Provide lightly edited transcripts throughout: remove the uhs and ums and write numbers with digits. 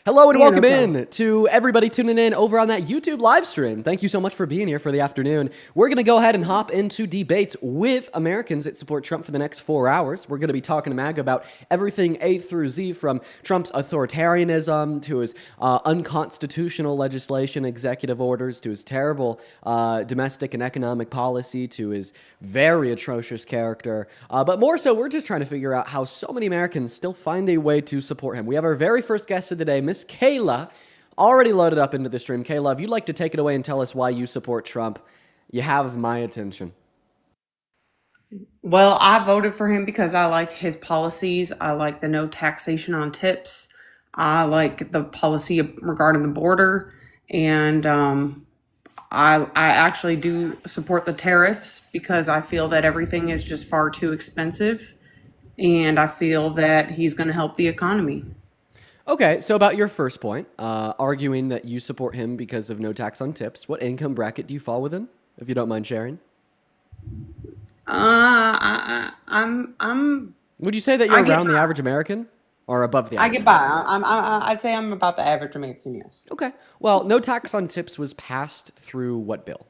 Hello and Yeah, no welcome problem. in to everybody tuning in over on that YouTube live stream. Thank you so much for being here for the afternoon. We're going to go ahead and hop into debates with Americans that support Trump for the next 4 hours. We're going to be talking to MAG about everything A through Z, from Trump's authoritarianism to his unconstitutional legislation, executive orders, to his terrible domestic and economic policy, to his very atrocious character. But more so, we're just trying to figure out how so many Americans still find a way to support him. We have our very first guest of the day, Miss Kayla, already loaded up into the stream. Kayla, if you'd like to take it away and tell us why you support Trump, you have my attention. Well, I voted for him because I like his policies. I like the no taxation on tips. I like the policy regarding the border. And I actually do support the tariffs because I feel that everything is just far too expensive. And I feel that he's going to help the economy. Okay, so about your first point, arguing that you support him because of no tax on tips, what income bracket do you fall within, if you don't mind sharing? I'm Would you say that I you're get around the average American or above the I average get by. American? I'd say I'm about the average American. Yes. Okay, well, no tax on tips was passed through what bill?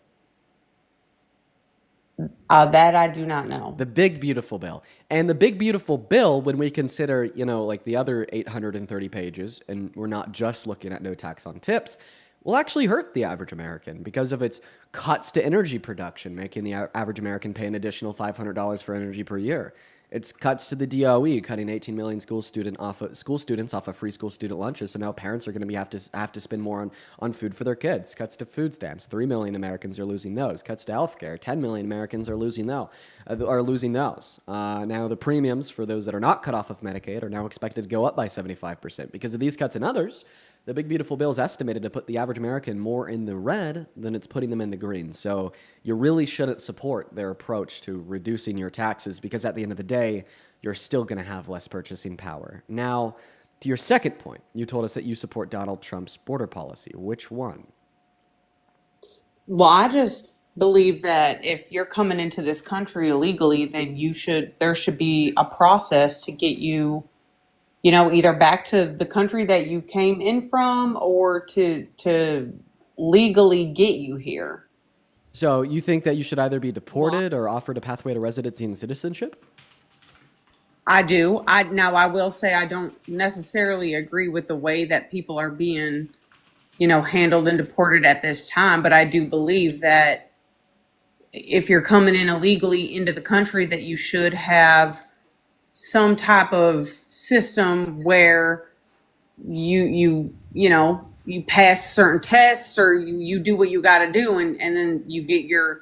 That I do not know. The big beautiful bill. And the big beautiful bill, when we consider, like the other 830 pages, and we're not just looking at no tax on tips, will actually hurt the average American because of its cuts to energy production, making the average American pay an additional $500 for energy per year. It's cuts to the DOE, cutting 18 million school students off of free school student lunches. So now parents are going to have to spend more on food for their kids. Cuts to food stamps. 3 million Americans are losing those. Cuts to healthcare. 10 million Americans are losing those. Now the premiums for those that are not cut off of Medicaid are now expected to go up by 75% because of these cuts and others. The big beautiful bill is estimated to put the average American more in the red than it's putting them in the green. So you really shouldn't support their approach to reducing your taxes because at the end of the day, you're still going to have less purchasing power. Now, to your second point, you told us that you support Donald Trump's border policy. Which one? Well, I just believe that if you're coming into this country illegally, then there should be a process to get you, either back to the country that you came in from or to legally get you here. So you think that you should either be Well, deported or offered a pathway to residency and citizenship? I do. I will say I don't necessarily agree with the way that people are being, handled and deported at this time, but I do believe that if you're coming in illegally into the country that you should have some type of system where you pass certain tests or you do what you got to do and then you get your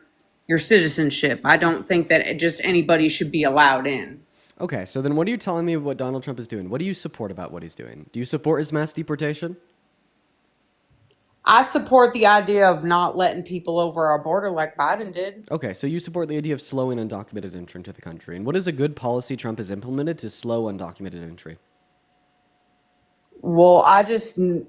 citizenship. I don't think that just anybody should be allowed in. Okay, so then what are you telling me what Donald Trump is doing? What do you support about what he's doing? Do you support his mass deportation? I support the idea of not letting people over our border like Biden did. Okay, so you support the idea of slowing undocumented entry into the country. And what is a good policy Trump has implemented to slow undocumented entry? Well, I just know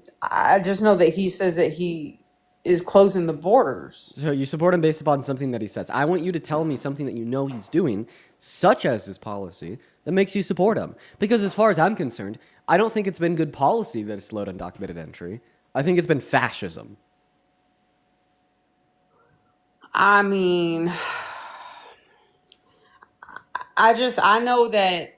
that he says that he is closing the borders. So you support him based upon something that he says. I want you to tell me something that you know he's doing, such as his policy, that makes you support him. Because as far as I'm concerned, I don't think it's been good policy that has slowed undocumented entry. I think it's been fascism. I mean, I know that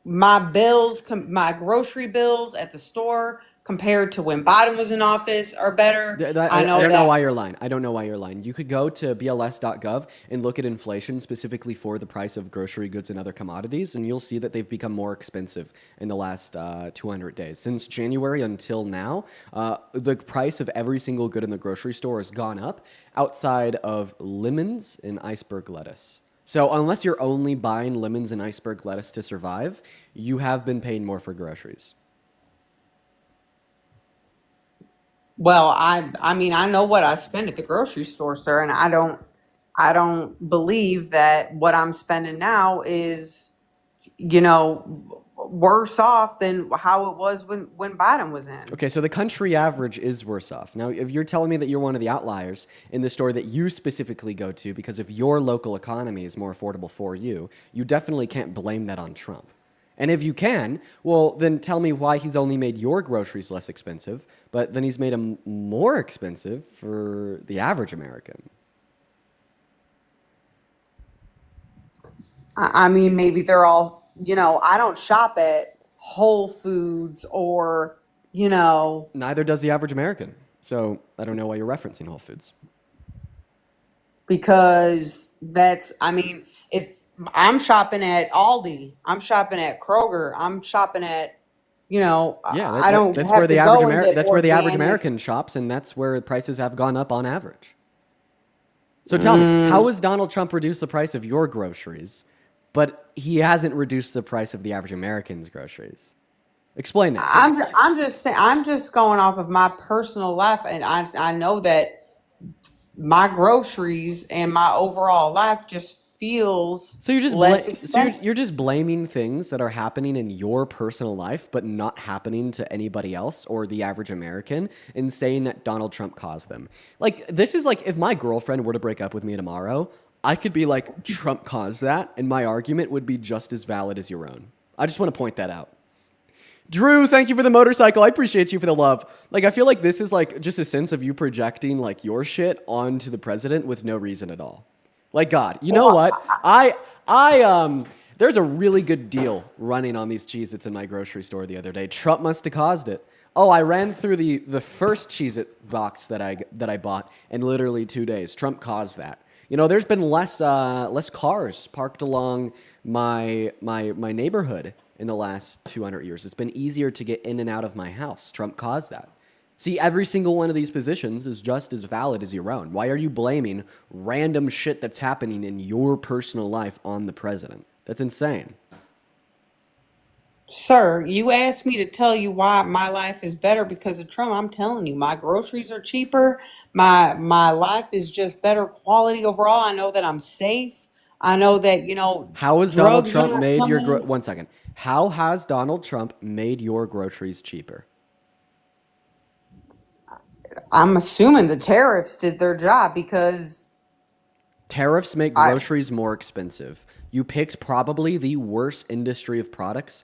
my grocery bills at the store compared to when Biden was in office are better. I I know don't know that. why you're lying. I don't know why you're lying. You could go to bls.gov and look at inflation specifically for the price of grocery goods and other commodities, and you'll see that they've become more expensive in the last 200 days. Since January until now, the price of every single good in the grocery store has gone up outside of lemons and iceberg lettuce. So unless you're only buying lemons and iceberg lettuce to survive, you have been paying more for groceries. Well, I mean, I know what I spend at the grocery store, sir, and I don't believe that what I'm spending now is, worse off than how it was when Biden was in. Okay, so the country average is worse off. Now, if you're telling me that you're one of the outliers in the store that you specifically go to because of your local economy is more affordable for you, you definitely can't blame that on Trump. And if you can, well, then tell me why he's only made your groceries less expensive, but then he's made them more expensive for the average American. I mean, maybe they're all, I don't shop at Whole Foods or, you know, Neither does the average American. So I don't know why you're referencing Whole Foods. because I mean, if I'm shopping at Aldi, I'm shopping at Kroger, I'm shopping at, Yeah, I don't that's have where to the average go and get that's where the average organic. American shops, and that's where prices have gone up on average. So tell me, how has Donald Trump reduced the price of your groceries, but he hasn't reduced the price of the average American's groceries? Explain that to me. I'm just saying, I'm just going off of my personal life, and I know that my groceries and my overall life just feels So less expensive. you're just blaming things that are happening in your personal life but not happening to anybody else or the average American and saying that Donald Trump caused them. Like this is like if my girlfriend were to break up with me tomorrow, I could be like Trump caused that and my argument would be just as valid as your own. I just want to point that out. Drew, thank you for the motorcycle. I appreciate you for the love. Like, I feel like this is like just a sense of you projecting like your shit onto the president with no reason at all. Like, God, you know Well, what? There's a really good deal running on these Cheez-Its in my grocery store the other day. Trump must have caused it. Oh, I ran through the first Cheez-It box that I bought in literally 2 days. Trump caused that. You know, there's been less cars parked along my neighborhood in the last 200 years. It's been easier to get in and out of my house. Trump caused that. See, every single one of these positions is just as valid as your own. Why are you blaming random shit that's happening in your personal life on the president? That's insane. sir, you asked me to tell you why my life is better because of Trump. I'm telling you, my groceries are cheaper. My life is just better quality overall. I know that I'm safe. I know that, How has Donald drugs are Trump not made your coming. 1 second? How has Donald Trump made your groceries cheaper? I'm assuming the tariffs did their job because Tariffs make I groceries more expensive. You picked probably the worst industry of products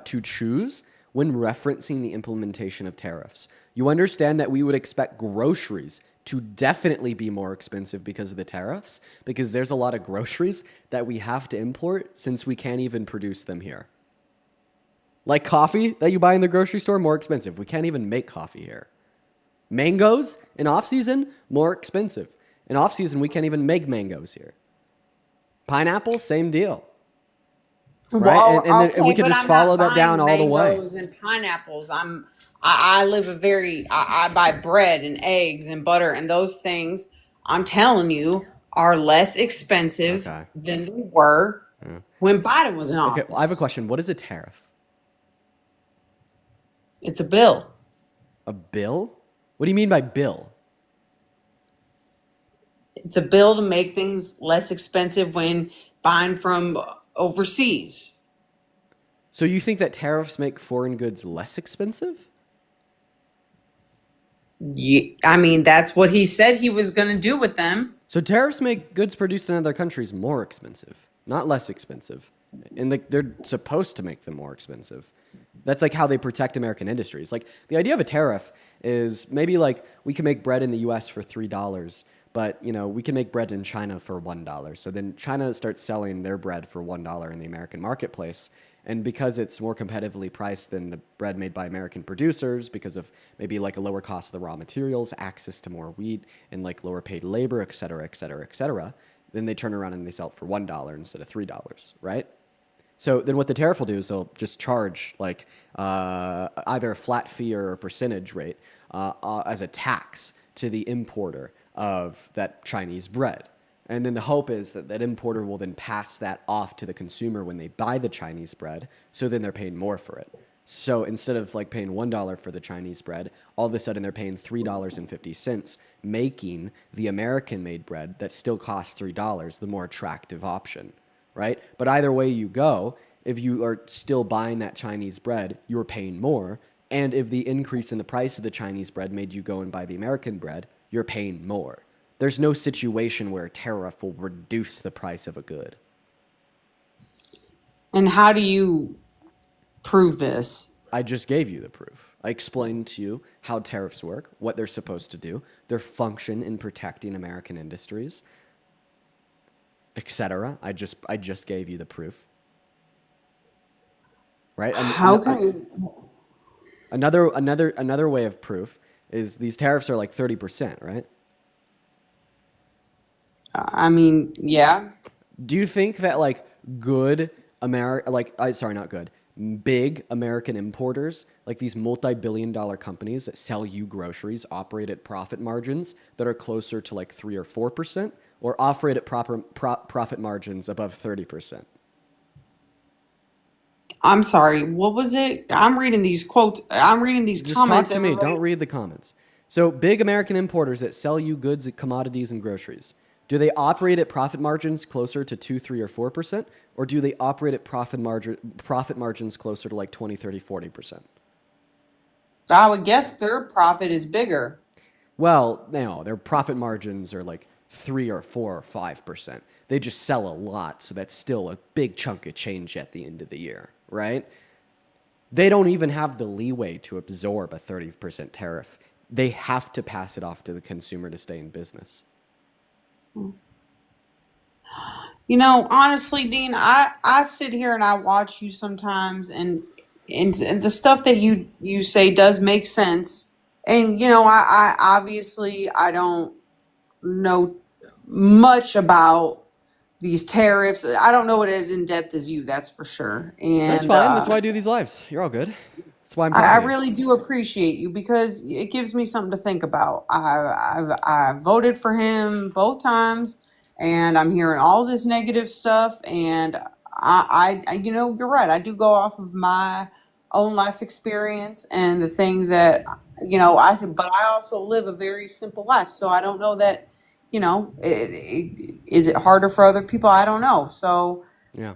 to choose when referencing the implementation of tariffs. You understand that we would expect groceries to definitely be more expensive because of the tariffs, because there's a lot of groceries that we have to import since we can't even produce them here. Like coffee that you buy in the grocery store, more expensive. We can't even make coffee here. Mangoes in off season, more expensive. In off season, we can't even make mangoes here. Pineapples, same deal, right? Well, And we okay, could but just I'm not follow that down buying all the way. mangoes and pineapples. I live I buy bread and eggs and butter and those things. I'm telling you are less expensive Okay. than they were Yeah. when Biden was in Okay. Well, I have a office. question. What is a tariff? It's a bill. A bill? What do you mean by bill? It's a bill to make things less expensive when buying from overseas. So you think that tariffs make foreign goods less expensive? I mean, that's what he said he was going to do with them. So tariffs make goods produced in other countries more expensive, not less expensive. And they're supposed to make them more expensive. That's like how they protect American industries. Like the idea of a tariff is maybe like we can make bread in the US for $3, but you know, we can make bread in China for $1. So then China starts selling their bread for $1 in the American marketplace. And because it's more competitively priced than the bread made by American producers, because of maybe like a lower cost of the raw materials, access to more wheat, and like lower paid labor, et cetera, et cetera, et cetera, then they turn around and they sell it for $1 instead of $3, right? So then what the tariff will do is they'll just charge like either a flat fee or a percentage rate as a tax to the importer of that Chinese bread. And then the hope is that that importer will then pass that off to the consumer when they buy the Chinese bread. So then they're paying more for it. So instead of like paying $1 for the Chinese bread, all of a sudden they're paying $3.50, making the American made bread that still costs $3 the more attractive option, right? But either way you go, if you are still buying that Chinese bread, you're paying more. And if the increase in the price of the Chinese bread made you go and buy the American bread, you're paying more. There's no situation where a tariff will reduce the price of a good. And how do you prove this? I just gave you the proof. I explained to you how tariffs work, what they're supposed to do, their function in protecting American industries, etc. I just gave you the proof, right? How can Another way of proof is these tariffs are like 30%, right? I mean, yeah. Do you think that like good sorry, not good, big American importers, like these multi-billion-dollar companies that sell you groceries, operate at profit margins that are closer to like 3 or 4%, or operate at profit margins above 30%? I'm sorry. What was it? I'm reading these quotes. I'm reading these Just talk comments. to me. Everybody. Don't read the comments. So, big American importers that sell you goods, commodities, and groceries, do they operate at profit margins closer to 2, 3, or 4%? Or do they operate at profit margins closer to like 20, 30, 40%? I would guess their profit is bigger. Well, no, their profit margins are like 3 or 4 or 5%. They just sell a lot, so that's still a big chunk of change at the end of the year, right? They don't even have the leeway to absorb a 30% tariff. They have to pass it off to the consumer to stay in business. Honestly, Dean, I sit here and I watch you sometimes, and the stuff that you say does make sense. And I obviously I don't know much about these tariffs. I don't know it as in depth as you, that's for sure. That's And fine. That's why I do these lives. You're all good. That's why I'm I talking to you. really do appreciate you because it gives me something to think about. I voted for him both times, and I'm hearing all this negative stuff. And you're right. I do go off of my own life experience and the things that I said. But I also live a very simple life, so I don't know that. Is it harder for other people? I don't know. So Yeah.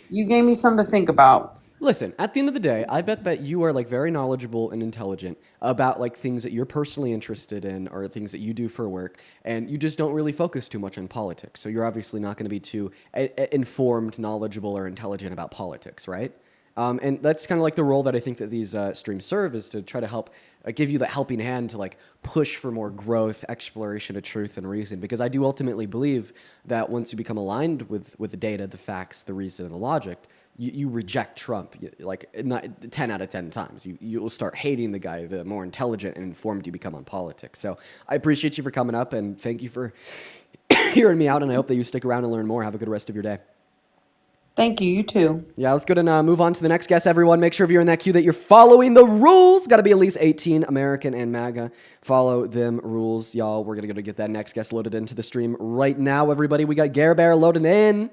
you gave me something to think about. Listen, at the end of the day, I bet that you are like very knowledgeable and intelligent about like things that you're personally interested in or things that you do for work, and you just don't really focus too much on politics. So you're obviously not going to be too informed, knowledgeable, or intelligent about politics, right? And that's kind of like the role that I think that these streams serve, is to try to help give you the helping hand to like push for more growth, exploration of truth and reason. Because I do ultimately believe that once you become aligned with the data, the facts, the reason, and the logic, you reject Trump like not 10 out of 10 times. You will start hating the guy the more intelligent and informed you become on politics. So I appreciate you for coming up, and thank you for hearing me out, and I hope that you stick around and learn more. Have a good rest of your day. Thank you. You too. Yeah, let's go and move on to the next guest, everyone. Make sure if you're in that queue that you're following the rules. Got to be at least 18, American and MAGA. Follow them rules, y'all. We're going to go to get that next guest loaded into the stream right now, everybody. We got Gare Bear loading in.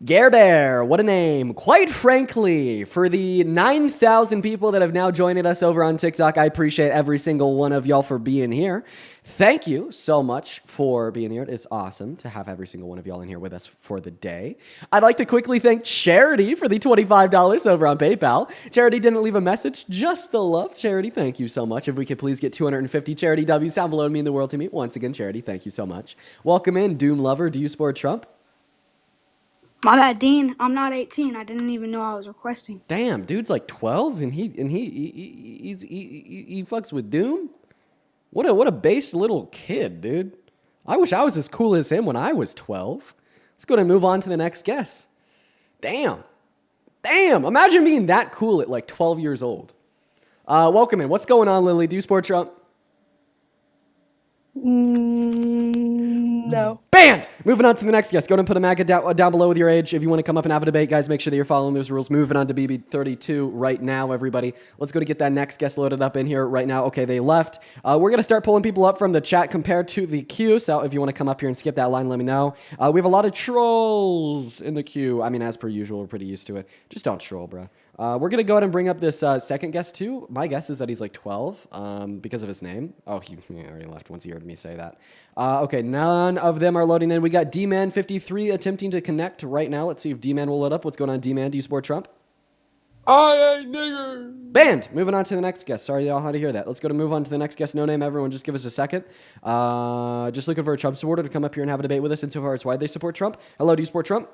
Gare Bear, what a name. Quite frankly, for the 9,000 people that have now joined us over on TikTok, I appreciate every single one of y'all for being here. Thank you so much for being here. It's awesome to have every single one of y'all in here with us for the day. I'd like to quickly thank Charity for the $25 over on PayPal. Charity didn't leave a message, just the love. Charity, thank you so much. If we could please get 250 Charity W's down below, to mean the world to me. Once again, Charity, thank you so much. Welcome in, Doom Lover. Do you support Trump? My bad, Dean. I'm not 18. I didn't even know I was requesting. Damn, dude's like 12 and he fucks with Doom? What a base little kid, dude. I wish I was as cool as him when I was 12. Let's go ahead and move on to the next guest. Damn. Imagine being that cool at like 12 years old. Welcome in. What's going on, Lily? Do you support Trump? No. Banned! Moving on to the next guest. Go ahead and put a MAGA down below with your age. If you want to come up and have a debate, guys, make sure that you're following those rules. Moving on to BB32 right now, everybody. Let's go to get that next guest loaded up in here right now. Okay, they left. We're going to start pulling people up from the chat compared to the queue. So if you want to come up here and skip that line, let me know. We have a lot of trolls in the queue. I mean, as per usual, we're pretty used to it. Just don't troll, bro. We're going to go ahead and bring up this second guest, too. My guess is that he's like 12 because of his name. Oh, he already left once he heard me say that. Okay, none of them are loading in. We got D-Man53 attempting to connect right now. Let's see if D-Man will load up. What's going on, D-Man? Do you support Trump? I ain't nigger. Banned. Moving on to the next guest. Sorry y'all had to hear that. Let's go to move on to the next guest. No name. Everyone, just give us a second. Just looking for a Trump supporter to come up here and have a debate with us insofar as why they support Trump. Hello, do you support Trump?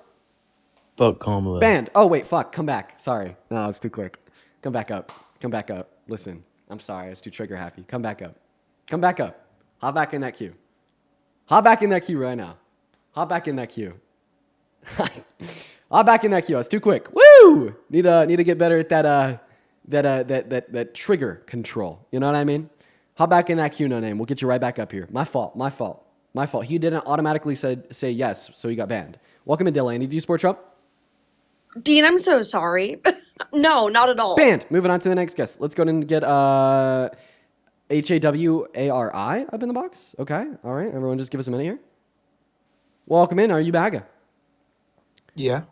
Fuck Kamala. Banned. Oh, wait, fuck. Come back. Sorry. No, it's too quick. Come back up. Come back up. Listen, I'm sorry. It's too trigger happy. Come back up. Come back up. Hop back in that queue. Hop back in that queue right now. Hop back in that queue. Hop back in that queue. It's too quick. Woo! Need to get better at that trigger control. You know what I mean? Hop back in that queue, no name. We'll get you right back up here. My fault. He didn't automatically say yes, so he got banned. Welcome in, Dylan. Do you support Trump? Dean, I'm so sorry. No, not at all. Banned. Moving on to the next guest. Let's go and get HAWARI up in the box. Okay. All right. Everyone just give us a minute here. Welcome in. Are you Baga? Yeah.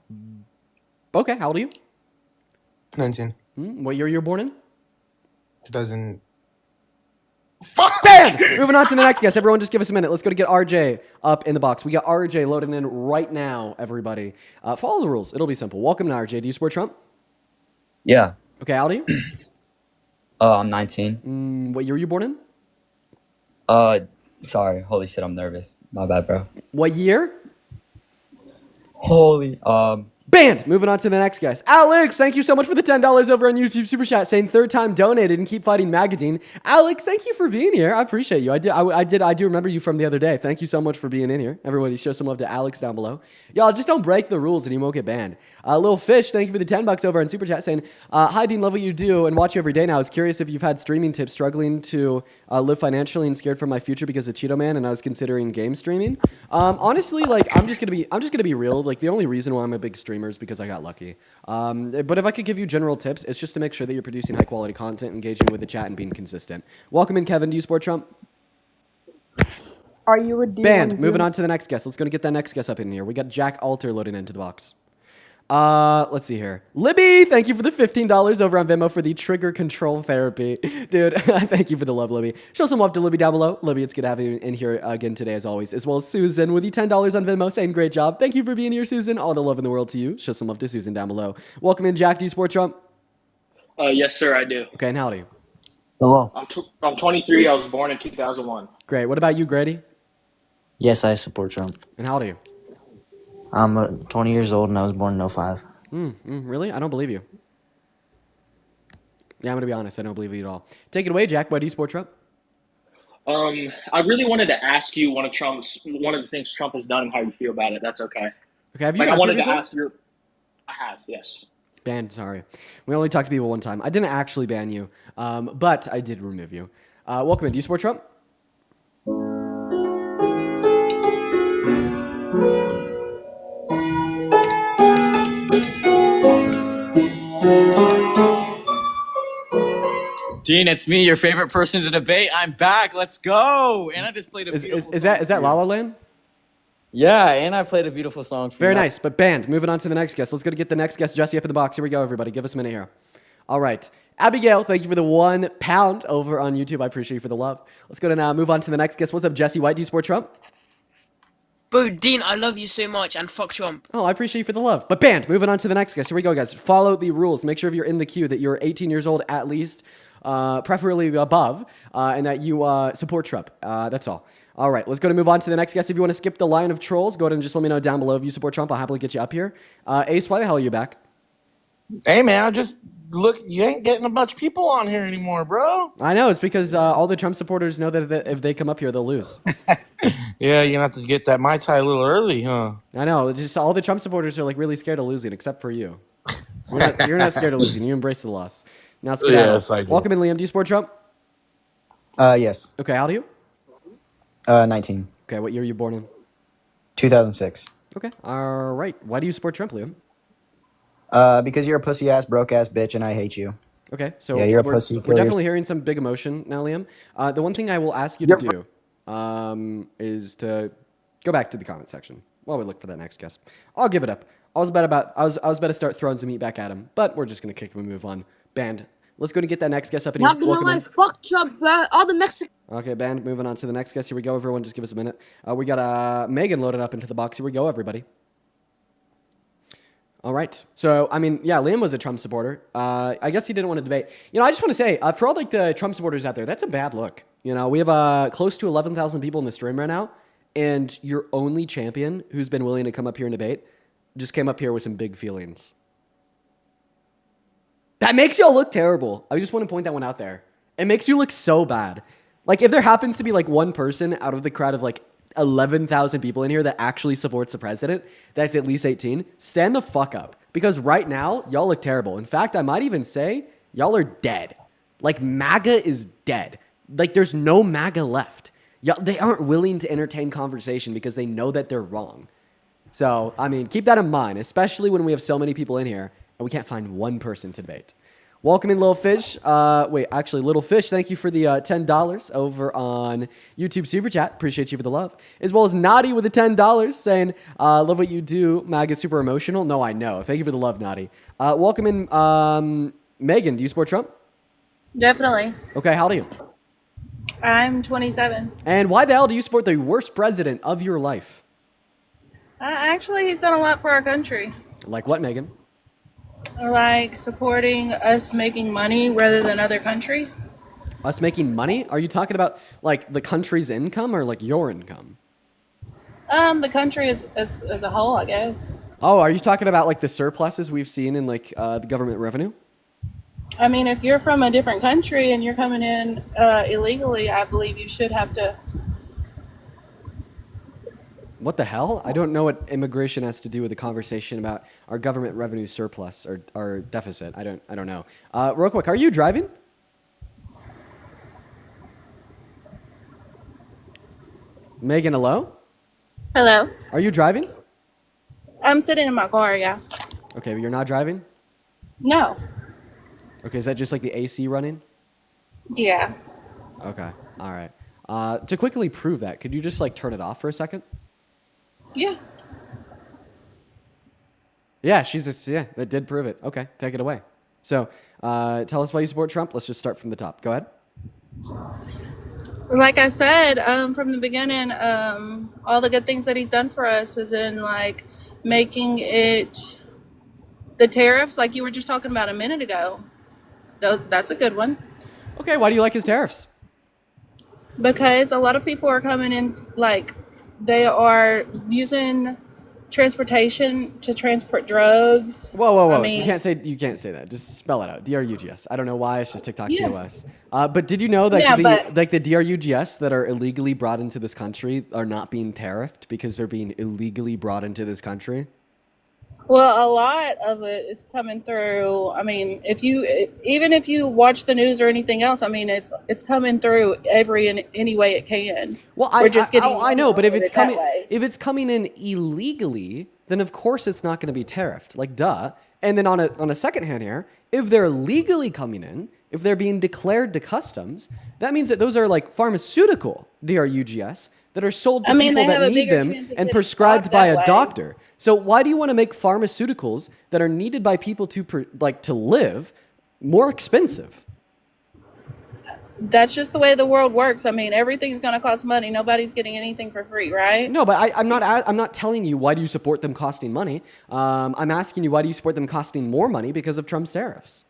Okay. How old are you? 19. What year you were born in? 2000. Banned! Moving on to the next guest. Everyone just give us a minute. Let's go to get RJ up in the box. We got RJ loading in right now, everybody. Follow the rules. It'll be simple. Welcome to RJ. Do you support Trump? Yeah. Okay. How old are you? I'm 19. What year were you born in? Sorry. Holy shit, I'm nervous. My bad, bro. What year? Holy, Banned. Moving on to the next guest. Alex, thank you so much for the $10 over on YouTube Super Chat, saying third time donated and keep fighting Magadine. Alex, thank you for being here. I appreciate you. I do remember you from the other day. Thank you so much for being in here. Everybody show some love to Alex down below. Y'all, just don't break the rules and you won't get banned. Little Fish, thank you for the $10 over on Super Chat, saying, hi Dean, love what you do and watch you every day now. I was curious if you've had streaming tips, struggling to live financially and scared for my future because of Cheeto Man, and I was considering game streaming. Honestly, like I'm just gonna be real. Like the only reason why I'm a big streamer is because I got lucky. But if I could give you general tips, it's just to make sure that you're producing high quality content, engaging with the chat, and being consistent. Welcome in, Kevin. Do you support Trump? Are you a D1? Banned. Moving on to the next guest. Let's go and get that next guest up in here. We got Jack Alter loading into the box. Let's see here. Libby, thank you for the $15 over on Venmo for the trigger control therapy. Dude, thank you for the love, Libby. Show some love to Libby down below. Libby, it's good to have you in here again today as always. As well as Susan with the $10 on Venmo saying great job. Thank you for being here, Susan. All the love in the world to you. Show some love to Susan down below. Welcome in, Jack. Do you support Trump? Yes, sir, I do. Okay, and how old are you? Hello. I'm 23. I was born in 2001. Great. What about you, Grady? Yes, I support Trump. And how old are you? I'm 20 years old and I was born in 05. Really? I don't believe you. Yeah, I'm going to be honest. I don't believe you at all. Take it away, Jack. Why do you support Trump? I really wanted to ask you one of the things Trump has done and how you feel about it. That's okay. Okay, have you I wanted to before? ask your. I have, yes. Banned, sorry. We only talked to people one time. I didn't actually ban you, but I did remove you. Welcome in. Do you support Trump? Dean, it's me, your favorite person to debate. I'm back. Let's go. And I just played a beautiful song. Is that La La Land? Yeah, and I played a beautiful song for you. Very nice, but banned. Moving on to the next guest. Let's go to get the next guest, Jesse, up in the box. Here we go, everybody. Give us a minute here. All right. Abigail, thank you for the £1 over on YouTube. I appreciate you for the love. Let's go to now move on to the next guest. What's up, Jesse White? Do you support Trump? Bro, Dean, I love you so much, and fuck Trump. Oh, I appreciate you for the love. But banned. Moving on to the next guest. Here we go, guys. Follow the rules. Make sure if you're in the queue that you're 18 years old at least, preferably above, and that you support Trump. That's all. All right, let's go to move on to the next guest. If you want to skip the line of trolls, go ahead and just let me know down below if you support Trump. I'll happily get you up here. Ace, why the hell are you back? Hey, man, I just look. You ain't getting a bunch of people on here anymore, bro. I know. It's because all the Trump supporters know that if they come up here, they'll lose. Yeah, you're going to have to get that Mai Tai a little early, huh? I know. It's just all the Trump supporters are like really scared of losing, except for you. You're not scared of losing. You embrace the loss. Now let's get Yes, I do. Welcome in, Liam. Do you support Trump? Yes. Okay, how old are you? 19. Okay, what year were you born in? 2006. Okay, all right. Why do you support Trump, Liam? Because you're a pussy ass, broke ass bitch, and I hate you. Okay, so yeah, you're a pussy. We're definitely hearing some big emotion now, Liam. The one thing I will ask you to do is to go back to the comment section while we look for that next guest. I'll give it up. I was about to start throwing some meat back at him, but we're just gonna kick him and move on. Banned. Let's go to get that next guest up in Not here. gonna lie, fuck Trump, bro. All the Mexicans. Okay, banned. Moving on to the next guest. Here we go, everyone. Just give us a minute. We got Megan loaded up into the box. Here we go, everybody. All right. So, I mean, yeah, Liam was a Trump supporter. I guess he didn't want to debate. You know, I just want to say, for all like the Trump supporters out there, that's a bad look. You know, we have close to 11,000 people in the stream right now, and your only champion who's been willing to come up here and debate just came up here with some big feelings. That makes y'all look terrible. I just want to point that one out there. It makes you look so bad. Like, if there happens to be like one person out of the crowd of like 11,000 people in here that actually supports the president that's at least 18, stand the fuck up. Because right now, y'all look terrible. In fact, I might even say y'all are dead. Like, MAGA is dead. Like, there's no MAGA left. They aren't willing to entertain conversation because they know that they're wrong. So, I mean, keep that in mind, especially when we have so many people in here and we can't find one person to debate. Welcome in, Little Fish. Little Fish, thank you for the $10 over on YouTube Super Chat. Appreciate you for the love. As well as Naughty with the $10 saying, love what you do. MAGA super emotional. No, I know. Thank you for the love, Naughty. Welcome in, Megan. Do you support Trump? Definitely. Okay, how old are you? I'm 27. And why the hell do you support the worst president of your life? Actually, he's done a lot for our country. Like what, Megan? Like supporting us making money rather than other countries. Us making money? Are you talking about like the country's income or like your income? The country as a whole, I guess. Oh, are you talking about like the surpluses we've seen in like the government revenue? I mean, if you're from a different country and you're coming in illegally, I believe you should have to. What the hell? I don't know what immigration has to do with the conversation about our government revenue surplus or our deficit. I don't know. Real quick, are you driving? Megan, hello? Hello. Are you driving? I'm sitting in my car, yeah. Okay, but you're not driving? No. Okay, is that just like the AC running? Yeah. Okay, all right. To quickly prove that, could you just like turn it off for a second? Yeah. Yeah, that did prove it. Okay, take it away. So, tell us why you support Trump. Let's just start from the top. Go ahead. Like I said, from the beginning, all the good things that he's done for us is in like making it the tariffs, like you were just talking about a minute ago. That's a good one. Okay, why do you like his tariffs? Because a lot of people are coming in, like they are using transportation to transport drugs. Whoa! I mean, you can't say that. Just spell it out. DRUGS. I don't know why. It's just TikTok Yeah. TOS. But did you know that the DRUGS that are illegally brought into this country are not being tariffed because they're being illegally brought into this country? well, a lot of it's coming through. I mean, even if you watch the news or anything else, I mean, it's coming through any way it can. Well, I know, but if it's coming in illegally, then of course it's not going to be tariffed. Like, duh. And then on a second hand here, if they're legally coming in, if they're being declared to customs, that means that those are like pharmaceutical DRUGS that are sold to people that need them and prescribed by a doctor. So why do you want to make pharmaceuticals that are needed by people to live more expensive? That's just the way the world works. I mean, everything's going to cost money. Nobody's getting anything for free, right? No, but I'm not telling you why do you support them costing money. I'm asking you why do you support them costing more money because of Trump's tariffs.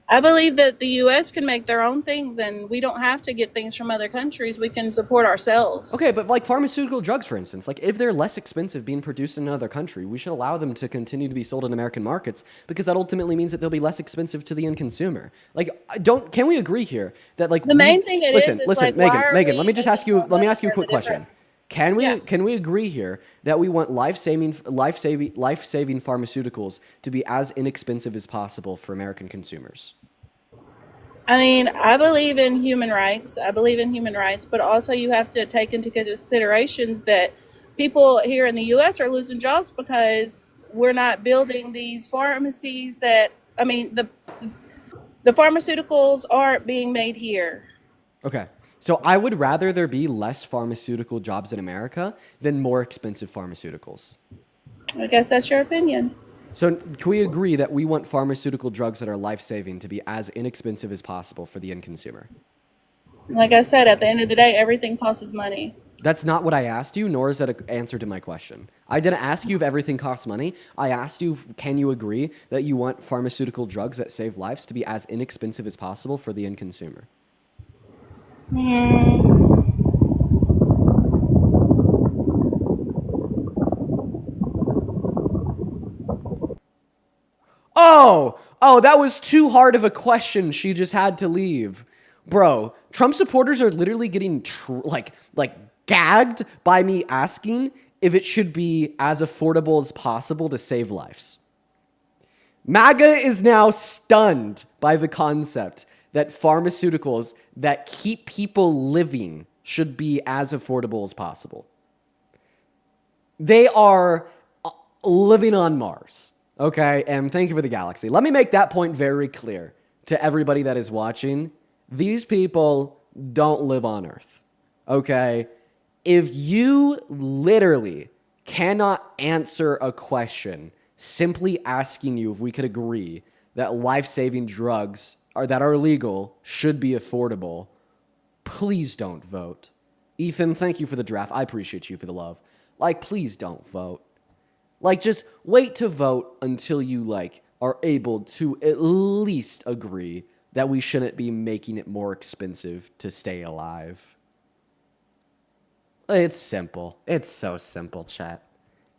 I believe that the U.S. can make their own things, and we don't have to get things from other countries. We can support ourselves. Okay, but like pharmaceutical drugs, for instance, like if they're less expensive being produced in another country, we should allow them to continue to be sold in American markets because that ultimately means that they'll be less expensive to the end consumer. Like, can we agree here that like the main thing listen, like, Megan, let me ask you a quick question. Can we agree here that we want life-saving pharmaceuticals to be as inexpensive as possible for American consumers? I mean, I believe in human rights. But also you have to take into considerations that people here in the U.S. are losing jobs because we're not building these pharmacies the pharmaceuticals aren't being made here. Okay. So I would rather there be less pharmaceutical jobs in America than more expensive pharmaceuticals. I guess that's your opinion. So can we agree that we want pharmaceutical drugs that are life-saving to be as inexpensive as possible for the end consumer? Like I said, at the end of the day, everything costs money. That's not what I asked you, nor is that an answer to my question. I didn't ask you if everything costs money. I asked you, can you agree that you want pharmaceutical drugs that save lives to be as inexpensive as possible for the end consumer? Oh, that was too hard of a question. She just had to leave. Bro, Trump supporters are literally getting like gagged by me asking if it should be as affordable as possible to save lives. MAGA is now stunned by the concept that pharmaceuticals that keep people living should be as affordable as possible. They are living on Mars, okay? And thank you for the galaxy. Let me make that point very clear to everybody that is watching. These people don't live on Earth, okay? If you literally cannot answer a question simply asking you if we could agree that life-saving drugs that are legal should be affordable, please don't vote. Ethan, thank you for the draft. I appreciate you for the love. Like, please don't vote. Like, just wait to vote until you, like, are able to at least agree that we shouldn't be making it more expensive to stay alive. It's simple. It's so simple, chat.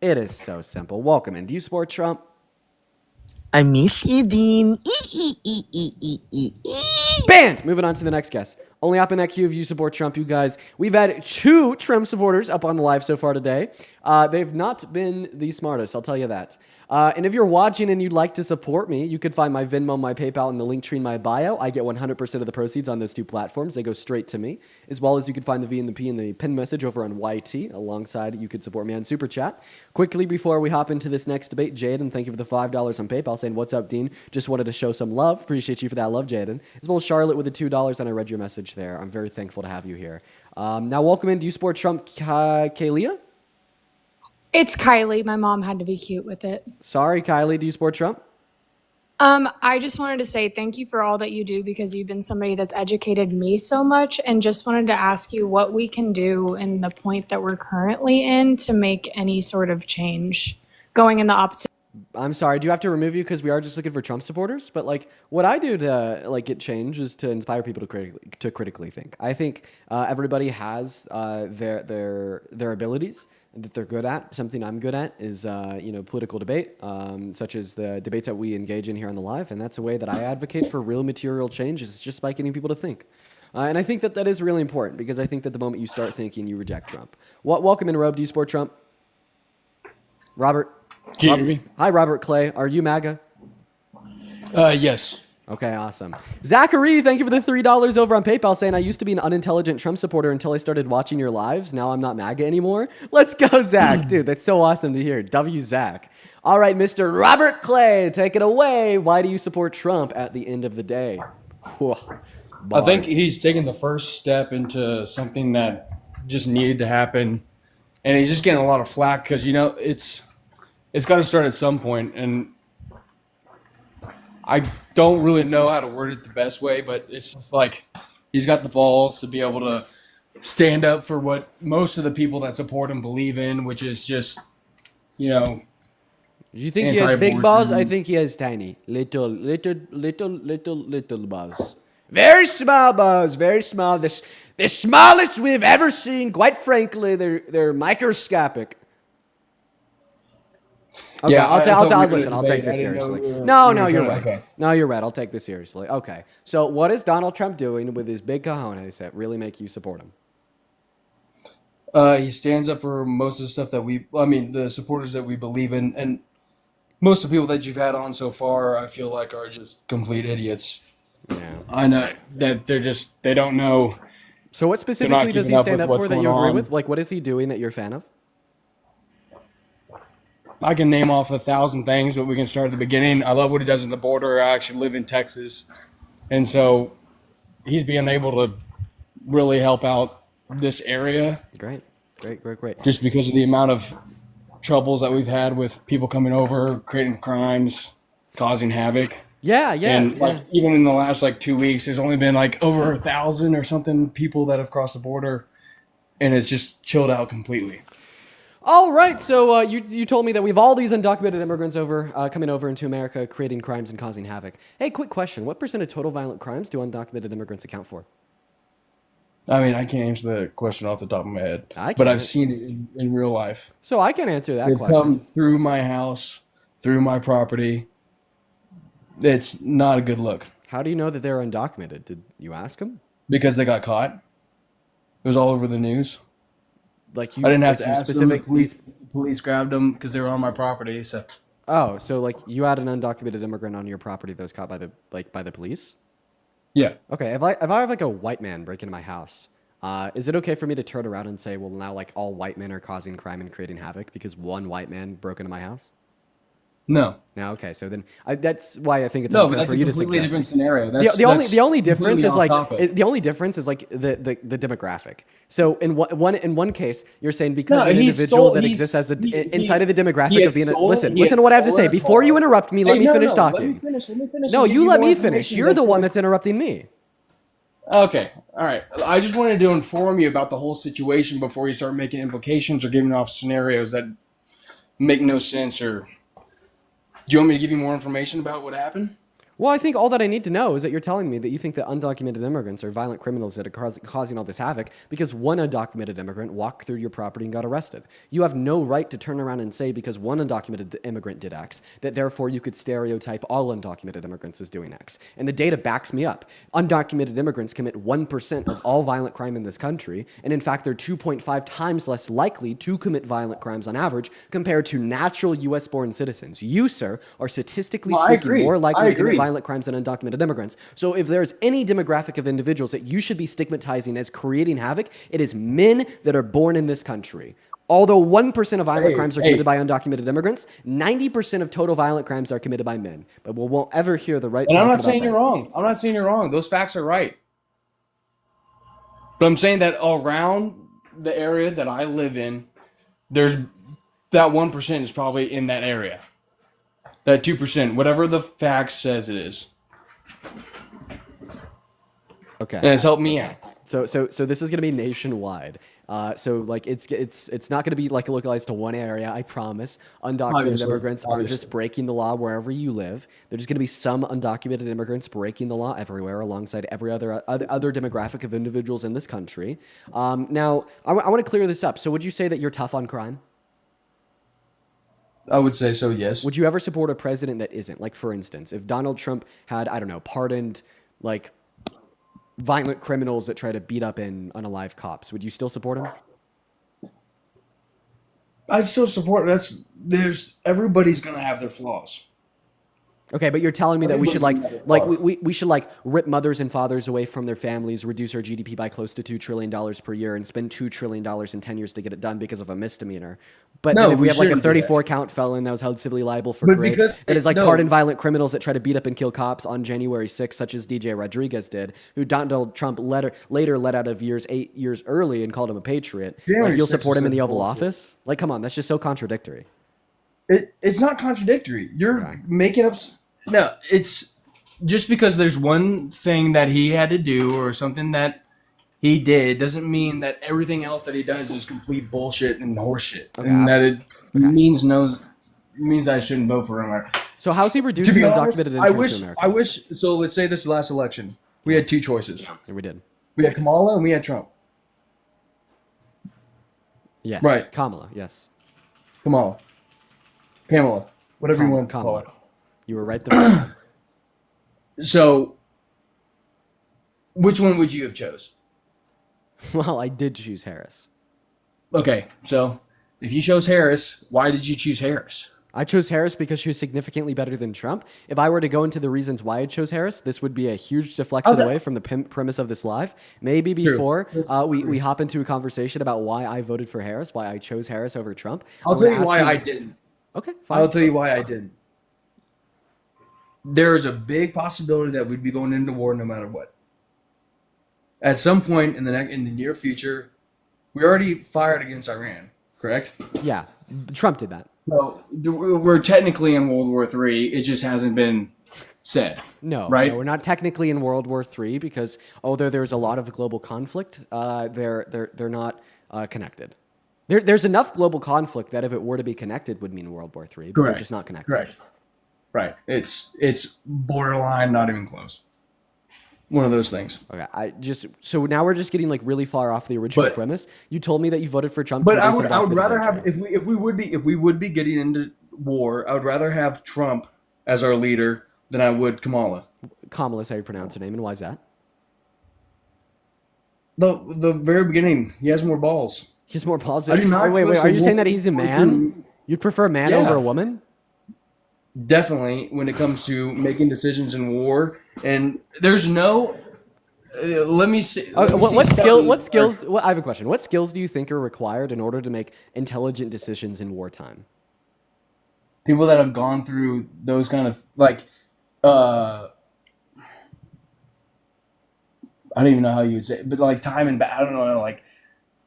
It is so simple. Welcome in. Do you support Trump? I miss you, Dean. Banned! Moving on to the next guest. Only up in that queue if you support Trump, you guys. We've had 2 Trump supporters up on the live so far today. They've not been the smartest, I'll tell you that. And if you're watching and you'd like to support me, you could find my Venmo, my PayPal, and the link tree in my bio. I get 100% of the proceeds on those 2 platforms. They go straight to me. As well as you could find the V and the P in the pin message over on YT. Alongside, you could support me on Super Chat. Quickly, before we hop into this next debate, Jaden, thank you for the $5 on PayPal, saying, what's up, Dean? Just wanted to show some love. Appreciate you for that love, Jaden. As well as Charlotte with the $2, and I read your message there. I'm very thankful to have you here. Now, welcome in. Do you support Trump, Kayla? It's Kylie. My mom had to be cute with it. Sorry, Kylie. Do you support Trump? I just wanted to say thank you for all that you do because you've been somebody that's educated me so much, and just wanted to ask you what we can do in the point that we're currently in to make any sort of change going in the opposite. I'm sorry. Do you have to remove you because we are just looking for Trump supporters? But like, what I do to like get change is to inspire people to critically think. I think everybody has their abilities that they're good at. Something I'm good at is political debate, such as the debates that we engage in here on the live, and that's a way that I advocate for real material change is just by getting people to think. And I think that is really important because I think that the moment you start thinking, you reject Trump. Welcome in, Rob. Do you support Trump? Robert? Can you hear me? Hi, Robert Clay. Are you MAGA? Yes. Okay, awesome. Zachary, thank you for the $3 over on PayPal, saying I used to be an unintelligent Trump supporter until I started watching your lives. Now I'm not MAGA anymore. Let's go, Zach. Dude, that's so awesome to hear. W. Zach. All right, Mr. Robert Clay, take it away. Why do you support Trump at the end of the day? Whew. I think he's taking the first step into something that just needed to happen. And he's just getting a lot of flack because, it's got to start at some point, and I don't really know how to word it the best way, but it's just like he's got the balls to be able to stand up for what most of the people that support him believe in, which is just, You think he has big balls? I think he has tiny, little balls. Very small balls, very small. The smallest we've ever seen. Quite frankly, they're microscopic. Okay, Yeah, I'll take this seriously. No, you're right. Okay. No, you're right. I'll take this seriously. Okay. So what is Donald Trump doing with his big cojones that really make you support him? He stands up for most of the stuff that the supporters that we believe in, and most of the people that you've had on so far, I feel like are just complete idiots. Yeah. I know that they don't know. So what specifically does he stand up for that you agree with? on. Like, what is he doing that you're a fan of? I can name off 1,000 things, but we can start at the beginning. I love what he does at the border. I actually live in Texas. And so he's being able to really help out this area. Great. Just because of the amount of troubles that we've had with people coming over, creating crimes, causing havoc. Yeah. And even in the last 2 weeks, there's only been over 1,000 or something people that have crossed the border, and it's just chilled out completely. All right, so you told me that we have all these undocumented immigrants coming over into America, creating crimes and causing havoc. Hey, quick question. What percent of total violent crimes do undocumented immigrants account for? I mean, I can't answer the question off the top of my head, but I've seen it in real life. So I can answer that They've question. come through my house, through my property, It's not a good look. How do you know that they're undocumented? Did you ask them? Because they got caught. It was all over the news. Like I didn't have like to you ask them. Police grabbed them because they were on my property. So. Oh, so like you had an undocumented immigrant on your property that was caught by the police? Yeah. Okay, if I have like a white man break into my house, is it okay for me to turn around and say, well, now like all white men are causing crime and creating havoc because one white man broke into my house? No. No, okay. So then that's why I think it's No, unfair but that's for a you to completely suggest. different scenario. The only difference completely is like off topic. the only difference is like the demographic. So in one case, you're saying because No, an he individual stole- that he- exists as a he- inside of the he demographic had of being stolen- listen he had to what I have to say stolen a before you car. interrupt me. Let Hey, me no, finish no, talking. Let me finish. No, and give you let more me finish. information You're the before- one that's interrupting me. Okay, all right. I just wanted to inform you about the whole situation before you start making implications or giving off scenarios that make no sense. Or do you want me to give you more information about what happened? Well, I think all that I need to know is that you're telling me that you think that undocumented immigrants are violent criminals that are causing all this havoc because one undocumented immigrant walked through your property and got arrested. You have no right to turn around and say because one undocumented immigrant did X, that therefore you could stereotype all undocumented immigrants as doing X. And the data backs me up. Undocumented immigrants commit 1% of all violent crime in this country, and in fact, they're 2.5 times less likely to commit violent crimes on average compared to natural U.S.-born citizens. You, sir, are statistically No, I speaking agree. more likely I to commit agree. violent crimes than undocumented immigrants. So if there's any demographic of individuals that you should be stigmatizing as creating havoc, it is men that are born in this country. Although 1% of violent crimes are committed by undocumented immigrants, 90% of total violent crimes are committed by men. But we won't ever hear the right. And I'm talking not about saying that. you're wrong. I'm not saying you're wrong. Those facts are right. But I'm saying that around the area that I live in, there's that 1% is probably in that area. That 2%, whatever the fact says it is. Okay. And it's helped me out. So this is going to be nationwide. So like it's not going to be like localized to one area. I promise. Undocumented immigrants aren't just breaking the law wherever you live. There's just going to be some undocumented immigrants breaking the law everywhere, alongside every other demographic of individuals in this country. Now I want to clear this up. So would you say that you're tough on crime? I would say so, yes. Would you ever support a president that isn't? Like, for instance, if Donald Trump had, I don't know, pardoned like violent criminals that try to beat up unalive cops, would you still support him? I still support everybody's gonna have their flaws. Okay, but you're telling me that we should we should like rip mothers and fathers away from their families, reduce our GDP by close to $2 trillion per year, and spend $2 trillion in 10 years to get it done because of a misdemeanor. But then if we have like a 34 count felon that was held civilly liable for rape, that is like pardoned violent criminals that try to beat up and kill cops on January 6th, such as DJ Rodriguez did, who Donald Trump later let out of 8 years early and called him a patriot. Like, you'll support him in the Oval Office? Like, come on, that's just so contradictory. It's not contradictory. You're making up. No, it's just because there's one thing that he had to do or something that he did doesn't mean that everything else that he does is complete bullshit and horseshit, and that it means that I shouldn't vote for him. So how's he reducing undocumented entry to America? I wish. So let's say this last election, we had two choices. Yeah, we did. We had Kamala and we had Trump. Yes. Right. Kamala. Yes. Pamela, whatever you want to call it. You were right there. So, which one would you have chose? Well, I did choose Harris. Okay, so if you chose Harris, why did you choose Harris? I chose Harris because she was significantly better than Trump. If I were to go into the reasons why I chose Harris, this would be a huge deflection away from the premise of this live. Maybe before we hop into a conversation about why I voted for Harris, why I chose Harris over Trump. I'll tell you why I didn't. Okay, fine. I'll tell you why I didn't. There is a big possibility that we'd be going into war no matter what. At some point in the near future, we already fired against Iran, correct? Yeah, Trump did that. So we're technically in World War III. It just hasn't been said. No, right? No, we're not technically in World War III because although there's a lot of global conflict, they're not connected. There's enough global conflict that if it were to be connected, would mean World War III. But they're just not connected. Correct. Right. It's borderline, not even close. One of those things. Okay. So now we're just getting like really far off the original premise. You told me that you voted for Trump. But I would rather have if we would be getting into war, I would rather have Trump as our leader than I would Kamala. Kamala's how you pronounce her name, and why is that? The very beginning, he has more balls. He's more I positive. do not Wait, trust are a you saying that woman he's a going man? through- You'd prefer a man Yeah. over a woman? Definitely, when it comes to making decisions in war, and there's no. Let me see. Let me see What studies skills? I have a question. What skills do you think are required in order to make intelligent decisions in wartime? People that have gone through those kind of I don't even know how you would say it, but like time and I don't know, like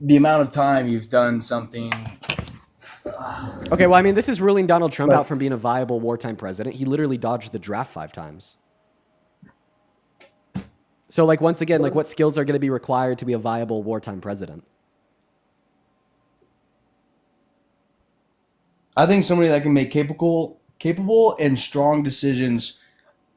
the amount of time you've done something. Okay, well, I mean, this is ruling Donald Trump Like- out from being a viable wartime president. He literally dodged the draft 5 times. So, like, once again, like, what skills are going to be required to be a viable wartime president? I think somebody that can make capable and strong decisions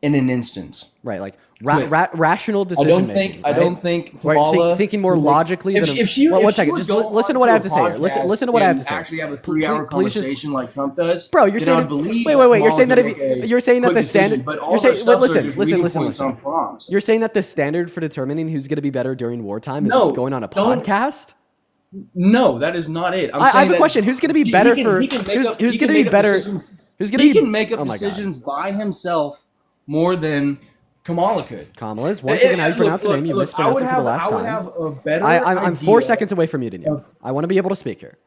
in an instance. Right, like Quick. rational decision making. I don't think Right, Kamala thinking more would make- logically. If, than if she, well, if one she second, would just go listen to on what I have a to say here. Listen to what I have to podcast say. and actually have a Please 3-hour just- conversation like Trump does, Bro, you're then I saying would believe wait. that You're saying that Kamala if could make a you're saying that quick the decision, standard. but all You're their saying stuffs are listen. just reading points Listen. on prompts. You're saying that the standard for determining who's going to be better during wartime is No, going on a don't- podcast. No, that is not it. I have saying a that question. Who's going to be he better can- for he can make who's up- going he to can be make up better? decisions- Who's going to be? He can make up oh my God. decisions by himself more than Kamala could. Kamala's once again how you pronounce her name. You I mispronounced would it for the last have time. a better I'm 4 idea seconds away from muting you. of- I want to be able to speak here.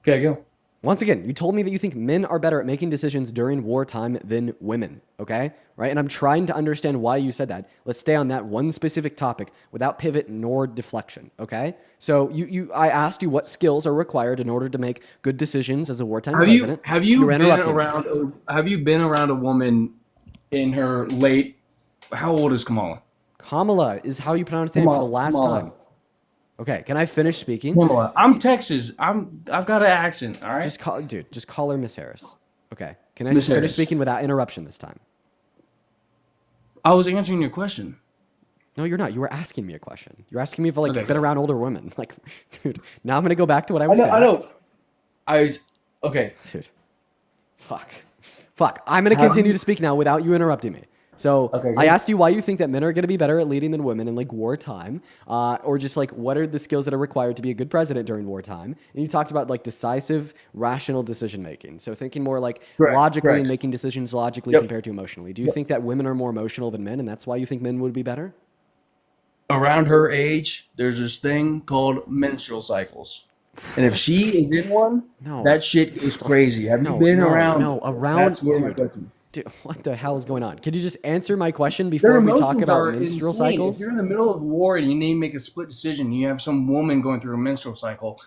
Okay, go. Once again, you told me that you think men are better at making decisions during wartime than women, okay? Right? And I'm trying to understand why you said that. Let's stay on that one specific topic without pivot nor deflection, okay? So I asked you what skills are required in order to make good decisions as a wartime president. Have you were been interrupting me. around? Have you been around a woman in her late? How old is Kamala? Kamala is how you pronounce it for the last Kamala. time. Okay, can I finish speaking? Kamala. I'm Texas. I've got an accent. All right. Just call her Miss Harris. Okay, can I Miss finish Harris. speaking without interruption this time? I was answering your question. No, you're not. You were asking me a question. You're asking me if I've Okay. been around older women. Like, dude, now I'm gonna go back to what I I was know. saying. I know. Okay. Dude, fuck. I'm gonna continue to speak now without you interrupting me. So Okay, I go. asked you why you think that men are going to be better at leading than women in like wartime, or just like what are the skills that are required to be a good president during wartime? And you talked about like decisive, rational decision making. So thinking more like logically and making decisions logically compared to emotionally. Do you think that women are more emotional than men, and that's why you think men would be better? Around her age, there's this thing called menstrual cycles, and if she is in one, that shit is crazy. Have you been around? No, around. That's where my Dude, question. dude, what the hell is going on? Could you just answer my question Their before we talk emotions about are menstrual insane. cycles? If you're in the middle of war and you need to make a split decision, you have some woman going through a menstrual cycle.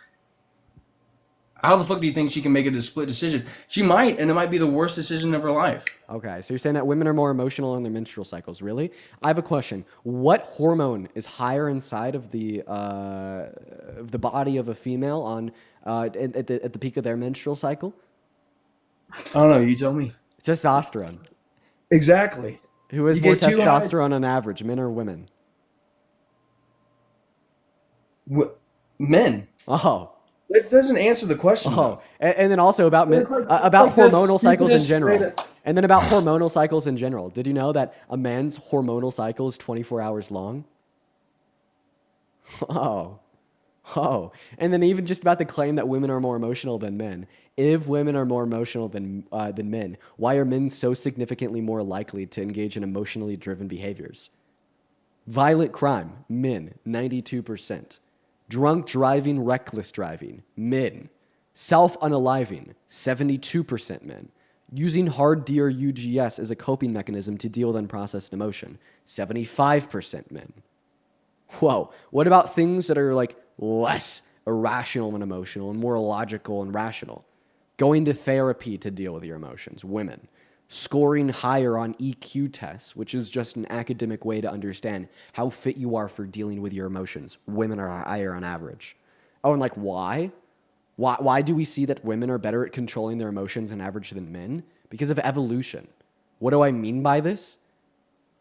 How the fuck do you think she can make a split decision? She might, and it might be the worst decision of her life. Okay, so you're saying that women are more emotional in their menstrual cycles, really? I have a question. What hormone is higher inside of the body of a female on at the peak of their menstrual cycle? I don't know. You tell me. Testosterone. Exactly. Who has You more get too high- testosterone on average, men or women? Men. Oh. It doesn't answer the question. Oh, and then also about It's like- about like the hormonal cycles in stupidest general, way to- and then about hormonal cycles in general. Did you know that a man's hormonal cycle is 24 hours long? Oh, and then even just about the claim that women are more emotional than men. If women are more emotional than men, why are men so significantly more likely to engage in emotionally driven behaviors? Violent crime, men, 92%. Drunk driving, reckless driving, men. Self-unaliving, 72% men. Using hard D or UGS as a coping mechanism to deal with unprocessed emotion, 75% men. Whoa, what about things that are like less irrational and emotional and more logical and rational? Going to therapy to deal with your emotions, women. Scoring higher on EQ tests, which is just an academic way to understand how fit you are for dealing with your emotions. Women are higher on average. Oh, and like why? Why do we see that women are better at controlling their emotions on average than men? Because of evolution. What do I mean by this?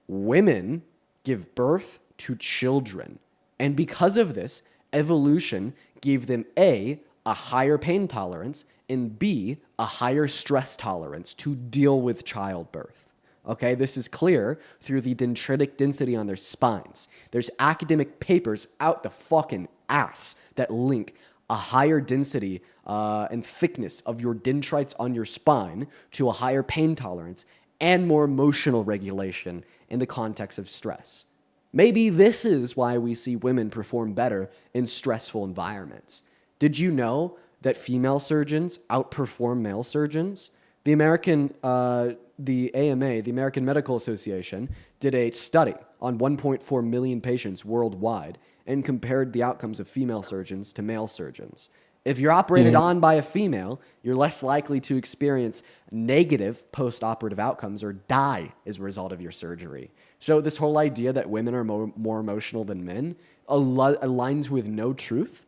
Women give birth to children. And because of this, evolution gave them a a higher pain tolerance, and B, a higher stress tolerance to deal with childbirth. Okay, this is clear through the dendritic density on their spines. There's academic papers out the fucking ass that link a higher density and thickness of your dendrites on your spine to a higher pain tolerance and more emotional regulation in the context of stress. Maybe this is why we see women perform better in stressful environments. Did you know that female surgeons outperform male surgeons? The the AMA, the American Medical Association, did a study on 1.4 million patients worldwide and compared the outcomes of female surgeons to male surgeons. If you're operated on by a female, you're less likely to experience negative post-operative outcomes or die as a result of your surgery. So this whole idea that women are more emotional than men aligns with no truth.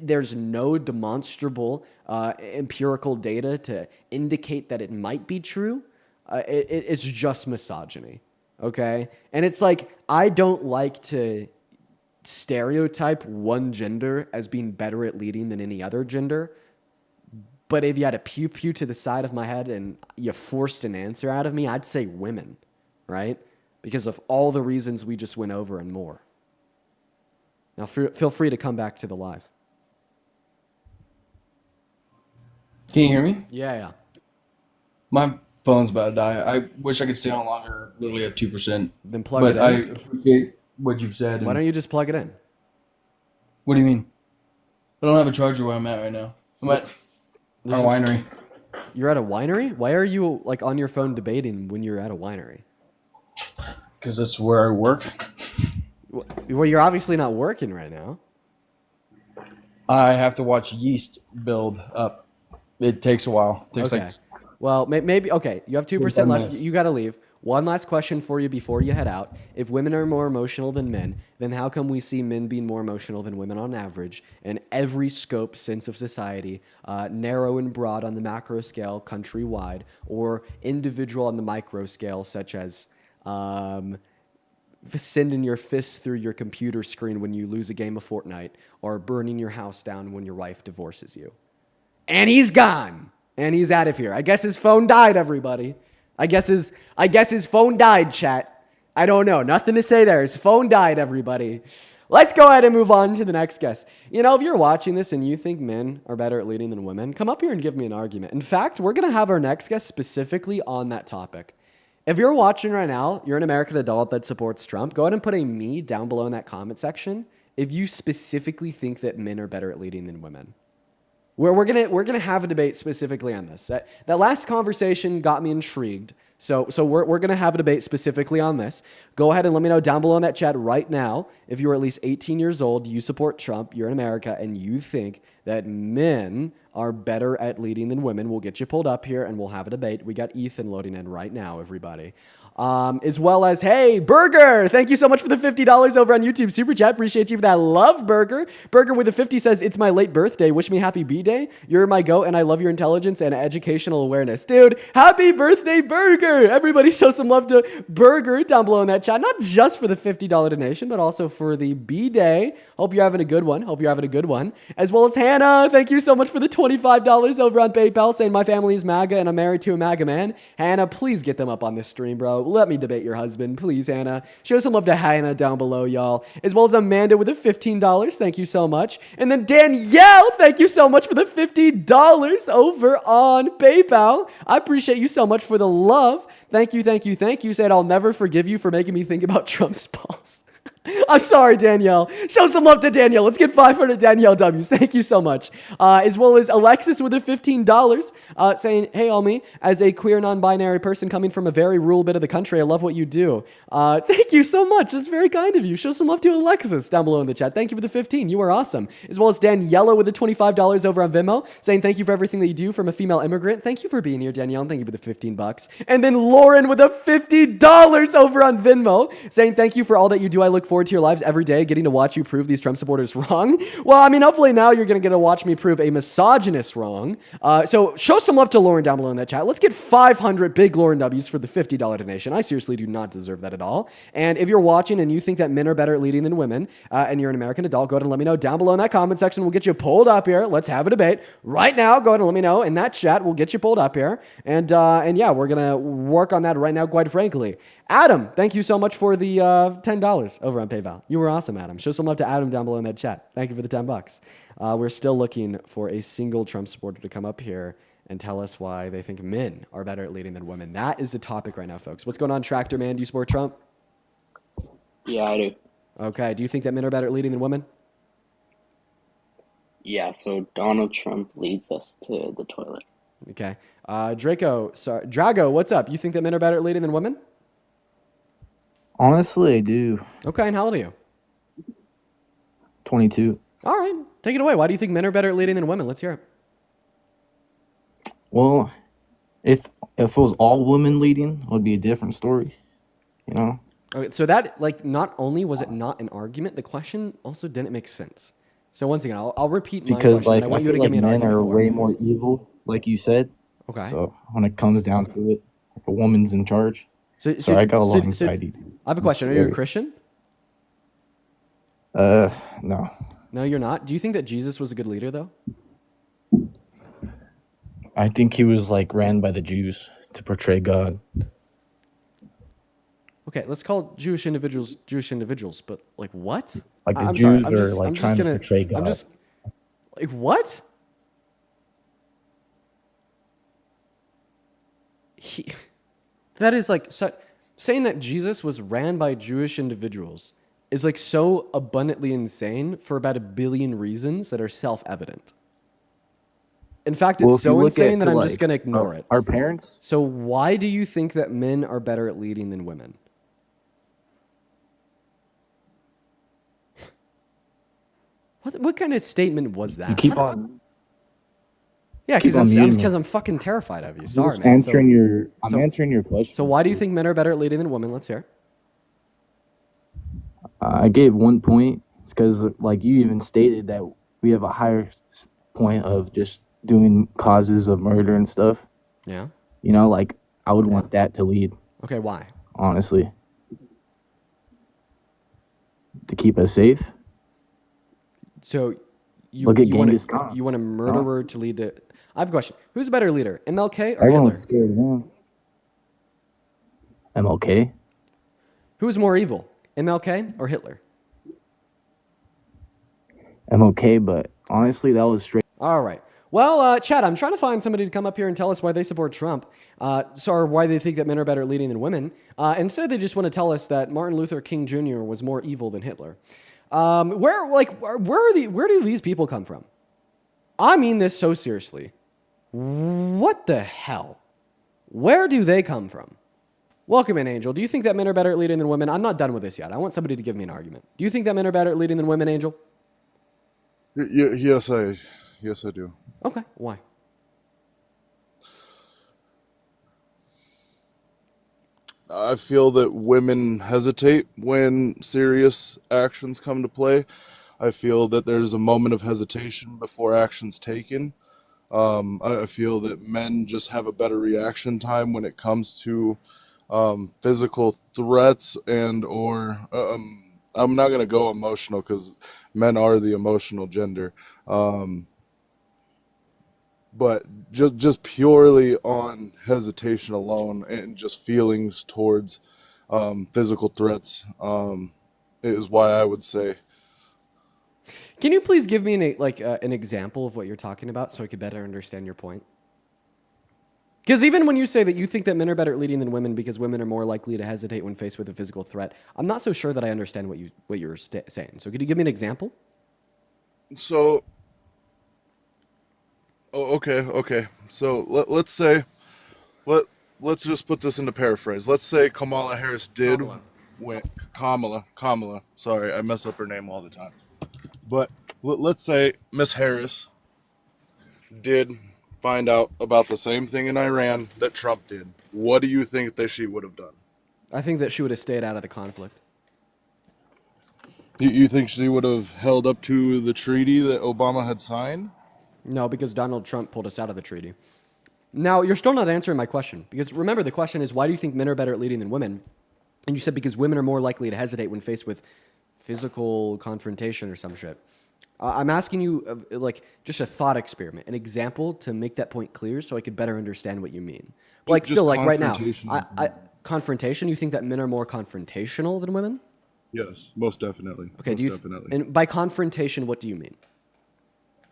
There's no demonstrable empirical data to indicate that it might be true. It's just misogyny, okay? And it's like, I don't like to stereotype one gender as being better at leading than any other gender, but if you had a pew-pew to the side of my head and you forced an answer out of me, I'd say women, right? Because of all the reasons we just went over and more. Now, feel free to come back to the live. Can you hear me? Yeah. My phone's about to die. I wish I could stay on longer, literally at 2%. Then plug it in. But I appreciate what you've said. Why don't you just plug it in? What do you mean? I don't have a charger where I'm at right now. I'm at our winery. You're at a winery? Why are you like on your phone debating when you're at a winery? Because that's where I work. Well, you're obviously not working right now. I have to watch yeast build up. It takes a while. It takes Okay. Well, maybe, okay, you have 2% 45 left. minutes. You got to leave. One last question for you before you head out. If women are more emotional than men, then how come we see men being more emotional than women on average in every scope, sense of society, narrow and broad on the macro scale, countrywide, or individual on the micro scale, such as sending your fists through your computer screen when you lose a game of Fortnite, or burning your house down when your wife divorces you? And he's gone. And he's out of here. I guess his phone died, everybody. I guess his phone died, chat. I don't know. Nothing to say there. His phone died, everybody. Let's go ahead and move on to the next guest. You know, if you're watching this and you think men are better at leading than women, come up here and give me an argument. In fact, we're going to have our next guest specifically on that topic. If you're watching right now, you're an American adult that supports Trump, go ahead and put a me down below in that comment section if you specifically think that men are better at leading than women. We're gonna have a debate specifically on this. That last conversation got me intrigued. So we're gonna have a debate specifically on this. Go ahead and let me know down below in that chat right now if you're at least 18 years old, you support Trump, you're in America, and you think that men are better at leading than women. We'll get you pulled up here and we'll have a debate. We got Ethan loading in right now, everybody. As well as, hey, Burger, thank you so much for the $50 over on YouTube Super Chat. Appreciate you for that love, Burger. Burger with a 50 says, it's my late birthday. Wish me happy B-Day. You're my goat, and I love your intelligence and educational awareness. Dude, happy birthday, Burger. Everybody show some love to Burger down below in that chat, not just for the $50 donation, but also for the B-Day. Hope you're having a good one. As well as Hannah, thank you so much for the $25 over on PayPal, saying my family is MAGA and I'm married to a MAGA man. Hannah, please get them up on this stream, bro. Let me debate your husband, please, Hannah. Show some love to Hannah down below, y'all. As well as Amanda with the $15. Thank you so much. And then Danielle, thank you so much for the $50 over on PayPal. I appreciate you so much for the love. Thank you. Said I'll never forgive you for making me think about Trump's balls. I'm sorry, Danielle. Show some love to Danielle. Let's get 500 Danielle W's. Thank you so much. As well as Alexis with the $15 saying, hey, Almi, as a queer non-binary person coming from a very rural bit of the country, I love what you do. Thank you so much. That's very kind of you. Show some love to Alexis down below in the chat. Thank you for the 15. You are awesome. As well as Daniela with the $25 over on Venmo saying thank you for everything that you do from a female immigrant. Thank you for being here, Danielle. And thank you for the $15. And then Lauren with the $50 over on Venmo saying thank you for all that you do. I look forward forward to your lives every day, getting to watch you prove these Trump supporters wrong. Well, I mean, hopefully now you're going to get to watch me prove a misogynist wrong. So show some love to Lauren down below in that chat. Let's get 500 big Lauren W's for the $50 donation. I seriously do not deserve that at all. And if you're watching and you think that men are better at leading than women, and you're an American adult, go ahead and let me know down below in that comment section. We'll get you pulled up here. Let's have a debate right now. Go ahead and let me know in that chat. We'll get you pulled up here. And yeah, we're going to work on that right now, quite frankly. Adam, thank you so much for the $10 over on PayPal. You were awesome, Adam. Show some love to Adam down below in that chat. Thank you for the $10. We're still looking for a single Trump supporter to come up here and tell us why they think men are better at leading than women. That is the topic right now, folks. What's going on, Tractor Man? Do you support Trump? Yeah, I do. Okay. Do you think that men are better at leading than women? Yeah, so Donald Trump leads us to the toilet. Okay. Drago, what's up? You think that men are better at leading than women? Honestly, I do. Okay, and how old are you? 22. All right, take it away. Why do you think men are better at leading than women? Let's hear it. Well, if it was all women leading, it would be a different story. You know? Okay, so that, like, not only was it not an argument, the question also didn't make sense. So once again, I'll repeat my Because question. like I I want you feel to give like me an men argument are for way it. more evil, like you said. Okay. So when it comes down to it, if a woman's in charge. So I got a lot of anxiety. I have a question. Are you a Christian? No. No, you're not. Do you think that Jesus was a good leader, though? I think he was like ran by the Jews to portray God. Okay, let's call Jewish individuals, but like what? Like the I'm Jews sorry, are like trying to portray God. I'm just like what? That is like saying that Jesus was ran by Jewish individuals is like so abundantly insane for about 1 billion reasons that are self-evident. In fact, Well, it's if you so look insane at that I'm like, just going to ignore it. Our parents. So why do you think that men are better at leading than women? What kind of statement was that? You keep on. Yeah, keep on muting me. because I'm fucking terrified of you. I'm Sorry, just man. answering I'm answering your question. So why do you think men are better at leading than women? Let's hear. I gave 1 point. It's because like you even stated that we have a higher point of just doing causes of murder and stuff. Yeah. You know, like I would want that to lead. Okay, why? Honestly. To keep us safe. So you Look at you want Genghis Khan. a murderer to lead to. I have a question. Who's a better leader, MLK or Everyone's Hitler? scared of him. MLK. Who's more evil, MLK or Hitler? MLK, but honestly, that was straight. All right. Well, Chad, I'm trying to find somebody to come up here and tell us why they support Trump, or why they think that men are better at leading than women. Instead, they just want to tell us that Martin Luther King Jr. was more evil than Hitler. Where do these people come from? I mean this so seriously. What the hell? Where do they come from? Welcome in, Angel. Do you think that men are better at leading than women? I'm not done with this yet. I want somebody to give me an argument. Do you think that men are better at leading than women, Angel? Yes, I do. Okay. Why? I feel that women hesitate when serious actions come to play. I feel that there's a moment of hesitation before action's taken. I feel that men just have a better reaction time when it comes to physical threats or I'm not going to go emotional because men are the emotional gender. But just purely on hesitation alone and just feelings towards physical threats is why I would say. Can you please give me an example of what you're talking about so I could better understand your point? Because even when you say that you think that men are better at leading than women because women are more likely to hesitate when faced with a physical threat, I'm not so sure that I understand what you're saying. So could you give me an example? So, okay. So let's say, let's just put this into paraphrase. Let's say Kamala Harris did win. Kamala. Sorry, I mess up her name all the time. But let's say Miss Harris did find out about the same thing in Iran that Trump did. What do you think that she would have done? I think that she would have stayed out of the conflict. You think she would have held up to the treaty that Obama had signed? No, because Donald Trump pulled us out of the treaty. Now, you're still not answering my question. Because remember, the question is, why do you think men are better at leading than women? And you said because women are more likely to hesitate when faced with physical confrontation or some shit. I'm asking you, like, just a thought experiment, an example to make that point clear so I could better understand what you mean. But, like, Just still, like, right now, confrontation. confrontation, you think that men are more confrontational than women? Yes, most definitely. Okay, most definitely. and by confrontation, what do you mean?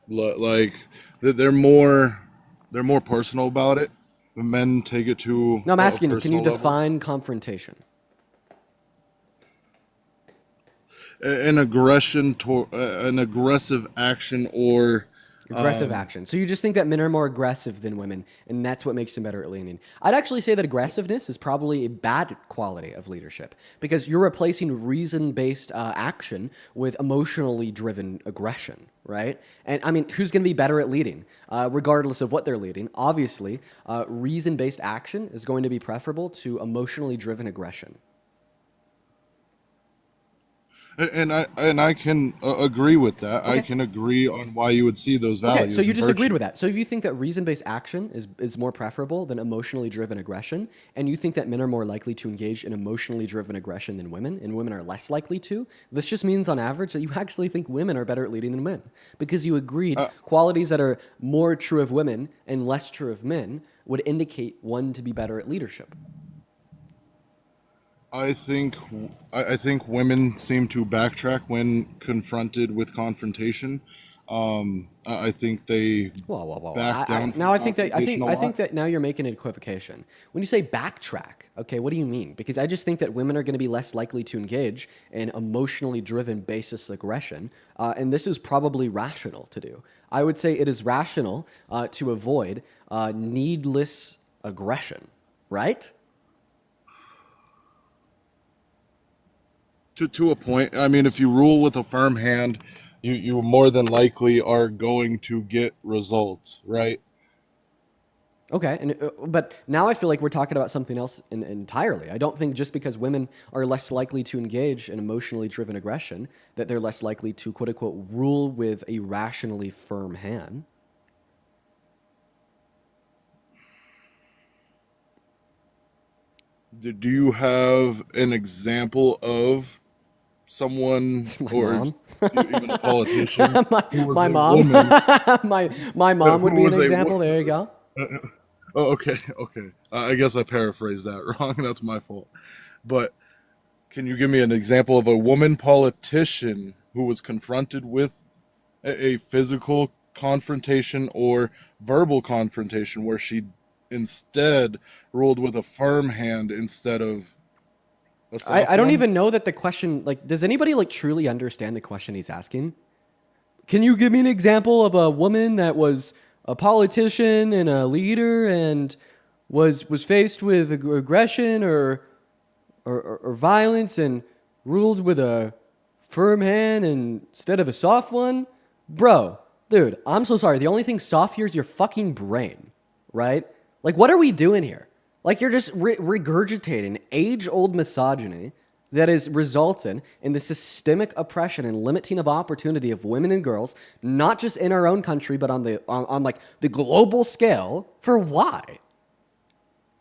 Like they're more personal about it. The men take it to No, I'm a asking you, can you personal level. define confrontation? An aggressive action or Aggressive action. So you just think that men are more aggressive than women, and that's what makes them better at leading. I'd actually say that aggressiveness is probably a bad quality of leadership because you're replacing reason-based action with emotionally driven aggression, right? And I mean, who's going to be better at leading, regardless of what they're leading? Obviously, reason-based action is going to be preferable to emotionally driven aggression. And I can agree with that. Okay. I can agree on why you would see those values. Okay, so you and just agreed virtue. with that. So if you think that reason-based action is more preferable than emotionally driven aggression, and you think that men are more likely to engage in emotionally driven aggression than women, and women are less likely to, this just means on average that you actually think women are better at leading than men. Because you agreed qualities that are more true of women and less true of men would indicate one to be better at leadership. I think women seem to backtrack when confronted with confrontation. I think they back down. Now I think confrontation a lot. that now you're making an equivocation. When you say backtrack, okay, what do you mean? Because I just think that women are going to be less likely to engage in emotionally driven basis aggression, and this is probably rational to do. I would say it is rational to avoid needless aggression, right? To a point. I mean, if you rule with a firm hand, you more than likely are going to get results, right? Okay, but now I feel like we're talking about something else entirely. I don't think just because women are less likely to engage in emotionally driven aggression that they're less likely to quote unquote rule with a rationally firm hand. Do you have an example of someone or even a politician who was my a mom, woman? my mom would who be an was a example. wo- There you go. Oh, okay. I guess I paraphrased that wrong. That's my fault. But can you give me an example of a woman politician who was confronted with a physical confrontation or verbal confrontation where she instead ruled with a firm hand instead of a soft I don't one? even know that the question, like, does anybody like truly understand the question he's asking? Can you give me an example of a woman that was a politician and a leader and was faced with aggression or violence and ruled with a firm hand instead of a soft one? Bro, dude, I'm so sorry. The only thing soft here is your fucking brain, right? Like, what are we doing here? Like, you're just regurgitating age-old misogyny that is resulting in the systemic oppression and limiting of opportunity of women and girls, not just in our own country, but on like the global scale. For why?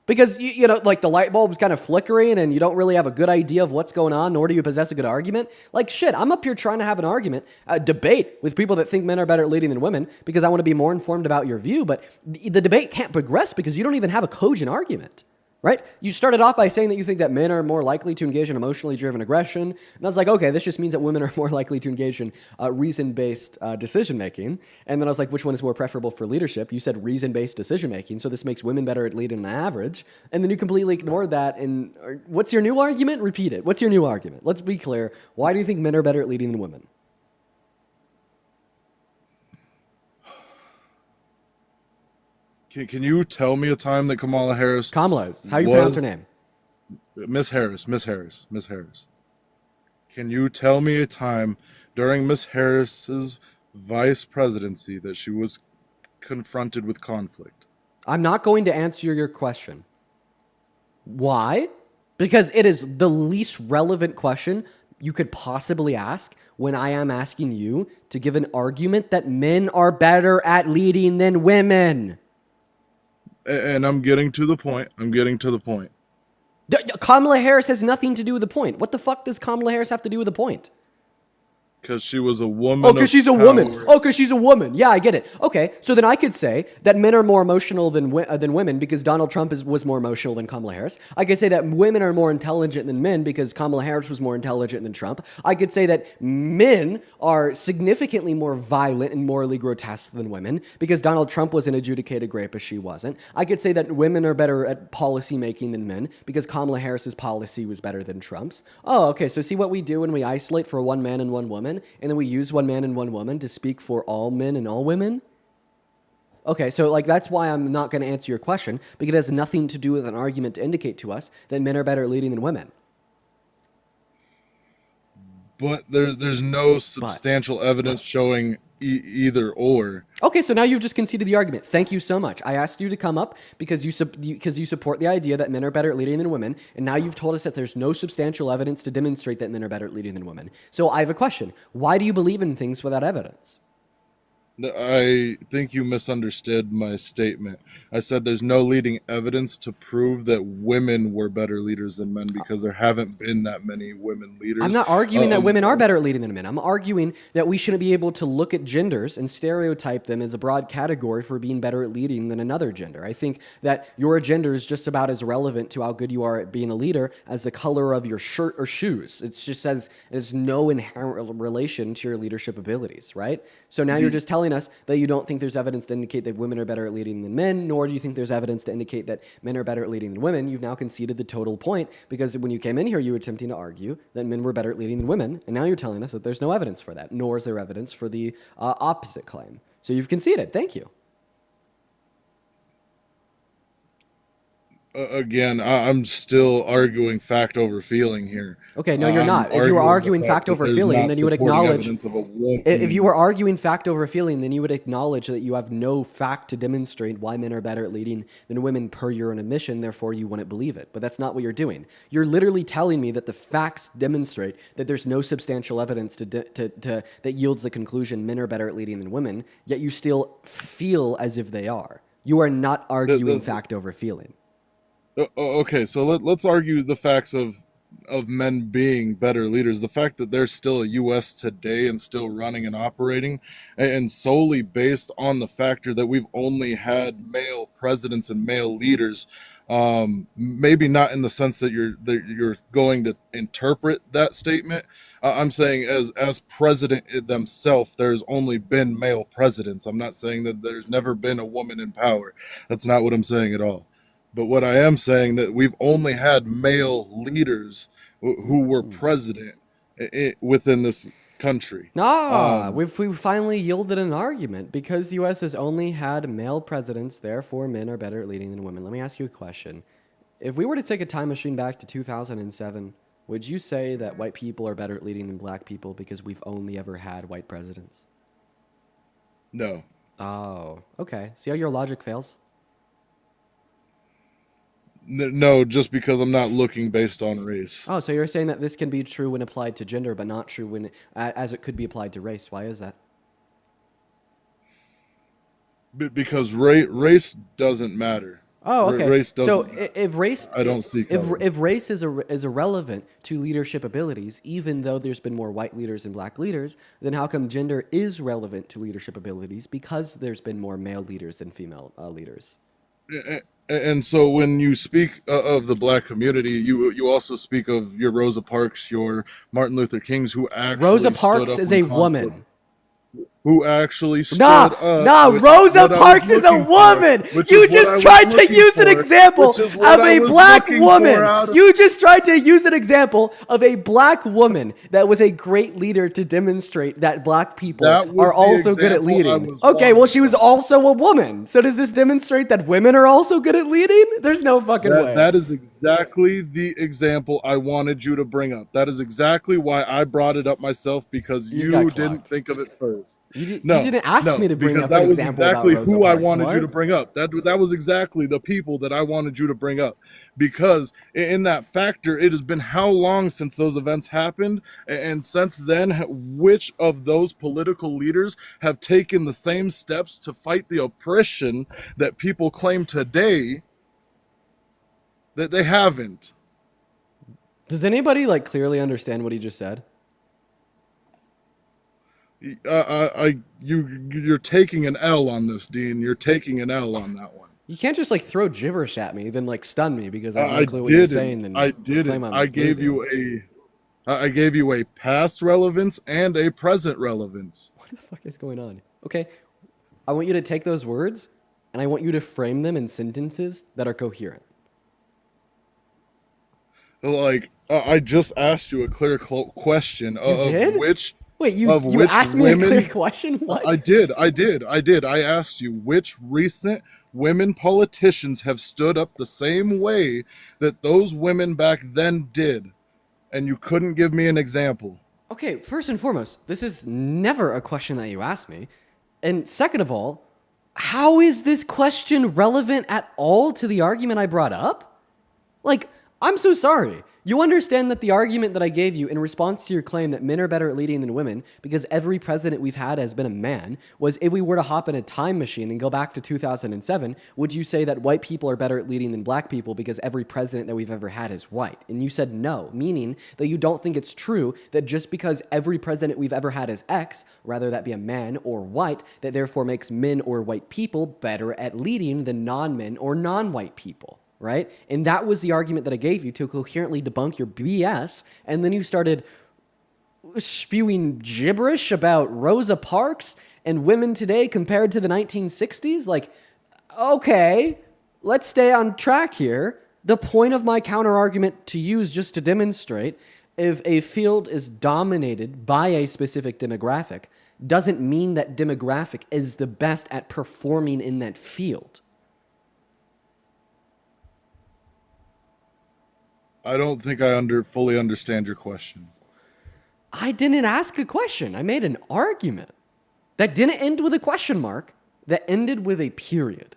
Because, you know, like the light bulb's kind of flickering and you don't really have a good idea of what's going on, nor do you possess a good argument. Like, shit, I'm up here trying to have an argument, a debate with people that think men are better at leading than women because I want to be more informed about your view, but the debate can't progress because you don't even have a cogent argument. Right? You started off by saying that you think that men are more likely to engage in emotionally driven aggression. And I was like, okay, this just means that women are more likely to engage in reason-based decision-making. And then I was like, which one is more preferable for leadership? You said reason-based decision-making, so this makes women better at leading on average. And then you completely ignored that. And what's your new argument? Repeat it. What's your new argument? Let's be clear. Why do you think men are better at leading than women? Can you tell me a time that Kamala Harris... Kamala is. How you pronounce her name? Miss Harris. Can you tell me a time during Miss Harris's vice presidency that she was confronted with conflict? I'm not going to answer your question. Why? Because it is the least relevant question you could possibly ask when I am asking you to give an argument that men are better at leading than women. And I'm getting to the point. Kamala Harris has nothing to do with the point. What the fuck does Kamala Harris have to do with the point? Because she was a woman. Oh, because she's a woman. Oh, because she's a woman. Yeah, I get it. Okay, so then I could say that men are more emotional than women because Donald Trump was more emotional than Kamala Harris. I could say that women are more intelligent than men because Kamala Harris was more intelligent than Trump. I could say that men are significantly more violent and morally grotesque than women because Donald Trump was an adjudicated rapist, she wasn't. I could say that women are better at policy making than men because Kamala Harris's policy was better than Trump's. Oh, okay, so see what we do when we isolate for one man and one woman? And then we use one man and one woman to speak for all men and all women? Okay, so like that's why I'm not going to answer your question, because it has nothing to do with an argument to indicate to us that men are better at leading than women. But there's no substantial evidence showing either or. Okay, so now you've just conceded the argument. Thank you so much. I asked you to come up because you support the idea that men are better at leading than women, and now you've told us that there's no substantial evidence to demonstrate that men are better at leading than women. So I have a question. Why do you believe in things without evidence? I think you misunderstood my statement. I said there's no leading evidence to prove that women were better leaders than men because there haven't been that many women leaders. I'm not arguing that women are better at leading than men. I'm arguing that we shouldn't be able to look at genders and stereotype them as a broad category for being better at leading than another gender. I think that your gender is just about as relevant to how good you are at being a leader as the color of your shirt or shoes. It's just says there's no inherent relation to your leadership abilities, right? So now you're just telling us that you don't think there's evidence to indicate that women are better at leading than men, nor do you think there's evidence to indicate that men are better at leading than women. You've now conceded the total point because when you came in here, you were attempting to argue that men were better at leading than women, and now you're telling us that there's no evidence for that, nor is there evidence for the opposite claim. So you've conceded. Thank you. Again, I'm still arguing fact over feeling here. Okay, no, you're not. If you were arguing fact over feeling, then you would acknowledge. If you were arguing fact over feeling, then you would acknowledge that you have no fact to demonstrate why men are better at leading than women per your own admission. Therefore, you wouldn't believe it. But that's not what you're doing. You're literally telling me that the facts demonstrate that there's no substantial evidence that yields the conclusion men are better at leading than women. Yet you still feel as if they are. You are not arguing fact over feeling. Okay, so let's argue the facts of men being better leaders. The fact that there's still a U.S. today and still running and operating, and solely based on the factor that we've only had male presidents and male leaders. Maybe not in the sense that you're going to interpret that statement. I'm saying as president themselves, there's only been male presidents. I'm not saying that there's never been a woman in power. That's not what I'm saying at all. But what I am saying that we've only had male leaders who were president within this country. We've finally yielded an argument because the U.S. has only had male presidents. Therefore, men are better at leading than women. Let me ask you a question. If we were to take a time machine back to 2007, would you say that white people are better at leading than black people because we've only ever had white presidents? No. Oh, okay. See how your logic fails? No, just because I'm not looking based on race. Oh, so you're saying that this can be true when applied to gender, but not true when as it could be applied to race. Why is that? Because race doesn't matter. Oh, okay. Race doesn't. So if race, I don't see. If race is irrelevant to leadership abilities, even though there's been more white leaders and black leaders, then how come gender is relevant to leadership abilities? Because there's been more male leaders than female leaders. And so when you speak of the black community, you also speak of your Rosa Parks, your Martin Luther Kings, who actually Rosa Parks is a woman. Who actually stood up. Rosa Parks is a woman. You just tried to use an example of a black woman. You just tried to use an example of a black woman that was a great leader to demonstrate that black people are also good at leading. Okay, well, she was also a woman. So does this demonstrate that women are also good at leading? There's no fucking way. That is exactly the example I wanted you to bring up. That is exactly why I brought it up myself, because you didn't think of it first. You No, didn't ask me to bring because up an that was example about exactly Rosa who I Parks, wanted you to Mark. bring up. That was exactly the people that I wanted you to bring up, because in that factor, it has been how long since those events happened, and since then, which of those political leaders have taken the same steps to fight the oppression that people claim today that they haven't? Does anybody like clearly understand what he just said? You're taking an L on this, Dean. You're taking an L on that one. You can't just like throw gibberish at me, then like stun me because I have no I clue what you're didn't. saying. Then I claim didn't. I'm I gave losing. I gave you a past relevance and a present relevance. What the fuck is going on? Okay, I want you to take those words and I want you to frame them in sentences that are coherent. Like, I just asked you a clear question of did? which. Wait, you which asked me a clear question? What? I did. I asked you which recent women politicians have stood up the same way that those women back then did, and you couldn't give me an example. Okay, first and foremost, this is never a question that you asked me. And second of all, how is this question relevant at all to the argument I brought up? Like, I'm so sorry. You understand that the argument that I gave you in response to your claim that men are better at leading than women because every president we've had has been a man was if we were to hop in a time machine and go back to 2007, would you say that white people are better at leading than black people because every president that we've ever had is white? And you said no, meaning that you don't think it's true that just because every president we've ever had is X, rather that be a man or white, that therefore makes men or white people better at leading than non-men or non-white people. Right? And that was the argument that I gave you to coherently debunk your BS. And then you started spewing gibberish about Rosa Parks and women today compared to the 1960s. Like, okay, let's stay on track here. The point of my counter argument to you is just to demonstrate if a field is dominated by a specific demographic, doesn't mean that demographic is the best at performing in that field. I don't think I fully understand your question. I didn't ask a question. I made an argument that didn't end with a question mark, that ended with a period.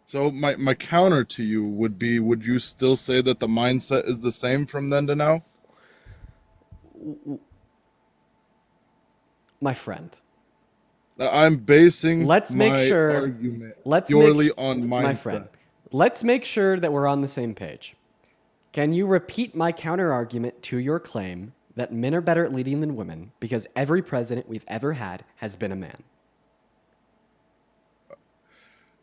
So my counter to you would be, would you still say that the mindset is the same from then to now? My friend. I'm basing my argument purely on mindset. My friend, let's make sure that we're on the same page. Can you repeat my counter argument to your claim that men are better at leading than women because every president we've ever had has been a man?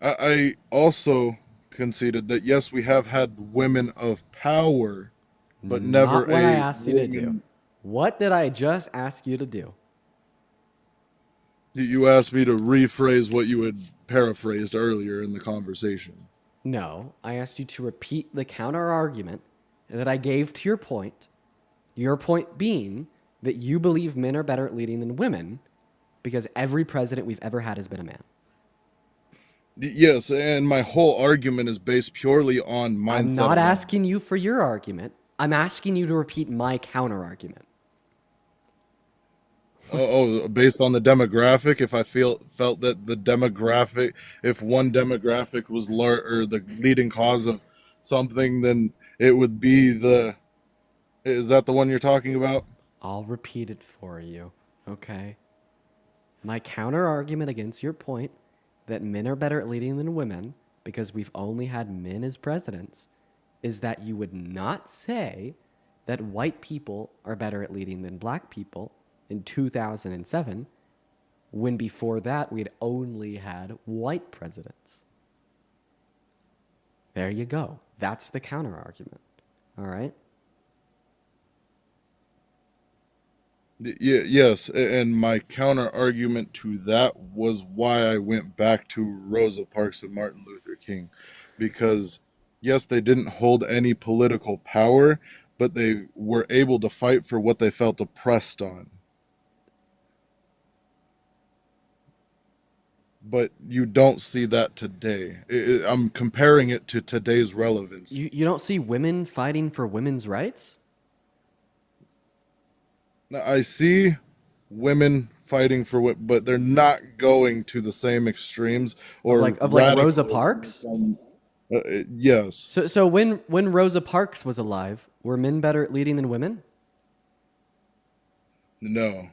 I also conceded that yes, we have had women of power, but never Not what I asked you to do. What did I just ask you to do? You asked me to rephrase what you had paraphrased earlier in the conversation. No, I asked you to repeat the counter argument that I gave to your point being that you believe men are better at leading than women because every president we've ever had has been a man. Yes, and my whole argument is based purely on mindset. I'm not asking you for your argument. I'm asking you to repeat my counter argument. Based on the demographic, if I felt that the demographic, if one demographic was or the leading cause of something, then it would be is that the one you're talking about? I'll repeat it for you, okay? My counter argument against your point that men are better at leading than women because we've only had men as presidents is that you would not say that white people are better at leading than black people in 2007, when before that we'd only had white presidents. There you go. That's the counter argument. All right? Yes, and my counter argument to that was why I went back to Rosa Parks and Martin Luther King, because yes, they didn't hold any political power, but they were able to fight for what they felt oppressed on. But you don't see that today. I'm comparing it to today's relevance. You don't see women fighting for women's rights? Now, I see women fighting for but they're not going to the same extremes or Of like Rosa radicalism Parks. yes. So when Rosa Parks was alive, were men better at leading than women? No.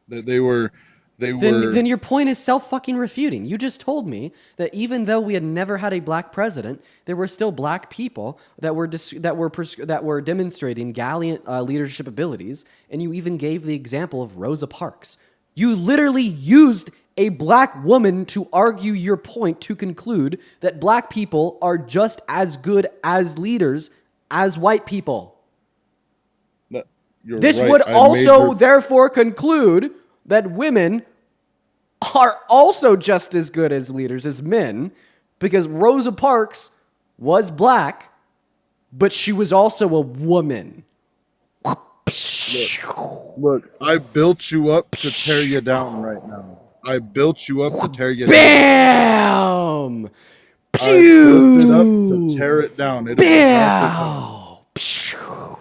They were. Then your point is self-fucking refuting. You just told me that even though we had never had a black president, there were still black people that were demonstrating gallant leadership abilities, and you even gave the example of Rosa Parks. You literally used a black woman to argue your point to conclude that black people are just as good as leaders as white people. This right. would also therefore conclude that women are also just as good as leaders as men, because Rosa Parks was black, but she was also a woman. Look, I built you up to tear you down right now. I built you up to tear you down. Bam! I built it up to tear it down. It is a house of cards.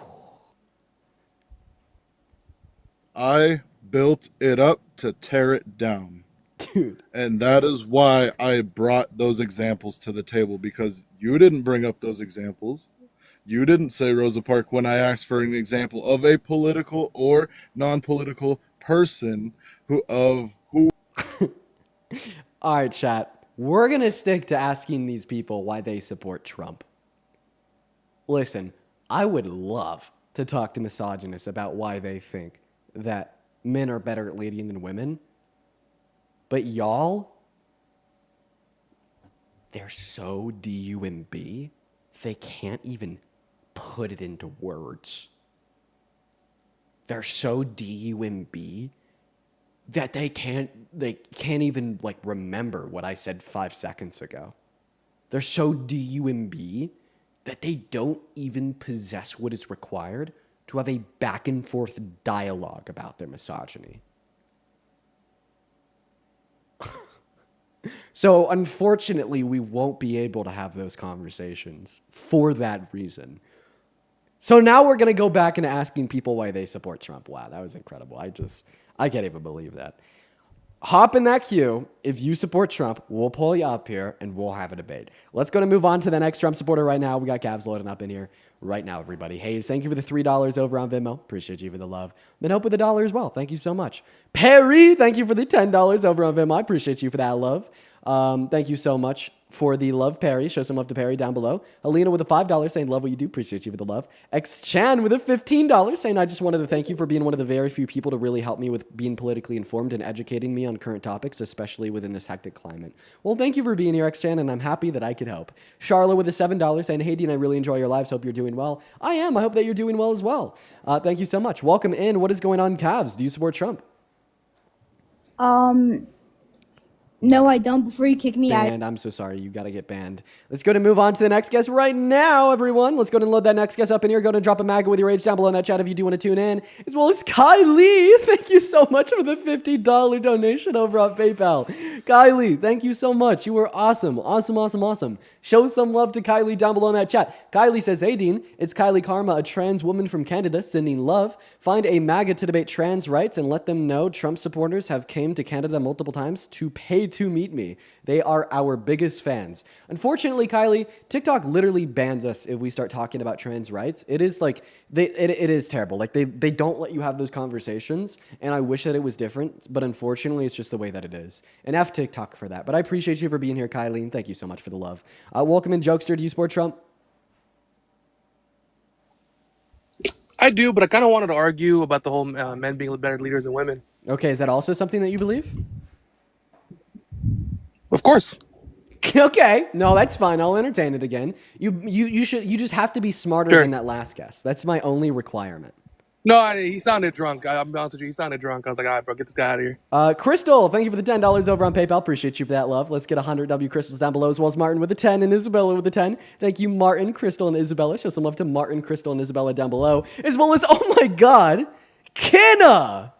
I built it up to tear it down. Dude. And that is why I brought those examples to the table, because you didn't bring up those examples. You didn't say Rosa Parks when I asked for an example of a political or non-political person who. All right, chat. We're going to stick to asking these people why they support Trump. Listen, I would love to talk to misogynists about why they think that men are better at leading than women. But y'all, they're so DUMB, they can't even put it into words. They're so DUMB that they can't even like remember what I said 5 seconds ago. They're so DUMB that they don't even possess what is required to have a back and forth dialogue about their misogyny. So unfortunately, we won't be able to have those conversations for that reason. So now we're going to go back into asking people why they support Trump. Wow, that was incredible. I can't even believe that. Hop in that queue. If you support Trump, we'll pull you up here and we'll have a debate. Let's go to move on to the next Trump supporter right now. We got Cavs loading up in here right now, everybody. Hayes, thank you for the $3 over on Venmo. Appreciate you for the love. Then Hope with $1 as well. Thank you so much. Perry, thank you for the $10 over on Venmo. I appreciate you for that love. Thank you so much for the love, Perry. Show some love to Perry down below. Alina with a $5 saying, love what you do. Appreciate you for the love. X-Chan with a $15 saying, I just wanted to thank you for being one of the very few people to really help me with being politically informed and educating me on current topics, especially within this hectic climate. Well, thank you for being here, X-Chan, and I'm happy that I could help. Charlotte with a $7 saying, hey, Dean, I really enjoy your lives. Hope you're doing well. I am. I hope that you're doing well as well. Thank you so much. Welcome in. What is going on, Cavs? Do you support Trump? No, I don't. Before you kick me out. And I'm so sorry. You got to get banned. Let's go to move on to the next guest right now, everyone. Let's go and load that next guest up in here. Go to drop a MAGA with your age down below in that chat if you do want to tune in. As well as Kylie. Thank you so much for the $50 donation over on PayPal. Kylie, thank you so much. You were awesome. Awesome, awesome, awesome. Show some love to Kylie down below in that chat. Kylie says, hey, Dean, it's Kylie Karma, a trans woman from Canada, sending love. Find a MAGA to debate trans rights and let them know Trump supporters have came to Canada multiple times to pay to meet me. They are our biggest fans. Unfortunately, Kylie, TikTok literally bans us if we start talking about trans rights. It is like, it is terrible. Like they don't let you have those conversations, and I wish that it was different, but unfortunately, it's just the way that it is. And F TikTok for that. But I appreciate you for being here, Kylie, and thank you so much for the love. Welcome in, Jokester. Do you support Trump? I do, but I kind of wanted to argue about the whole men being better leaders than women. Okay, is that also something that you believe? Of course. Okay, no, that's fine. I'll entertain it again. You just have to be smarter than that last guest. That's my only requirement. No, he sounded drunk. I'm be honest with you, he sounded drunk. I was like, all right, bro, get this guy out of here. Crystal, thank you for the $10 over on PayPal. Appreciate you for that love. Let's get 100 W Crystals down below, as well as Martin with a 10 and Isabella with a 10. Thank you, Martin, Crystal, and Isabella. Show some love to Martin, Crystal, and Isabella down below, as well as, oh my God, Kenna!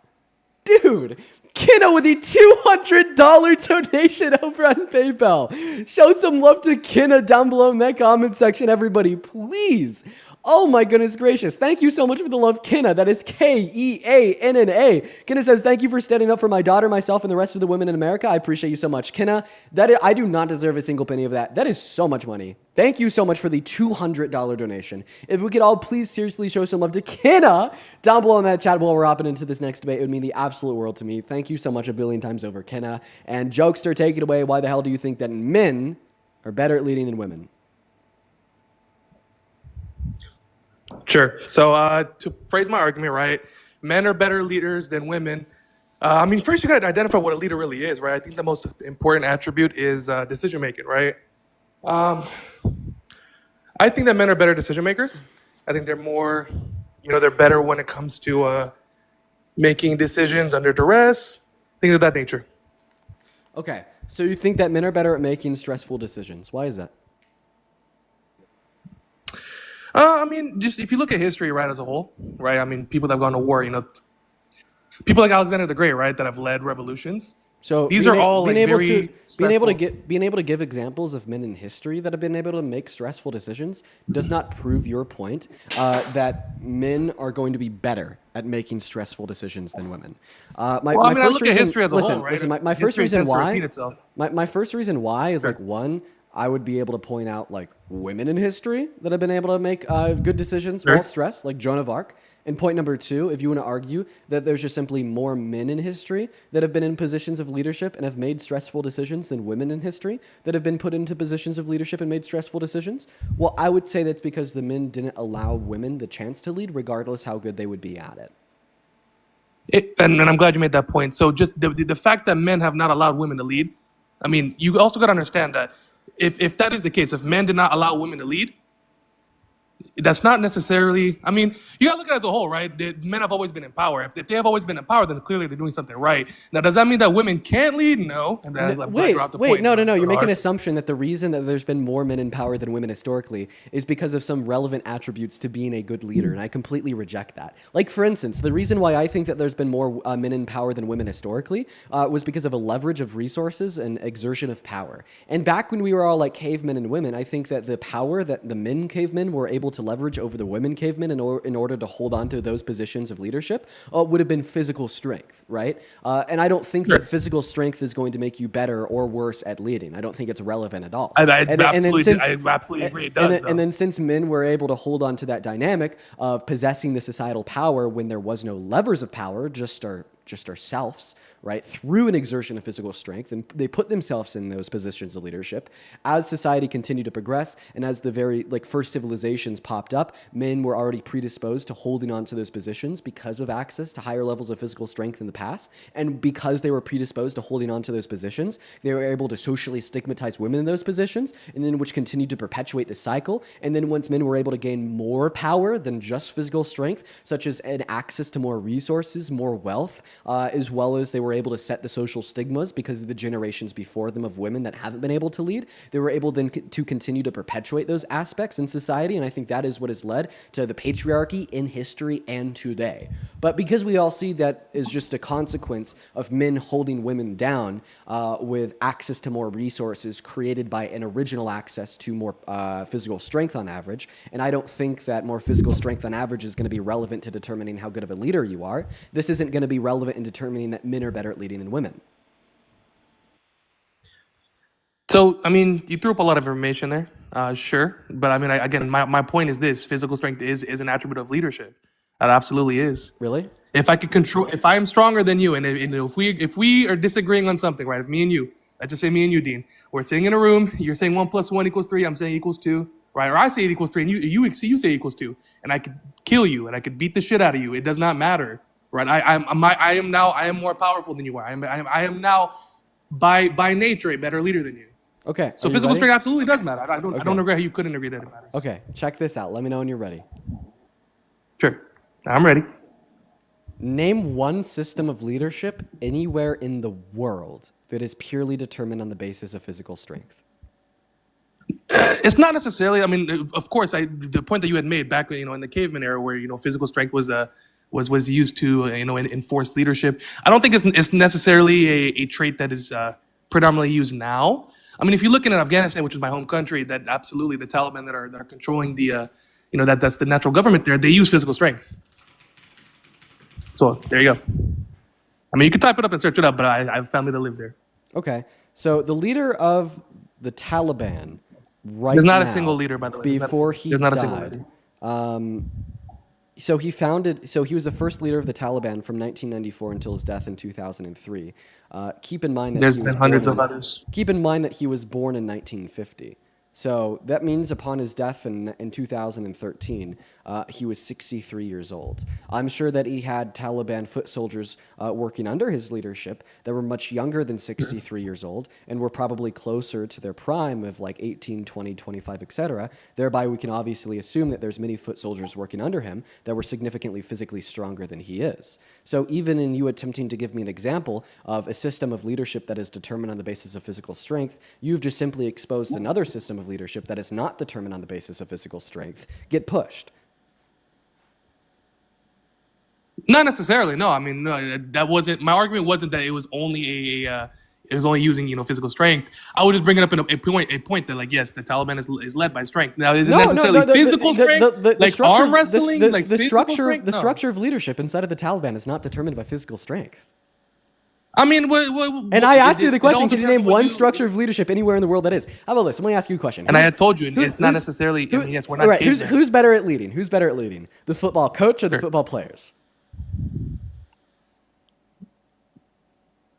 Dude, Kenna with a $200 donation over on PayPal. Show some love to Kenna down below in that comment section, everybody, please. Oh my goodness gracious. Thank you so much for the love, Kenna. That is Keanna. Kenna says, thank you for standing up for my daughter, myself, and the rest of the women in America. I appreciate you so much. Kenna, I do not deserve a single penny of that. That is so much money. Thank you so much for the $200 donation. If we could all please seriously show some love to Kenna down below in that chat while we're hopping into this next debate, it would mean the absolute world to me. Thank you so much a billion times over, Kenna. And Jokester, take it away. Why the hell do you think that men are better at leading than women? Sure. So to phrase my argument, right, men are better leaders than women. I mean, first you got to identify what a leader really is, right? I think the most important attribute is decision making, right? I think that men are better decision makers. I think they're more, they're better when it comes to making decisions under duress, things of that nature. Okay, so you think that men are better at making stressful decisions. Why is that? I mean, just if you look at history, right, as a whole, right? I mean, people that have gone to war, people like Alexander the Great, right, that have led revolutions. So these are all like very being able to give examples of men in history that have been able to make stressful decisions does not prove your point that men are going to be better at making stressful decisions than women. I look at history as a whole, right? Listen, my first reason why is like one. I would be able to point out like women in history that have been able to make good decisions while stressed, like Joan of Arc. And point number two, if you want to argue that there's just simply more men in history that have been in positions of leadership and have made stressful decisions than women in history that have been put into positions of leadership and made stressful decisions, well, I would say that's because the men didn't allow women the chance to lead, regardless how good they would be at it. And I'm glad you made that point. So just the fact that men have not allowed women to lead, I mean, you also got to understand that if that is the case, if men did not allow women to lead, that's not necessarily, I mean, you gotta look at it as a whole, right? Men have always been in power. If they have always been in power, then clearly they're doing something right. Now, does that mean that women can't lead? No. And Wait, no. You're making an assumption that the reason that there's been more men in power than women historically is because of some relevant attributes to being a good leader, and I completely reject that. Like, for instance, the reason why I think that there's been more men in power than women historically was because of a leverage of resources and exertion of power. And back when we were all like cavemen and women, I think that the power that the men cavemen were able to leverage over the women cavemen in order to hold on to those positions of leadership would have been physical strength, right? And I don't think that physical strength is going to make you better or worse at leading. I don't think it's relevant at all. I absolutely agree. It does, and then since men were able to hold on to that dynamic of possessing the societal power when there was no levers of power, just ourselves, right, through an exertion of physical strength, and they put themselves in those positions of leadership. As society continued to progress, and as the very first civilizations popped up, men were already predisposed to holding on to those positions because of access to higher levels of physical strength in the past, and because they were predisposed to holding on to those positions, they were able to socially stigmatize women in those positions, and then which continued to perpetuate the cycle. And then once men were able to gain more power than just physical strength, such as an access to more resources, more wealth, as well as they were able to set the social stigmas because of the generations before them of women that haven't been able to lead, they were able then to continue to perpetuate those aspects in society. And I think that is what has led to the patriarchy in history and today. But because we all see that is just a consequence of men holding women down with access to more resources created by an original access to more physical strength on average, and I don't think that more physical strength on average is going to be relevant to determining how good of a leader you are. This isn't going to be relevant in determining that men are better at leading than women. So, I mean, you threw up a lot of information there, sure. But I mean, again, my point is this: physical strength is an attribute of leadership. It absolutely is. Really? If I am stronger than you, and if we are disagreeing on something, right? If me and you, let's just say me and you, Dean, we're sitting in a room. You're saying 1 + 1 = 3. I'm saying equals 2, right? Or I say it equals 3, and you say equals 2, and I could kill you, and I could beat the shit out of you. It does not matter. Right, I am more powerful than you are. I am now by nature a better leader than you. Okay. So physical strength absolutely does matter. I don't agree how you couldn't agree that it matters. Okay, check this out. Let me know when you're ready. Sure, I'm ready. Name one system of leadership anywhere in the world that is purely determined on the basis of physical strength. It's not necessarily. I mean, of course, the point that you had made back, in the caveman era, where physical strength was used to enforce leadership. I don't think it's necessarily a trait that is predominantly used now. I mean, if you look at Afghanistan, which is my home country, that absolutely the Taliban that are controlling the that's the natural government there, they use physical strength. So there you go. I mean, you can type it up and search it up, but I have family that live there. Okay. So the leader of the Taliban There's not now, a single leader, by the way. before he There's not a died, single leader. so he was the first leader of the Taliban from 1994 until his death in 2003. Keep in mind that There's been hundreds of others. Keep in mind that he was born in 1950. So that means upon his death in 2013, he was 63 years old. I'm sure that he had Taliban foot soldiers working under his leadership that were much younger than 63 years old and were probably closer to their prime of like 18, 20, 25, etc. Thereby, we can obviously assume that there's many foot soldiers working under him that were significantly physically stronger than he is. So even in you attempting to give me an example of a system of leadership that is determined on the basis of physical strength, you've just simply exposed another system of leadership that is not determined on the basis of physical strength get pushed. Not necessarily. No, I mean, no, that wasn't my argument. Wasn't that it was only it was only using physical strength. I was just bringing up a point that, like, yes, the Taliban is led by strength. Now, is it necessarily physical strength, like arm wrestling, like the physical structure strength? the No. structure of leadership inside of the Taliban is not determined by physical strength. I mean, And I asked you the question, can you name one structure of leadership anywhere in the world that is? How about this? Let me ask you a question. And I had told you, it's not necessarily. I mean, yes, we're not. Right, cavemen. who's better at leading? Who's better at leading? The football coach or the football players?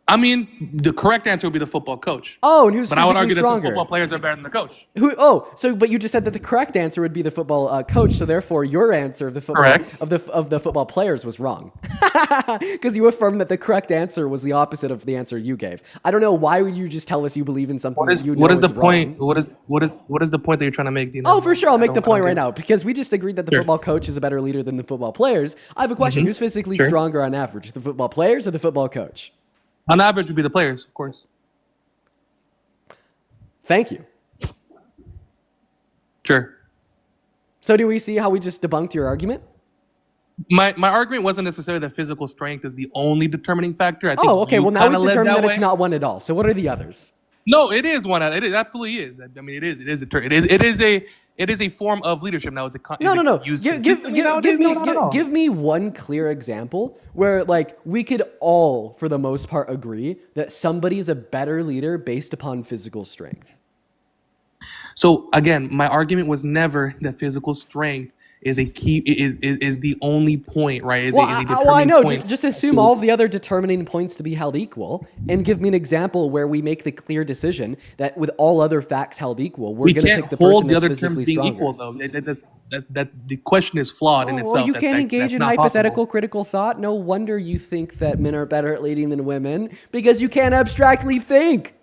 I mean, the correct answer would be the football coach. Oh, and who's But I would physically argue that stronger? some football players are better than the coach. But you just said that the correct answer would be the football coach, so therefore your answer of the football Correct. of the football players was wrong, because you affirmed that the correct answer was the opposite of the answer you gave. I don't know, why would you just tell us you believe in something that you know What is the wrong? point? What is the point that you're trying to make? Do you know? Oh, for sure, I'll make the I point don't right get it. now, because we just agreed that the Sure. football coach is a better leader than the football players. I have a question: Mhm. Who's physically Sure. stronger on average, the football players or the football coach? On average, would be the players, of course. Thank you. Sure. So do we see how we just debunked your argument? My argument wasn't necessarily that physical strength is the only determining factor. I think Oh, okay. you Well, now kinda we've led determined that way. it's not one at all. So what are the others? No, it is one. It absolutely is. I mean, it is a form of leadership. Now, is it? No. Used Give consistently nowadays? No, not at all. give me one clear example where, like, we could all, for the most part, agree that somebody is a better leader based upon physical strength. So again, my argument was never that physical strength is a key. Is the only point, right? Is a determining I know. point. Just assume all of the other determining points to be held equal, and give me an example where we make the clear decision that, with all other facts held equal, we're We going to can't pick the person hold the that's other physically terms being stronger. equal, though. That the question is flawed in itself. Well, you That- can't that- engage that's in not hypothetical possible. critical thought. No wonder you think that men are better at leading than women, because you can't abstractly think.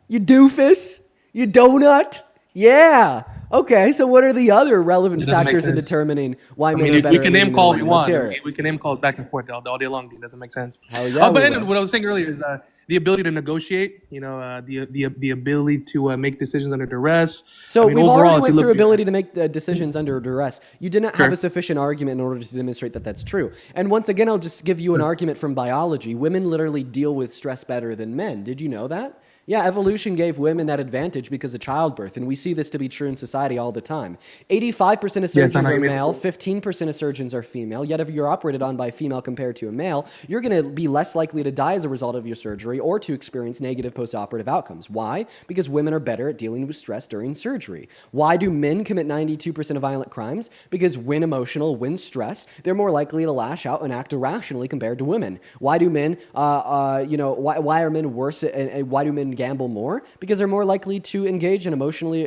You doofus. You donut. Yeah. Okay, so what are the other relevant It doesn't make factors in sense. determining why I men mean, are better we at can leading name than call if women? you want. Let's hear it. We can name call back and forth all day long. It doesn't make sense. Hell yeah, But we anyway, will. what I was saying earlier is the ability to negotiate. The ability to make decisions under duress. So I mean, we've overall, already if went you through look- ability to make decisions under duress. You didn't Sure. have a sufficient argument in order to demonstrate that that's true. And once again, I'll just give you an argument from biology. Women literally deal with stress better than men. Did you know that? Yeah, evolution gave women that advantage because of childbirth, and we see this to be true in society all the time. 85% of Yes, surgeons I know are you mean. male, 15% of surgeons are female, yet if you're operated on by a female compared to a male, you're going to be less likely to die as a result of your surgery or to experience negative postoperative outcomes. Why? Because women are better at dealing with stress during surgery. Why do men commit 92% of violent crimes? Because when emotional, when stressed, they're more likely to lash out and act irrationally compared to women. Why do men, why are men worse and why do men gamble more? Because they're more likely to engage in emotionally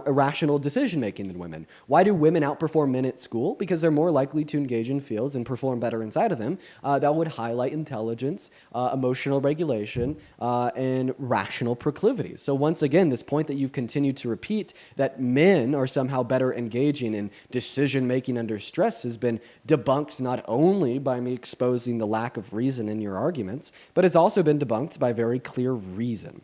irrational decision making than women. Why do women outperform men at school? Because they're more likely to engage in fields and perform better inside of them that would highlight intelligence, emotional regulation, and rational proclivities. So once again, this point that you've continued to repeat that men are somehow better engaging in decision making under stress has been debunked not only by me exposing the lack of reason in your arguments, but it's also been debunked by very clear reason.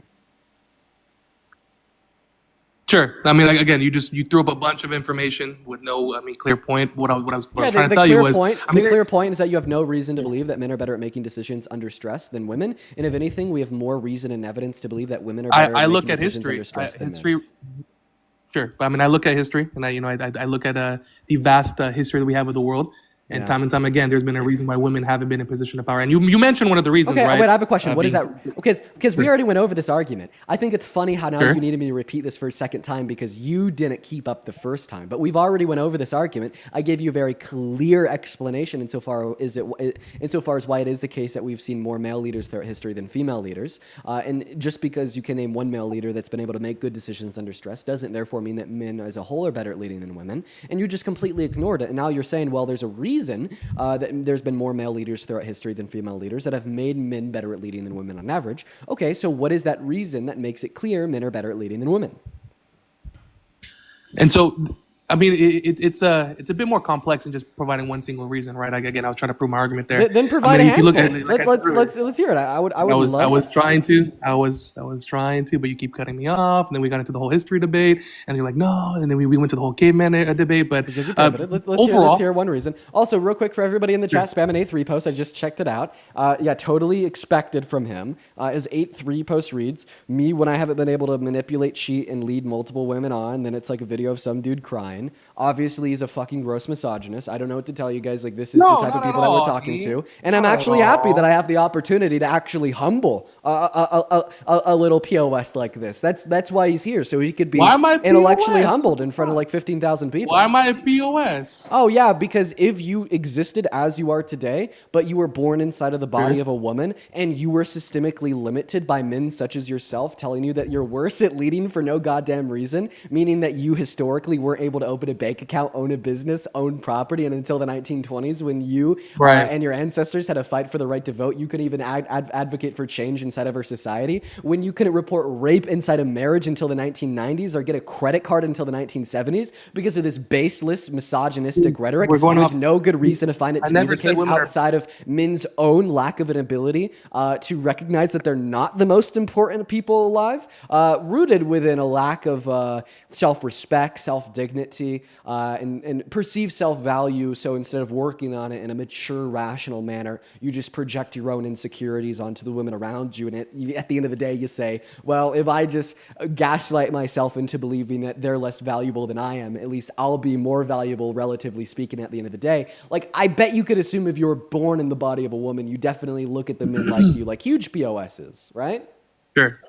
Sure. I mean, like, again, you threw up a bunch of information with no, clear point. What I was Yeah, trying to tell you was, the clear point is that you have no reason to believe that men are better at making decisions under stress than women, and if anything, we have more reason and evidence to believe that women are better I at look making at decisions history. under stress than History. men. Sure. But I mean, I look at history, and I look at the vast history that we have of the world, and Yeah. time again, there's been a reason why women haven't been in position of power. And you mentioned one of the reasons, Okay, right? wait, I have a question. What is being- that? Because we already went over this argument. I think it's funny how now Sure. you needed me to repeat this for a second time because you didn't keep up the first time. But we've already went over this argument. I gave you a very clear explanation insofar as why it is the case that we've seen more male leaders throughout history than female leaders. And just because you can name one male leader that's been able to make good decisions under stress doesn't therefore mean that men as a whole are better at leading than women. And you just completely ignored it. And now you're saying, well, there's a reason that there's been more male leaders throughout history than female leaders that have made men better at leading than women on average. Okay, so what is that reason that makes it clear men are better at leading than women? And so, I mean, it's a bit more complex than just providing one single reason, right? Again, I was trying to prove my argument there. Then provide I mean, a if you look at handful. it, like I said earlier, Let's hear it. I would I love. was trying to. I was trying to, but you keep cutting me off, and then we got into the whole history debate, and you're like, no, and then we went to the whole caveman debate. But Because you pivoted. Let's overall, hear one reason. Also, real quick for everybody in the chat, spam an A3 post. I just checked it out. Yeah, totally expected from him. His 8-3 post reads, me when I haven't been able to manipulate, cheat, and lead multiple women on, then it's like a video of some dude crying. Obviously, he's a fucking gross misogynist. I don't know what to tell you guys. Like, this is No, the type of not at people that we're all, talking Dean. to. And I'm Not at actually happy all. that I have the opportunity to actually humble a little POS like this. That's why he's here, so he could be Why am I intellectually POS? humbled in front of like 15,000 people. why am I a POS? Oh, yeah, because if you existed as you are today, but you were born inside of the body Sure. of a woman, and you were systemically limited by men such as yourself telling you that you're worse at leading for no goddamn reason, meaning that you historically weren't able to open a bank account, own a business, own property, and until the 1920s when you Right. and your ancestors had to fight for the right to vote, you could even advocate for change inside of our society. When you couldn't report rape inside of marriage until the 1990s or get a credit card until the 1970s because of this baseless, misogynistic rhetoric We're going with off- no good reason to find it I to be never the said case women are- outside of men's own lack of an ability to recognize that they're not the most important people alive, rooted within a lack of self-respect, self-dignity, and perceived self-value. So instead of working on it in a mature, rational manner, you just project your own insecurities onto the women around you. And at the end of the day, you say, well, if I just gaslight myself into believing that they're less valuable than I am, at least I'll be more valuable, relatively speaking, at the end of the day. Like, I bet you could assume if you were born in the body of a woman, you definitely look at the men like you, like huge POSs, right? Sure.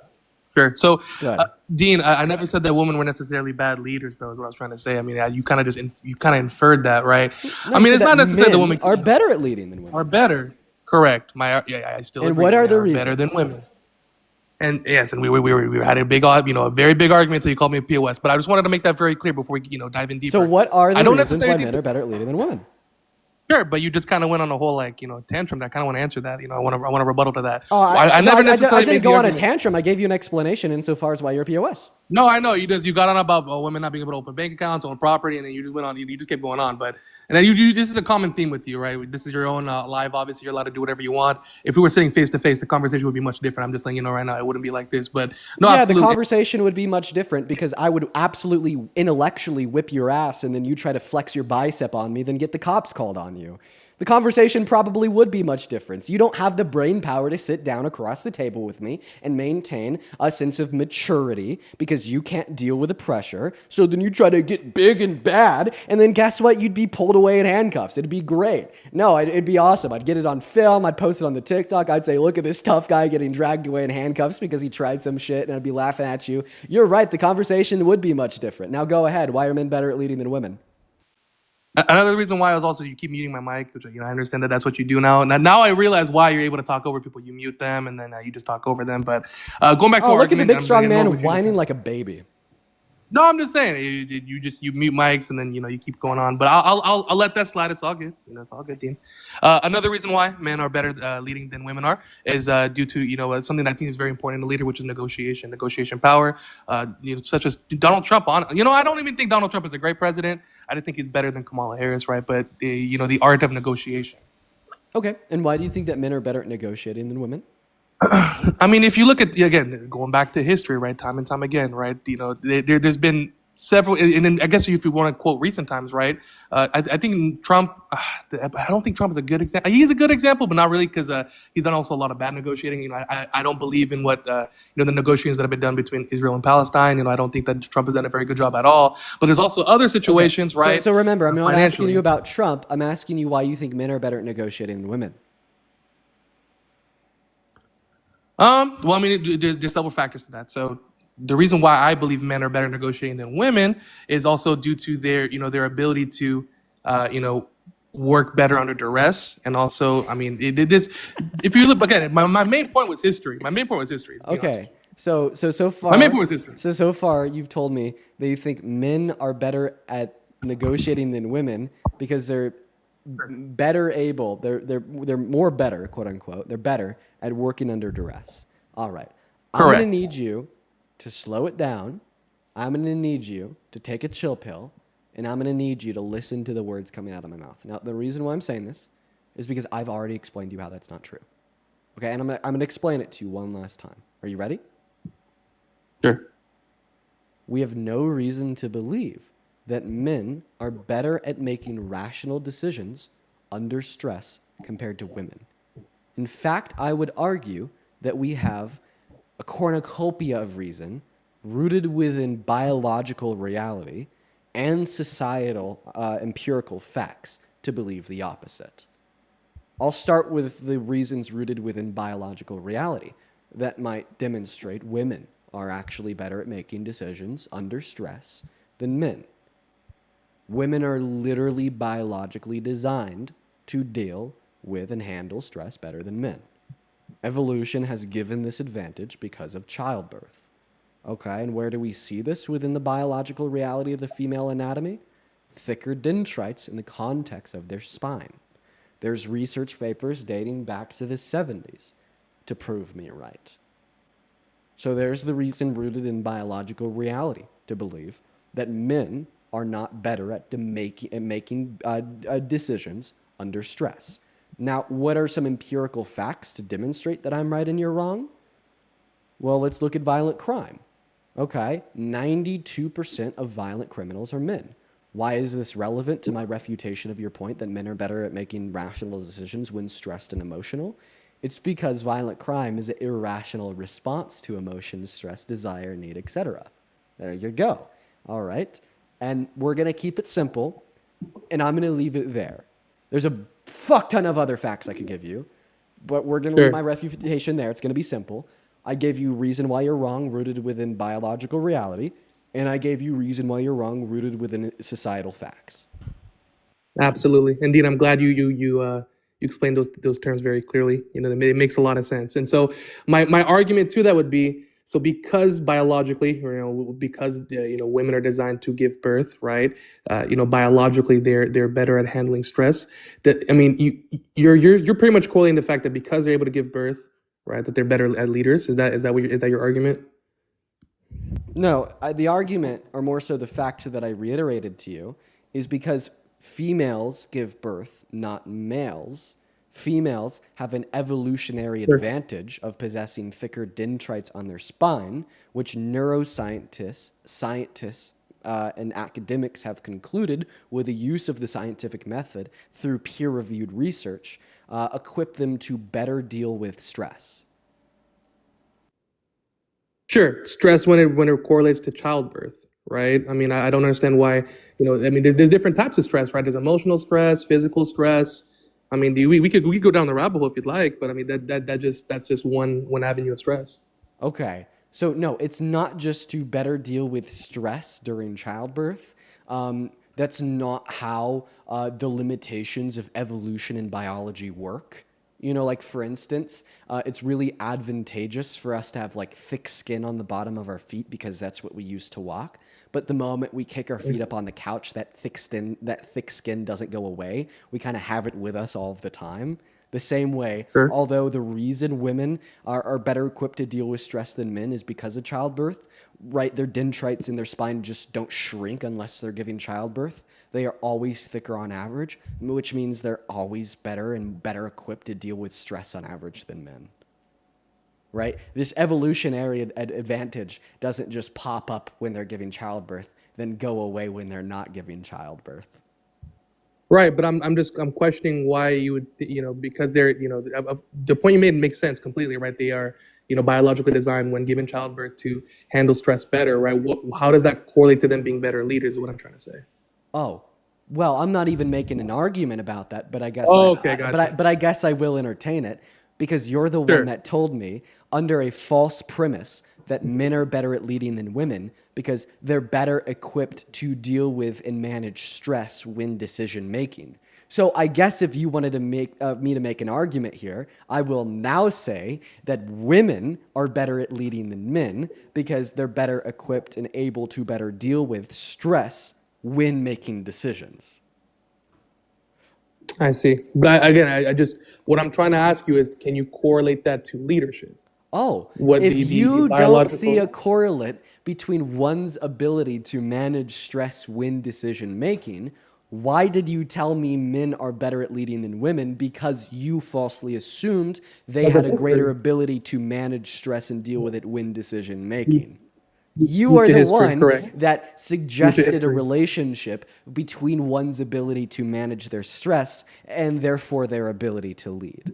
So, Good. Dean, I never said that women were necessarily bad leaders, though. Is what I was trying to say. I mean, you kind of inferred that, right? No, I mean, so it's that not necessarily the men women are better at leading than women. are better. Correct. I still. And agree. what are Men the better than reasons? women? And yes, and we had a big, a very big argument until you called me a POS. But I just wanted to make that very clear before we, dive in deeper. So what are the I don't reasons why necessarily men think- are better at leading than women? Sure, but you just kind of went on a whole tantrum. I kind of want to answer that. I want to rebuttal to that. Oh, I never necessarily I didn't made the go on a argument- tantrum. I gave you an explanation insofar as why you're a POS. No, I know you got on about women not being able to open bank accounts, own property, and then you just went on. You just kept going on, but and then you this is a common theme with you, right? This is your own live. Obviously, you're allowed to do whatever you want. If we were sitting face to face, the conversation would be much different. I'm just letting you know right now, it wouldn't be like this. But no, Yeah, absolutely. the conversation would be much different because I would absolutely intellectually whip your ass and then you try to flex your bicep on me, then get the cops called on you. The conversation probably would be much different. You don't have the brain power to sit down across the table with me and maintain a sense of maturity because you can't deal with the pressure. So then you try to get big and bad, and then guess what? You'd be pulled away in handcuffs. It'd be great. No, it'd be awesome. I'd get it on film. I'd post it on the TikTok. I'd say, look at this tough guy getting dragged away in handcuffs because he tried some shit, and I'd be laughing at you. You're right. The conversation would be much different. Now go ahead. Why are men better at leading than women? Another reason why is also you keep muting my mic, which I understand that that's what you do now. Now I realize why you're able to talk over people. You mute them and then you just talk over them. But going back to Oh, our look at the argument, big I'm strong gonna ignore man what you just whining said. like a baby. No, I'm just saying you mute mics and then you keep going on. But I'll let that slide. It's all good. It's all good, Dean. Another reason why men are better leading than women are is due to something that I think is very important in a leader, which is negotiation power. Such as Donald Trump. I don't even think Donald Trump is a great president. I just think he's better than Kamala Harris, right? But the art of negotiation. Okay, and why do you think that men are better at negotiating than women? I mean, if you look at, again, going back to history, right, time and time again, right, there's been several, and then I guess if you want to quote recent times, right? I think Trump. I don't think Trump is a good example. He is a good example, but not really, because he's done also a lot of bad negotiating. I don't believe in what the negotiations that have been done between Israel and Palestine. I don't think that Trump has done a very good job at all. But there's also other situations, right? So remember, I'm not asking financially. you about Trump. I'm asking you why you think men are better at negotiating than women. Well, I mean, there's several factors to that. So the reason why I believe men are better negotiating than women is also due to their ability to, work better under duress. And also, I mean, if you look again, my main point was history. My main point was history. Okay. So far, My main point was history. So far, you've told me that you think men are better at negotiating than women because they're better able. They're more better, quote unquote. They're better at working under duress. All right. I'm Correct. gonna need you to slow it down. I'm gonna need you to take a chill pill, and I'm gonna need you to listen to the words coming out of my mouth. Now, the reason why I'm saying this is because I've already explained to you how that's not true. Okay, and I'm gonna explain it to you one last time. Are you ready? Sure. We have no reason to believe that men are better at making rational decisions under stress compared to women. In fact, I would argue that we have a cornucopia of reason rooted within biological reality and societal empirical facts to believe the opposite. I'll start with the reasons rooted within biological reality that might demonstrate women are actually better at making decisions under stress than men. Women are literally biologically designed to deal with and handle stress better than men. Evolution has given this advantage because of childbirth. Okay, and where do we see this within the biological reality of the female anatomy? Thicker dendrites in the context of their spine. There's research papers dating back to the 70s to prove me right. So there's the reason rooted in biological reality to believe that men are not better at making decisions under stress. Now, what are some empirical facts to demonstrate that I'm right and you're wrong? Well, let's look at violent crime. Okay, 92% of violent criminals are men. Why is this relevant to my refutation of your point that men are better at making rational decisions when stressed and emotional? It's because violent crime is an irrational response to emotions, stress, desire, need, etc. There you go. All right. And we're going to keep it simple, and I'm going to leave it there. There's a fuck ton of other facts I could give you, but we're going to leave my refutation there. It's going to be simple. I gave you reason why you're wrong, rooted within biological reality, and I gave you reason why you're wrong, rooted within societal facts. Absolutely. Indeed, I'm glad you explained those terms very clearly. It makes a lot of sense. And so my argument to that would be, so because biologically, because women are designed to give birth, right? Biologically they're better at handling stress. You're pretty much quoting the fact that because they're able to give birth, right, that they're better at leaders. Is that your argument? No, the argument, or more so the fact that I reiterated to you, is because females give birth, not males. Females have an evolutionary advantage of possessing thicker dendrites on their spine, which neuroscientists, scientists, and academics have concluded with the use of the scientific method through peer-reviewed research, equip them to better deal with stress. Sure, stress when it correlates to childbirth, right? I don't understand why. There's different types of stress, right? There's emotional stress, physical stress. We could go down the rabbit hole if you'd like, but that's just one avenue of stress. Okay, so no, it's not just to better deal with stress during childbirth. That's not how the limitations of evolution and biology work. Like for instance, it's really advantageous for us to have like thick skin on the bottom of our feet because that's what we use to walk. But the moment we kick our feet up on the couch, that thick skin doesn't go away. We kind of have it with us all of the time. The same way, although the reason women are better equipped to deal with stress than men is because of childbirth, right? Their dendrites in their spine just don't shrink unless they're giving childbirth. They are always thicker on average, which means they're always better equipped to deal with stress on average than men, right? This evolutionary advantage doesn't just pop up when they're giving childbirth. then go away when they're not giving childbirth. Right, but I'm questioning why you would, because they're, the point you made makes sense completely, right? They are, biologically designed when given childbirth to handle stress better, right? How does that correlate to them being better leaders is what I'm trying to say. Oh, well, I'm not even making an argument about that, but I guess gotcha. but I guess I will entertain it because you're the one that told me under a false premise that men are better at leading than women because they're better equipped to deal with and manage stress when decision making. So I guess if you wanted to make me to make an argument here, I will now say that women are better at leading than men because they're better equipped and able to better deal with stress when making decisions. I see. But again, I just, what I'm trying to ask you is, can you correlate that to leadership? Oh, What if you don't see a biological- correlate between one's ability to manage stress when decision making, why did you tell me men are better at leading than women? Because you falsely assumed they had a greater ability to manage stress and deal with it when decision making. You Due are to the history, one correct. that suggested a history. relationship between one's ability to manage their stress and therefore their ability to lead.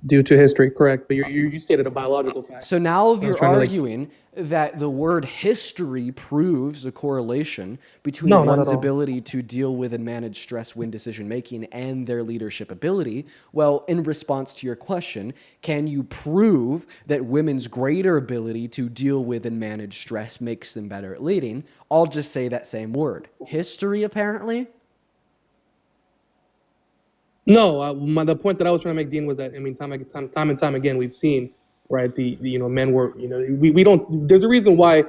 Due to history, correct. But you stated a biological fact. So now if I was you're trying to, arguing that the word history proves a correlation between No, not at one's all. ability to deal with and manage stress when decision making and their leadership ability, well, in response to your question, can you prove that women's greater ability to deal with and manage stress makes them better at leading? I'll just say that same word. History, apparently? No, the point that I was trying to make, Dean, was that, I mean, time and time again, we've seen, right, the men were, we don't, there's a reason why,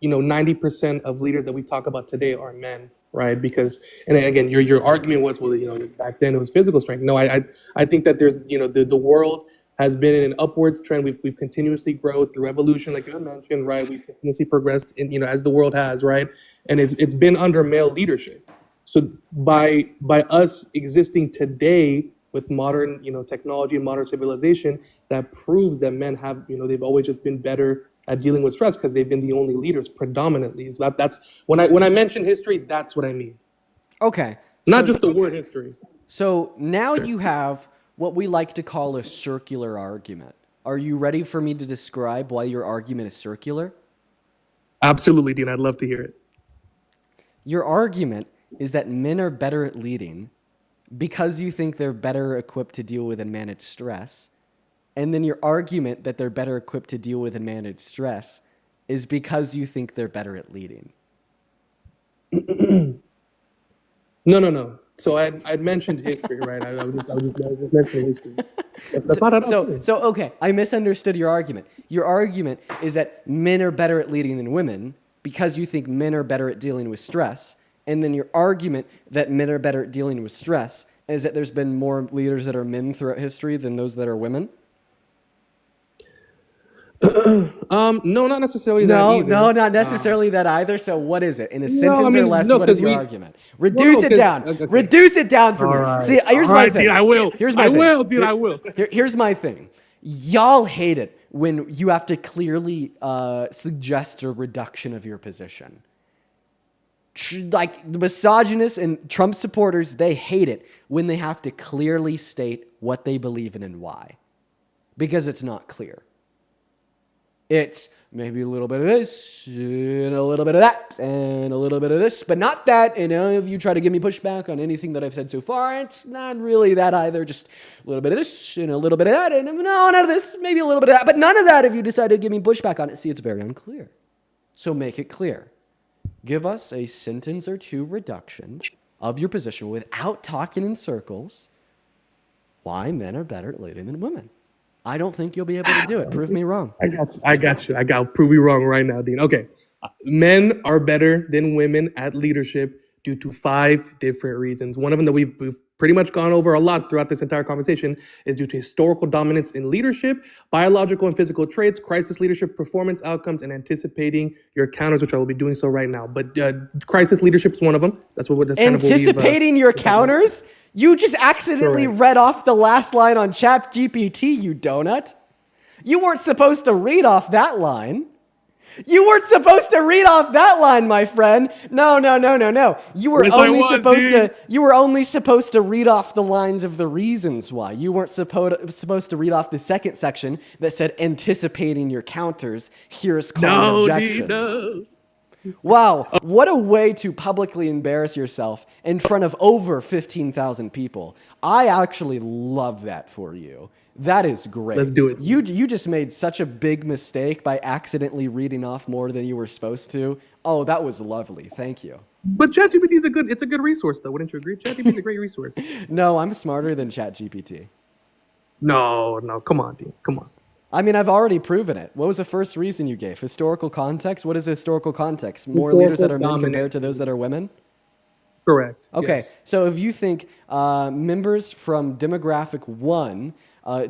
90% of leaders that we talk about today are men, right? Because, and again, your argument was, well, back then it was physical strength. No, I think that there's, the world has been in an upwards trend. We've continuously grown through evolution, like you mentioned, right? We've continuously progressed in, as the world has, right? And it's been under male leadership. So by us existing today with modern, technology and modern civilization, that proves that men have, they've always just been better at dealing with stress because they've been the only leaders predominantly. So that's when I mention history, that's what I mean. Okay. Not just the word history. So now you have what we like to call a circular argument. Are you ready for me to describe why your argument is circular? Absolutely, Dean. I'd love to hear it. Your argument is that men are better at leading because you think they're better equipped to deal with and manage stress. And then your argument that they're better equipped to deal with and manage stress is because you think they're better at leading. No. So I'd mentioned history, right? I was just mentioning history. That's not at all true. So okay, I misunderstood your argument. Your argument is that men are better at leading than women because you think men are better at dealing with stress. And then your argument that men are better at dealing with stress is that there's been more leaders that are men throughout history than those that are women? No, not necessarily that either. No, not necessarily that either. So what is it? In a No, sentence I or mean, less, no, what is 'cause your we- argument? Reduce it 'cause- down. okay. Reduce it down for All me. right. See, here's All my right, thing. dude, I will. Here's my I thing. will, dude, I will. Here's my thing. Y'all hate it when you have to clearly suggest a reduction of your position. Like the misogynists and Trump supporters, they hate it when they have to clearly state what they believe in and why. Because it's not clear. It's maybe a little bit of this, and a little bit of that, and a little bit of this, but not that. And if you try to give me pushback on anything that I've said so far, it's not really that either. Just a little bit of this, and a little bit of that, and no, none of this, maybe a little bit of that, but none of that if you decide to give me pushback on it. See, it's very unclear. So make it clear. Give us a sentence or two reduction of your position without talking in circles why men are better at leading than women. I don't think you'll be able to do it. Prove me wrong. I got you. I got to prove you wrong right now, Dean. Okay. Men are better than women at leadership due to 5 different reasons. One of them that we've pretty much gone over a lot throughout this entire conversation is due to historical dominance in leadership, biological and physical traits, crisis leadership, performance outcomes, and anticipating your counters, which I will be doing so right now. But crisis leadership is one of them. That's kind of what Anticipating your counters? You just accidentally read off the last line on ChatGPT, you donut. You weren't supposed to read off that line. You weren't supposed to read off that line, my friend. No. You were Yes, I only was, supposed dude. to. You were only supposed to read off the lines of the reasons why. You weren't supposed to read off the second section that said anticipating your counters. Here's calling objections. No. Wow, what a way to publicly embarrass yourself in front of over 15,000 people. I actually love that for you. That is great. Let's do it. You just made such a big mistake by accidentally reading off more than you were supposed to. Oh, that was lovely. Thank you. But ChatGPT is a good resource, though. Wouldn't you agree? ChatGPT is a great resource. No, I'm smarter than ChatGPT. No, come on, dude. Come on. I mean, I've already proven it. What was the first reason you gave? Historical context? What is historical context? More leaders that are men compared to those that are women? Correct. Okay, Yes. so if you think members from demographic 1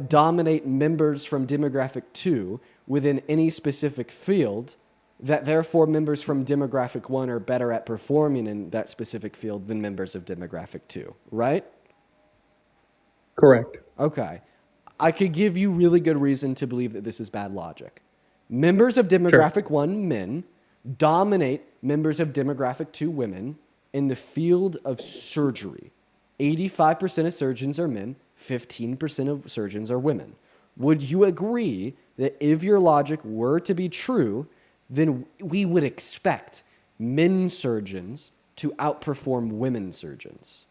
dominate members from demographic 2 within any specific field, that therefore members from demographic 1 are better at performing in that specific field than members of demographic 2, right? Correct. Okay. I could give you really good reason to believe that this is bad logic. Members of demographic 1 men dominate members of demographic 2 women in the field of surgery. 85% of surgeons are men, 15% of surgeons are women. Would you agree that if your logic were to be true, then we would expect men surgeons to outperform women surgeons?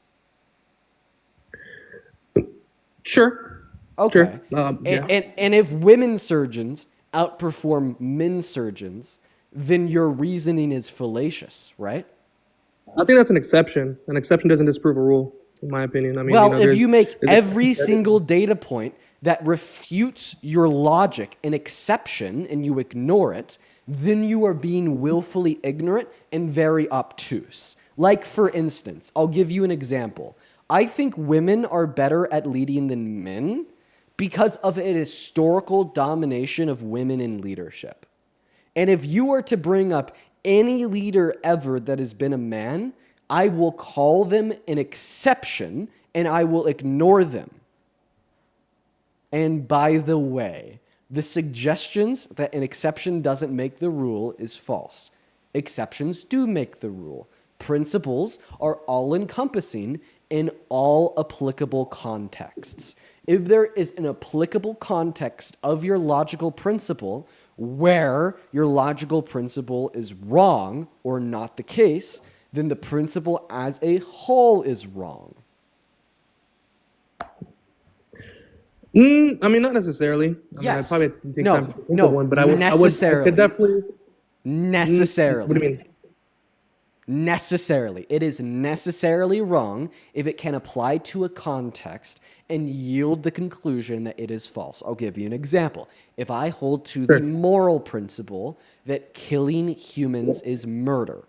Sure. Okay. Sure. Yeah. And if women surgeons outperform men surgeons, then your reasoning is fallacious, right? I think that's an exception. An exception doesn't disprove a rule, in my opinion. I mean, Well, if there's- you make there's a- every single data point that refutes your logic an exception and you ignore it, then you are being willfully ignorant and very obtuse. Like, for instance, I'll give you an example. I think women are better at leading than men because of an historical domination of women in leadership. And if you were to bring up any leader ever that has been a man, I will call them an exception and I will ignore them. And by the way, the suggestions that an exception doesn't make the rule is false. Exceptions do make the rule. Principles are all-encompassing in all applicable contexts. If there is an applicable context of your logical principle where your logical principle is wrong or not the case, then the principle as a whole is wrong. I mean, not necessarily. Yes. I mean, I'd probably take No, time to think no, of one, but I would necessarily. I could definitely. Necessarily. What do you mean? Necessarily. It is necessarily wrong if it can apply to a context and yield the conclusion that it is false. I'll give you an example. If I hold to the moral principle that killing humans is murder,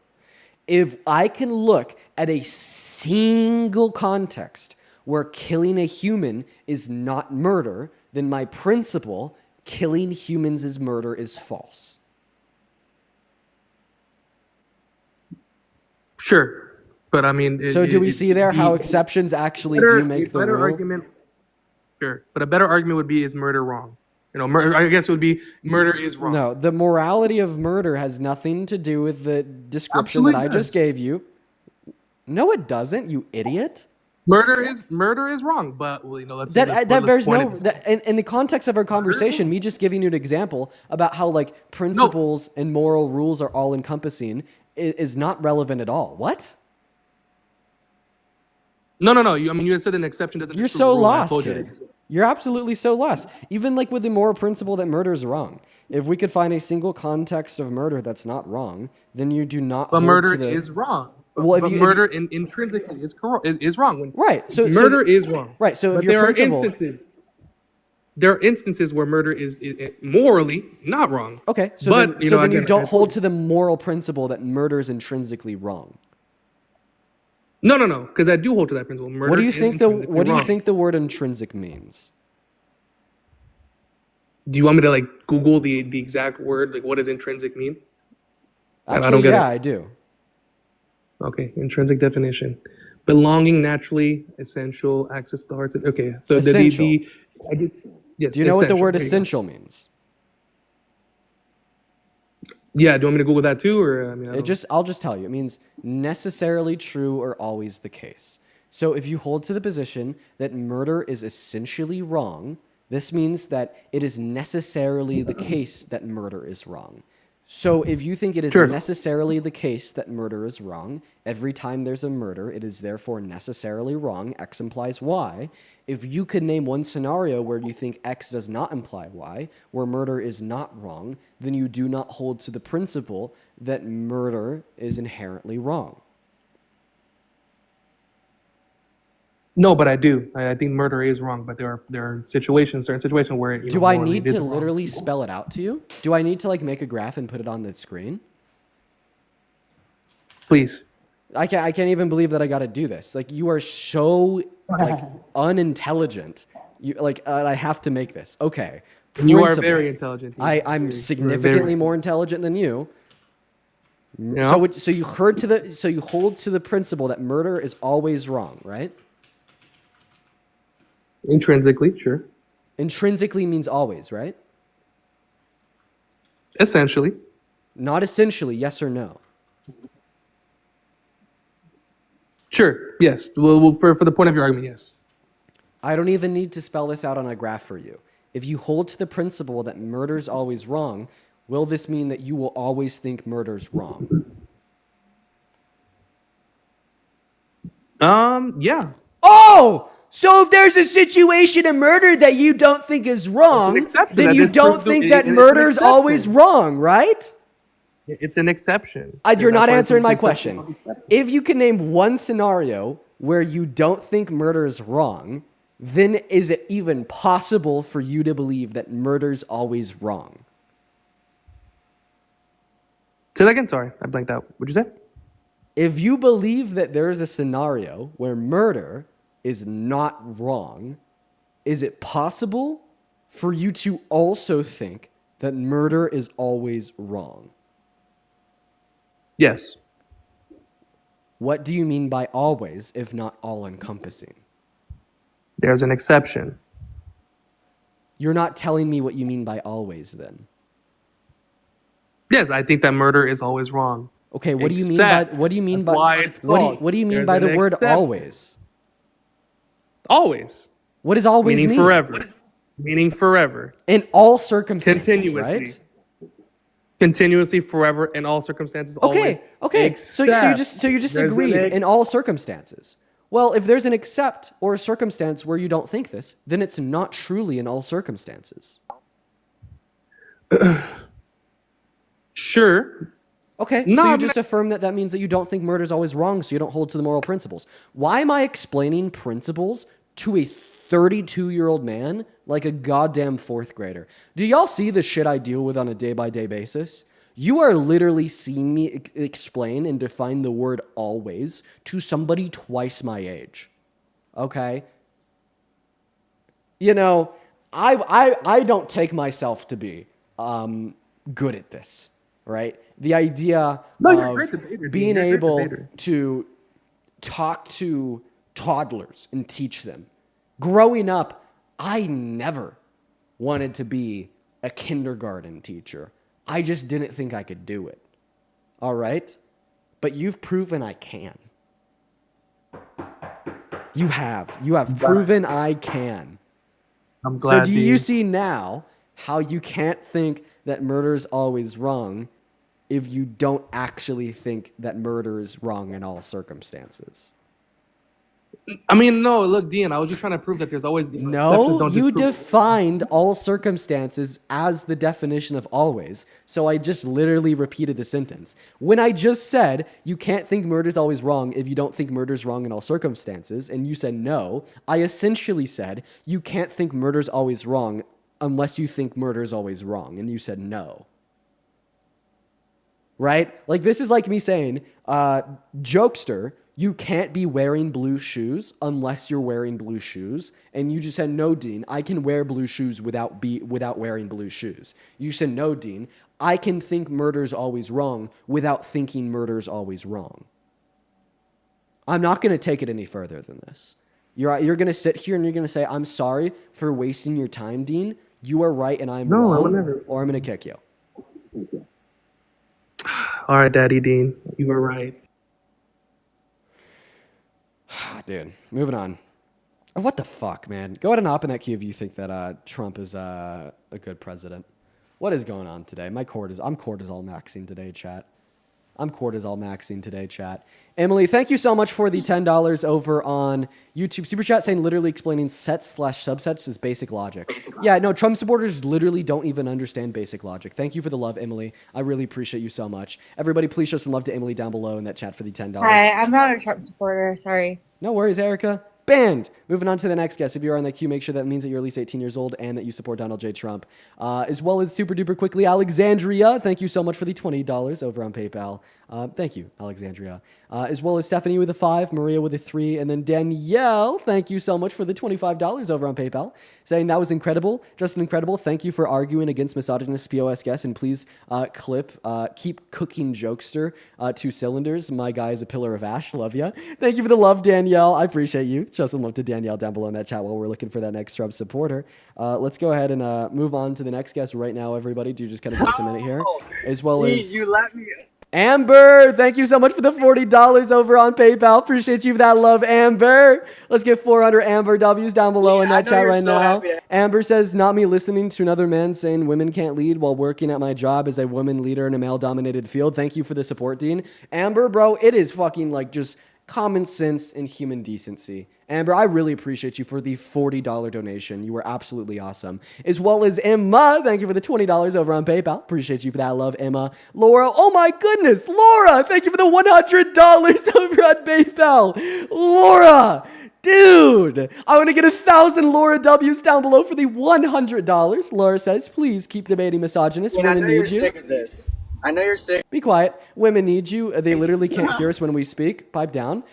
if I can look at a single context where killing a human is not murder, then my principle, killing humans is murder, is false. Sure, but I mean. So do we see there how exceptions actually do make the rule? Argument. Sure, but a better argument would be: is murder wrong? You know, murder. I guess it would be murder is wrong. No, the morality of murder has nothing to do with the description Absolutely that I does. just gave you. No, it doesn't, you idiot. Murder is wrong, but well, you know, let's say That bears no. In the context of our conversation, me just giving you an example about how like principles and moral rules are all encompassing is not relevant at all. What? No. I mean, you had said an exception doesn't. You're disprove so a rule, and I lost, told you kid. that. You're absolutely so lost. Even like with the moral principle that murder is wrong. If we could find a single context of murder that's not wrong, then you do not. But hold murder to the, is wrong. Well, but murder intrinsically is wrong. Right. So murder is wrong. Right. So if but your there principle, are instances. There are instances where murder is morally not wrong. Okay. So but then, you so know, then you again, don't hold to the moral principle that murder is intrinsically wrong. No, because I do hold to that principle. Murder What do you is think intrinsically wrong. the word intrinsic means? Do you want me to like Google the exact word? Like, what does intrinsic mean? Actually, I don't get it. I do. Okay, intrinsic definition: belonging, naturally, essential, access to the heart. Okay, so Essential. Yes. Do you know what the essential. word There you go. essential means? Yeah, do you want me to Google that too, or I mean, I'll just tell you. It means necessarily true or always the case. So if you hold to the position that murder is essentially wrong, this means that it is necessarily the case that murder is wrong. So if you think it is necessarily the case that murder is wrong, every time there's a murder, it is therefore necessarily wrong. X implies Y. If you could name one scenario where you think X does not imply Y, where murder is not wrong, then you do not hold to the principle that murder is inherently wrong. No, but I do. I think murder is wrong, but there are certain situations where it, Do I need to literally spell it out to you? Do I need to like make a graph and put it on the screen? Please. I can't even believe that I got to do this. Like, you are so like unintelligent. You like I have to make this. Okay. You are very intelligent. I'm significantly more intelligent than you. Yeah. So you hold to the principle that murder is always wrong, right? Intrinsically, sure. Intrinsically means always, right? Essentially. Not essentially, yes or no? Sure, yes. Well, for the point of your argument, yes. I don't even need to spell this out on a graph for you. If you hold to the principle that murder's always wrong, will this mean that you will always think murder's wrong? Yeah. Oh! So if there's a situation of murder that you don't think is wrong, then you don't think that murder's always wrong, right? It's an exception. You're not answering my question. If you can name one scenario where you don't think murder is wrong, then is it even possible for you to believe that murder's always wrong? Say that again, sorry. I blanked out. What'd you say? If you believe that there is a scenario where murder is not wrong, is it possible for you to also think that murder is always wrong? Yes. What do you mean by always, if not all-encompassing? There's an exception. You're not telling me what you mean by always, then. Yes, I think that murder is always wrong. Okay, what do you mean by what do you mean by what do you mean by the word always? Always. What does always mean? Meaning forever. Meaning forever. In all circumstances, continuously. right? Continuously, forever, in all circumstances, always. Okay. So you just agreed in all circumstances. Well, if there's an except or a circumstance where you don't think this, then it's not truly in all circumstances. Sure. Okay, so you just affirm that means that you don't think murder is always wrong, so you don't hold to the moral principles. Why am I explaining principles to a 32-year-old man like a goddamn fourth grader? Do y'all see the shit I deal with on a day-by-day basis? You are literally seeing me explain and define the word always to somebody twice my age. Okay? You know, I don't take myself to be good at this, right? The idea of being able to talk to toddlers and teach them. Growing up, I never wanted to be a kindergarten teacher. I just didn't think I could do it. All right? But you've proven I can. You have. You have proven I can. I'm glad. So do you see now how you can't think that murder is always wrong if you don't actually think that murder is wrong in all circumstances? I mean, no, look, Dean, I was just trying to prove that there's always the No, you defined all circumstances as the definition of always. So I just literally repeated the sentence. When I just said you can't think murder's always wrong if you don't think murder's wrong in all circumstances, and you said no, I essentially said you can't think murder's always wrong unless you think murder's always wrong, and you said no. Right? Like, this is like me saying, Jokester, you can't be wearing blue shoes unless you're wearing blue shoes. And you just said, no, Dean, I can wear blue shoes without wearing blue shoes. You said, no, Dean, I can think murder's always wrong without thinking murder's always wrong. I'm not going to take it any further than this. You're going to sit here and you're going to say, I'm sorry for wasting your time, Dean. You are right and I'm wrong, or I'm going to kick you. All right, Daddy Dean, you were right. Dude, moving on. What the fuck, man? Go ahead and hop in that queue if you think that Trump is a good president. What is going on today? I'm cortisol maxing today, chat. Emily, thank you so much for the $10 over on YouTube Super Chat saying literally explaining sets/subsets is basic logic. Yeah, no, Trump supporters literally don't even understand basic logic. Thank you for the love, Emily. I really appreciate you so much. Everybody, please show some love to Emily down below in that chat for the $10. Hi, I'm not a Trump supporter. Sorry. No worries, Erica. Banned. Moving on to the next guest. If you're on that queue, make sure that means that you're at least 18 years old and that you support Donald J. Trump. As well as super duper quickly, Alexandria. Thank you so much for the $20 over on PayPal. Thank you, Alexandria. As well as Stephanie with a 5, Maria with a 3, and then Danielle. Thank you so much for the $25 over on PayPal. Saying that was incredible. Just incredible. Thank you for arguing against misogynist POS guests. And please keep cooking Jokester 2 cylinders. My guy is a pillar of ash. Love ya. Thank you for the love, Danielle. I appreciate you. Show some love to Danielle down below in that chat while we're looking for that next Trump supporter. Let's go ahead and move on to the next guest right now, everybody. Do just kind of take a minute here. As well as you let me. Amber, thank you so much for the $40 over on PayPal. Appreciate you for that love, Amber. Let's get 400 Amber W's down below in that chat right now. Amber says, not me listening to another man saying women can't lead while working at my job as a woman leader in a male-dominated field. Thank you for the support, Dean. Amber, bro, it is fucking like just common sense and human decency. Amber, I really appreciate you for the $40 donation. You were absolutely awesome. As well as Emma, thank you for the $20 over on PayPal. Appreciate you for that love, Emma. Laura, oh my goodness, Laura, thank you for the $100 over on PayPal. Laura, dude, I want to get 1,000 Laura W's down below for the $100. Laura says, please keep debating misogynists. I know you're sick of this. I know you're sick. Be quiet. Women need you. They literally can't hear us when we speak. Pipe down.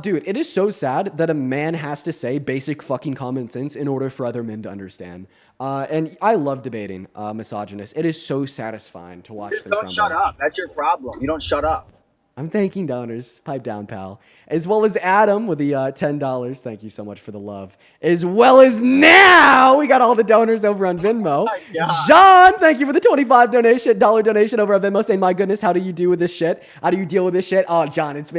Dude, it is so sad that a man has to say basic fucking common sense in order for other men to understand. And I love debating misogynists. It is so satisfying to watch them Just don't crumble. shut up. That's your problem. You don't shut up. I'm thanking donors. Pipe down, pal. As well as Adam with the $10. Thank you so much for the love. As well as now, we got all the donors over on Venmo. John, thank you for the $25 donation over on Venmo. Saying, my goodness, how do you deal with this shit? How do you deal with this shit? Oh, John, it's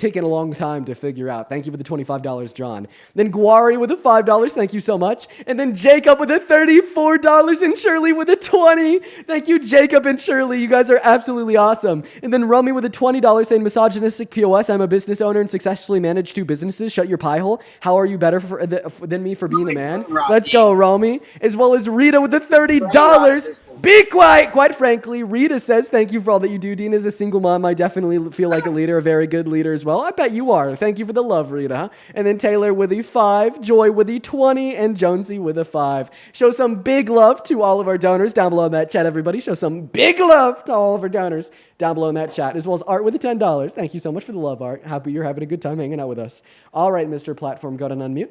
taken a long time to figure out. Thank you for the $25, John. Then Guari with the $5. Thank you so much. And then Jacob with the $34 and Shirley with the 20. Thank you, Jacob and Shirley. You guys are absolutely awesome. And then Romy with a $20 saying, misogynistic POS. I'm a business owner and successfully manage 2 businesses. Shut your pie hole. How are you better than me for being a man? Let's go, Romy. As well as Rita with the $30. Be quiet. Quite frankly, Rita says, thank you for all that you do, Dean. As a single mom, I definitely feel like a leader, a very good leader as well. I bet you are. Thank you for the love, Rita. And then Taylor with the 5, Joy with the 20, and Jonesy with a 5. Show some big love to all of our donors down below in that chat, everybody. Show some big love to all of our donors down below in that chat, as well as Art with the $10. Thank you so much for the love, Art. Happy you're having a good time hanging out with us. All right, Mr. Platform, go ahead and unmute.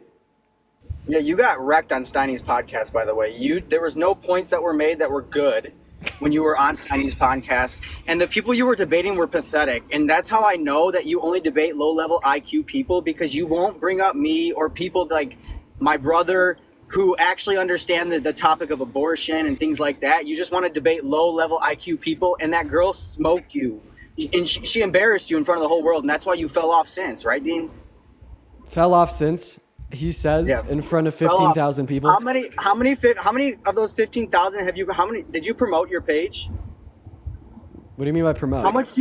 Yeah, you got wrecked on Steiny's podcast, by the way. There was no points that were made that were good when you were on Steiny's podcast, and the people you were debating were pathetic. And that's how I know that you only debate low-level IQ people, because you won't bring up me or people like my brother who actually understand the topic of abortion and things like that. You just want to debate low-level IQ people, and that girl smoked you. And she embarrassed you in front of the whole world, and that's why you fell off since, right, Dean? Fell off since, he says, in front of 15,000 people. How many of those 15,000 did you promote your page? What do you mean by promote? How much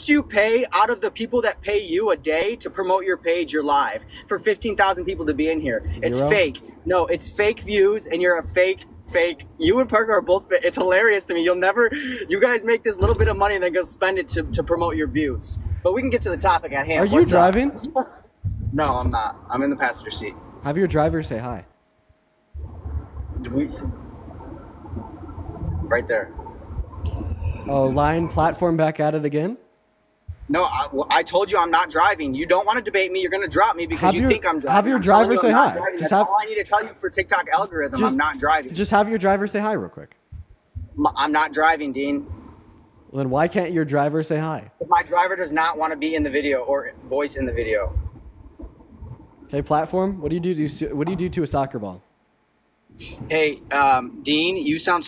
do you pay out of the people that pay you a day to promote your page, your live, for 15,000 people to be in here? It's fake. No, it's fake views, and you're a fake. You and Parker are both. It's hilarious to me. You guys make this little bit of money and then go spend it to promote your views. But we can get to the topic at hand. Are you driving? No, I'm not. I'm in the passenger seat. Have your driver say hi. Right there. Oh, Lion Platform back at it again? No, I told you I'm not driving. You don't want to debate me. You're going to drop me because you think I'm driving. Have your driver say hi. That's all I need to tell you for TikTok algorithm. I'm not driving. Just have your driver say hi real quick. I'm not driving, Dean. Well, then why can't your driver say hi? Because my driver does not want to be in the video or voice in the video. Hey, Platform, what do you do to a soccer ball? Hey, Dean, you sound...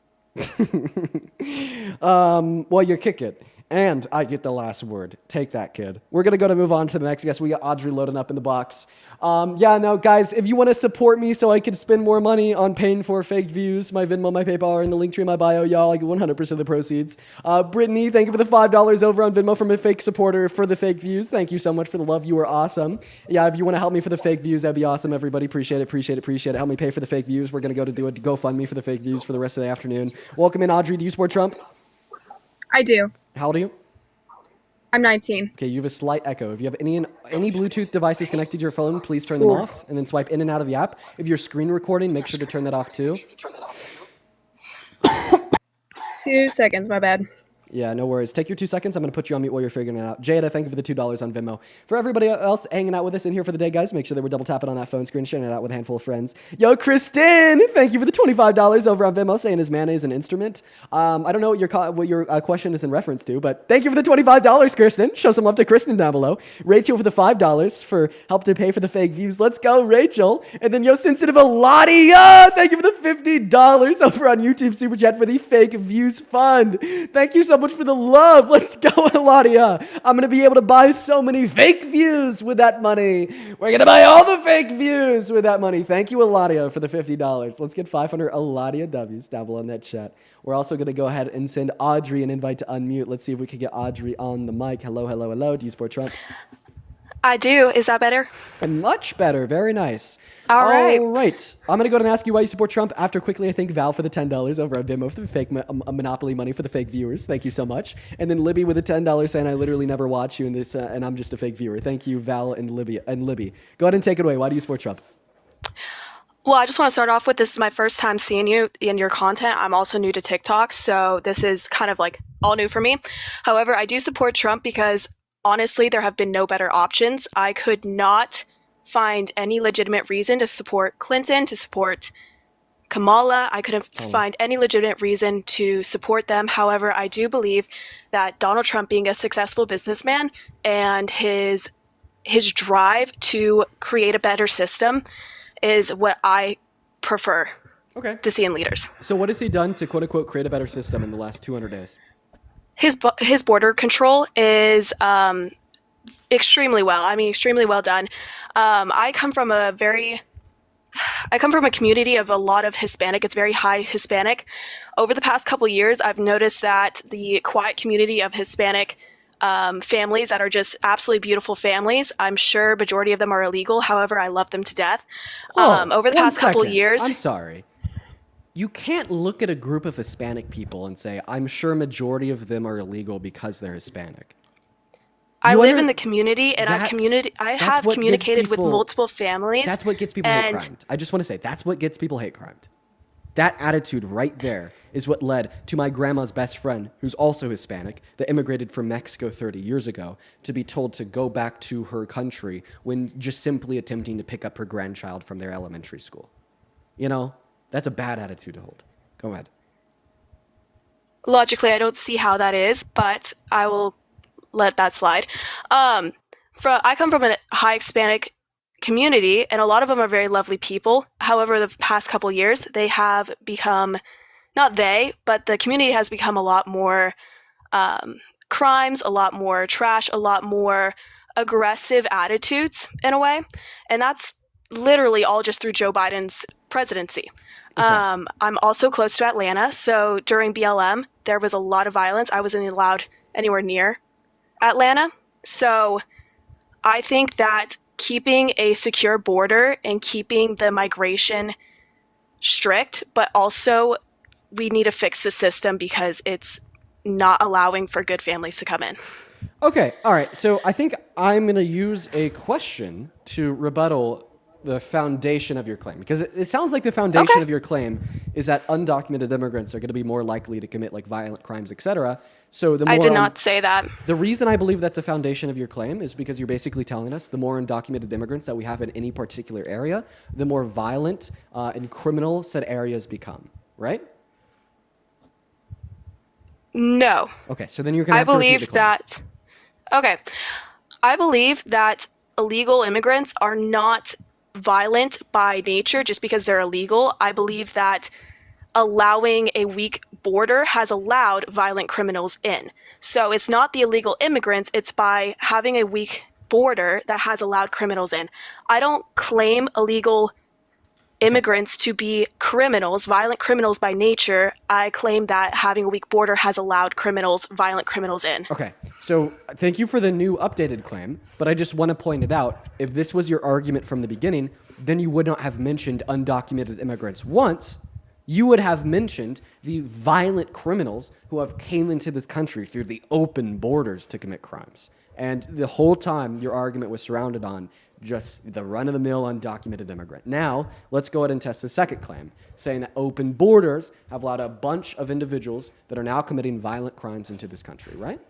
Well, you kick it. And I get the last word. Take that, kid. We're going to move on to the next guest. We got Audrey loading up in the box. Guys, if you want to support me so I can spend more money on paying for fake views, my Venmo, my PayPal are in the link tree in my bio, y'all. I get 100% of the proceeds. Brittany, thank you for the $5 over on Venmo from a fake supporter for the fake views. Thank you so much for the love. You were awesome. Yeah, if you want to help me for the fake views, that'd be awesome. Everybody, appreciate it. Help me pay for the fake views. We're going to do a GoFundMe for the fake views for the rest of the afternoon. Welcome in, Audrey. Do you support Trump? I do. How old are you? I'm 19. Okay, you have a slight echo. If you have any Bluetooth devices connected to your phone, please turn them off and then swipe in and out of the app. If you're screen recording, make sure to turn that off too. 2 seconds, my bad. Yeah, no worries. Take your 2 seconds. I'm going to put you on mute while you're figuring it out. Jada, thank you for the $2 on Venmo. For everybody else hanging out with us in here for the day, guys, make sure that we're double tapping on that phone screen, sharing it out with a handful of friends. Yo, Kristen, thank you for the $25 over on Venmo, saying is mayonnaise an instrument? I don't know what your question is in reference to, but thank you for the $25, Kristen. Show some love to Kristen down below. Rachel for the $5 for help to pay for the fake views. Let's go, Rachel. And then yo, sensitive Eladia, thank you for the $50 over on YouTube Super Chat for the fake views fund. Thank you so much for the love. Let's go, Eladia. I'm going to be able to buy so many fake views with that money. We're going to buy all the fake views with that money. Thank you, Eladia, for the $50. Let's get 500 Eladia W's down below in that chat. We're also going to go ahead and send Audrey an invite to unmute. Let's see if we can get Audrey on the mic. Hello. Do you support Trump? I do. Is that better? And much better. Very nice. All right. I'm going to go ahead and ask you why you support Trump. After quickly, I thank Val for the $10 over on Venmo for the fake Monopoly money for the fake viewers. Thank you so much. And then Libby with the $10 saying, I literally never watch you in this, and I'm just a fake viewer. Thank you, Val and Libby. Go ahead and take it away. Why do you support Trump? Well, I just want to start off with this is my first time seeing you in your content. I'm also new to TikTok, so this is kind of like all new for me. However, I do support Trump because honestly, there have been no better options. I could not find any legitimate reason to support Clinton, to support Kamala. I couldn't find any legitimate reason to support them. However, I do believe that Donald Trump being a successful businessman and his drive to create a better system is what I prefer to see in leaders. So what has he done to quote-unquote create a better system in the last 200 days? His border control is extremely well done. I come from a community of a lot of Hispanic. It's very high Hispanic. Over the past couple years, I've noticed that the quiet community of Hispanic families that are just absolutely beautiful families, I'm sure majority of them are illegal. However, I love them to death. Over the past couple years. I'm sorry. You can't look at a group of Hispanic people and say, I'm sure majority of them are illegal because they're Hispanic. I live in the community, and I have communicated with multiple families. That's what gets people hate crimed. I just want to say, that's what gets people hate crimed. That attitude right there is what led to my grandma's best friend, who's also Hispanic, that immigrated from Mexico 30 years ago, to be told to go back to her country when just simply attempting to pick up her grandchild from their elementary school. You know, that's a bad attitude to hold. Go ahead. Logically, I don't see how that is, but I will let that slide. I come from a high Hispanic community, and a lot of them are very lovely people. However, the past couple years, they have become, but the community has become a lot more crimes, a lot more trash, a lot more aggressive attitudes in a way. And that's literally all just through Joe Biden's presidency. Okay. I'm also close to Atlanta, so during BLM, there was a lot of violence. I wasn't allowed anywhere near Atlanta. So I think that keeping a secure border and keeping the migration strict, but also we need to fix the system because it's not allowing for good families to come in. Okay, all right. So I think I'm going to use a question to rebuttal the foundation of your claim, because it sounds like the foundation of your claim is that undocumented immigrants are going to be more likely to commit like violent crimes, etc. So the more I did not say that. The reason I believe that's a foundation of your claim is because you're basically telling us the more undocumented immigrants that we have in any particular area, the more violent and criminal said areas become, right? No. Okay, so then you're going to have to repeat the claim. I believe that illegal immigrants are not violent by nature just because they're illegal. I believe that allowing a weak border has allowed violent criminals in. So it's not the illegal immigrants, it's by having a weak border that has allowed criminals in. I don't claim illegal immigrants to be criminals, violent criminals by nature. I claim that having a weak border has allowed criminals, violent criminals in. Okay, so thank you for the new updated claim, but I just want to point it out. If this was your argument from the beginning, then you would not have mentioned undocumented immigrants once. You would have mentioned the violent criminals who have came into this country through the open borders to commit crimes. And the whole time, your argument was surrounded on just the run-of-the-mill undocumented immigrant. Now, let's go ahead and test the second claim, saying that open borders have allowed a bunch of individuals that are now committing violent crimes into this country, right?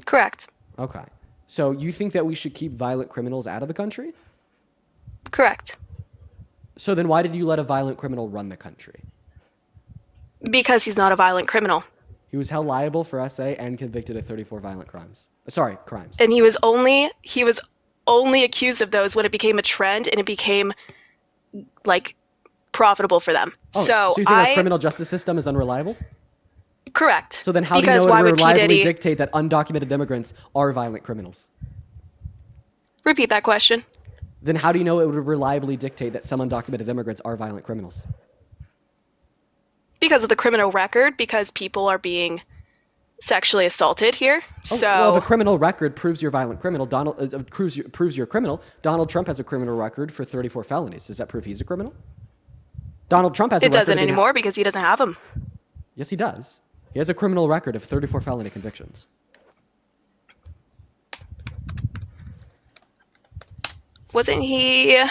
Correct. Okay. So you think that we should keep violent criminals out of the country? Correct. So then why did you let a violent criminal run the country? Because he's not a violent criminal. He was held liable for SA and convicted of 34 violent crimes. Crimes. And he was only accused of those when it became a trend and it became like profitable for them. Oh, so you think our criminal justice system is unreliable? Correct. So then how do you know it would reliably dictate that undocumented immigrants are violent criminals? Repeat that question. Then how do you know it would reliably dictate that some undocumented immigrants are violent criminals? Because of the criminal record, because people are being sexually assaulted here. Well, if a criminal record proves you're a violent criminal, proves you're a criminal. Donald Trump has a criminal record for 34 felonies. Does that prove he's a criminal? Donald Trump has a record. It doesn't anymore because he doesn't have them. Yes, he does. He has a criminal record of 34 felony convictions. Wasn't he?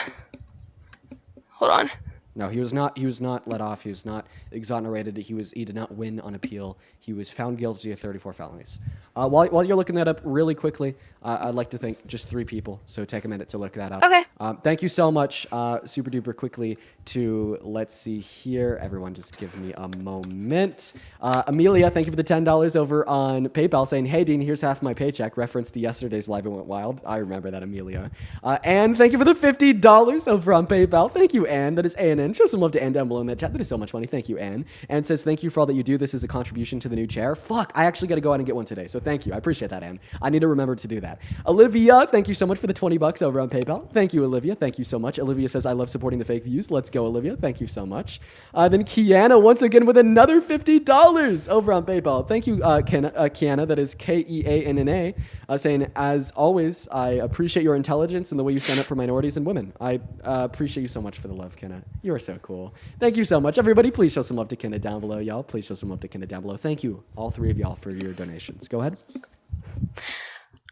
Hold on. No, he was not let off. He was not exonerated. He did not win on appeal. He was found guilty of 34 felonies. While you're looking that up really quickly, I'd like to thank just 3 people. So take a minute to look that up. Okay. Thank you so much, super duper quickly to, let's see here. Everyone just give me a moment. Amelia, thank you for the $10 over on PayPal saying, hey, Dean, here's half my paycheck. Reference to yesterday's Live It Went Wild. I remember that, Amelia. Anne, thank you for the $50 over on PayPal. Thank you, Anne. That is Ann. Show some love to Ann down below in that chat. That is so much money. Thank you, Ann. Ann says, thank you for all that you do. This is a contribution to the new chair. Fuck, I actually got to go out and get one today. So thank you. I appreciate that, Ann. I need to remember to do that. Olivia, thank you so much for the $20 over on PayPal. Thank you, Olivia. Thank you so much. Olivia says, I love supporting the fake views. Let's go, Olivia. Thank you so much. Then Kiana, once again, with another $50 over on PayPal. Thank you, Kiana. That is Keanna, saying, as always, I appreciate your intelligence and the way you stand up for minorities and women. I appreciate you so much for the love, Kiana. You are so cool. Thank you so much. Everybody, please show some love to Kiana down below, y'all. Please show some love to Kiana down below. Thank you, all 3 of y'all, for your donations. Go ahead.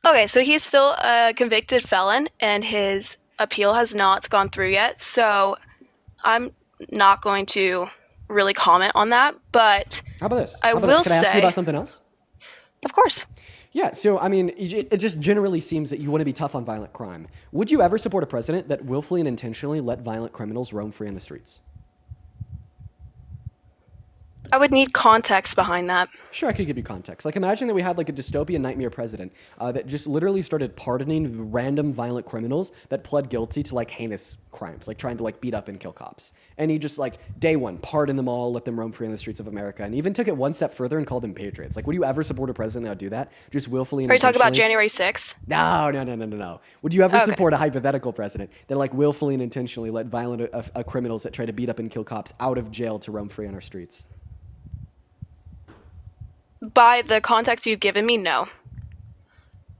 Okay, so he's still a convicted felon, and his appeal has not gone through yet. So I'm not going to really comment on that. But how about this? I will say. Can I ask you about something else? Of course. Yeah, so, I mean, it just generally seems that you want to be tough on violent crime. Would you ever support a president that willfully and intentionally let violent criminals roam free on the streets? I would need context behind that. Sure, I could give you context. Like, imagine that we had like a dystopian nightmare president that just literally started pardoning random violent criminals that pled guilty to like heinous crimes, like trying to like beat up and kill cops. And he just like day one pardoned them all, let them roam free on the streets of America, and even took it one step further and called them patriots. Like, would you ever support a president that would do that? Just willfully and Are you talking about intentionally? January 6th? No. Would you ever support a hypothetical president that like willfully and intentionally let violent criminals that try to beat up and kill cops out of jail to roam free on our streets? By the context you've given me, no.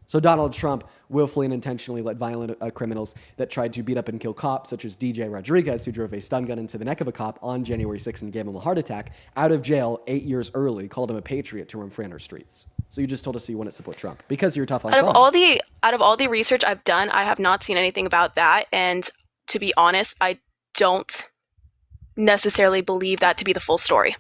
So Donald Trump willfully and intentionally let violent criminals that tried to beat up and kill cops, such as DJ Rodriguez, who drove a stun gun into the neck of a cop on January 6th and gave him a heart attack, out of jail 8 years early, called him a patriot to roam free on our streets. So you just told us you wouldn't support Trump because you're tough on crime. Out of all the research I've done, I have not seen anything about that. And to be honest, I don't necessarily believe that to be the full story.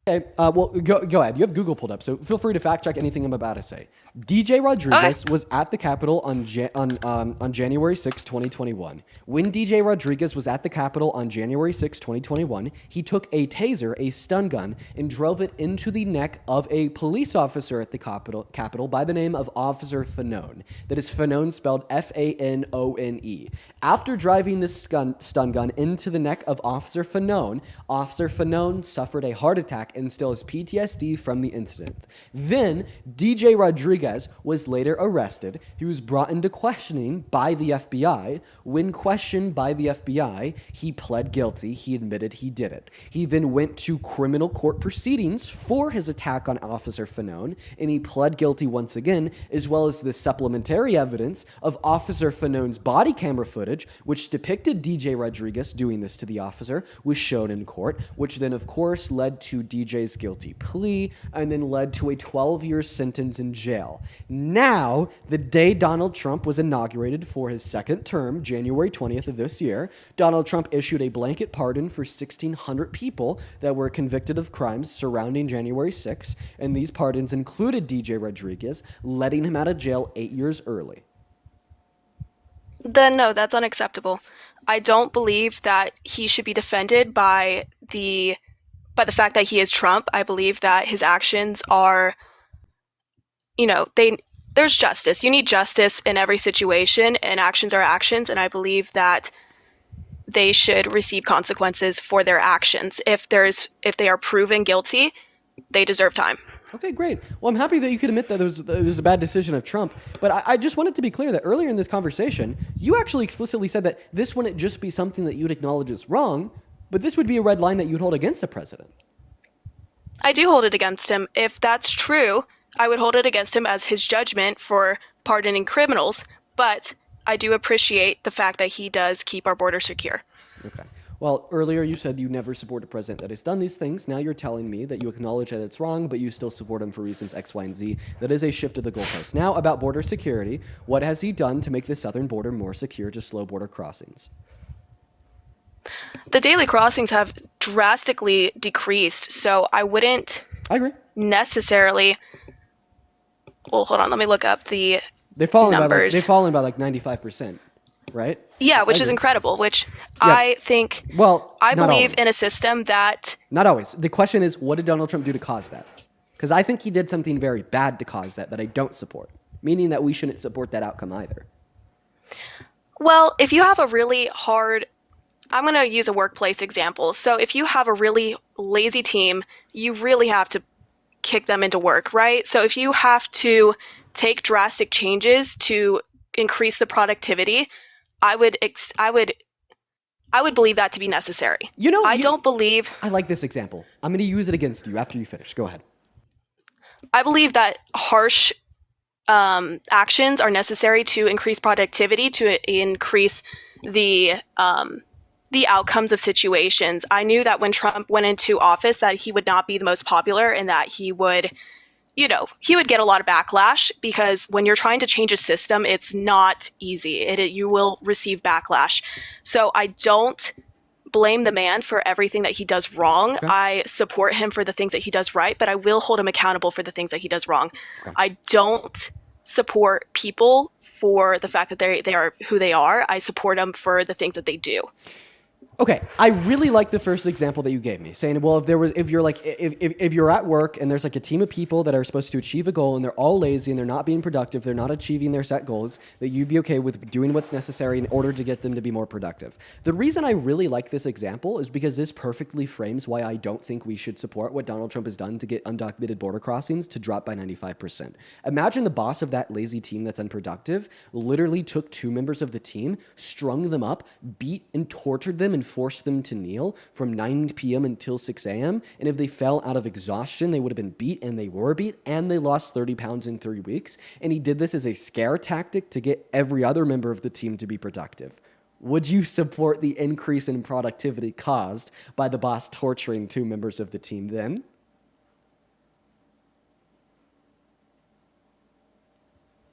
Okay, well, go ahead. You have Google pulled up, so feel free to fact check anything I'm about to say. DJ Rodriguez was at the Capitol on January 6, 2021. When DJ Rodriguez was at the Capitol on January 6, 2021, he took a taser, a stun gun, and drove it into the neck of a police officer at the Capitol by the name of Officer Fanone. That is Fanone spelled Fanone. After driving this stun gun into the neck of Officer Fanone suffered a heart attack and still has PTSD from the incident. Then, DJ Rodriguez was later arrested. He was brought into questioning by the FBI. When questioned by the FBI, he pled guilty. He admitted he did it. He then went to criminal court proceedings for his attack on Officer Fanone, and he pled guilty once again, as well as the supplementary evidence of Officer Fanone's body camera footage, which depicted DJ Rodriguez doing this to the officer, was shown in court, which then, of course, led to DJ's guilty plea and then led to a 12-year sentence in jail. Now, the day Donald Trump was inaugurated for his second term, January 20th of this year, Donald Trump issued a blanket pardon for 1,600 people that were convicted of crimes surrounding January 6th, and these pardons included DJ Rodriguez, letting him out of jail 8 years early. Then no, that's unacceptable. I don't believe that he should be defended by the fact that he is Trump. I believe that his actions are, there's justice. You need justice in every situation, and actions are actions, and I believe that they should receive consequences for their actions. If they are proven guilty, they deserve time. Okay, great. Well, I'm happy that you could admit that it was a bad decision of Trump, but I just wanted to be clear that earlier in this conversation, you actually explicitly said that this wouldn't just be something that you'd acknowledge as wrong, but this would be a red line that you'd hold against the president. I do hold it against him. If that's true, I would hold it against him as his judgment for pardoning criminals, but I do appreciate the fact that he does keep our border secure. Okay. Well, earlier you said you never support a president that has done these things. Now you're telling me that you acknowledge that it's wrong, but you still support him for reasons X, Y, and Z. That is a shift of the goalpost. Now, about border security, what has he done to make the southern border more secure to slow border crossings? The daily crossings have drastically decreased, so I wouldn't necessarily... Well, hold on, let me look up the numbers. They've fallen by like 95%, right? Yeah, which is incredible, which I think... Well, I not believe always. in a system that... Not always. The question is, what did Donald Trump do to cause that? Because I think he did something very bad to cause that I don't support, meaning that we shouldn't support that outcome either. Well, if you have a really hard... I'm going to use a workplace example. So if you have a really lazy team, you really have to kick them into work, right? So if you have to take drastic changes to increase the productivity, I would believe that to be necessary. I don't believe... I like this example. I'm going to use it against you after you finish. Go ahead. I believe that harsh actions are necessary to increase productivity, to increase the outcomes of situations. I knew that when Trump went into office that he would not be the most popular and that he would get a lot of backlash, because when you're trying to change a system, it's not easy. You will receive backlash. So I don't blame the man for everything that he does wrong. Okay. I support him for the things that he does right, but I will hold him accountable for the things that he does wrong. Okay. I don't support people for the fact that they are who they are. I support them for the things that they do. Okay, I really like the first example that you gave me, saying, well, if you're at work and there's like a team of people that are supposed to achieve a goal and they're all lazy and they're not being productive, they're not achieving their set goals, that you'd be okay with doing what's necessary in order to get them to be more productive. The reason I really like this example is because this perfectly frames why I don't think we should support what Donald Trump has done to get undocumented border crossings to drop by 95%. Imagine the boss of that lazy team that's unproductive literally took two members of the team, strung them up, beat and tortured them, and forced them to kneel from 9 p.m. until 6 a.m. And if they fell out of exhaustion, they would have been beat, and they were beat, and they lost 30 pounds in 3 weeks. And he did this as a scare tactic to get every other member of the team to be productive. Would you support the increase in productivity caused by the boss torturing two members of the team then?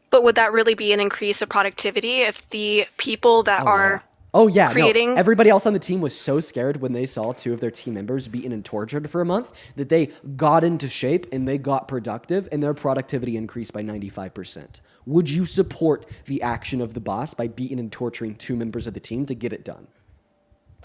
But would that really be an increase of productivity if the people that are Oh yeah, creating. no. Everybody else on the team was so scared when they saw 2 of their team members beaten and tortured for a month that they got into shape and they got productive and their productivity increased by 95%. Would you support the action of the boss by beating and torturing 2 members of the team to get it done?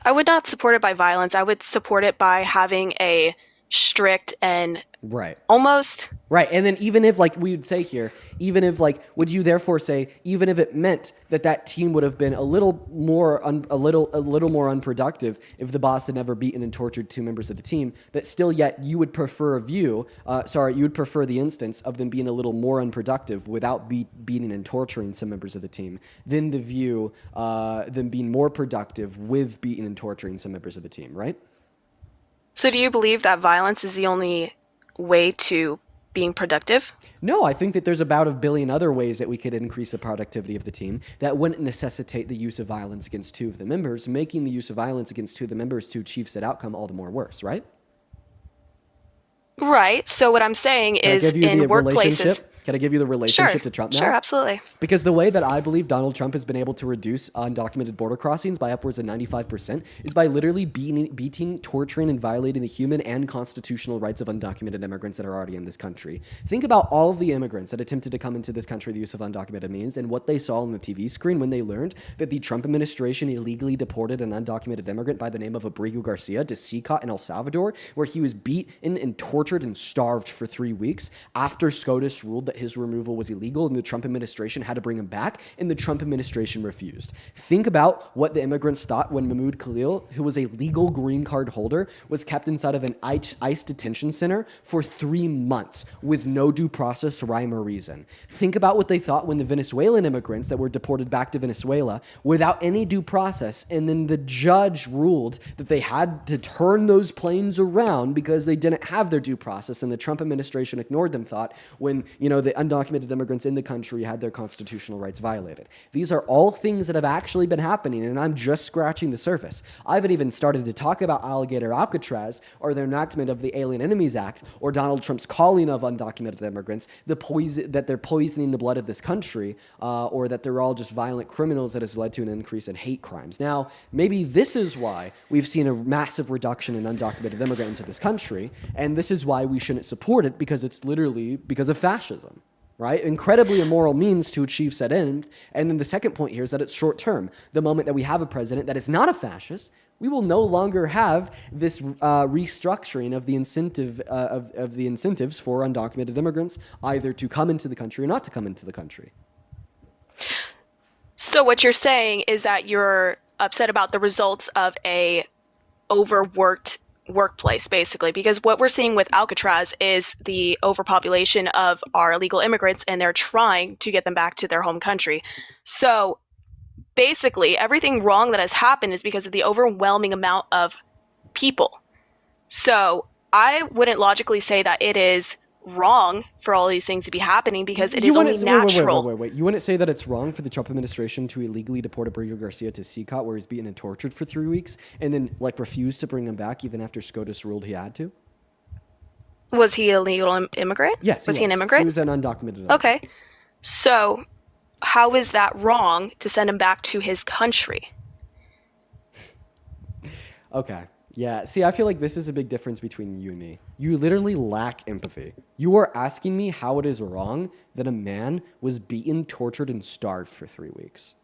I would not support it by violence. I would support it by having a strict and Right. almost Right. And then even if, like we would say here, even if, like, would you therefore say, even if it meant that that team would have been a little more unproductive if the boss had never beaten and tortured 2 members of the team, that still yet you would prefer you would prefer the instance of them being a little more unproductive without beating and torturing some members of the team than the view them being more productive with beating and torturing some members of the team, right? So do you believe that violence is the only way to being productive? No, I think that there's about 1 billion other ways that we could increase the productivity of the team that wouldn't necessitate the use of violence against 2 of the members, making the use of violence against 2 of the members to achieve said outcome all the more worse, right? Right. So what I'm saying is in workplaces. Can I give you the relationship to Trump now? Sure, absolutely. Because the way that I believe Donald Trump has been able to reduce undocumented border crossings by upwards of 95% is by literally beating, torturing, and violating the human and constitutional rights of undocumented immigrants that are already in this country. Think about all of the immigrants that attempted to come into this country the use of undocumented means and what they saw on the TV screen when they learned that the Trump administration illegally deported an undocumented immigrant by the name of Abrigo Garcia to Secot in El Salvador, where he was beaten and tortured and starved for 3 weeks after SCOTUS ruled that his removal was illegal and the Trump administration had to bring him back, and the Trump administration refused. Think about what the immigrants thought when Mahmoud Khalil, who was a legal green card holder, was kept inside of an ICE detention center for 3 months with no due process, rhyme, or reason. Think about what they thought when the Venezuelan immigrants that were deported back to Venezuela without any due process, and then the judge ruled that they had to turn those planes around because they didn't have their due process, and the Trump administration ignored them, thought when, the undocumented immigrants in the country had their constitutional rights violated. These are all things that have actually been happening, and I'm just scratching the surface. I haven't even started to talk about Alligator Alcatraz or the enactment of the Alien Enemies Act or Donald Trump's calling of undocumented immigrants, that they're poisoning the blood of this country, or that they're all just violent criminals that has led to an increase in hate crimes. Now, maybe this is why we've seen a massive reduction in undocumented immigrants into this country, and this is why we shouldn't support it, because it's literally because of fascism. Right? Incredibly immoral means to achieve said end. And then the second point here is that it's short term. The moment that we have a president that is not a fascist, we will no longer have this restructuring of the incentive of the incentives for undocumented immigrants either to come into the country or not to come into the country. So what you're saying is that you're upset about the results of a overworked workplace, basically, because what we're seeing with Alcatraz is the overpopulation of our illegal immigrants, and they're trying to get them back to their home country. So basically, everything wrong that has happened is because of the overwhelming amount of people. So I wouldn't logically say that it is wrong for all these things to be happening, because it is only natural. Wait. You wouldn't say that it's wrong for the Trump administration to illegally deport Abrigo Garcia to Secot, where he's beaten and tortured for 3 weeks, and then refuse to bring him back even after SCOTUS ruled he had to? Was he a legal immigrant? Yes. Was he an immigrant? He was an undocumented immigrant. Okay. So how is that wrong to send him back to his country? Okay. Yeah, see, I feel like this is a big difference between you and me. You literally lack empathy. You are asking me how it is wrong that a man was beaten, tortured, and starved for 3 weeks.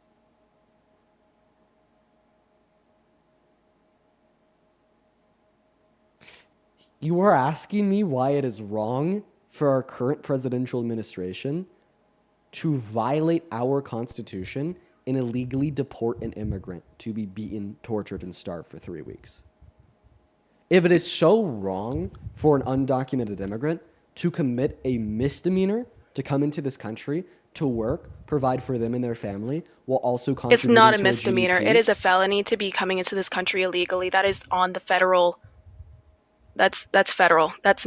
You are asking me why it is wrong for our current presidential administration to violate our Constitution and illegally deport an immigrant to be beaten, tortured, and starved for 3 weeks. If it is so wrong for an undocumented immigrant to commit a misdemeanor to come into this country, to work, provide for them and their family, while also contributing It's not a to misdemeanor. GDP, It is a felony to be coming into this country illegally. That is on the federal. That's federal. That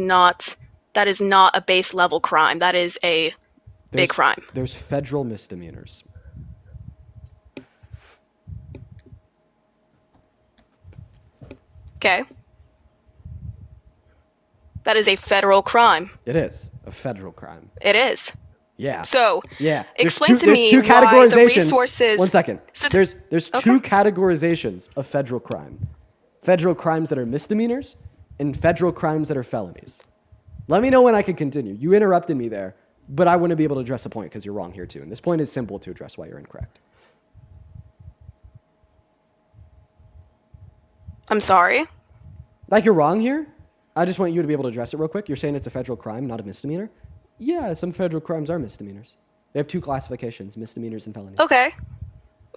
is not a base level crime. That is a big crime. There's federal misdemeanors. Okay. That is a federal crime. It is a federal crime. It is. Yeah. So, Yeah. explain to there's me two why the categorizations. resources. One second. So There's two categorizations of federal crime. Federal crimes that are misdemeanors and federal crimes that are felonies. Let me know when I can continue. You interrupted me there, but I want to be able to address a point because you're wrong here too. And this point is simple to address why you're incorrect. I'm sorry. Like you're wrong here? I just want you to be able to address it real quick. You're saying it's a federal crime, not a misdemeanor? Yeah, some federal crimes are misdemeanors. They have two classifications, misdemeanors and felonies. Okay.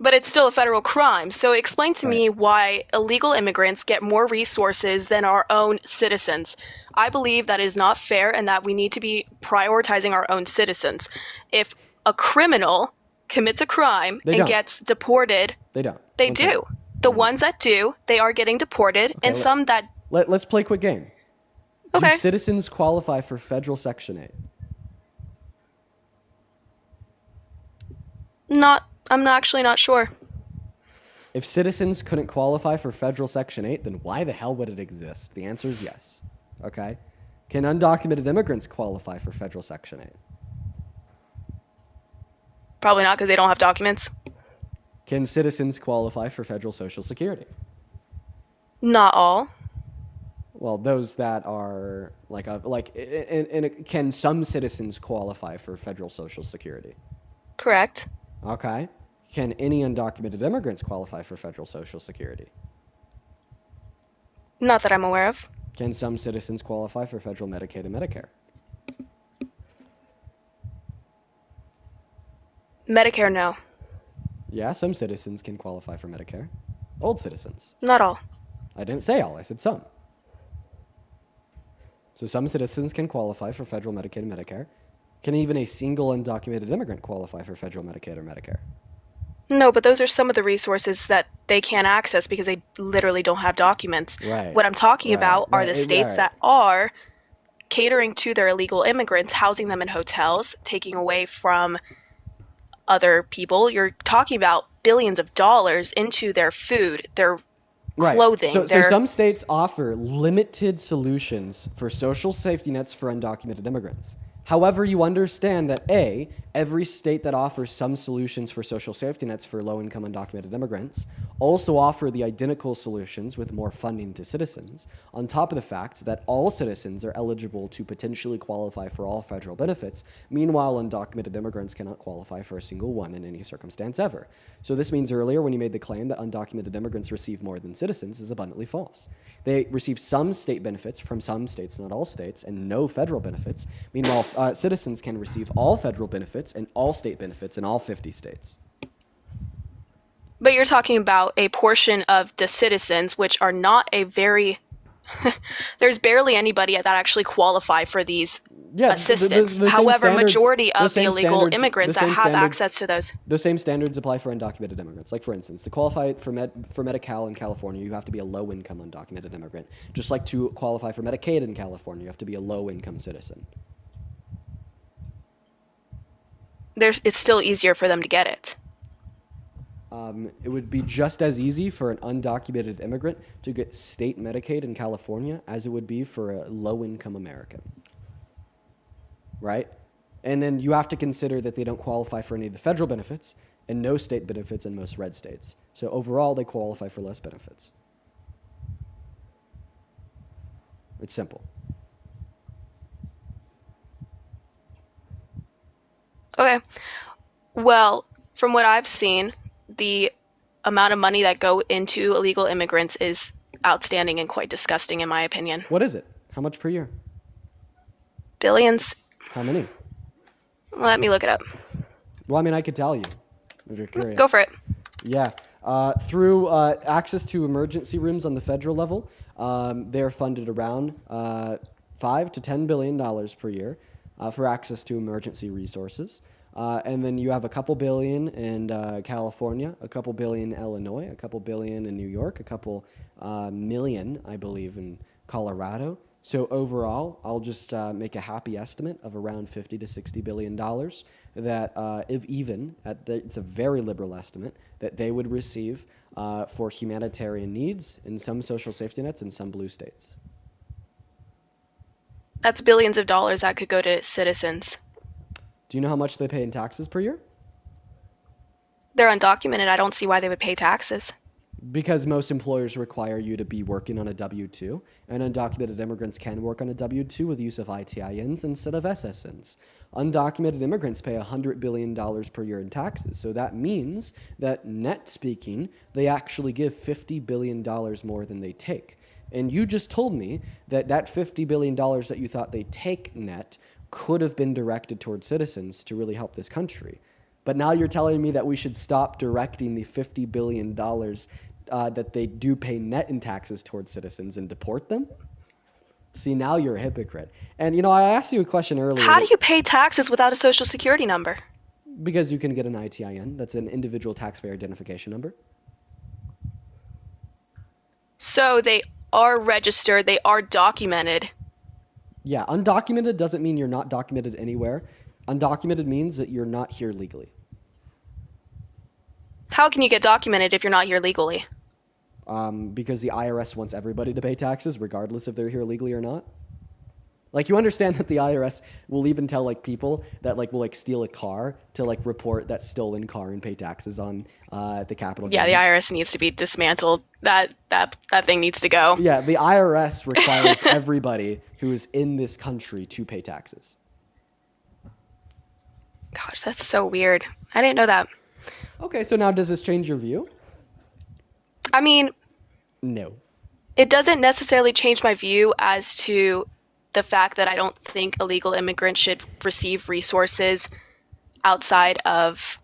But it's still a federal crime. So explain to me why illegal immigrants get more resources than our own citizens. I believe that is not fair and that we need to be prioritizing our own citizens. If a criminal commits a crime They and don't. gets deported, They don't. they One do. second. The ones that do, they are getting deported, and some that Let's play a quick game. Okay. Do citizens qualify for federal Section 8? I'm actually not sure. If citizens couldn't qualify for federal Section 8, then why the hell would it exist? The answer is yes. Okay? Can undocumented immigrants qualify for federal Section 8? Probably not because they don't have documents. Can citizens qualify for federal Social Security? Not all. Well, those that are can some citizens qualify for federal Social Security? Correct. Okay. Can any undocumented immigrants qualify for federal Social Security? Not that I'm aware of. Can some citizens qualify for federal Medicaid and Medicare? Medicare, no. Yeah, some citizens can qualify for Medicare. Old citizens. Not all. I didn't say all, I said some. So some citizens can qualify for federal Medicaid and Medicare. Can even a single undocumented immigrant qualify for federal Medicaid or Medicare? No, but those are some of the resources that they can't access because they literally don't have documents. Right. What I'm talking about are the Right. states that are catering to their illegal immigrants, housing them in hotels, taking away from other people. You're talking about billions of dollars into their food, their clothing. So some states offer limited solutions for social safety nets for undocumented immigrants. However, you understand that A, every state that offers some solutions for social safety nets for low-income undocumented immigrants also offer the identical solutions with more funding to citizens, on top of the fact that all citizens are eligible to potentially qualify for all federal benefits. Meanwhile, undocumented immigrants cannot qualify for a single one in any circumstance ever. So this means earlier when you made the claim that undocumented immigrants receive more than citizens is abundantly false. They receive some state benefits from some states, not all states, and no federal benefits. Meanwhile, citizens can receive all federal benefits and all state benefits in all 50 states. But you're talking about a portion of the citizens, which are not a very... There's barely anybody that actually qualify for these assistance. the same However, standards- majority the of the same illegal standards- immigrants the that same have standards- access to those. The same standards apply for undocumented immigrants. Like, for instance, to qualify for Medi-Cal in California, you have to be a low-income undocumented immigrant. Just like to qualify for Medicaid in California, you have to be a low-income citizen. It's still easier for them to get it. It would be just as easy for an undocumented immigrant to get state Medicaid in California as it would be for a low-income American. Right? And then you have to consider that they don't qualify for any of the federal benefits and no state benefits in most red states. So overall, they qualify for less benefits. It's simple. Okay. Well, from what I've seen, the amount of money that go into illegal immigrants is outstanding and quite disgusting, in my opinion. What is it? How much per year? Billions. How many? Let me look it up. Well, I mean, I could tell you if you're curious. Go for it. Yeah. Through access to emergency rooms on the federal level, they're funded around $5 to $10 billion per year for access to emergency resources. And then you have a couple billion in California, a couple billion in Illinois, a couple billion in New York, a couple million, I believe, in Colorado. So overall, I'll just make a happy estimate of around $50 to $60 billion that, it's a very liberal estimate, that they would receive for humanitarian needs in some social safety nets in some blue states. That's billions of dollars that could go to citizens. Do you know how much they pay in taxes per year? They're undocumented. I don't see why they would pay taxes. Because most employers require you to be working on a W-2, and undocumented immigrants can work on a W-2 with use of ITINs instead of SSNs. Undocumented immigrants pay $100 billion per year in taxes, so that means that, net speaking, they actually give $50 billion more than they take. And you just told me that that $50 billion that you thought they take net could have been directed towards citizens to really help this country. But now you're telling me that we should stop directing the $50 billion that they do pay net in taxes towards citizens and deport them? See, now you're a hypocrite. And, you know, I asked you a question earlier. How do you pay taxes without a social security number? Because you can get an ITIN. That's an individual taxpayer identification number. So they are registered, they are documented. Yeah, undocumented doesn't mean you're not documented anywhere. Undocumented means that you're not here legally. How can you get documented if you're not here legally? Because the IRS wants everybody to pay taxes, regardless if they're here legally or not. Like, you understand that the IRS will even tell, like, people that, like, will, like, steal a car to, like, report that stolen car and pay taxes on the capital Yeah, the gains. IRS needs to be dismantled. That thing needs to go. Yeah, the IRS requires everybody who is in this country to pay taxes. Gosh, that's so weird. I didn't know that. Okay, so now does this change your view? I mean, No. it doesn't necessarily change my view as to the fact that I don't think illegal immigrants should receive resources outside of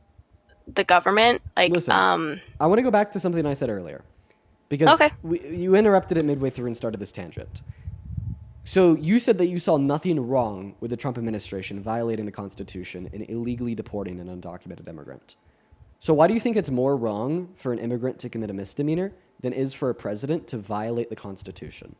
the government. Like, Listen, I want to go back to something I said earlier. Because you interrupted it midway through and started this tangent. So you said that you saw nothing wrong with the Trump administration violating the Constitution and illegally deporting an undocumented immigrant. So why do you think it's more wrong for an immigrant to commit a misdemeanor than is for a president to violate the Constitution?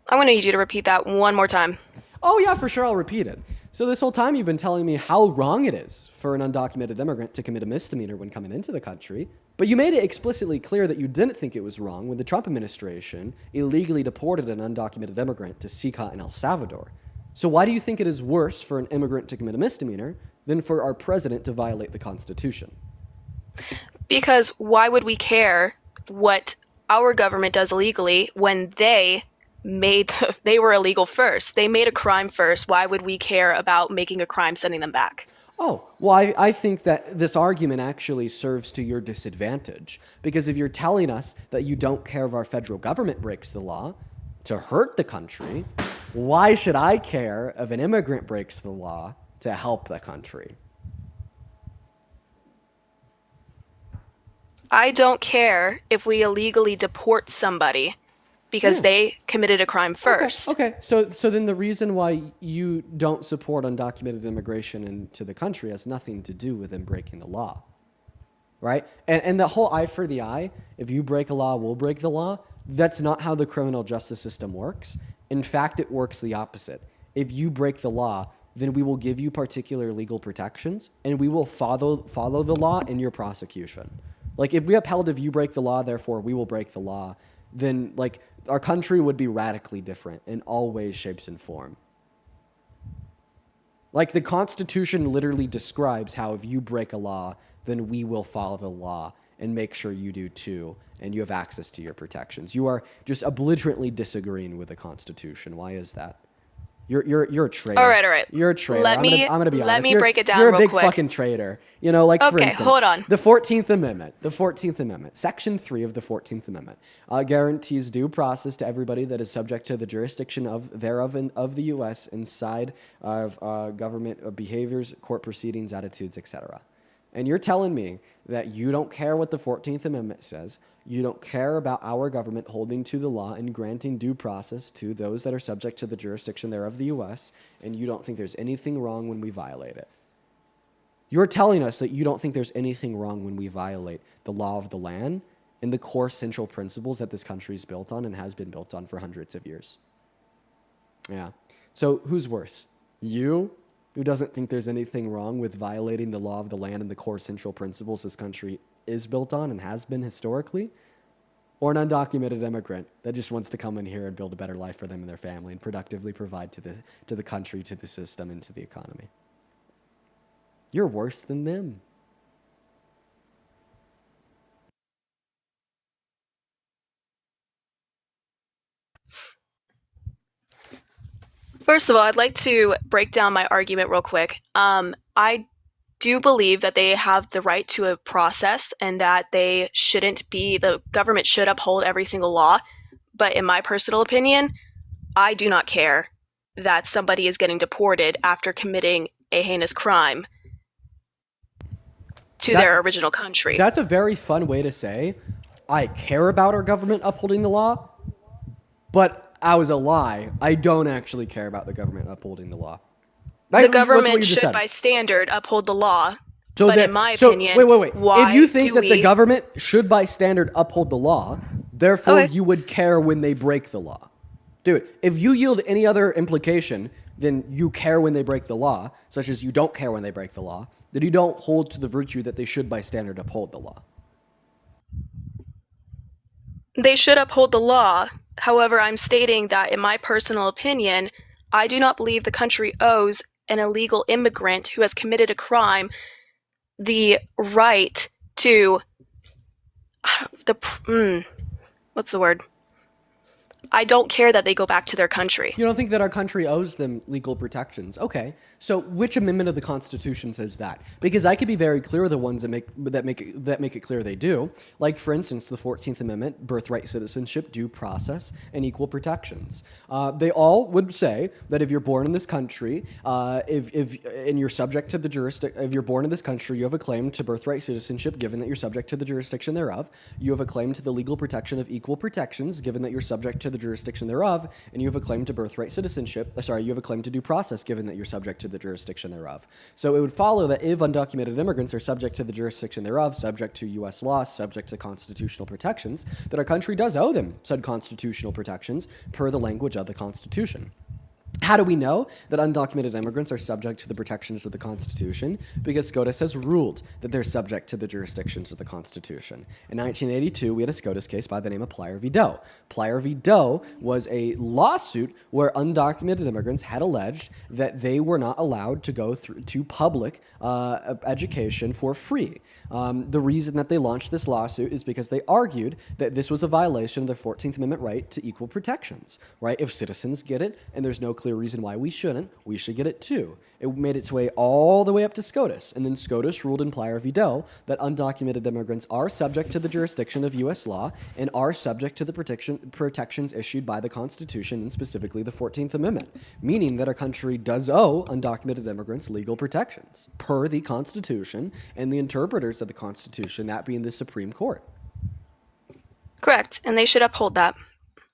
I'm going to need you to repeat that one more time. Oh, yeah, for sure, I'll repeat it. So this whole time you've been telling me how wrong it is for an undocumented immigrant to commit a misdemeanor when coming into the country, but you made it explicitly clear that you didn't think it was wrong when the Trump administration illegally deported an undocumented immigrant to Sikha in El Salvador. So why do you think it is worse for an immigrant to commit a misdemeanor than for our president to violate the Constitution? Because why would we care what our government does illegally when they were illegal first? They made a crime first. Why would we care about making a crime, sending them back? Oh, well, I think that this argument actually serves to your disadvantage. Because if you're telling us that you don't care if our federal government breaks the law to hurt the country, why should I care if an immigrant breaks the law to help the country? I don't care if we illegally deport somebody because they committed a crime first. Okay. So then the reason why you don't support undocumented immigration into the country has nothing to do with them breaking the law, right? And the whole eye for the eye, if you break a law, we'll break the law, that's not how the criminal justice system works. In fact, it works the opposite. If you break the law, then we will give you particular legal protections, and we will follow the law in your prosecution. Like, if we upheld if you break the law, therefore we will break the law, then, like, our country would be radically different in all ways, shapes, and form. Like, the Constitution literally describes how if you break a law, then we will follow the law and make sure you do too, and you have access to your protections. You are just belligerently disagreeing with the Constitution. Why is that? You're a traitor. All right. You're a traitor. Let me be honest. let me break it down You're a real big quick. fucking traitor. You know, like, for Okay, instance, hold on. The 14th Amendment, Section 3 of the 14th Amendment, guarantees due process to everybody that is subject to the jurisdiction of the U.S. inside of government behaviors, court proceedings, attitudes, etc. And you're telling me that you don't care what the 14th Amendment says, you don't care about our government holding to the law and granting due process to those that are subject to the jurisdiction thereof the U.S., and you don't think there's anything wrong when we violate it. You're telling us that you don't think there's anything wrong when we violate the law of the land and the core central principles that this country is built on and has been built on for hundreds of years. Yeah. So who's worse? You, who doesn't think there's anything wrong with violating the law of the land and the core central principles this country is built on and has been historically? or an undocumented immigrant that just wants to come in here and build a better life for them and their family and productively provide to the country, to the system, and to the economy. You're worse than them. First of all, I'd like to break down my argument real quick. I do believe that they have the right to a process and that the government should uphold every single law. But in my personal opinion, I do not care that somebody is getting deported after committing a heinous crime to their original country. That's a very fun way to say, I care about our government upholding the law, but I was a lie. I don't actually care about the government upholding the law. The government should, by standard, uphold the law. But in my opinion, wait. why If you think do that the we- government should, by standard, uphold the law, therefore you would care when they break the law. Dude, if you yield any other implication, then you care when they break the law, such as you don't care when they break the law, then you don't hold to the virtue that they should, by standard, uphold the law. They should uphold the law. However, I'm stating that, in my personal opinion, I do not believe the country owes an illegal immigrant who has committed a crime the right to what's the word? I don't care that they go back to their country. You don't think that our country owes them legal protections? Okay, so which amendment of the Constitution says that? Because I could be very clear with the ones that make it clear they do. Like, for instance, the 14th Amendment, birthright, citizenship, due process, and equal protections. They all would say that if you're born in this country, and you're subject to the jurisdiction, if you're born in this country, you have a claim to birthright citizenship, given that you're subject to the jurisdiction thereof. You have a claim to the legal protection of equal protections, given that you're subject to the jurisdiction thereof, and you have a claim to birthright citizenship. You have a claim to due process, given that you're subject to the jurisdiction thereof. So it would follow that if undocumented immigrants are subject to the jurisdiction thereof, subject to U.S. law, subject to constitutional protections, that our country does owe them said constitutional protections per the language of the Constitution. How do we know that undocumented immigrants are subject to the protections of the Constitution? Because SCOTUS has ruled that they're subject to the jurisdictions of the Constitution. In 1982, we had a SCOTUS case by the name of Plyer v. Doe. Plyer v. Doe was a lawsuit where undocumented immigrants had alleged that they were not allowed to go through to public education for free. The reason that they launched this lawsuit is because they argued that this was a violation of the 14th Amendment right to equal protections, right? If citizens get it, and there's no clear reason why we shouldn't, we should get it too. It made its way all the way up to SCOTUS, and then SCOTUS ruled in Plyer v. Doe that undocumented immigrants are subject to the jurisdiction of U.S. law and are subject to the protections issued by the Constitution, and specifically the 14th Amendment, meaning that our country does owe undocumented immigrants legal protections per the Constitution and the interpreters of the Constitution, that being the Supreme Court. Correct, and they should uphold that.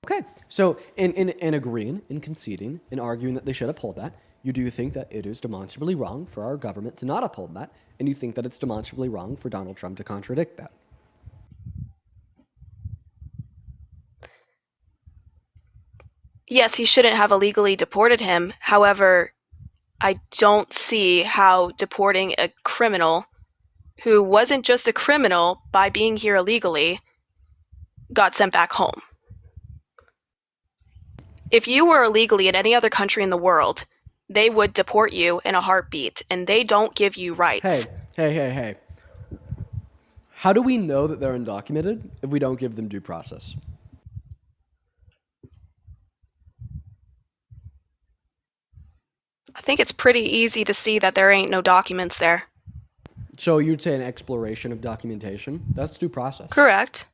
Okay, so in agreeing, in conceding, in arguing that they should uphold that, you do think that it is demonstrably wrong for our government to not uphold that, and you think that it's demonstrably wrong for Donald Trump to contradict that. Yes, he shouldn't have illegally deported him. However, I don't see how deporting a criminal who wasn't just a criminal by being here illegally got sent back home. If you were illegally in any other country in the world, they would deport you in a heartbeat, and they don't give you rights. Hey. How do we know that they're undocumented if we don't give them due process? I think it's pretty easy to see that there ain't no documents there. So you'd say an exploration of documentation? That's due process. Correct.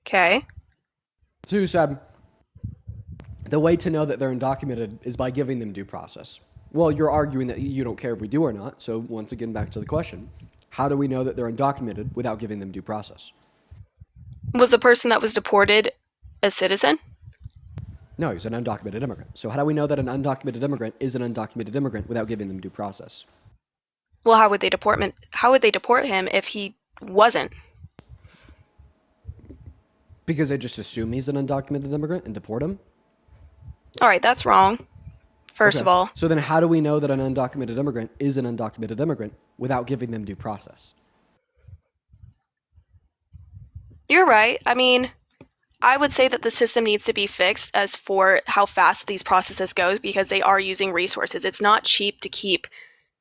Okay. So you said the way to know that they're undocumented is by giving them due process. Well, you're arguing that you don't care if we do or not. So once again, back to the question. How do we know that they're undocumented without giving them due process? Was the person that was deported a citizen? No, he's an undocumented immigrant. So how do we know that an undocumented immigrant is an undocumented immigrant without giving them due process? Well, how would they deport him if he wasn't? Because they just assume he's an undocumented immigrant and deport him? All right, that's wrong. First of all. So then how do we know that an undocumented immigrant is an undocumented immigrant without giving them due process? You're right. I mean, I would say that the system needs to be fixed as for how fast these processes go because they are using resources. It's not cheap to keep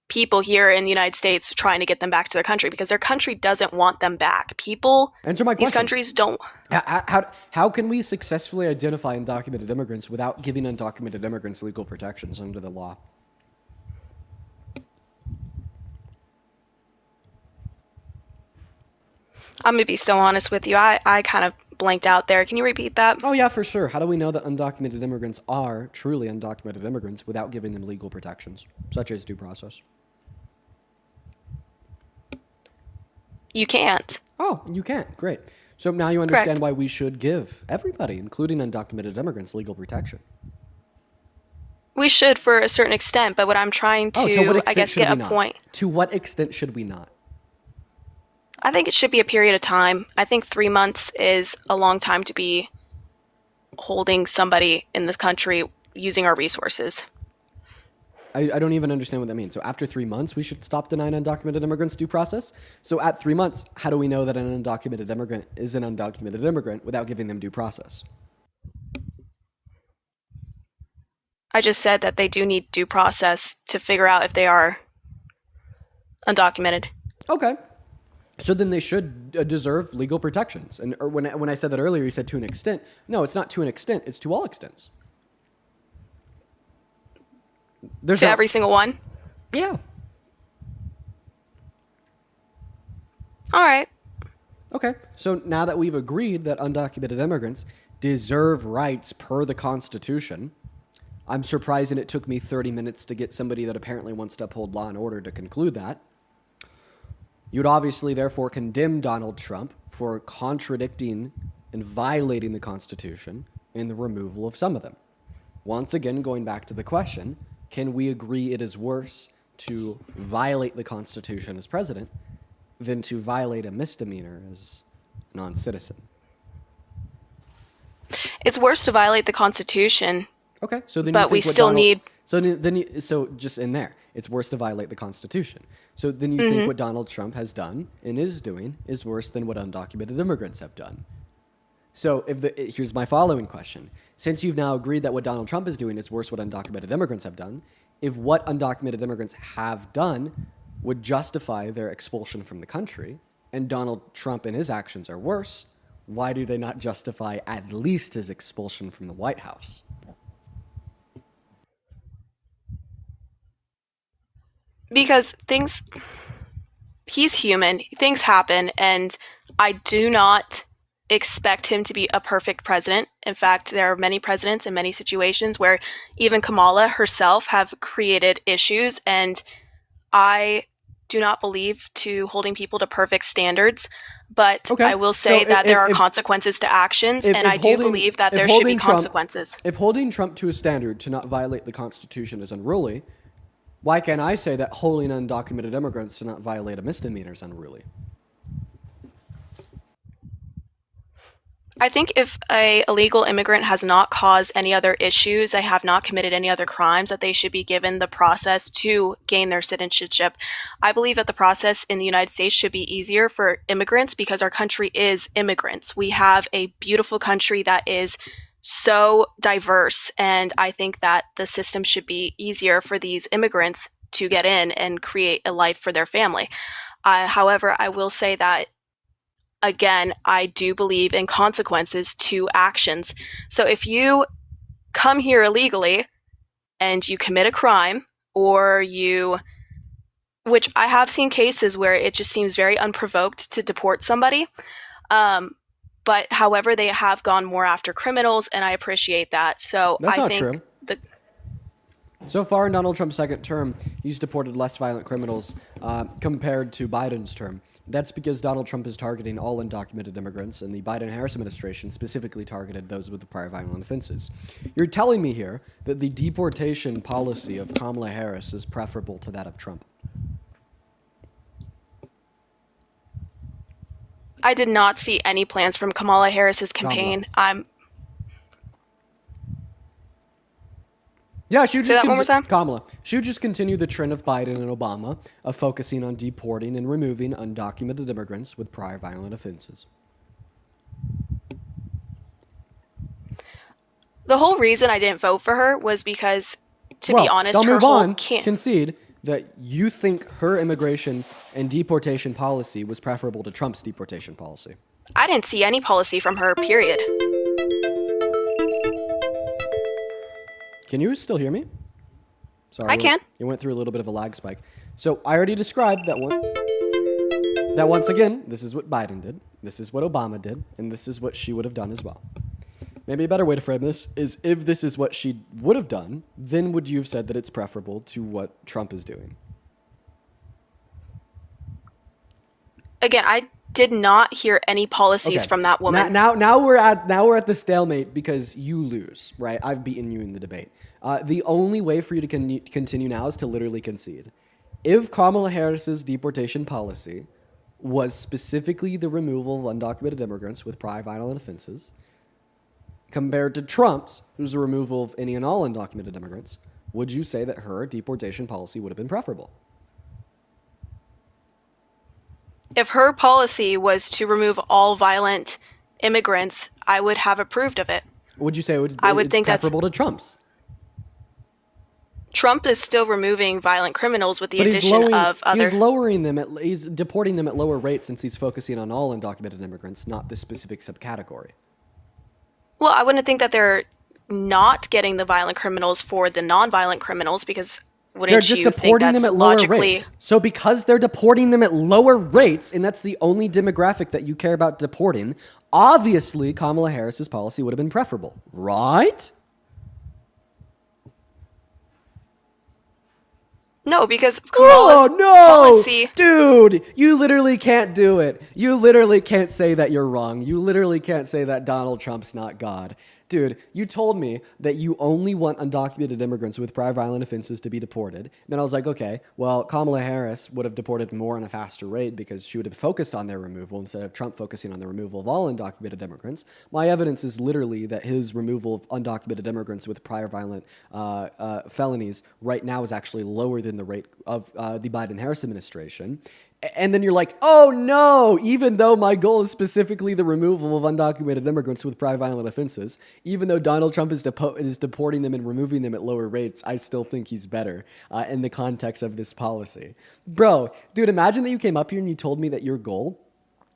people here in the United States trying to get them back to their country because their country doesn't want them back. People, Answer my these question. countries don't. How can we successfully identify undocumented immigrants without giving undocumented immigrants legal protections under the law? I'm going to be so honest with you. I kind of blanked out there. Can you repeat that? Oh, yeah, for sure. How do we know that undocumented immigrants are truly undocumented immigrants without giving them legal protections, such as due process? You can't. Oh, you can't. Great. So now you understand Correct. why we should give everybody, including undocumented immigrants, legal protection. We should for a certain extent, but what I'm trying Oh, to what to, I extent guess, should get we a not? point. To what extent should we not? I think it should be a period of time. I think 3 months is a long time to be holding somebody in this country using our resources. I don't even understand what that means. So after 3 months, we should stop denying undocumented immigrants due process? So at 3 months, how do we know that an undocumented immigrant is an undocumented immigrant without giving them due process? I just said that they do need due process to figure out if they are undocumented. Okay. So then they should deserve legal protections. And or when I said that earlier, you said to an extent. No, it's not to an extent. It's to all extents. To every single one? Yeah. All right. Okay. So now that we've agreed that undocumented immigrants deserve rights per the Constitution, I'm surprised that it took me 30 minutes to get somebody that apparently wants to uphold law and order to conclude that. You would obviously therefore condemn Donald Trump for contradicting and violating the Constitution in the removal of some of them. Once again, going back to the question, can we agree it is worse to violate the Constitution as president than to violate a misdemeanor as a non-citizen? It's worse to violate the Constitution. Okay, so then but you think we what still Donald, need. So just in there, it's worse to violate the Constitution. So then you think what Donald Trump has done and is doing is worse than what undocumented immigrants have done. So here's my following question: since you've now agreed that what Donald Trump is doing is worse what undocumented immigrants have done, if what undocumented immigrants have done would justify their expulsion from the country, and Donald Trump and his actions are worse, why do they not justify at least his expulsion from the White House? Because he's human, things happen, and I do not expect him to be a perfect president. In fact, there are many presidents in many situations where even Kamala herself have created issues, and I do not believe to holding people to perfect standards, but Okay, I will say so that there are if- consequences to actions, and I do believe that if there should be holding Trump- consequences. If holding Trump to a standard to not violate the Constitution is unruly, why can't I say that holding undocumented immigrants to not violate a misdemeanor is unruly? I think if a illegal immigrant has not caused any other issues, they have not committed any other crimes, that they should be given the process to gain their citizenship. I believe that the process in the United States should be easier for immigrants because our country is immigrants. We have a beautiful country that is so diverse, and I think that the system should be easier for these immigrants to get in and create a life for their family. However, I will say that again, I do believe in consequences to actions. So if you come here illegally and you commit a crime, or which I have seen cases where it just seems very unprovoked to deport somebody. But however, they have gone more after criminals, and I appreciate that. So That's I not think true. So far in Donald Trump's second term, he's deported less violent criminals compared to Biden's term. That's because Donald Trump is targeting all undocumented immigrants, and the Biden-Harris administration specifically targeted those with the prior violent offenses. You're telling me here that the deportation policy of Kamala Harris is preferable to that of Trump. I did not see any plans from Kamala Harris's campaign. Yeah, she would Say just that one more time? Kamala. She would just continue the trend of Biden and Obama of focusing on deporting and removing undocumented immigrants with prior violent offenses. The whole reason I didn't vote for her was because, to be honest, don't her move whole on. Concede that you think her immigration and deportation policy was preferable to Trump's deportation policy. I didn't see any policy from her, period. Can you still hear me? Sorry, I can. It went through a little bit of a lag spike. So I already described that one. That once again, this is what Biden did, this is what Obama did, and this is what she would have done as well. Maybe a better way to frame this is, if this is what she would have done, then would you have said that it's preferable to what Trump is doing? Again, I did not hear any policies from that woman. Now we're at the stalemate because you lose, right? I've beaten you in the debate. The only way for you to continue now is to literally concede. If Kamala Harris's deportation policy was specifically the removal of undocumented immigrants with prior violent offenses, compared to Trump's, who's the removal of any and all undocumented immigrants, would you say that her deportation policy would have been preferable? If her policy was to remove all violent immigrants, I would have approved of it. Would you say it's think preferable to Trump's? Trump is still removing violent criminals with the addition of other. He's deporting them at lower rates since he's focusing on all undocumented immigrants, not this specific subcategory. Well, I wouldn't think that they're not getting the violent criminals for the non-violent criminals, because wouldn't you think that's logically? So because they're deporting them at lower rates, and that's the only demographic that you care about deporting, obviously Kamala Harris's policy would have been preferable, right? No, because Kamala's policy... Dude, you literally can't do it. You literally can't say that you're wrong. You literally can't say that Donald Trump's not God. Dude, you told me that you only want undocumented immigrants with prior violent offenses to be deported. Then I was like, okay, well, Kamala Harris would have deported more on a faster rate because she would have focused on their removal instead of Trump focusing on the removal of all undocumented immigrants. My evidence is literally that his removal of undocumented immigrants with prior violent felonies right now is actually lower than the rate of the Biden-Harris administration. And then you're like, oh no, even though my goal is specifically the removal of undocumented immigrants with prior violent offenses, even though Donald Trump is deporting them and removing them at lower rates, I still think he's better in the context of this policy. Bro, dude, imagine that you came up here and you told me that your goal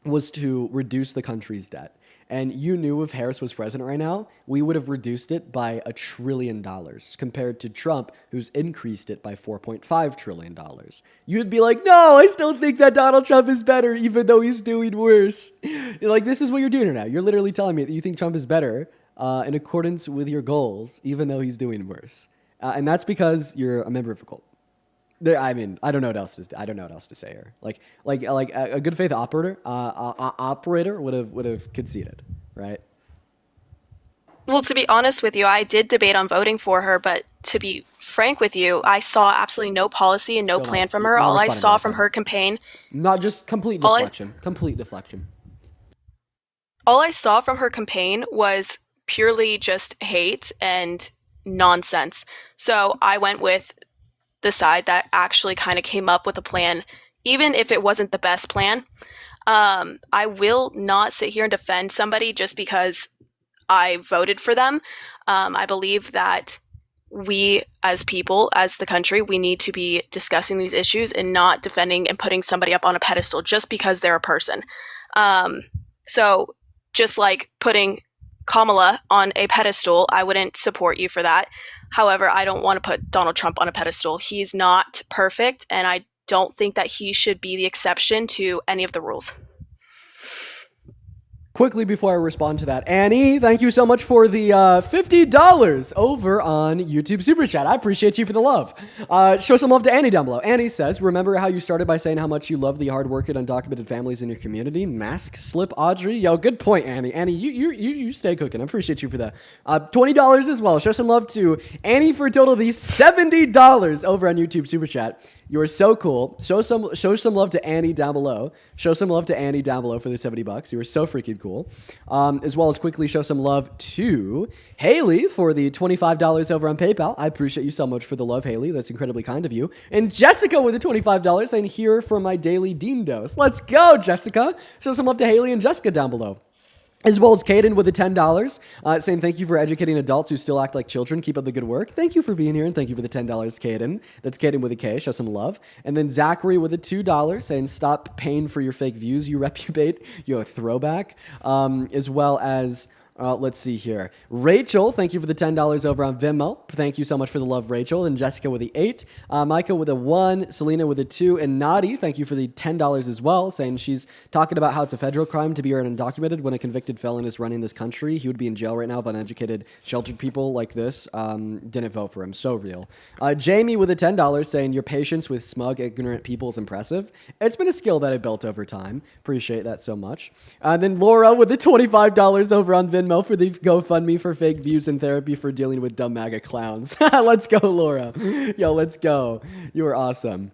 was to reduce the country's debt. And you knew if Harris was president right now, we would have reduced it by $1 trillion compared to Trump, who's increased it by $4.5 trillion. You'd be like, no, I still think that Donald Trump is better, even though he's doing worse. Like, this is what you're doing right now. You're literally telling me that you think Trump is better in accordance with your goals, even though he's doing worse. And that's because you're a member of a cult. I mean, I don't know what else to say here. Like a good faith operator would have conceded, right? Well, to be honest with you, I did debate on voting for her, but to be frank with you, I saw absolutely no policy and no plan from her. All I saw from her campaign, not just complete deflection. All I saw from her campaign was purely just hate and nonsense. So I went with the side that actually kind of came up with a plan, even if it wasn't the best plan. I will not sit here and defend somebody just because I voted for them. I believe that we as people, as the country, we need to be discussing these issues and not defending and putting somebody up on a pedestal just because they're a person. So just like putting Kamala on a pedestal, I wouldn't support you for that. However, I don't want to put Donald Trump on a pedestal. He's not perfect, and I don't think that he should be the exception to any of the rules. Quickly before I respond to that, Annie, thank you so much for the $50 over on YouTube Super Chat. I appreciate you for the love. Show some love to Annie down below. Annie says, remember how you started by saying how much you love the hard-working, undocumented families in your community? Mask slip, Audrey. Yo, good point, Annie. Annie, you stay cooking. I appreciate you for that. $20 as well. Show some love to Annie for a total of these $70 over on YouTube Super Chat. You're so cool. Show some love to Annie down below. Show some love to Annie down below for the $70. You were so freaking cool. As well as quickly show some love to Haley for the $25 over on PayPal. I appreciate you so much for the love, Haley. That's incredibly kind of you. And Jessica with the $25 saying here for my daily Dean dose. Let's go, Jessica. Show some love to Haley and Jessica down below. As well as Caden with the $10, saying thank you for educating adults who still act like children. Keep up the good work. Thank you for being here, and thank you for the $10, Caden. That's Caden with a K. Show some love. And then Zachary with the $2, saying stop paying for your fake views, you reprobate. You a throwback. As well as... let's see here. Rachel, thank you for the $10 over on Venmo. Thank you so much for the love, Rachel. And Jessica with the 8. Micah with a 1. Selena with a 2. And Nadi, thank you for the $10 as well, saying she's talking about how it's a federal crime to be undocumented when a convicted felon is running this country. He would be in jail right now if uneducated, sheltered people like this didn't vote for him. So real. Jamie with the $10 saying your patience with smug, ignorant people is impressive. It's been a skill that I built over time. Appreciate that so much. Then Laura with the $25 over on Venmo for the GoFundMe for fake views and therapy for dealing with dumb MAGA clowns. Let's go, Laura. Yo, let's go. You are awesome.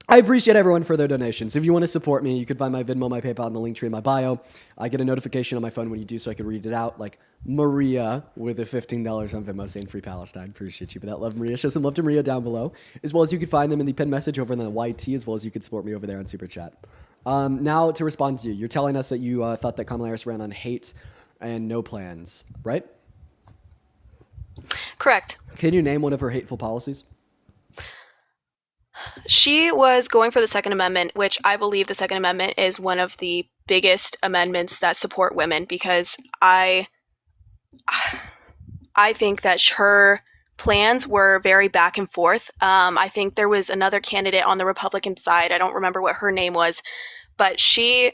I appreciate everyone for their donations. If you want to support me, you can find my Venmo, my PayPal, and the link tree in my bio. I get a notification on my phone when you do so I can read it out, like Maria with the $15 on Venmo saying Free Palestine. Appreciate you for that love, Maria. Show some love to Maria down below. As well as you can find them in the pinned message over in the YT, as well as you can support me over there on Super Chat. Now to respond to you. You're telling us that you thought that Kamala Harris ran on hate and no plans, right? Correct. Can you name one of her hateful policies? She was going for the Second Amendment, which I believe the Second Amendment is one of the biggest amendments that support women, because I think that her plans were very back and forth. I think there was another candidate on the Republican side. I don't remember what her name was, but she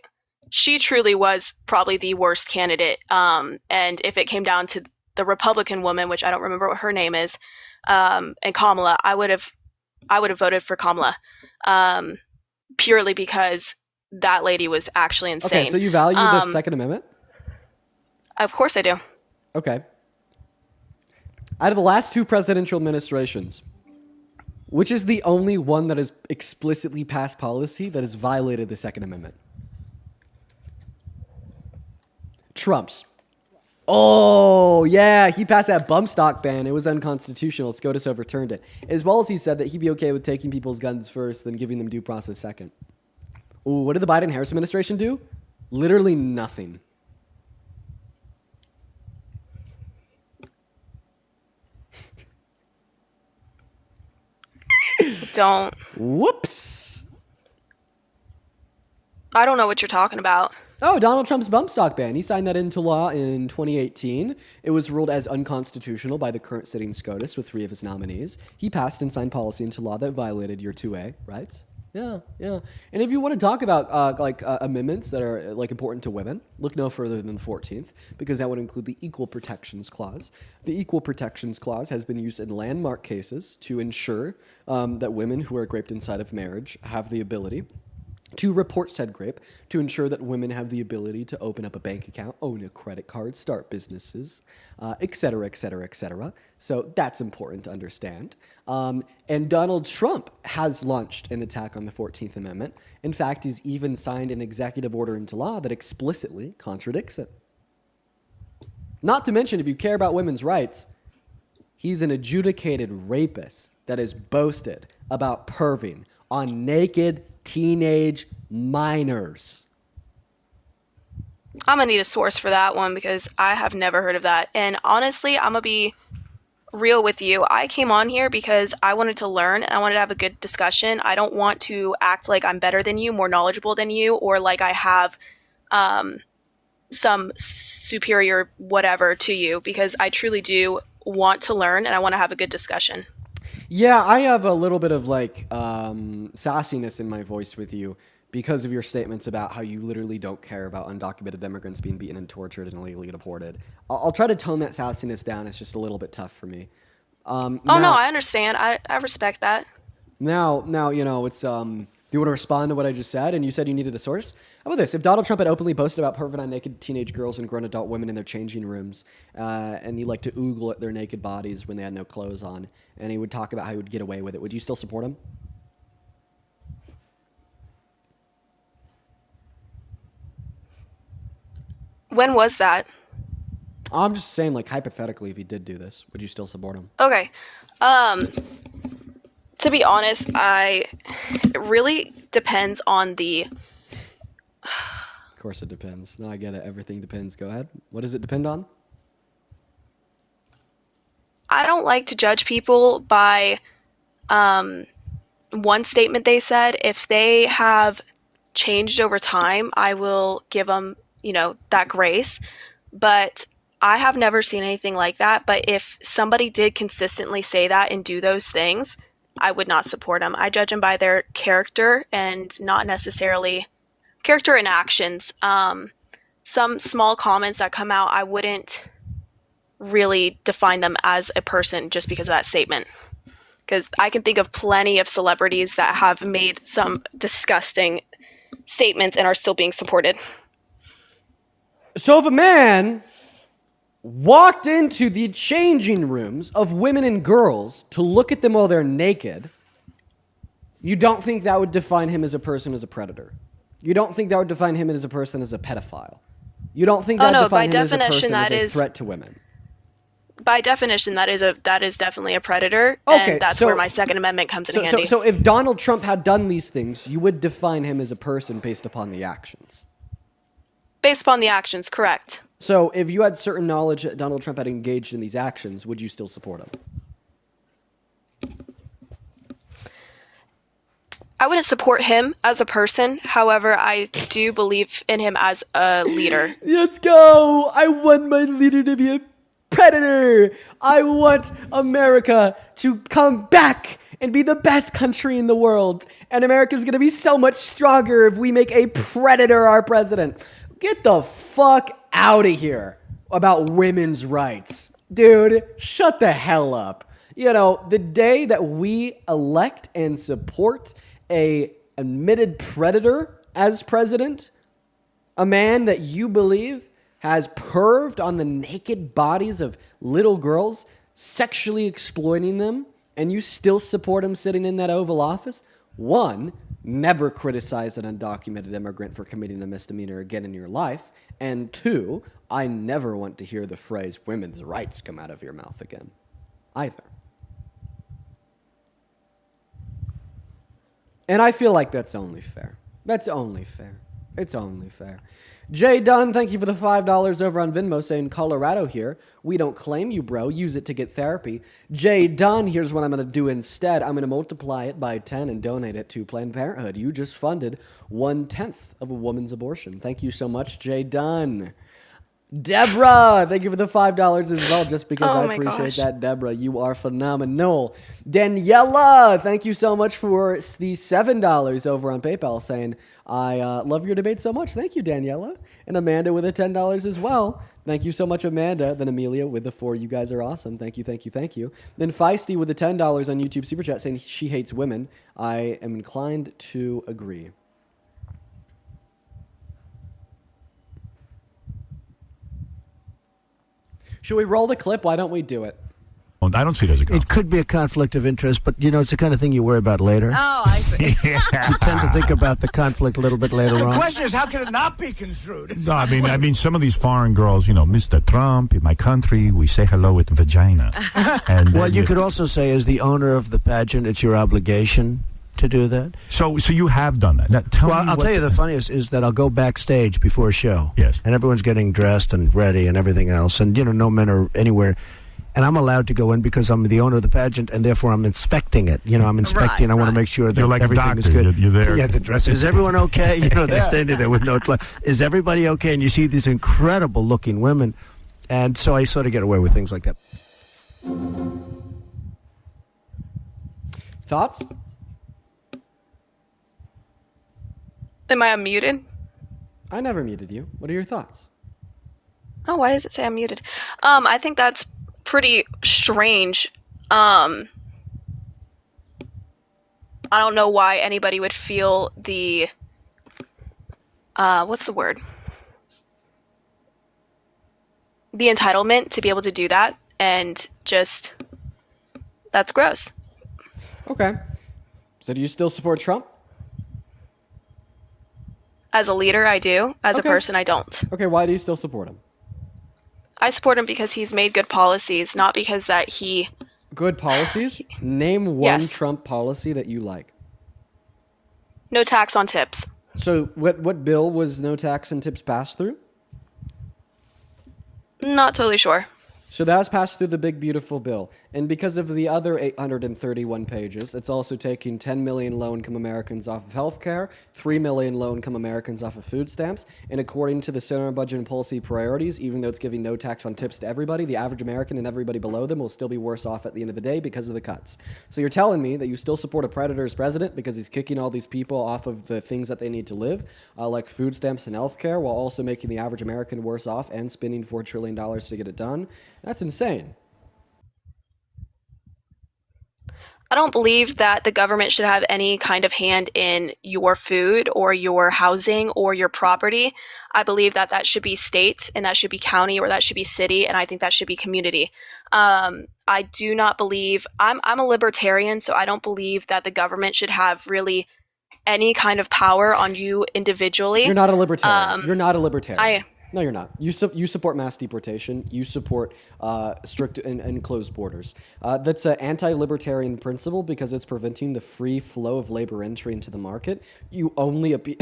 truly was probably the worst candidate. And if it came down to the Republican woman, which I don't remember what her name is, and Kamala, I would have voted for Kamala, purely because that lady was actually insane. Okay, so you value the Second Amendment? Of course I do. Okay. Out of the last 2 presidential administrations, which is the only one that has explicitly passed policy that has violated the Second Amendment? Trump's. Oh, yeah, he passed that bump stock ban. It was unconstitutional. SCOTUS overturned it. As well as he said that he'd be okay with taking people's guns first, then giving them due process second. Ooh, what did the Biden-Harris administration do? Literally nothing. Don't. Whoops. I don't know what you're talking about. Oh, Donald Trump's bump stock ban. He signed that into law in 2018. It was ruled as unconstitutional by the current sitting SCOTUS with 3 of his nominees. He passed and signed policy into law that violated your 2A rights. Yeah. And if you want to talk about amendments that are important to women, look no further than the 14th, because that would include the Equal Protections Clause. The Equal Protections Clause has been used in landmark cases to ensure that women who are raped inside of marriage have the ability to report said rape, to ensure that women have the ability to open up a bank account, own a credit card, start businesses, et cetera, et cetera, et cetera. So that's important to understand. And Donald Trump has launched an attack on the 14th Amendment. In fact, he's even signed an executive order into law that explicitly contradicts it. Not to mention, if you care about women's rights, he's an adjudicated rapist that has boasted about perving on naked teenage minors. I'm going to need a source for that one because I have never heard of that. And honestly, I'm going to be real with you. I came on here because I wanted to learn and I wanted to have a good discussion. I don't want to act like I'm better than you, more knowledgeable than you, or like I have some superior whatever to you, because I truly do want to learn and I want to have a good discussion. Yeah, I have a little bit of sassiness in my voice with you because of your statements about how you literally don't care about undocumented immigrants being beaten and tortured and illegally deported. I'll try to tone that sassiness down. It's just a little bit tough for me. No, I understand. I respect that. Now, it's do you want to respond to what I just said? And you said you needed a source? How about this? If Donald Trump had openly posted about perving on naked teenage girls and grown adult women in their changing rooms, and he liked to oogle at their naked bodies when they had no clothes on, and he would talk about how he would get away with it, would you still support him? When was that? I'm just saying, hypothetically, if he did do this, would you still support him? Okay. To be honest, it really depends on the... course it depends. No, I get it. Everything depends. Go ahead. What does it depend on? I don't like to judge people by one statement they said. If they have changed over time, I will give them, that grace. But I have never seen anything like that. But if somebody did consistently say that and do those things, I would not support them. I judge them by their character and not necessarily character and actions. Some small comments that come out, I wouldn't really define them as a person just because of that statement. Because I can think of plenty of celebrities that have made some disgusting statements and are still being supported. So if a man walked into the changing rooms of women and girls to look at them while they're naked, you don't think that would define him as a person as a predator? You don't think that would define him as a person as a pedophile? You don't think that would define him as a person as a threat to women? By definition, that is definitely a predator, and that's where my Second Amendment comes in handy. So if Donald Trump had done these things, you would define him as a person based upon the actions? Based upon the actions, correct. So if you had certain knowledge that Donald Trump had engaged in these actions, would you still support him? I wouldn't support him as a person. However, I do believe in him as a leader. Let's go! I want my leader to be a predator! I want America to come back and be the best country in the world. And America's gonna be so much stronger if we make a predator our president. Get the fuck out of here about women's rights. Dude, shut the hell up. The day that we elect and support a admitted predator as president, a man that you believe has perved on the naked bodies of little girls, sexually exploiting them, and you still support him sitting in that Oval Office? One, never criticize an undocumented immigrant for committing a misdemeanor again in your life. And two, I never want to hear the phrase women's rights come out of your mouth again, either. And I feel like that's only fair. That's only fair. It's only fair. Jay Dunn, thank you for the $5 over on Venmo, saying Colorado here. We don't claim you, bro. Use it to get therapy. Jay Dunn, here's what I'm going to do instead. I'm going to multiply it by 10 and donate it to Planned Parenthood. You just funded 1/10 of a woman's abortion. Thank you so much, Jay Dunn. Deborah, thank you for the $5 as well, just because I appreciate that, Deborah. You are phenomenal. Daniela, thank you so much for the $7 over on PayPal, saying, I love your debate so much. Thank you, Daniela. And Amanda with the $10 as well. Thank you so much, Amanda. Then Amelia with the 4. You guys are awesome. Thank you, thank you, thank you. Then Feisty with the $10 on YouTube Super Chat, saying she hates women. I am inclined to agree. Should we roll the clip? Why don't we do it? I don't see it as a conflict. It could be a conflict of interest, but it's the kind of thing you worry about later. Oh, I see. You tend to think about the conflict a little bit later on. The question is, how can it not be construed? No, I mean, some of these foreign girls, Mr. Trump, in my country, we say hello with vagina. And, well, you could also say, as the owner of the pageant, it's your obligation to do that. So you have done that. Now, I'll tell you the funniest is that I'll go backstage before a show. Yes. And everyone's getting dressed and ready and everything else. And, no men are anywhere. And I'm allowed to go in because I'm the owner of the pageant, and therefore I'm inspecting it. I'm inspecting. Right, I want to make sure that you're like everything is good. You're there. Yeah, the dress. Is everyone okay? They're standing there with no clothes. Is everybody okay? And you see these incredible looking women. And so I sort of get away with things like that. Thoughts? Am I unmuted? I never muted you. What are your thoughts? Oh, why does it say I'm muted? I think that's pretty strange. I don't know why anybody would feel the what's the word? The entitlement to be able to do that, and just that's gross. Okay. So do you still support Trump? As a leader, I do. As a person, I don't. Okay, why do you still support him? I support him because he's made good policies, not because that he... Good policies? Name one Trump policy that you like. No tax on tips. So what bill was no tax and tips passed through? Not totally sure. So that was passed through the big beautiful bill. And because of the other 831 pages, it's also taking 10 million low-income Americans off of healthcare, 3 million low-income Americans off of food stamps, and according to the Center Budget and Policy Priorities, even though it's giving no tax on tips to everybody, the average American and everybody below them will still be worse off at the end of the day because of the cuts. So you're telling me that you still support a predator as president because he's kicking all these people off of the things that they need to live, like food stamps and healthcare, while also making the average American worse off and spending $4 trillion to get it done? That's insane. I don't believe that the government should have any kind of hand in your food or your housing or your property. I believe that that should be state and that should be county or that should be city, and I think that should be community. I do not believe, I'm a libertarian, so I don't believe that the government should have really any kind of power on you individually. You're not a libertarian. You're not a libertarian. I No, you're not. You support mass deportation. You support strict and closed borders. That's an anti-libertarian principle because it's preventing the free flow of labor entry into the market. You only appeal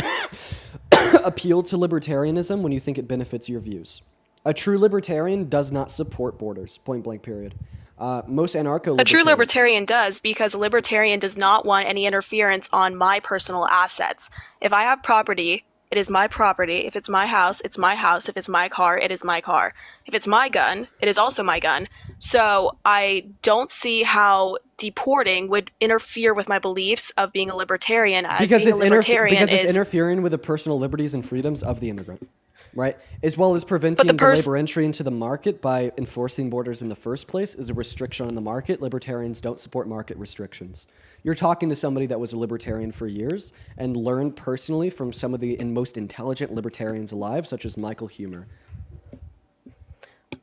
to libertarianism when you think it benefits your views. A true libertarian does not support borders, point blank period. Most anarcho-libertarians... A true libertarian does, because a libertarian does not want any interference on my personal assets. If I have property, it is my property. If it's my house, it's my house. If it's my car, it is my car. If it's my gun, it is also my gun. So I don't see how deporting would interfere with my beliefs of being a libertarian, as being a libertarian because it's interfering with the personal liberties and freedoms of the immigrant. Right? As well as preventing the labor entry into the market by enforcing borders in the first place is a restriction on the market. Libertarians don't support market restrictions. You're talking to somebody that was a libertarian for years and learned personally from some of the most intelligent libertarians alive, such as Michael Huemer.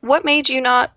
What made you not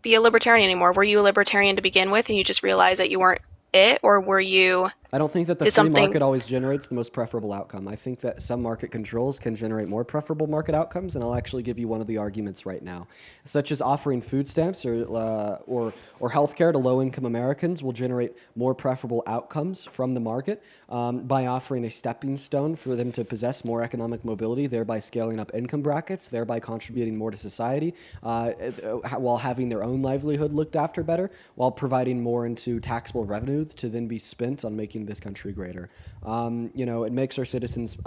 be a libertarian anymore? Were you a libertarian to begin with and you just realized that you weren't it, or were you... I don't think that the free market always generates the most preferable outcome. I think that some market controls can generate more preferable market outcomes, and I'll actually give you one of the arguments right now, such as offering food stamps or healthcare to low-income Americans will generate more preferable outcomes from the market by offering a stepping stone for them to possess more economic mobility, thereby scaling up income brackets, thereby contributing more to society, while having their own livelihood looked after better, while providing more into taxable revenue to then be spent on making this country greater. It makes our citizens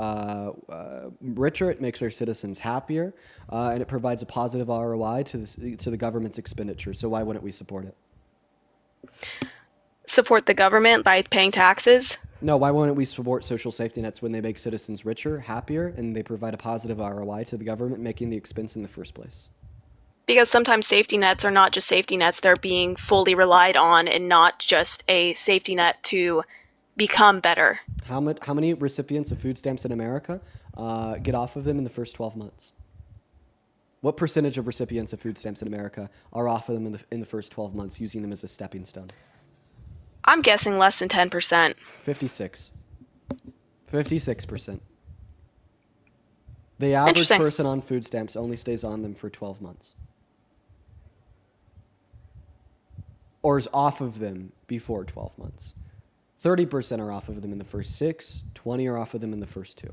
richer, it makes our citizens happier, and it provides a positive ROI to the government's expenditure. So why wouldn't we support it? Support the government by paying taxes? No, why wouldn't we support social safety nets when they make citizens richer, happier, and they provide a positive ROI to the government making the expense in the first place? Because sometimes safety nets are not just safety nets, they're being fully relied on and not just a safety net to become better. How many recipients of food stamps in America get off of them in the first 12 months? What percentage of recipients of food stamps in America are off of them in the first 12 months, using them as a stepping stone? I'm guessing less than 10%. 56%. The average person on food stamps only stays on them for 12 months. Or is off of them before 12 months. 30% are off of them in the first 6, 20 are off of them in the first 2.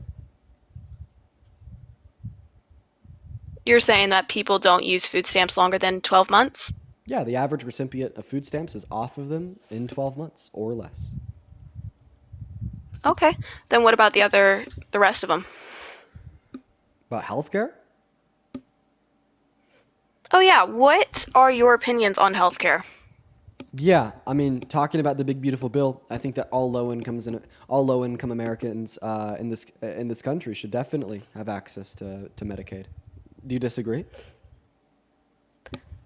You're saying that people don't use food stamps longer than 12 months? Yeah, the average recipient of food stamps is off of them in 12 months or less. Okay. Then what about the rest of them? About healthcare? Oh yeah, what are your opinions on healthcare? Yeah, I mean, talking about the big beautiful bill, I think that all low-income Americans in this country should definitely have access to Medicaid. Do you disagree?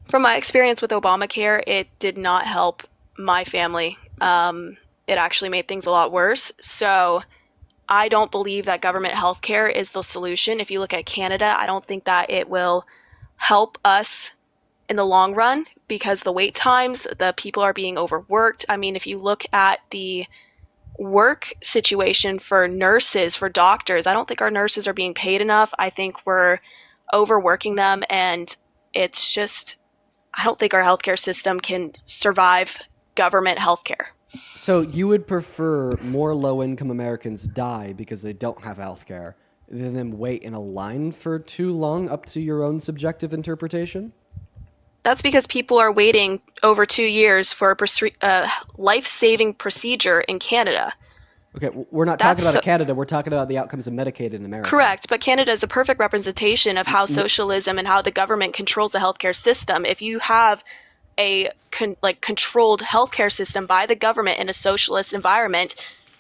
From my experience with Obamacare, it did not help my family. It actually made things a lot worse. So I don't believe that government healthcare is the solution. If you look at Canada, I don't think that it will help us in the long run because the wait times, the people are being overworked. I mean, if you look at the work situation for nurses, for doctors, I don't think our nurses are being paid enough. I think we're overworking them, and it's just, I don't think our healthcare system can survive government healthcare. So you would prefer more low-income Americans die because they don't have health care than them wait in a line for too long, up to your own subjective interpretation? That's because people are waiting over 2 years for a life-saving procedure in Canada. Okay, we're not talking about Canada. We're talking about the outcomes of Medicaid in America. Correct, but Canada is a perfect representation of how socialism and how the government controls the healthcare system. If you have a controlled healthcare system by the government in a socialist environment,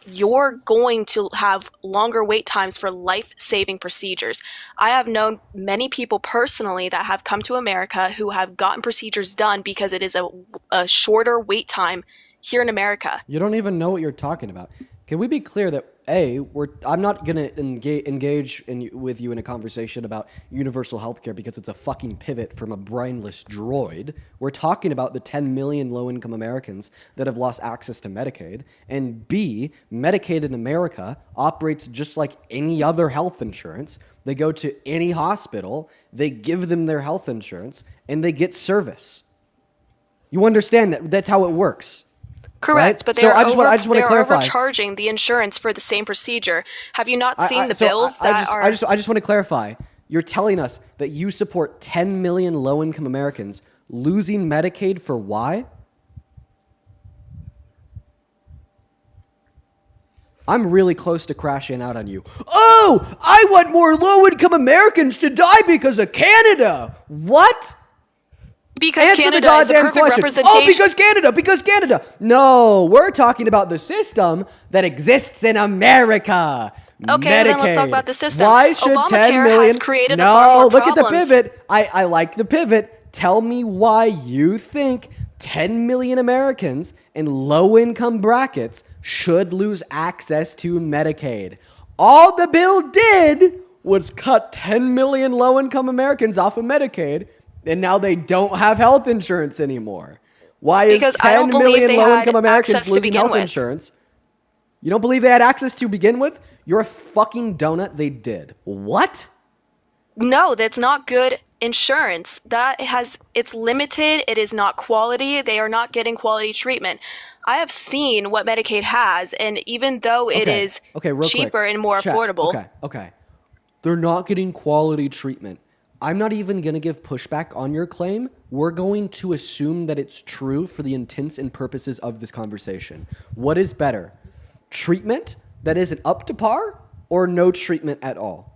you're going to have longer wait times for life-saving procedures. I have known many people personally that have come to America who have gotten procedures done because it is a shorter wait time here in America. You don't even know what you're talking about. Can we be clear that I'm not gonna engage with you in a conversation about universal healthcare because it's a fucking pivot from a brainless droid. We're talking about the 10 million low-income Americans that have lost access to Medicaid, and B, Medicaid in America operates just like any other health insurance. They go to any hospital, they give them their health insurance, and they get service. You understand that that's how it works. Correct, right? but they're overcharging the insurance for the same procedure. Have you not seen the bills that are... I just want to clarify. You're telling us that you support 10 million low-income Americans losing Medicaid for why? I'm really close to crashing out on you. Oh, I want more low-income Americans to die because of Canada. What? Because Canada is a perfect representation. Oh, because Canada. No, we're talking about the system that exists in America. Okay, Medicaid. then let's talk about the system. Why should 10 million... has created far more look problems. at the pivot. I like the pivot. Tell me why you think 10 million Americans in low-income brackets should lose access to Medicaid. All the bill did was cut 10 million low-income Americans off of Medicaid, and now they don't have health insurance anymore. Why is 10 million low-income Americans losing health insurance? You don't believe they had access to begin with? You're a fucking donut. They did. What? No, that's not good insurance. It's limited. It is not quality. They are not getting quality treatment. I have seen what Medicaid has, and even though it is cheaper and more affordable. Okay. They're not getting quality treatment. I'm not even going to give pushback on your claim. We're going to assume that it's true for the intents and purposes of this conversation. What is better? Treatment that isn't up to par or no treatment at all?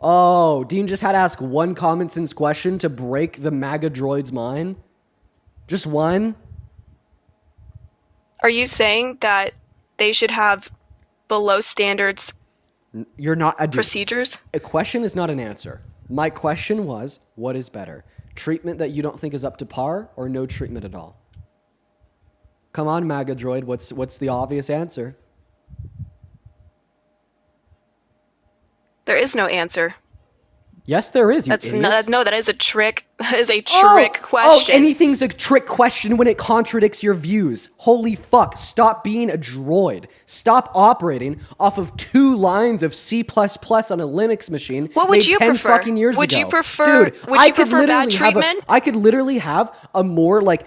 Oh, Dean just had to ask one common sense question to break the MAGA droid's mind? Just one? Are you saying that they should have below standards You're not a procedures? A question is not an answer. My question was, what is better? Treatment that you don't think is up to par or no treatment at all? Come on, MAGA droid, what's the obvious answer? There is no answer. Yes, there is. That is a trick. That is a trick question. Oh, anything's a trick question when it contradicts your views. Holy fuck. Stop being a droid. Stop operating off of 2 lines of C++ on a Linux machine. What would you prefer? Fucking years would ago. You prefer? Dude, would you prefer bad treatment? I could literally have a more like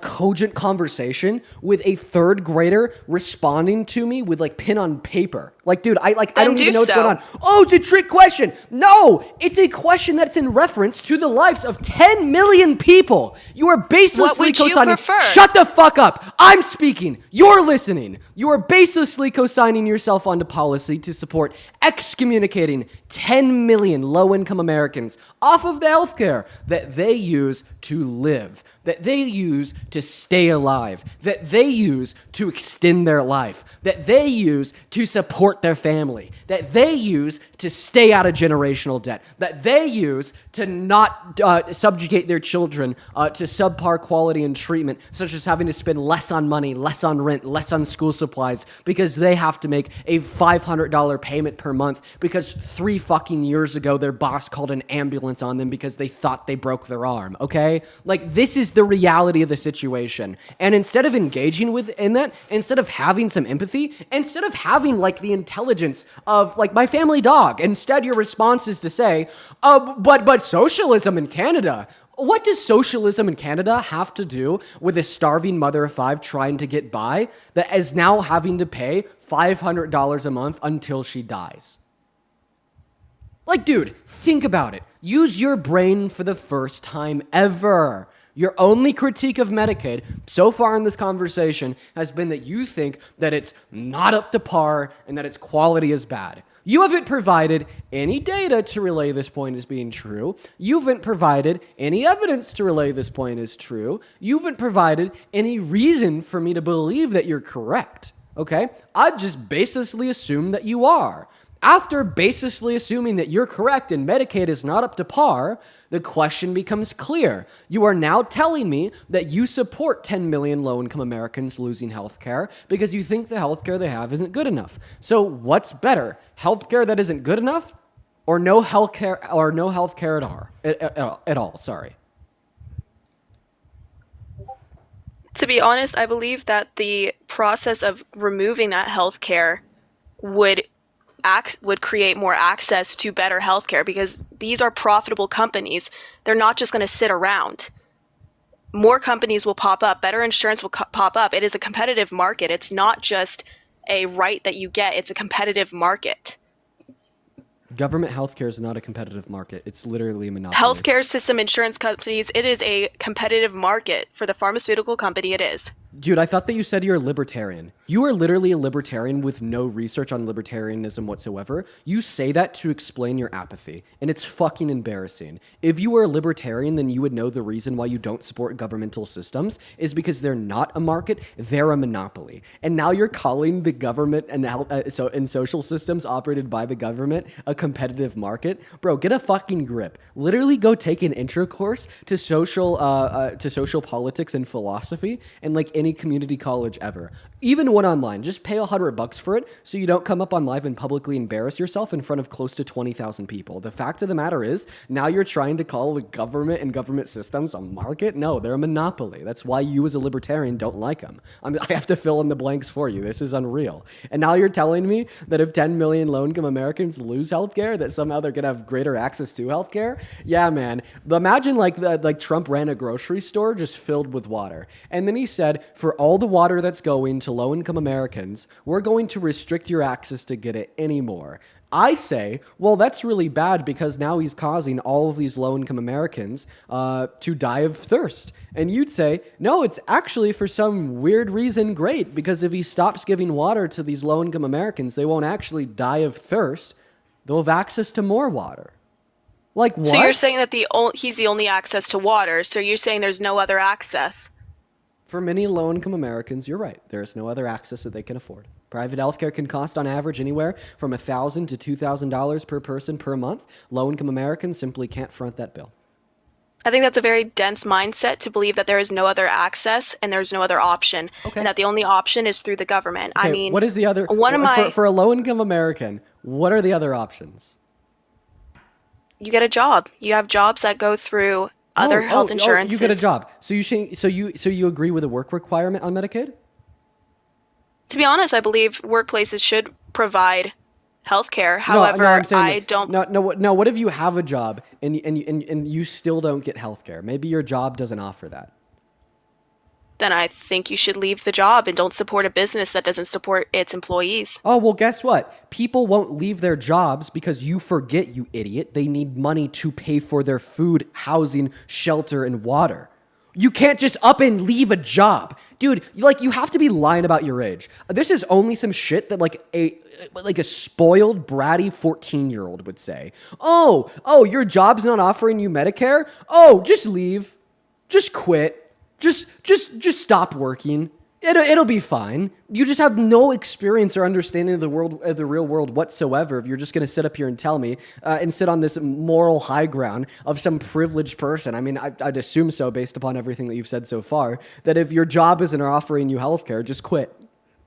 cogent conversation with a 3rd grader responding to me with like pen on paper. Like, dude, I don't even know what's going on. Oh, it's a trick question. No, it's a question that's in reference to the lives of 10 million people. You are baselessly What would you prefer? Shut the fuck up. I'm speaking. You're listening. You are baselessly co-signing yourself onto policy to support excommunicating 10 million low-income Americans off of the healthcare that they use to live, that they use to stay alive, that they use to extend their life, that they use to support their family, that they use to stay out of generational debt, that they use to not subjugate their children to subpar quality and treatment, such as having to spend less on money, less on rent, less on school supplies, because they have to make a $500 payment per month because 3 fucking years ago their boss called an ambulance on them because they thought they broke their arm, okay? Like, this is the reality of the situation. And instead of engaging in that, instead of having some empathy, instead of having like the intelligence of like my family dog, instead your response is to say, but socialism in Canada, What does socialism in Canada have to do with a starving mother of five trying to get by that is now having to pay $500 a month until she dies? Like, dude, think about it. Use your brain for the first time ever. Your only critique of Medicaid so far in this conversation has been that you think that it's not up to par and that its quality is bad. You haven't provided any data to relay this point as being true. You haven't provided any evidence to relay this point as true. You haven't provided any reason for me to believe that you're correct. Okay? I just baselessly assume that you are. After baselessly assuming that you're correct and Medicaid is not up to par, the question becomes clear. You are now telling me that you support 10 million low-income Americans losing health care because you think the health care they have isn't good enough. So what's better, health care that isn't good enough or no health care at all? Sorry. To be honest, I believe that the process of removing that health care would create more access to better healthcare because these are profitable companies. They're not just going to sit around. More companies will pop up. Better insurance will pop up. It is a competitive market. It's not just a right that you get. It's a competitive market. Government healthcare is not a competitive market. It's literally a monopoly. Healthcare system, insurance companies, it is a competitive market. For the pharmaceutical company, it is. Dude, I thought that you said you're a libertarian. You are literally a libertarian with no research on libertarianism whatsoever. You say that to explain your apathy, and it's fucking embarrassing. If you were a libertarian, then you would know the reason why you don't support governmental systems is because they're not a market, they're a monopoly. And now you're calling the government and social systems operated by the government a competitive market? Bro, get a fucking grip. Literally go take an intro course to social politics and philosophy and like any community college ever. Even one online. Just pay $100 for it so you don't come up on live and publicly embarrass yourself in front of close to 20,000 people. The fact of the matter is, now you're trying to call the government and government systems a market? No, they're a monopoly. That's why you as a libertarian don't like them. I have to fill in the blanks for you. This is unreal. And now you're telling me that if 10 million low-income Americans lose healthcare, that somehow they're going to have greater access to healthcare? Yeah, man. Imagine like Trump ran a grocery store just filled with water. And then he said, for all the water that's going to low-income Americans, we're going to restrict your access to get it anymore. I say, well, that's really bad because now he's causing all of these low-income Americans to die of thirst. And you'd say, no, it's actually for some weird reason great because if he stops giving water to these low-income Americans, they won't actually die of thirst. They'll have access to more water. Like what? So you're saying that he's the only access to water, so you're saying there's no other access? For many low-income Americans, you're right. There's no other access that they can afford. Private healthcare can cost on average anywhere from $1,000 to $2,000 per person per month. Low-income Americans simply can't front that bill. I think that's a very dense mindset to believe that there is no other access and there's no other option, and that the only option is through the government. Okay, I mean, what is the other? For a low-income American, what are the other options? You get a job. You have jobs that go through other health insurance. You get a job. So you agree with a work requirement on Medicaid? To be honest, I believe workplaces should provide health care. However, I don't. No. What if you have a job and you still don't get health care? Maybe your job doesn't offer that. Then I think you should leave the job and don't support a business that doesn't support its employees. Oh, well, guess what? People won't leave their jobs because you forget, you idiot. They need money to pay for their food, housing, shelter, and water. You can't just up and leave a job. Dude, you have to be lying about your age. This is only some shit that like a spoiled, bratty 14-year-old would say. Oh, your job's not offering you Medicare? Oh, just leave. Just quit. Just stop working. It'll be fine. You just have no experience or understanding of the world, of the real world whatsoever. If you're just going to sit up here and tell me and sit on this moral high ground of some privileged person. I mean, I'd assume so based upon everything that you've said so far, that if your job isn't offering you healthcare, just quit.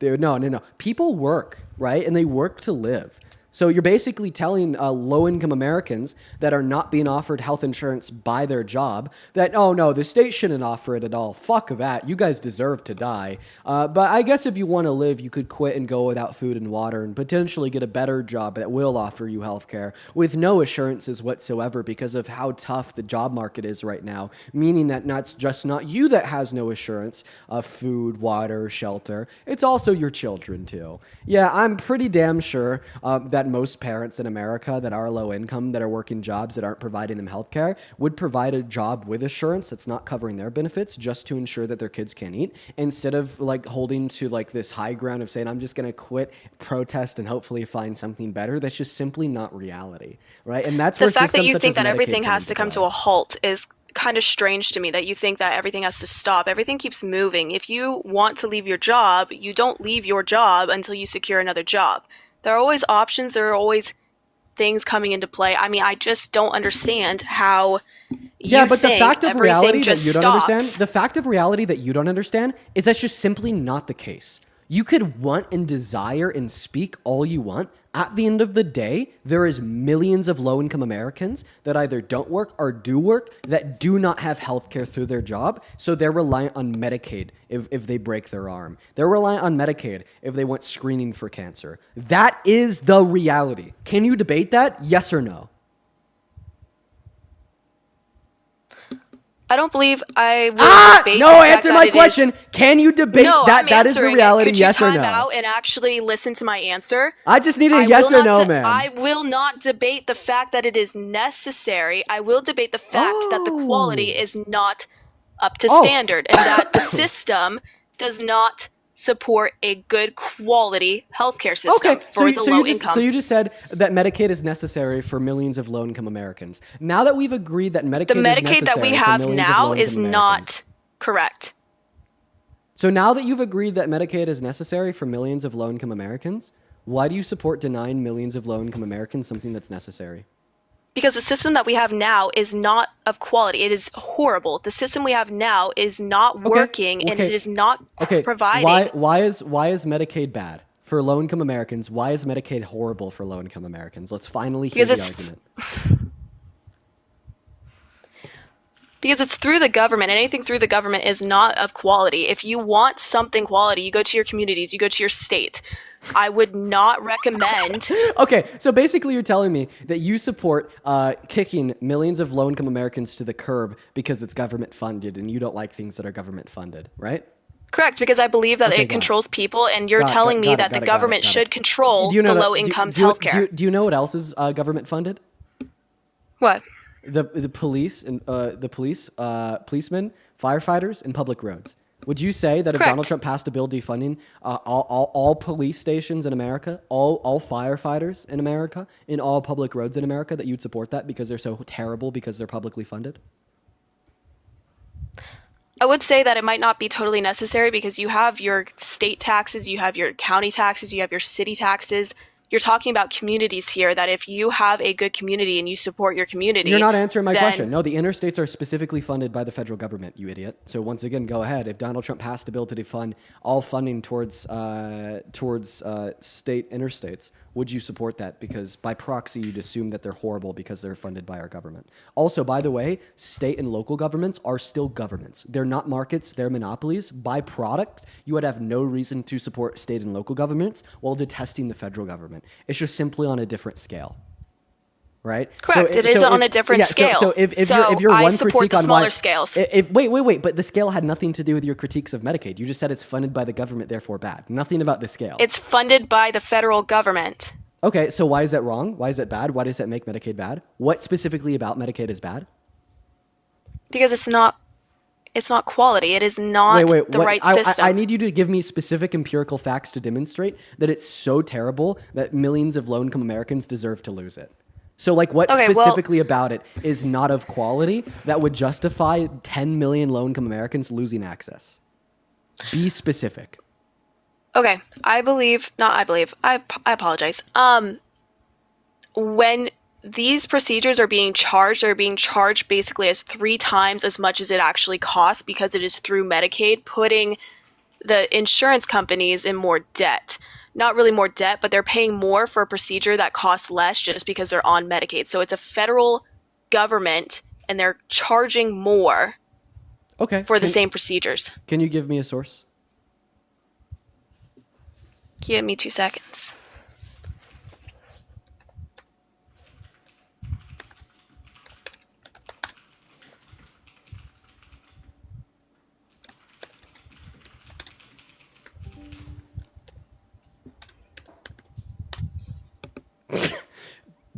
Dude, no. People work, right? And they work to live. So you're basically telling low-income Americans that are not being offered health insurance by their job that, oh no, the state shouldn't offer it at all. Fuck that. You guys deserve to die. But I guess if you want to live, you could quit and go without food and water and potentially get a better job that will offer you health care with no assurances whatsoever because of how tough the job market is right now, meaning that not you that has no assurance of food, water, shelter. It's also your children too. Yeah, I'm pretty damn sure that most parents in America that are low income, that are working jobs that aren't providing them health care, would provide a job with assurance that's not covering their benefits just to ensure that their kids can eat, instead of like holding to like this high ground of saying, I'm just going to quit, protest, and hopefully find something better. That's just simply not reality, right? And that's The where fact that systems you such think as that Medicaid everything come has into to come play. to a halt is kind of strange to me, that you think that everything has to stop. Everything keeps moving. If you want to leave your job, you don't leave your job until you secure another job. There are always options. There are always things coming into play. I mean, I just don't understand how Yeah, you but the think fact of everything reality that just you don't stops. understand, the fact of reality that you don't understand is that's just simply not the case. You could want and desire and speak all you want. At the end of the day, there is millions of low-income Americans that either don't work or do work that do not have health care through their job, so they're reliant on Medicaid if they break their arm. They're reliant on Medicaid if they want screening for cancer. That is the reality. Can you debate that? Yes or no? I don't believe I will debate the No, fact answer that my it is- question. Can you debate No, that? I'm That is the answering it. reality, Could you yes or time no? out and actually listen to my answer? I just need a I yes will or not no, de- man. I will not debate the fact that it is necessary. I will debate the fact that the quality is not up to standard and that the system does not support a good quality healthcare system for the low income. So you just said that Medicaid is necessary for millions of low-income Americans. Now that we've agreed that Medicaid The is necessary Medicaid that we for have millions of now low-income is Americans, not correct. so now that you've agreed that Medicaid is necessary for millions of low-income Americans, why do you support denying millions of low-income Americans something that's necessary? Because the system that we have now is not of quality. It is horrible. The system we have now is not working and it is not providing. Why is Medicaid bad for low-income Americans? Why is Medicaid horrible for low-income Americans? Let's finally hear the argument. Because it's through the government. Anything through the government is not of quality. If you want something quality, you go to your communities, you go to your state. I would not recommend. Okay, so basically you're telling me that you support kicking millions of low-income Americans to the curb because it's government funded and you don't like things that are government funded, right? Correct, because I believe that Okay, it got controls people, and you're Got it, telling me got it, that got the it, got it, government got it. should control Do you know the that- low income's do you- healthcare. Do you know what else is government funded? What? The police and policemen, firefighters, and public roads. Would you say that if Correct. Donald Trump passed a bill defunding all police stations in America, all firefighters in America, and all public roads in America, that you'd support that because they're so terrible because they're publicly funded? I would say that it might not be totally necessary because you have your state taxes, you have your county taxes, you have your city taxes. You're talking about communities here, that if you have a good community and you support your community, You're not answering my then- question. No, the interstates are specifically funded by the federal government, you idiot. So once again, go ahead. If Donald Trump passed a bill to defund all funding towards state interstates, would you support that? Because by proxy, you'd assume that they're horrible because they're funded by our government. Also, by the way, state and local governments are still governments. They're not markets, they're monopolies. By product, you would have no reason to support state and local governments while detesting the federal government. It's just simply on a different scale. Right? Correct. It is on a different scale. So if So your I one support critique the on smaller why, scales. Wait, but the scale had nothing to do with your critiques of Medicaid. You just said it's funded by the government, therefore bad. Nothing about the scale. It's funded by the federal government. Okay, so why is that wrong? Why is that bad? Why does that make Medicaid bad? What specifically about Medicaid is bad? Because it's not quality. It is not the what- right I system. need you to give me specific empirical facts to demonstrate that it's so terrible that millions of low-income Americans deserve to lose it. So, like, what Okay, well- specifically about it is not of quality that would justify 10 million low-income Americans losing access? Be specific. Okay, I apologize. When these procedures are being charged, they're being charged basically as 3 times as much as it actually costs because it is through Medicaid, putting the insurance companies in more debt. not really more debt, but they're paying more for a procedure that costs less just because they're on Medicaid. So it's a federal government and they're charging more for the same procedures. Can you give me a source? Give me 2 seconds.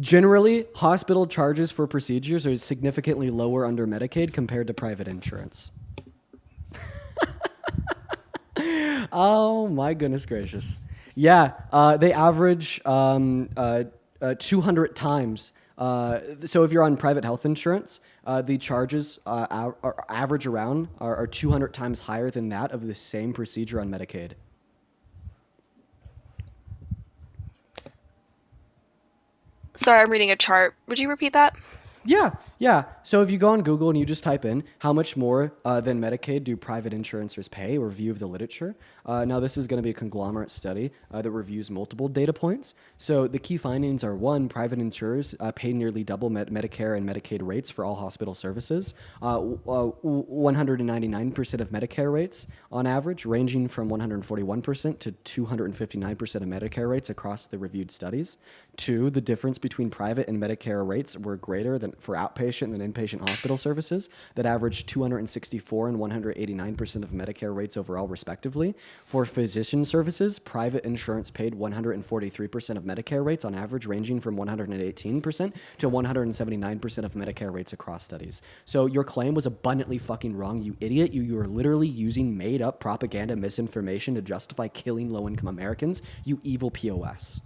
Generally, hospital charges for procedures are significantly lower under Medicaid compared to private insurance. Oh my goodness gracious. Yeah, they average 200 times. So if you're on private health insurance, the charges average around are 200 times higher than that of the same procedure on Medicaid. Sorry, I'm reading a chart. Would you repeat that? Yeah. So if you go on Google and you just type in how much more than Medicaid do private insurers pay, or review of the literature. Now this is going to be a conglomerate study that reviews multiple data points. So the key findings are: 1, private insurers pay nearly double Medicare and Medicaid rates for all hospital services. 199% of Medicare rates on average, ranging from 141% to 259% of Medicare rates across the reviewed studies. 2, the difference between private and Medicare rates were greater than for outpatient and inpatient hospital services, that averaged 264 and 189% of Medicare rates overall, respectively. For physician services, private insurance paid 143% of Medicare rates on average, ranging from 118% to 179% of Medicare rates across studies. So your claim was abundantly fucking wrong, you idiot. You are literally using made up propaganda misinformation to justify killing low-income Americans, you evil POS.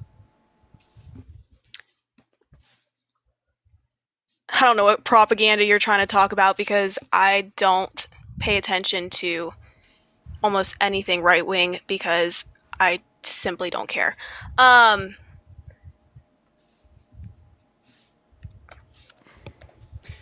I don't know what propaganda you're trying to talk about because I don't pay attention to almost anything right wing because I simply don't care.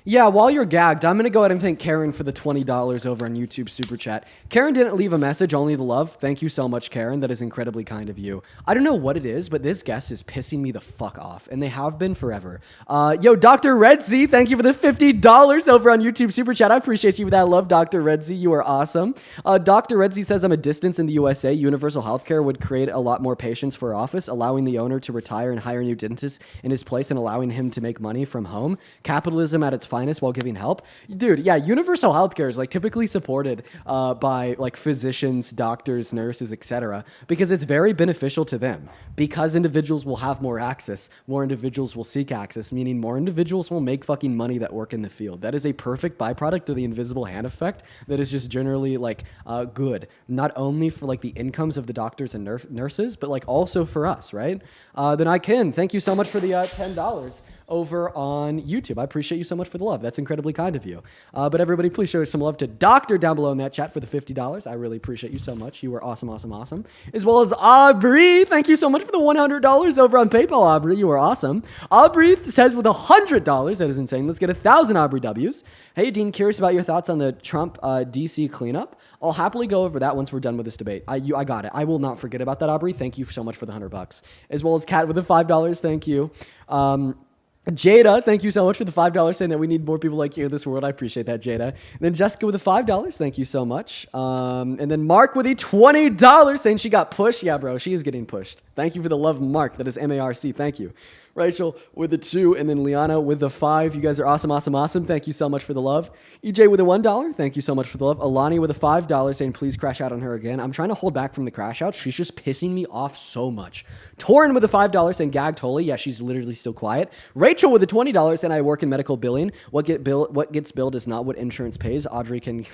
Yeah, while you're gagged, I'm going to go ahead and thank Karen for the $20 over on YouTube Super Chat. Karen didn't leave a message, only the love. Thank you so much, Karen. That is incredibly kind of you. I don't know what it is, but this guest is pissing me the fuck off, and they have been forever. Yo, Dr. Redsy, thank you for the $50 over on YouTube Super Chat. I appreciate you for that love, Dr. Redsy. You are awesome. Dr. Redsy says, I'm a distance in the USA. Universal healthcare would create a lot more patients for office, allowing the owner to retire and hire new dentists in his place and allowing him to make money from home. Capitalism at its finest while giving help. Dude, yeah, universal healthcare is like typically supported by like physicians, doctors, nurses, etc. because it's very beneficial to them. Because individuals will have more access, more individuals will seek access, meaning more individuals will make fucking money that work in the field. That is a perfect byproduct of the invisible hand effect that is just generally like good, not only for like the incomes of the doctors and nurses, but like also for us, right? Then I can. Thank you so much for the $10 over on YouTube. I appreciate you so much for the love. That's incredibly kind of you. But everybody, please show some love to Doctor down below in that chat for the $50. I really appreciate you so much. You are awesome, awesome, awesome. As well as Aubrey. Thank you so much for the $100 over on PayPal, Aubrey. You are awesome. Aubrey says with $100, that is insane. Let's get 1,000 Aubrey W's. Hey, Dean, curious about your thoughts on the Trump DC cleanup. I'll happily go over that once we're done with this debate. I got it. I will not forget about that, Aubrey. Thank you so much for the $100. As well as Kat with the $5. Thank you. Jada, thank you so much for the $5 saying that we need more people like you in this world. I appreciate that, Jada. And then Jessica with the $5. Thank you so much. And then Mark with the $20 saying she got pushed. Yeah, bro, she is getting pushed. Thank you for the love, Mark. That is MARC. Thank you. Rachel with the 2, and then Liana with the 5. You guys are awesome, awesome, awesome. Thank you so much for the love. EJ with the $1. Thank you so much for the love. Alani with the $5 saying please crash out on her again. I'm trying to hold back from the crash out. She's just pissing me off so much. Torin with the $5 saying gagged holy. Yeah, she's literally still quiet. Rachel with the $20 saying I work in medical billing. What gets billed is not what insurance pays. Audrey can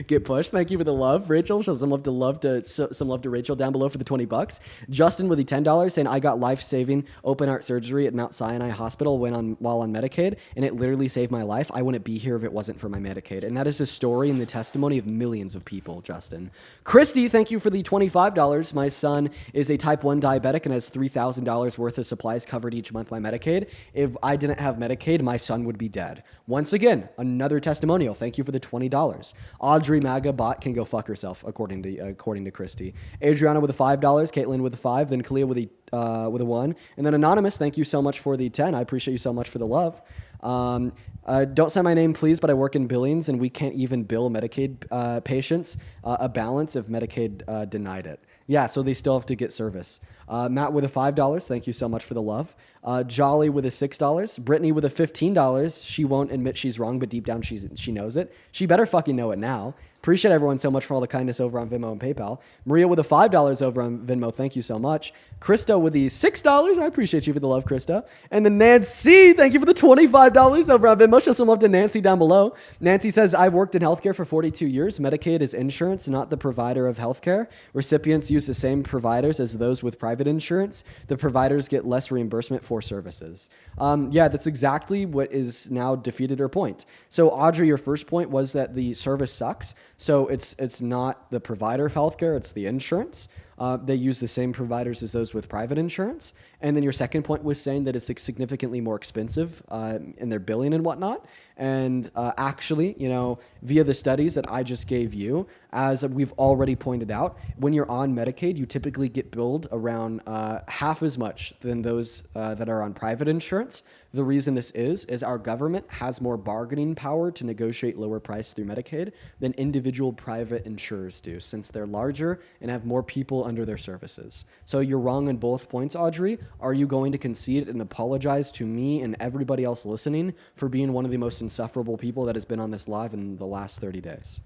get pushed. Thank you for the love. Rachel, show some love to Rachel down below for the $20. Justin with the $10 saying I got life-saving open heart surgery surgery at Mount Sinai Hospital while on Medicaid, and it literally saved my life. I wouldn't be here if it wasn't for my Medicaid. And that is the story and the testimony of millions of people, Justin. Christy, thank you for the $25. My son is a type 1 diabetic and has $3,000 worth of supplies covered each month by Medicaid. If I didn't have Medicaid, my son would be dead. Once again, another testimonial. Thank you for the $20. Audrey Maga Bot can go fuck herself, according to Christy. Adriana with a $5, Caitlin with a 5, then Kalia with a 1, and then Anonymous, thank you so much for the 10. I appreciate you so much for the love. Don't say my name, please, but I work in billings, and we can't even bill Medicaid patients a balance if Medicaid denied it. Yeah, so they still have to get service. Matt with a $5, thank you so much for the love. Jolly with a $6. Brittany with a $15. She won't admit she's wrong, but deep down she knows it. She better fucking know it now. Appreciate everyone so much for all the kindness over on Venmo and PayPal. Maria with a $5 over on Venmo. Thank you so much. Krista with the $6. I appreciate you for the love, Krista. And then Nancy, thank you for the $25 over on Venmo. Show some love to Nancy down below. Nancy says, I've worked in healthcare for 42 years. Medicaid is insurance, not the provider of healthcare. Recipients use the same providers as those with private insurance. The providers get less reimbursement for services. Yeah, that's exactly what is now defeated her point. So Audrey, your first point was that the service sucks. So it's not the provider of healthcare, it's the insurance. They use the same providers as those with private insurance. And then your second point was saying that it's significantly more expensive in their billing and whatnot. And actually, via the studies that I just gave you, as we've already pointed out, when you're on Medicaid, you typically get billed around half as much than those that are on private insurance. The reason this is our government has more bargaining power to negotiate lower price through Medicaid than individual private insurers do, since they're larger and have more people under their services. So you're wrong on both points, Audrey. Are you going to concede and apologize to me and everybody else listening for being one of the most insufferable people that has been on this live in the last 30 days?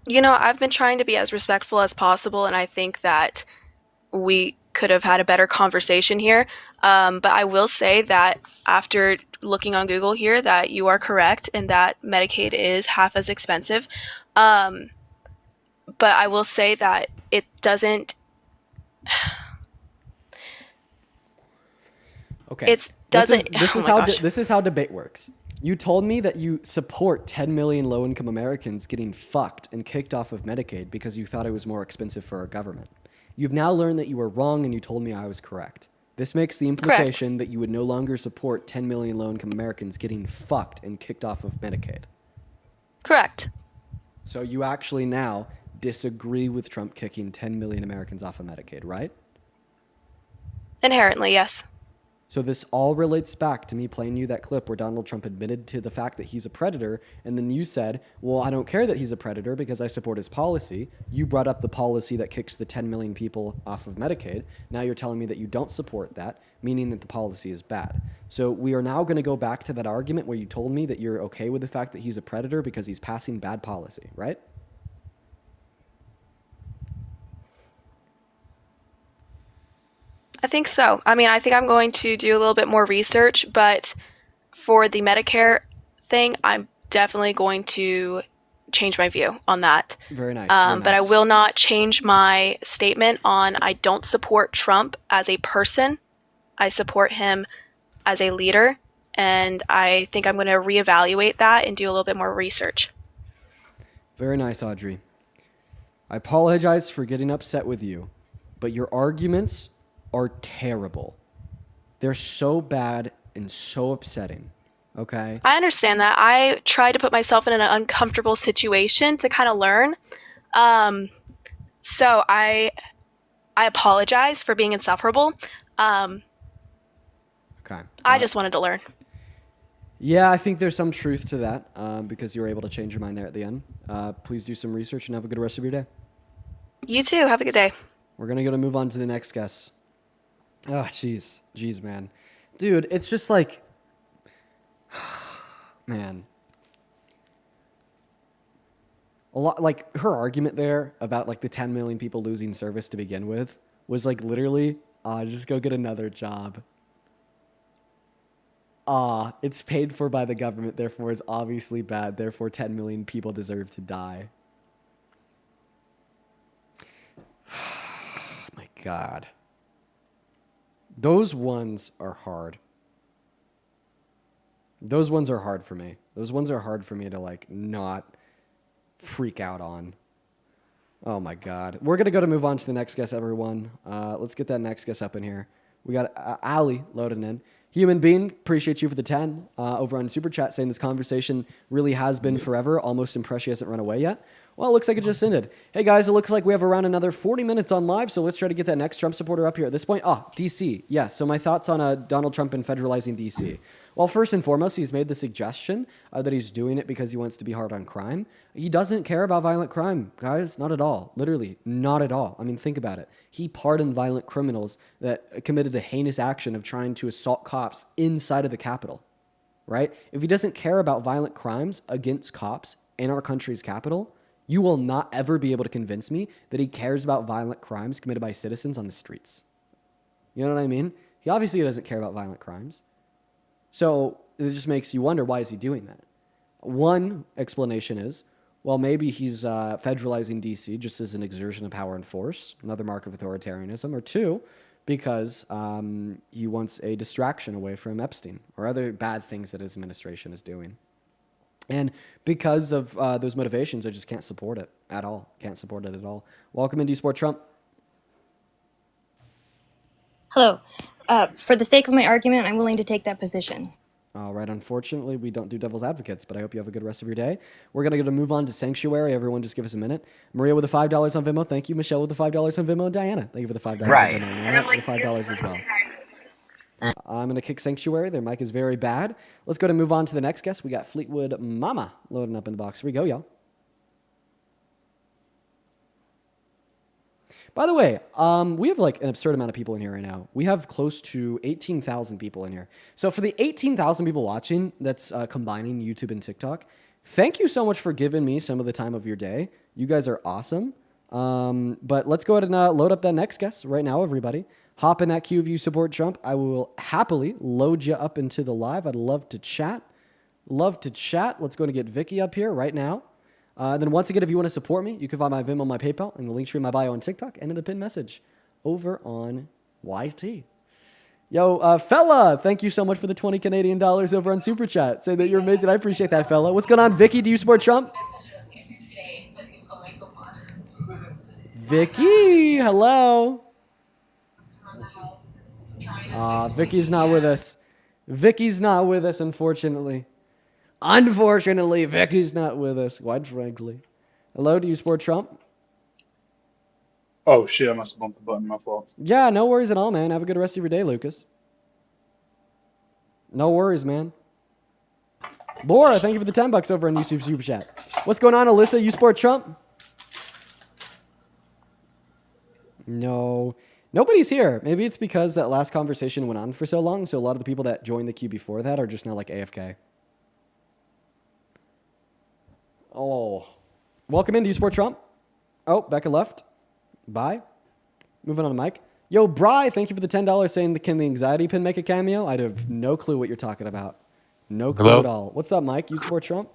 I've been trying to be as respectful as possible, and I think that we could have had a better conversation here. But I will say that after looking on Google here, that you are correct and that Medicaid is half as expensive. But I will say that it doesn't. Okay. It doesn't. This is how debate works. You told me that you support 10 million low-income Americans getting fucked and kicked off of Medicaid because you thought it was more expensive for our government. You've now learned that you were wrong and you told me I was correct. This makes the implication that you would no longer support 10 million low-income Americans getting fucked and kicked off of Medicaid. Correct. So you actually now disagree with Trump kicking 10 million Americans off of Medicaid, right? Inherently, yes. So this all relates back to me playing you that clip where Donald Trump admitted to the fact that he's a predator, and then you said, well, I don't care that he's a predator because I support his policy. You brought up the policy that kicks the 10 million people off of Medicaid. Now you're telling me that you don't support that, meaning that the policy is bad. So we are now going to go back to that argument where you told me that you're okay with the fact that he's a predator because he's passing bad policy, right? I think so. I think I'm going to do a little bit more research, but for the Medicare thing, I'm definitely going to change my view on that. Very nice. But I will not change my statement on I don't support Trump as a person. I support him as a leader, and I think I'm going to reevaluate that and do a little bit more research. Very nice, Audrey. I apologize for getting upset with you, but your arguments are terrible. They're so bad and so upsetting. Okay? I understand that. I tried to put myself in an uncomfortable situation to kind of learn. So I apologize for being insufferable. Okay. I just wanted to learn. Yeah, I think there's some truth to that because you were able to change your mind there at the end. Please do some research and have a good rest of your day. You too. Have a good day. We're going to move on to the next guest. Oh, jeez, man. Dude, it's just like, man. A lot, like, her argument there about, like, the 10 million people losing service to begin with was, like, literally, just go get another job. It's paid for by the government, therefore it's obviously bad, therefore 10 million people deserve to die. My God. Those ones are hard. Those ones are hard for me. Those ones are hard for me to like not freak out on. Oh my God. We're going to go to move on to the next guest, everyone. Let's get that next guest up in here. We got Ali loading in. Human Being, appreciate you for the 10 over on Super Chat, saying this conversation really has been forever. Almost impressed she hasn't run away yet. Well, it looks like it just ended. Hey, guys, it looks like we have around another 40 minutes on live, so let's try to get that next Trump supporter up here. At this point, D.C. Yeah, so my thoughts on Donald Trump and federalizing D.C. Well, first and foremost, he's made the suggestion that he's doing it because he wants to be hard on crime. He doesn't care about violent crime, guys. Not at all. Literally, not at all. I mean, think about it. He pardoned violent criminals that committed the heinous action of trying to assault cops inside of the Capitol, right? If he doesn't care about violent crimes against cops in our country's capital, you will not ever be able to convince me that he cares about violent crimes committed by citizens on the streets. You know what I mean? He obviously doesn't care about violent crimes. So it just makes you wonder, why is he doing that? One explanation is, well, maybe he's federalizing D.C. just as an exertion of power and force, another mark of authoritarianism. Or two, because he wants a distraction away from Epstein or other bad things that his administration is doing. And because of those motivations, I just can't support it at all. Can't support it at all. Welcome in. Do you support Trump? Hello. For the sake of my argument, I'm willing to take that position. All right. Unfortunately, we don't do devil's advocates, but I hope you have a good rest of your day. We're going to move on to Sanctuary. Everyone just give us a minute. Maria with the $5 on Venmo. Thank you. Michelle with the $5 on Venmo. And Diana, thank you for the $5 Right. on Venmo. And Anna with the $5 as well. I'm going to kick Sanctuary. Their mic is very bad. Let's go to move on to the next guest. We got Fleetwood Mama loading up in the box. Here we go, y'all. By the way, we have like an absurd amount of people in here right now. We have close to 18,000 people in here. So for the 18,000 people watching, that's combining YouTube and TikTok, thank you so much for giving me some of the time of your day. You guys are awesome. But let's go ahead and load up that next guest right now, everybody. Hop in that queue if you support Trump. I will happily load you up into the live. I'd love to chat. Love to chat. Let's go and get Vicky up here right now. Then once again, if you want to support me, you can find my Venmo, my PayPal, and the link tree in my bio on TikTok and in the pinned message over on YT. Yo, fella, thank you so much for the 20 Canadian dollars over on Super Chat. Say that you're amazing. I appreciate that, fella. What's going on, Vicky? Do you support Trump? Vicky, hello. Vicky's not with us. Vicky's not with us, unfortunately. Unfortunately, Vicky's not with us, quite frankly. Hello, do you support Trump? Oh shit, I must have bumped the button, my fault. Yeah, no worries at all, man. Have a good rest of your day, Lucas. No worries, man. Laura, thank you for the $10 over on YouTube Super Chat. What's going on, Alyssa? You support Trump? No. Nobody's here. Maybe it's because that last conversation went on for so long, so a lot of the people that joined the queue before that are just now like AFK. Oh. Welcome in. Do you support Trump? Oh, Becca left. Bye. Moving on to Mike. Yo, Bry, thank you for the $10 saying, can the anxiety pin make a cameo? I have no clue what you're talking about. No clue at all. What's up, Mike? You support Trump?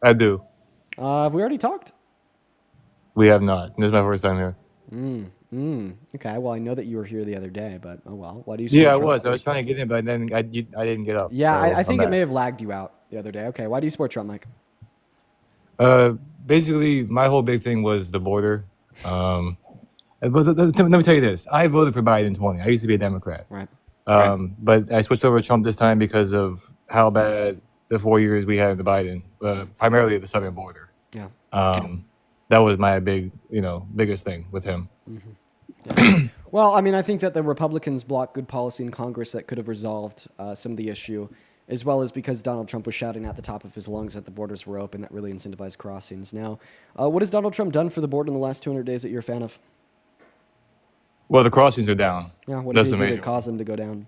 I do. Have we already talked? We have not. This is my first time here. Okay, well, I know that you were here the other day, but oh well. Why do you support Yeah, I Trump? was. I was trying to get in, but then I didn't get up. Yeah, so I think I'm it may back. have lagged you out the other day. Okay, why do you support Trump, Mike? Basically, my whole big thing was the border. But let me tell you this. I voted for Biden in 20. I used to be a Democrat. Right. But I switched over to Trump this time because of how bad the 4 years we had with Biden, primarily at the southern border. Yeah. That was my biggest thing with him. Yeah. Well, I mean, I think that the Republicans blocked good policy in Congress that could have resolved some of the issue, as well as because Donald Trump was shouting at the top of his lungs that the borders were open, that really incentivized crossings. Now, what has Donald Trump done for the border in the last 200 days that you're a fan of? Well, the crossings are down. Yeah, what That's did the he do major to cause them to go down?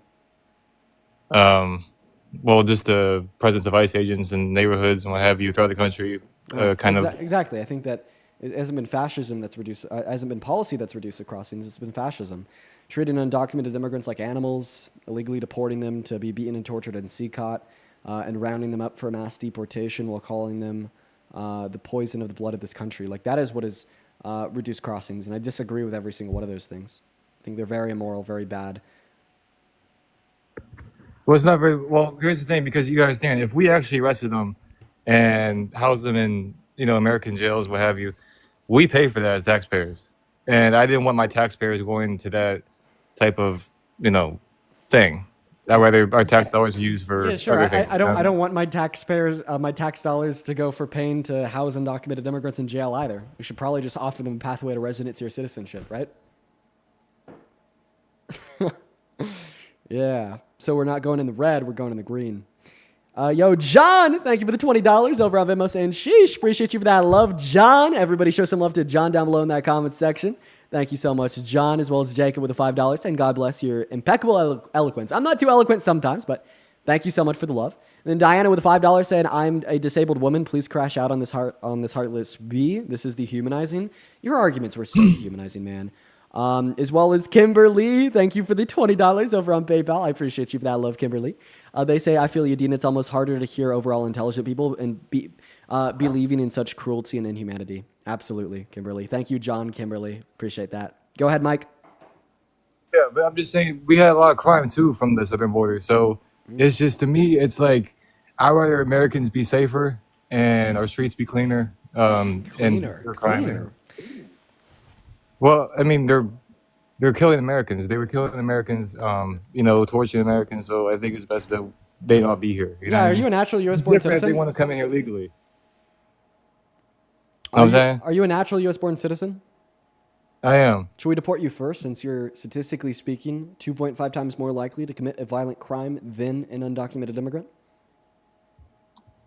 Well, just the presence of ICE agents in neighborhoods and what have you throughout the country, Exactly. I think that it hasn't been fascism that's reduced, hasn't been policy that's reduced the crossings. It's been fascism. Treating undocumented immigrants like animals, illegally deporting them to be beaten and tortured in CCOT, and rounding them up for mass deportation while calling them the poison of the blood of this country. Like, that is what has reduced crossings. And I disagree with every single one of those things. I think they're very immoral, very bad. Well, it's not very well. Here's the thing, because you understand, if we actually arrested them and housed them in, American jails, what have you, we pay for that as taxpayers, and I didn't want my taxpayers going to that type of, thing. I'd rather our tax dollars are used for Yeah, sure. other things. I don't want my taxpayers, my tax dollars to go for paying to house undocumented immigrants in jail either. We should probably just offer them a pathway to residency or citizenship, right? Yeah. So we're not going in the red, we're going in the green. Yo, John, thank you for the $20 over on Venmo saying sheesh. Appreciate you for that love, John. Everybody show some love to John down below in that comment section. Thank you so much, John, as well as Jacob with the $5. And God bless your impeccable eloquence. I'm not too eloquent sometimes, but thank you so much for the love. And then Diana with the $5 saying, I'm a disabled woman. Please crash out on this heartless B. This is dehumanizing. Your arguments were so dehumanizing, man. As well as Kimberly. Thank you for the $20 over on PayPal. I appreciate you for that love, Kimberly. They say, I feel you, Dean. It's almost harder to hear overall intelligent people and believing in such cruelty and inhumanity. Absolutely, Kimberly. Thank you, John, Kimberly. Appreciate that. Go ahead, Mike. Yeah, but I'm just saying we had a lot of crime too from the southern border. So it's just, to me, it's like I'd rather Americans be safer and our streets be cleaner. And their crime. Cleaner. Well, I mean, they're killing Americans. They were killing Americans, torturing Americans. So I think it's best that they not be here. You know what I Are mean? you a natural U.S. It's born different if citizen? they want to come in here legally. I'm saying Are you a natural U.S. born citizen? I am. Should we deport you first, since you're statistically speaking 2.5 times more likely to commit a violent crime than an undocumented immigrant?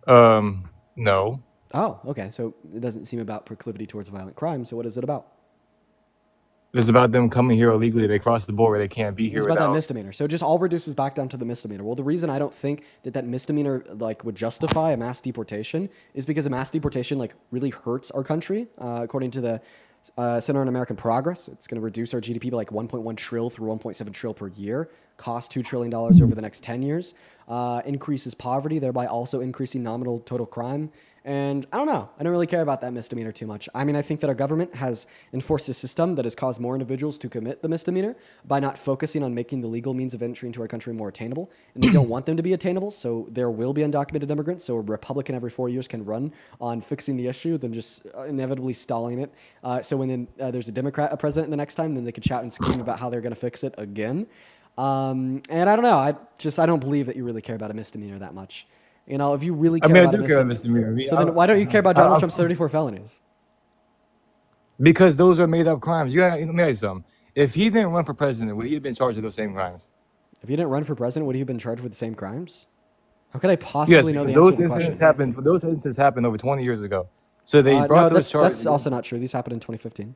No. Oh, okay. So it doesn't seem about proclivity towards violent crime. So what is it about? It's about them coming here illegally. They cross the border. They can't be here It's about that without. misdemeanor. So just all reduces back down to the misdemeanor. Well, the reason I don't think that misdemeanor would justify a mass deportation is because a mass deportation really hurts our country. According to the Center on American Progress, it's going to reduce our GDP by 1.1 trillion through 1.7 trillion per year, cost $2 trillion over the next 10 years, increases poverty, thereby also increasing nominal total crime. And I don't know. I don't really care about that misdemeanor too much. I mean, I think that our government has enforced a system that has caused more individuals to commit the misdemeanor by not focusing on making the legal means of entry into our country more attainable. And they don't want them to be attainable, so there will be undocumented immigrants. So a Republican every 4 years can run on fixing the issue than just inevitably stalling it. So when there's a Democrat president the next time, then they can shout and scream about how they're going to fix it again. And I don't know. I don't believe that you really care about a misdemeanor that much. If you really care about I do care about misdemeanor. so then why don't you care about Donald Trump's 34 felonies? Because those are made up crimes. Let me ask you something. If he didn't run for president, would he have been charged with those same crimes? If he didn't run for president, would he have been charged with the same crimes? How could I possibly know the answer those to the question? those incidents happened over 20 years ago. So they brought those charges. That's also not true. These happened in 2015.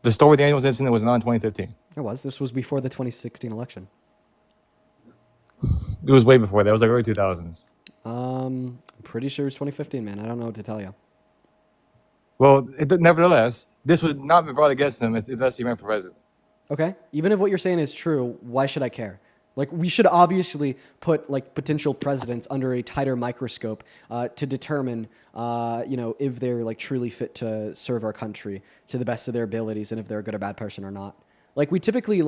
The Stormy Daniels incident was not in 2015. It was. This was before the 2016 election. It was way before that. It was like early 2000s. I'm pretty sure it was 2015, man. I don't know what to tell you. Well, nevertheless, this would not be brought against him unless he ran for president. Okay. Even if what you're saying is true, why should I care? We should obviously put potential presidents under a tighter microscope to determine, if they're truly fit to serve our country to the best of their abilities and if they're a good or bad person or not. We typically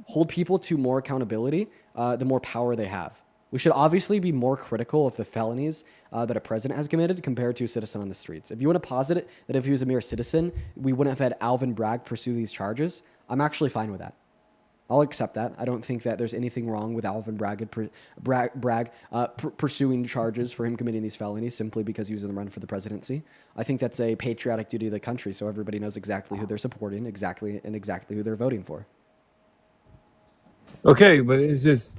hold people to more accountability the more power they have. We should obviously be more critical of the felonies that a president has committed compared to a citizen on the streets. If you want to posit it that if he was a mere citizen, we wouldn't have had Alvin Bragg pursue these charges, I'm actually fine with that. I'll accept that. I don't think that there's anything wrong with Alvin Bragg pursuing charges for him committing these felonies simply because he was in the run for the presidency. I think that's a patriotic duty of the country, so everybody knows exactly who they're supporting, exactly who they're voting for. Okay, but it's just,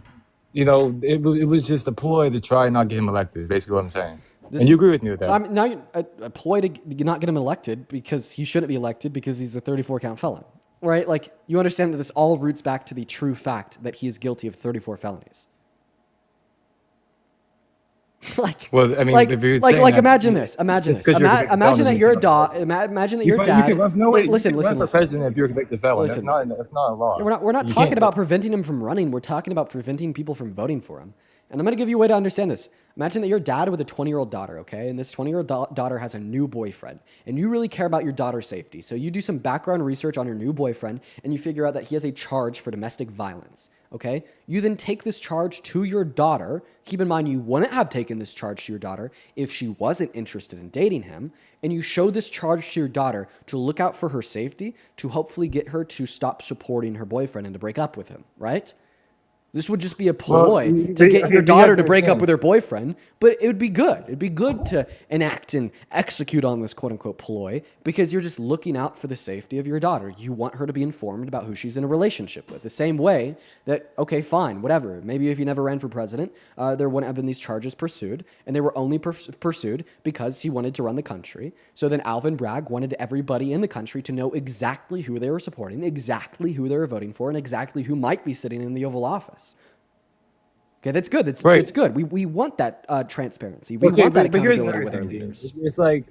it was just a ploy to try and not get him elected, basically what I'm saying. And you agree with me with that? Now you're a ploy to not get him elected because he shouldn't be elected because he's a 34-count felon. Right? You understand that this all roots back to the true fact that he is guilty of 34 felonies. Well, I mean, if you're saying that, imagine this. Imagine that you're a dad. Imagine that your dad. Listen. For president if you're a convicted felon. That's not a law. We're not talking about preventing him from running. We're talking about preventing people from voting for him. And I'm going to give you a way to understand this. Imagine that you're a dad with a 20-year-old daughter, okay? And this 20-year-old daughter has a new boyfriend. And you really care about your daughter's safety. So you do some background research on your new boyfriend, and you figure out that he has a charge for domestic violence, okay? You then take this charge to your daughter. Keep in mind, you wouldn't have taken this charge to your daughter if she wasn't interested in dating him. And you show this charge to your daughter to look out for her safety, to hopefully get her to stop supporting her boyfriend and to break up with him, right? This would just be a ploy to get your daughter to break up with her boyfriend, but it would be good. It'd be good to enact and execute on this quote-unquote ploy because you're just looking out for the safety of your daughter. You want her to be informed about who she's in a relationship with. The same way that, okay, fine, whatever. Maybe if you never ran for president, there wouldn't have been these charges pursued, and they were only pursued because he wanted to run the country. So then Alvin Bragg wanted everybody in the country to know exactly who they were supporting, exactly who they were voting for, and exactly who might be sitting in the Oval Office. Okay, that's good. That's good. We want that transparency. We want that accountability with our leaders. It's like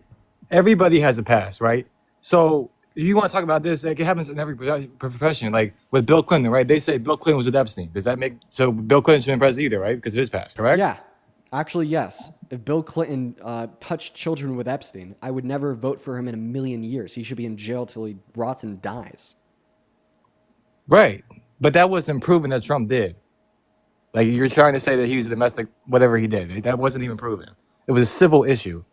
everybody has a past, right? So if you want to talk about this, like it happens in every profession. Like with Bill Clinton, right? They say Bill Clinton was with Epstein. Does that make so? Bill Clinton shouldn't be president either, right? Because of his past, correct? Yeah, actually, yes. If Bill Clinton touched children with Epstein, I would never vote for him in a million years. He should be in jail till he rots and dies. Right, but that wasn't proven that Trump did. Like you're trying to say that he was a domestic, whatever he did. That wasn't even proven. It was a civil issue.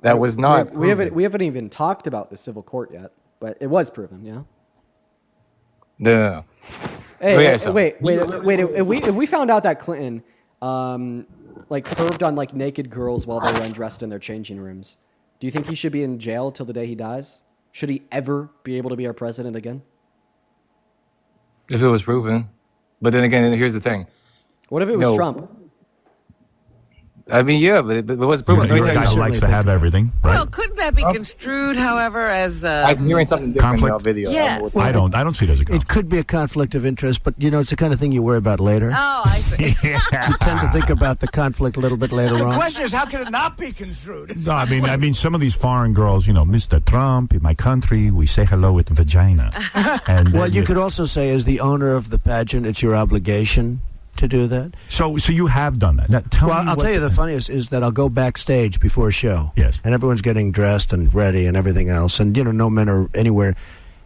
That was not. We haven't even talked about the civil court yet, but it was proven. Yeah. No. Hey, wait. If we found out that Clinton, like perved on like naked girls while they were undressed in their changing rooms, do you think he should be in jail till the day he dies? Should he ever be able to be our president again? If it was proven, but then again, here's the thing. What if it was Trump? I mean, yeah, but it was proven. You're a guy who likes to have everything, right? Well, couldn't that be construed, however, as I'm hearing something different in your video. Yes. I don't see it as a conflict. It could be a conflict of interest, but it's the kind of thing you worry about later. Oh, I see. You tend to think about the conflict a little bit later The on. question is, how can it not be construed? No, I mean, some of these foreign girls, Mr. Trump, in my country, we say hello with vagina. And Well, you could also say, as the owner of the pageant, it's your obligation to do that. So you have done that. Now, I'll tell you the funniest is that I'll go backstage before a show. Yes. And everyone's getting dressed and ready and everything else. And, no men are anywhere.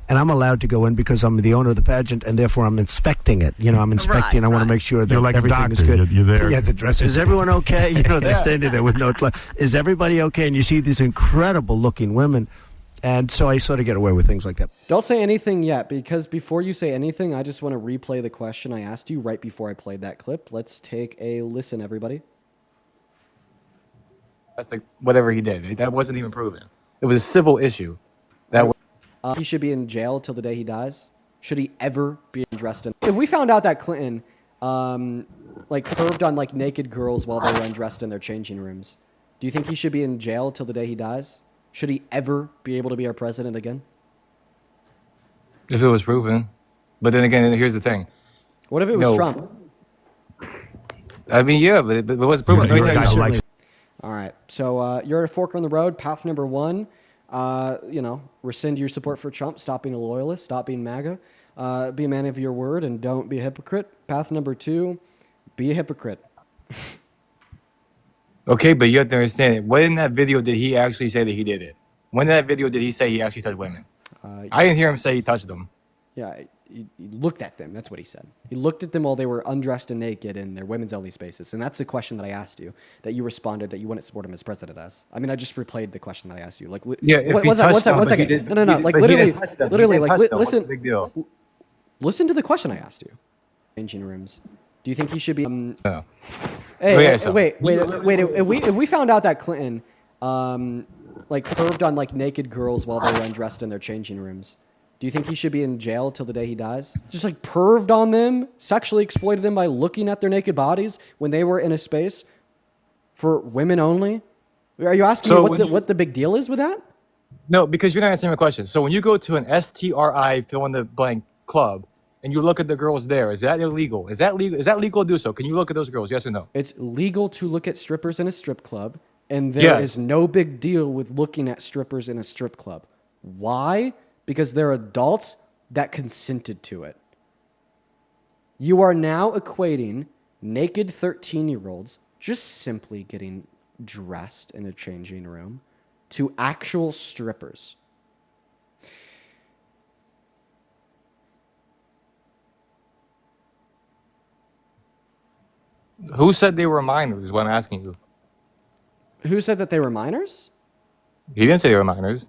And I'm allowed to go in because I'm the owner of the pageant, and therefore I'm inspecting it. I'm inspecting. I want to make sure that You're like everything a is doctor. good. You're there. Yeah, the dress. Is everyone okay? They're standing there with no clothes. Is everybody okay? And you see these incredible-looking women. And so I sort of get away with things like that. Don't say anything yet, because before you say anything, I just want to replay the question I asked you right before I played that clip. Let's take a listen, everybody. That's like whatever he did. That wasn't even proven. It was a civil issue. He should be in jail till the day he dies. Should he ever be dressed in? If we found out that Clinton, like perved on like naked girls while they were undressed in their changing rooms, do you think he should be in jail till the day he dies? Should he ever be able to be our president again? If it was proven, but then again, here's the thing. What if it was Trump? I mean, yeah, but it was proven. All right, so you're at a fork on the road. Path number one, rescind your support for Trump. Stop being a loyalist. Stop being MAGA. Be a man of your word and don't be a hypocrite. Path number two, be a hypocrite. Okay, but you have to understand it. When in that video did he actually say that he did it? When in that video did he say he actually touched women? I didn't hear him say he touched them. Yeah, he looked at them. That's what he said. He looked at them while they were undressed and naked in their women's only spaces. And that's the question that I asked you, that you responded that you wouldn't support him as president as. I mean, I just replayed the question that I asked you. Like, yeah, if he touched them, one but he second. did- No. he- Like but he didn't literally, touch them. He literally, didn't like touch them. What's listen. the big deal? Listen to the question I asked you. Changing rooms. Do you think he should be? No. Wait. If we found out that Clinton, like perved on like naked girls while they were undressed in their changing rooms, do you think he should be in jail till the day he dies? Just like perved on them, sexually exploited them by looking at their naked bodies when they were in a space for women only? Are you asking me what the big deal is with that? No, because you're not answering my question. So when you go to an STRI fill in the blank club and you look at the girls there, is that illegal? Is that legal? Is that legal to do so? Can you look at those girls? Yes or no? It's legal to look at strippers in a strip club, and there is no big deal with looking at strippers in a strip club. Why? Because they're adults that consented to it. You are now equating naked 13-year-olds just simply getting dressed in a changing room to actual strippers. Who said they were minors? Is what I'm asking you. Who said that they were minors? He didn't say they were minors.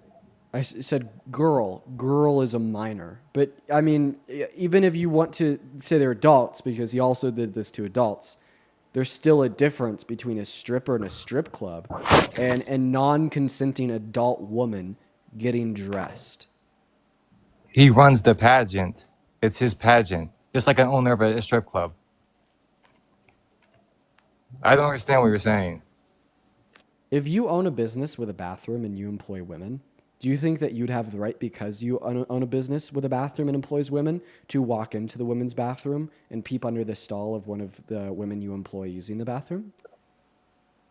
I said girl. Girl is a minor. But, I mean, even if you want to say they're adults, because he also did this to adults, there's still a difference between a stripper and a strip club and a non-consenting adult woman getting dressed. He runs the pageant. It's his pageant. Just like an owner of a strip club. I don't understand what you're saying. If you own a business with a bathroom and you employ women, do you think that you'd have the right, because you own a business with a bathroom and employs women, to walk into the women's bathroom and peep under the stall of one of the women you employ using the bathroom?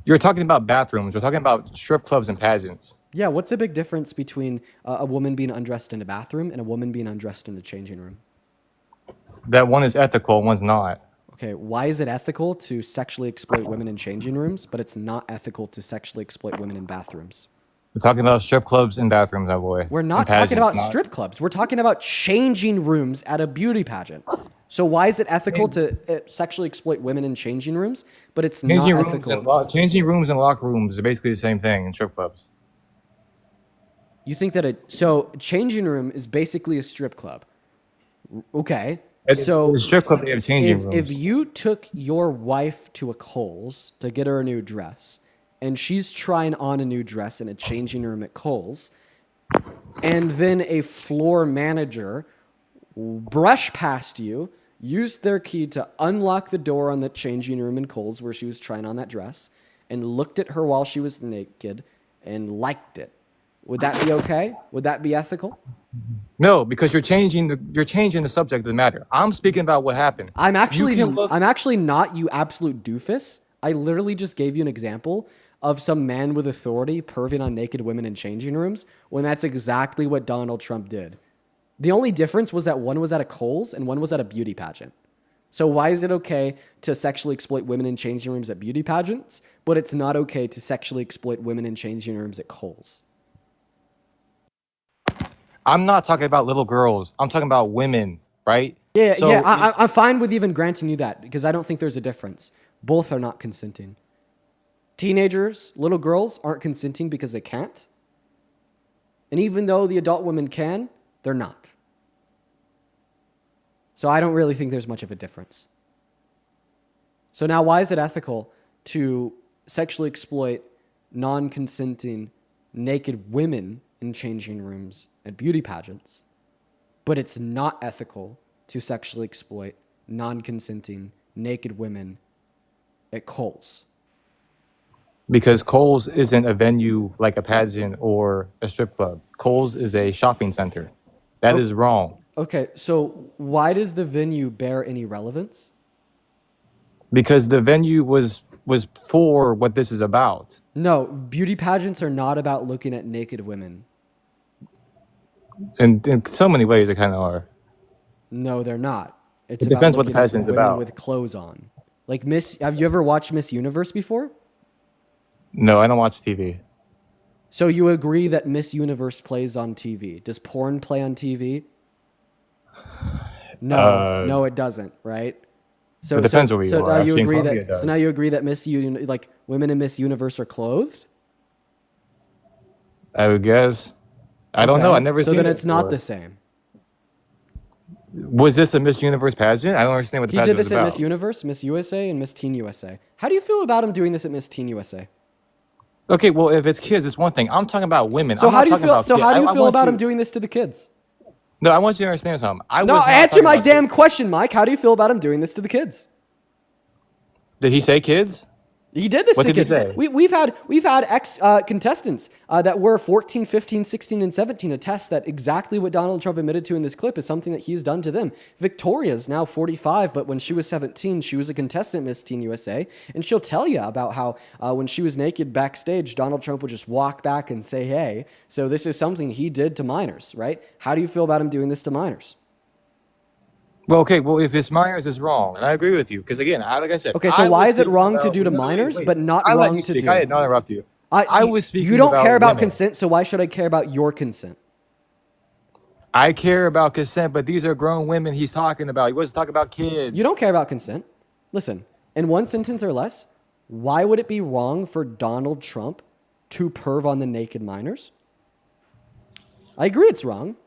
You're talking about bathrooms. We're talking about strip clubs and pageants. Yeah, what's the big difference between a woman being undressed in a bathroom and a woman being undressed in the changing room? That one is ethical and one's not. Okay, why is it ethical to sexually exploit women in changing rooms, but it's not ethical to sexually exploit women in bathrooms? We're talking about strip clubs and bathrooms, my boy. We're not talking about strip clubs. We're talking about changing rooms at a beauty pageant. So why is it ethical to sexually exploit women in changing rooms, but it's not ethical? Changing rooms and locker rooms are basically the same thing in strip clubs. You think that so changing room is basically a strip club. Okay. So the strip club, they have changing rooms. If you took your wife to a Kohl's to get her a new dress, and she's trying on a new dress in a changing room at Kohl's, and then a floor manager brushed past you, used their key to unlock the door on the changing room in Kohl's where she was trying on that dress, and looked at her while she was naked and liked it, would that be okay? Would that be ethical? No, because you're changing the subject of the matter. I'm speaking about what happened. I'm actually not, you absolute doofus. I literally just gave you an example of some man with authority perving on naked women in changing rooms when that's exactly what Donald Trump did. The only difference was that one was at a Kohl's and one was at a beauty pageant. So why is it okay to sexually exploit women in changing rooms at beauty pageants, but it's not okay to sexually exploit women in changing rooms at Kohl's? I'm not talking about little girls. I'm talking about women, right? Yeah, I'm fine with even granting you that because I don't think there's a difference. Both are not consenting. Teenagers, little girls aren't consenting because they can't. And even though the adult women can, they're not. So I don't really think there's much of a difference. So now why is it ethical to sexually exploit non-consenting naked women in changing rooms at beauty pageants, but it's not ethical to sexually exploit non-consenting naked women at Kohl's? Because Kohl's isn't a venue like a pageant or a strip club. Kohl's is a shopping center. That is wrong. Okay, so why does the venue bear any relevance? Because the venue was for what this is about. No, beauty pageants are not about looking at naked women. And in so many ways, they kind of are. No, they're not. It's It depends what the pageant's women about. with clothes on. Like have you ever watched Miss Universe before? No, I don't watch TV. So you agree that Miss Universe plays on TV. Does porn play on TV? No, no, it doesn't, right? So it depends where you are. Now you Actually, in agree Colombia, it that does. so now you agree that like women in Miss Universe are clothed? I would guess. I don't know. I never So seen then it it's not before. the same. Was this a Miss Universe pageant? I don't understand what the He did pageant was this at about. Miss Universe, Miss USA, and Miss Teen USA. How do you feel about him doing this at Miss Teen USA? Okay, well, if it's kids, it's one thing. I'm talking about women. So I'm how not do you talking feel? about So kids. how do you I feel want about you- him doing this to the kids? No, I want you to understand something. I No, was not answer talking my about damn question, Mike. How do you feel about him doing this to the kids? Did he say kids? He did this What to did he kids. say? We've had contestants that were 14, 15, 16, and 17 attest that exactly what Donald Trump admitted to in this clip is something that he's done to them. Victoria's now 45, but when she was 17, she was a contestant Miss Teen USA, and she'll tell you about how when she was naked backstage, Donald Trump would just walk back and say, hey. So this is something he did to minors, right? How do you feel about him doing this to minors? Well, okay. Well, if it's minors, it's wrong, and I agree with you. Because again, like I said, Okay, so I why was is it speaking wrong to about. do to Wait, wait, minors, wait. but not I let wrong you to speak. do? I did not interrupt you. I was speaking You don't about care about women. consent, so why should I care about your consent? I care about consent, but these are grown women he's talking about. He wasn't talking about kids. You don't care about consent. Listen, in one sentence or less, why would it be wrong for Donald Trump to perv on the naked minors? I agree it's wrong,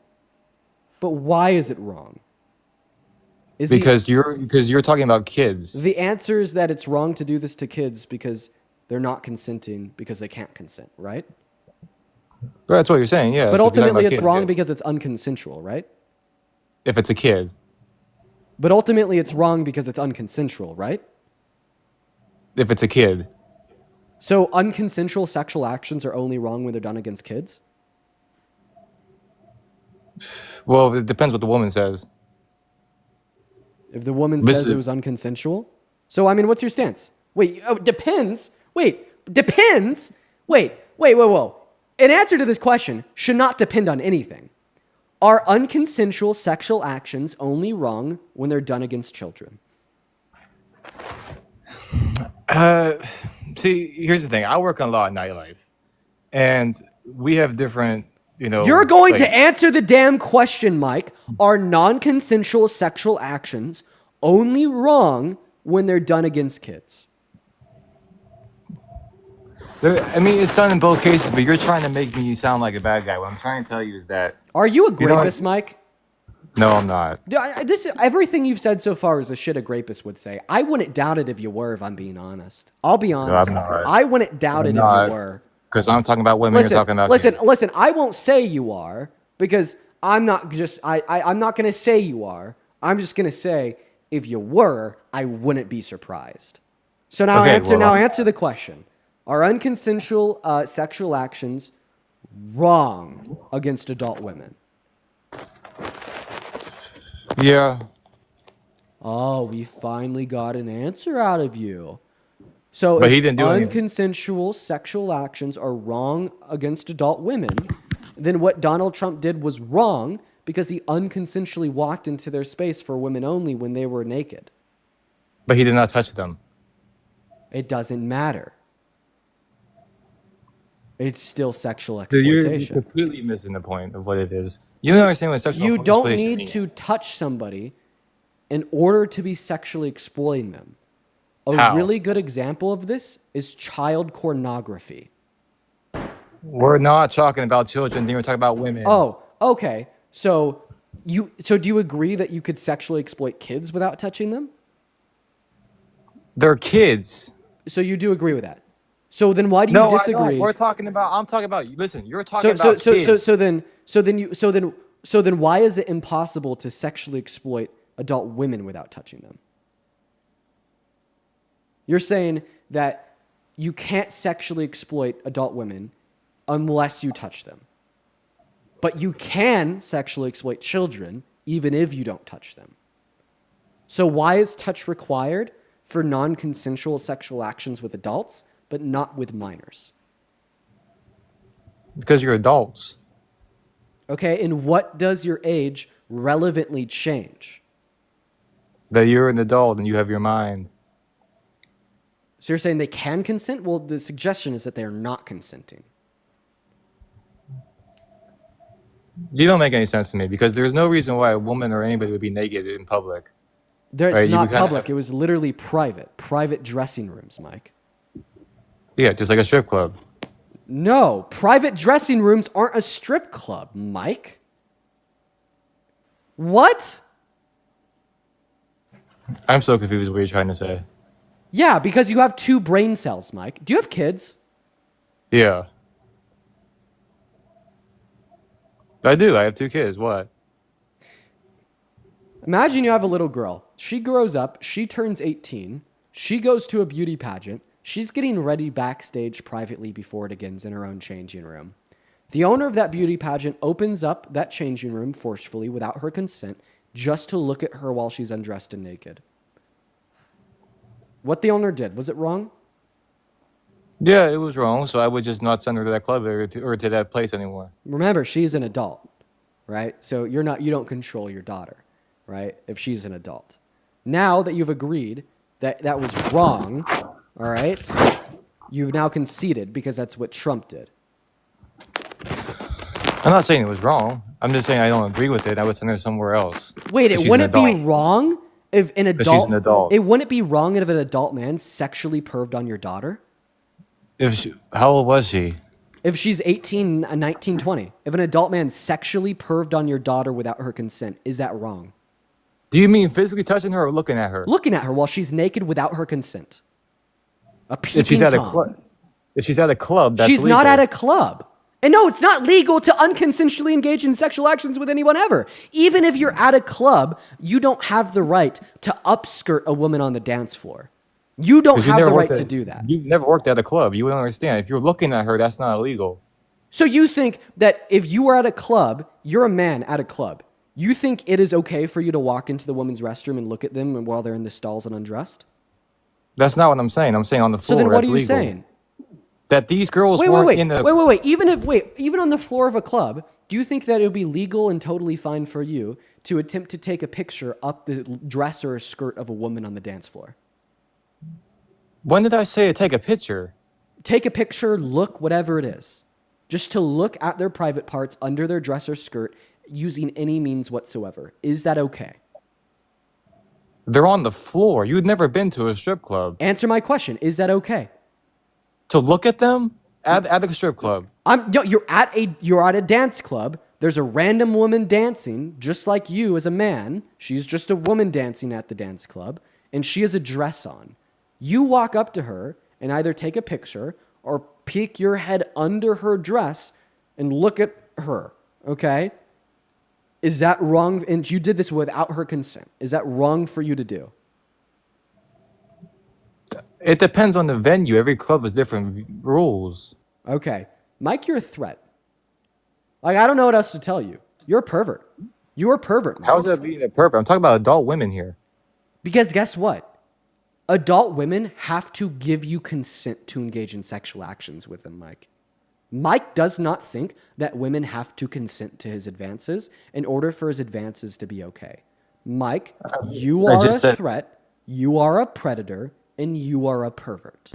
but why is it wrong? Because you're talking about kids. The answer is that it's wrong to do this to kids because they're not consenting because they can't consent, right? Well, that's what you're saying, yeah. But So if you're talking ultimately about it's kids, wrong yeah. because it's unconsensual, right? If it's a kid. But ultimately it's wrong because it's unconsensual, right? If it's a kid. So unconsensual sexual actions are only wrong when they're done against kids? Well, it depends what the woman says. If the woman This says is- it was unconsensual? So, I mean, what's your stance? Wait, depends? Wait, depends? Wait, whoa. An answer to this question should not depend on anything. Are unconsensual sexual actions only wrong when they're done against children? See, here's the thing. I work on law at nightlife. And we have different, You're going like- to answer the damn question, Mike. Are non-consensual sexual actions only wrong when they're done against kids? I mean, it's done in both cases, but you're trying to make me sound like a bad guy. What I'm trying to tell you is that... Are you a You know what? grapist, Mike? No, I'm not. Everything you've said so far is a shit a grapist would say. I wouldn't doubt it if you were, if I'm being honest. I'll be honest. I'm not. I wouldn't doubt it if you were. Because I'm talking about women, you're talking about kids. Listen, I won't say you are because I'm not just, I'm not going to say you are. I'm just going to say if you were, I wouldn't be surprised. So now answer the question. Are unconsensual sexual actions wrong against adult women? Yeah. Oh, we finally got an answer out of you. So But if he didn't do anything. unconsensual sexual actions are wrong against adult women, then what Donald Trump did was wrong because he unconsensually walked into their space for women only when they were naked. But he did not touch them. It doesn't matter. It's still sexual Dude, you're exploitation. completely missing the point of what it is. You don't understand what sexual You don't exploitation need means. to touch somebody in order to be sexually exploiting them. A How? really good example of this is child pornography. We're not talking about children. We're talking about women. Oh, okay. So do you agree that you could sexually exploit kids without touching them? They're kids. So you do agree with that. So then why do you No, I disagree? don't. I'm talking about. Listen, you're talking about kids. So then why is it impossible to sexually exploit adult women without touching them? You're saying that you can't sexually exploit adult women unless you touch them. But you can sexually exploit children even if you don't touch them. So why is touch required for non-consensual sexual actions with adults, but not with minors? Because you're adults. Okay, and what does your age relevantly change? That you're an adult and you have your mind. So you're saying they can consent? Well, the suggestion is that they are not consenting. You don't make any sense to me because there's no reason why a woman or anybody would be naked in public. It's Right, you not kinda public. It was literally private dressing rooms, Mike. Yeah, just like a strip club. No, private dressing rooms aren't a strip club, Mike. What? I'm so confused what you're trying to say. Yeah, because you have two brain cells, Mike. Do you have kids? Yeah. I do. I have 2 kids. What? Imagine you have a little girl. She grows up. She turns 18. She goes to a beauty pageant. She's getting ready backstage privately before it begins in her own changing room. The owner of that beauty pageant opens up that changing room forcefully without her consent just to look at her while she's undressed and naked. What the owner did, was it wrong? Yeah, it was wrong. So I would just not send her to that club or to that place anymore. Remember, she's an adult, right? So you don't control your daughter. right? If she's an adult. Now that you've agreed that that was wrong, all right, you've now conceded because that's what Trump did. I'm not saying it was wrong. I'm just saying I don't agree with it. I would send her somewhere else. Wait, If it she's wouldn't an be adult. wrong if an If she's adult, an adult. it wouldn't be wrong if an adult man sexually perved on your daughter? How old was she? If she's 18, 19, 20. If an adult man sexually perved on your daughter without her consent, is that wrong? Do you mean physically touching her or looking at her? Looking at her while she's naked without her consent. A peeping If she's at a Tom. club, that's She's legal. not at a club. And no, it's not legal to unconsensually engage in sexual actions with anyone ever. Even if you're at a club, you don't have the right to upskirt a woman on the dance floor. You don't 'Cause you have never the right worked to at- do that. You've never worked at a club. You wouldn't understand. If you're looking at her, that's not illegal. So you think that if you are at a club, you're a man at a club. You think it is okay for you to walk into the woman's restroom and look at them while they're in the stalls and undressed? That's not what I'm saying. I'm saying on the So floor. then what that's are you legal. saying? That these girls Wait, weren't wait, in the. wait. Even on the floor of a club, do you think that it would be legal and totally fine for you to attempt to take a picture up the dress or skirt of a woman on the dance floor? When did I say to take a picture? Take a picture, look, whatever it is. Just to look at their private parts under their dress or skirt using any means whatsoever. Is that okay? They're on the floor. You'd never been to a strip club. Answer my question. Is that okay? To look at them at a strip club. You're at a dance club. There's a random woman dancing, just like you as a man. She's just a woman dancing at the dance club, and she has a dress on. You walk up to her and either take a picture or peek your head under her dress and look at her, okay? Is that wrong? And you did this without her consent. Is that wrong for you to do? It depends on the venue. Every club has different rules. Okay. Mike, you're a threat. Like, I don't know what else to tell you. You're a pervert. You're a pervert, Mike. How's that being a pervert? I'm talking about adult women here. Because guess what? Adult women have to give you consent to engage in sexual actions with them, Mike. Mike does not think that women have to consent to his advances in order for his advances to be okay. Mike, you are a threat, you are a predator, and you are a pervert.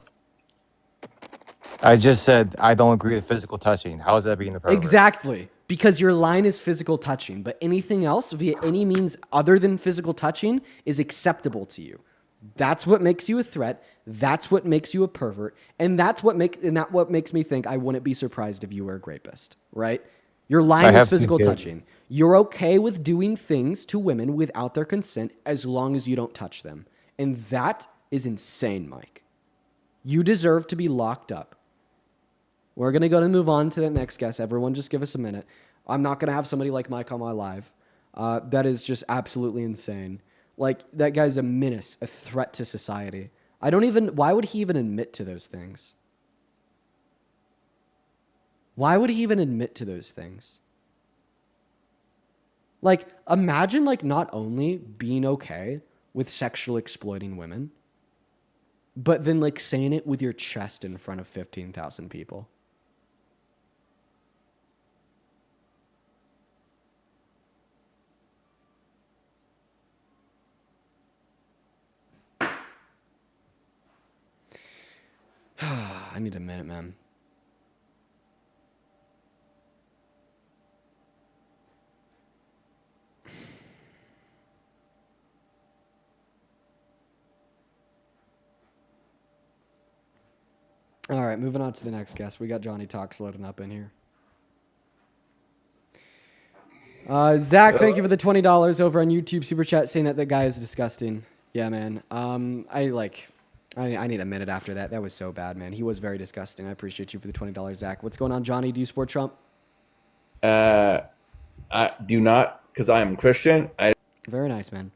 I just said I don't agree with physical touching. How is that being a pervert? Exactly. Because your line is physical touching, but anything else via any means other than physical touching is acceptable to you. That's what makes you a threat. That's what makes you a pervert. And that's what makes me think I wouldn't be surprised if you were a rapist, right? Your line is physical touching. You're okay with doing things to women without their consent as long as you don't touch them. And that is insane, Mike. You deserve to be locked up. We're going to move on to the next guest. Everyone just give us a minute. I'm not going to have somebody like Mike on my live. That is just absolutely insane. Like, that guy's a menace, a threat to society. Why would he even admit to those things? Why would he even admit to those things? Like, imagine, like, not only being okay with sexually exploiting women, but then, like, saying it with your chest in front of 15,000 people. I need a minute, man. All right, moving on to the next guest. We got Johnny Talks loading up in here. Zach, thank you for the $20 over on YouTube Super Chat saying that the guy is disgusting. Yeah, man. I need a minute after that. That was so bad, man. He was very disgusting. I appreciate you for the $20, Zach. What's going on, Johnny? Do you support Trump? I do not, because I am Christian. Very nice, man.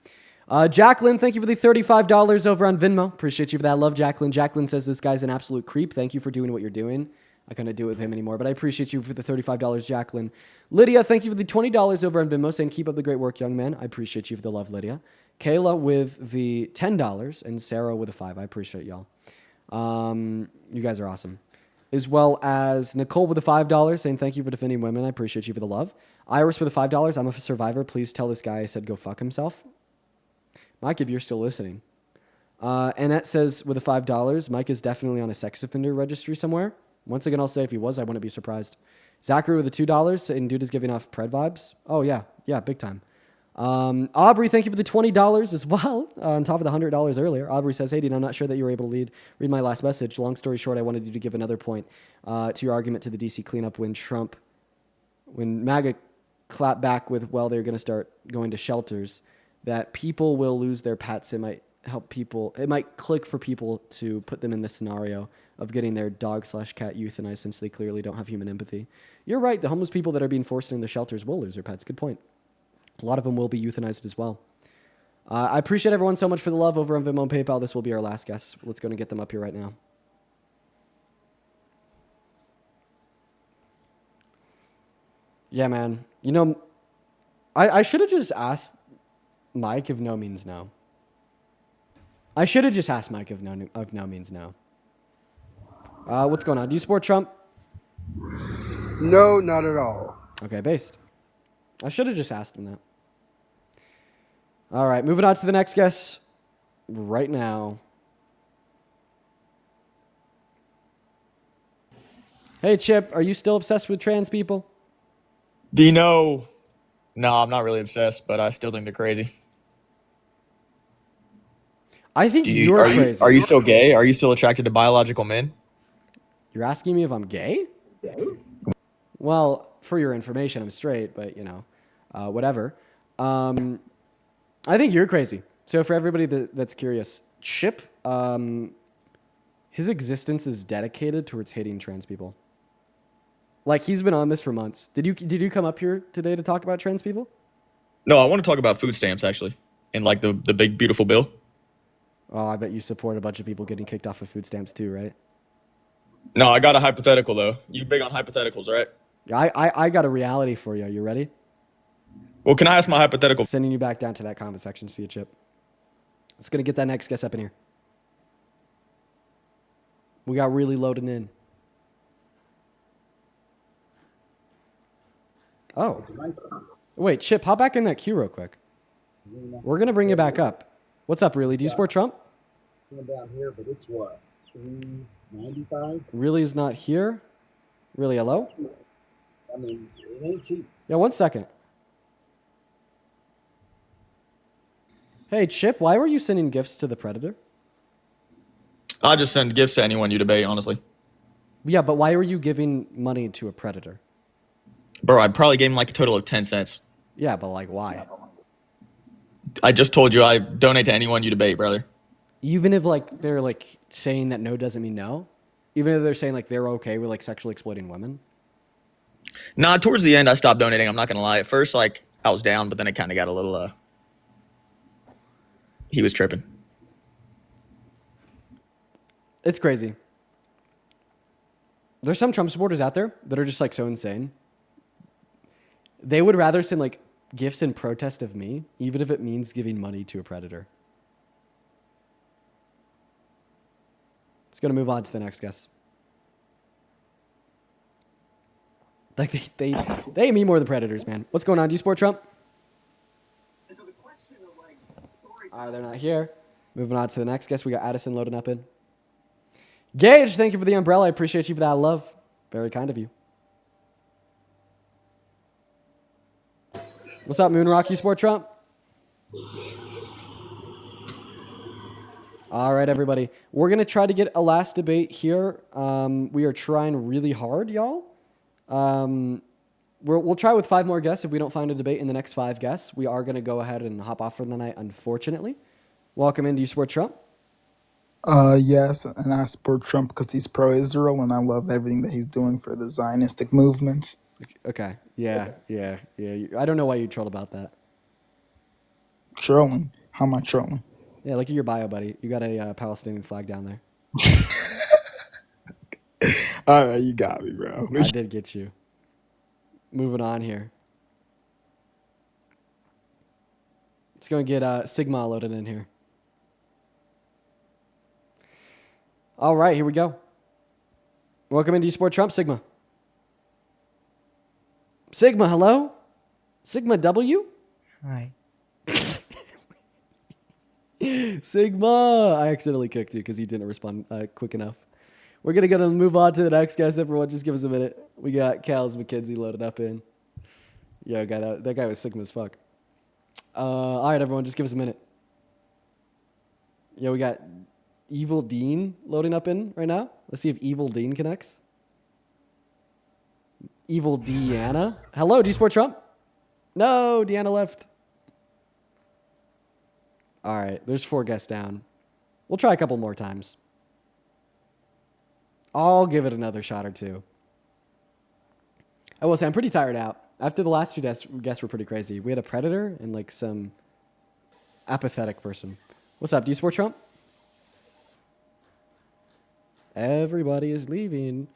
Jacqueline, thank you for the $35 over on Venmo. Appreciate you for that. I love Jacqueline. Jacqueline says this guy's an absolute creep. Thank you for doing what you're doing. I couldn't do it with him anymore, but I appreciate you for the $35, Jacqueline. Lydia, thank you for the $20 over on Venmo, saying keep up the great work, young man. I appreciate you for the love, Lydia. Kayla with the $10 and Sarah with a $5. I appreciate y'all. You guys are awesome. As well as Nicole with the $5 saying thank you for defending women. I appreciate you for the love. Iris with a $5. I'm a survivor. Please tell this guy I said go fuck himself. Mike, if you're still listening. Annette says with a $5, Mike is definitely on a sex offender registry somewhere. Once again, I'll say if he was, I wouldn't be surprised. Zachary with a $2, and dude is giving off pred vibes. Oh, yeah. Yeah, big time. Aubrey, thank you for the $20 as well, on top of the $100 earlier. Aubrey says, hey, Dean, I'm not sure that you were able to read my last message. Long story short, I wanted you to give another point to your argument to the DC cleanup when MAGA clapped back with, well, they're going to start going to shelters, that people will lose their pets. It might help people. It might click for people to put them in this scenario of getting their dog/cat euthanized since they clearly don't have human empathy. You're right. The homeless people that are being forced into the shelters will lose their pets. Good point. A lot of them will be euthanized as well. I appreciate everyone so much for the love over on Venmo and PayPal. This will be our last guest. Let's go and get them up here right now. Yeah, man. You know, I should have just asked Mike if no means no. I should have just asked Mike if no means no. What's going on? Do you support Trump? No, not at all. Okay, based. I should have just asked him that. All right, moving on to the next guest right now. Hey, Chip, are you still obsessed with trans people? Dino, no, I'm not really obsessed, but I still think they're crazy. I think you're crazy. Are you still gay? Are you still attracted to biological men? You're asking me if I'm gay? Well, for your information, I'm straight, but, you know, whatever. I think you're crazy. So for everybody that's curious, Chip, his existence is dedicated towards hating trans people. Like, he's been on this for months. Did you come up here today to talk about trans people? No, I want to talk about food stamps, actually, and like the big, beautiful bill. Oh, I bet you support a bunch of people getting kicked off of food stamps too, right? No, I got a hypothetical, though. You big on hypotheticals, right? Yeah, I got a reality for you. You ready? Well, can I ask my hypothetical? Sending you back down to that comment section to see a Chip. Let's gonna get that next guest up in here. We got really loading in. Oh. Wait, Chip, hop back in that queue real quick. We're gonna bring you back up. What's up, really? Do you support Trump? Down here, but it's what? $3.95? Really is not here? Really, hello? I mean, it ain't cheap. Yeah, 1 second. Hey, Chip, why were you sending gifts to the Predator? I just send gifts to anyone you debate, honestly. Yeah, but why were you giving money to a Predator? Bro, I probably gave him like a total of 10 cents. Yeah, but like, why? I just told you I donate to anyone you debate, brother. Even if like they're like saying that no doesn't mean no? Even if they're saying like they're okay with like sexually exploiting women? Nah, towards the end, I stopped donating. I'm not going to lie. At first, like, I was down, but then it kind of got a little, he was tripping. It's crazy. There's some Trump supporters out there that are just like so insane. They would rather send like gifts in protest of me, even if it means giving money to a Predator. Let's go to move on to the next guest. Like they hate me more than Predators, man. What's going on? Do you support Trump? They're not here. Moving on to the next guest. We got Addison loading up in. Gage, thank you for the umbrella. I appreciate you for that love. Very kind of you. What's up, Moonrock? You support Trump? All right, everybody. We're going to try to get a last debate here. We are trying really hard, y'all. We'll try with 5 more guests. If we don't find a debate in the next 5 guests, we are going to go ahead and hop off for the night, unfortunately. Welcome in. Do you support Trump? Yes, and I support Trump because he's pro-Israel, and I love everything that he's doing for the Zionistic movement. Okay. Yeah. I don't know why you trolled about that. Trolling? How am I trolling? Yeah, look at your bio, buddy. You got a Palestinian flag down there. All right, you got me, bro. I did get you. Moving on here. It's going to get Sigma loaded in here. All right, here we go. Welcome into Sport Trump, Sigma. Sigma, hello? Sigma W? Hi. Sigma! I accidentally kicked you because you didn't respond quick enough. We're going to move on to the next guest, everyone. Just give us a minute. We got Cal's McKenzie loaded up in. Yeah, that guy was Sigma as fuck. All right, everyone, just give us a minute. Yeah, we got Evil Dean loading up in right now. Let's see if Evil Dean connects. Evil Deanna. Hello, do you support Trump? No, Deanna left. All right, there's 4 guests down. We'll try a couple more times. I'll give it another shot or two. I will say I'm pretty tired out. After the last 2 guests were pretty crazy. We had a predator and like some apathetic person. What's up? Do you support Trump? Everybody is leaving.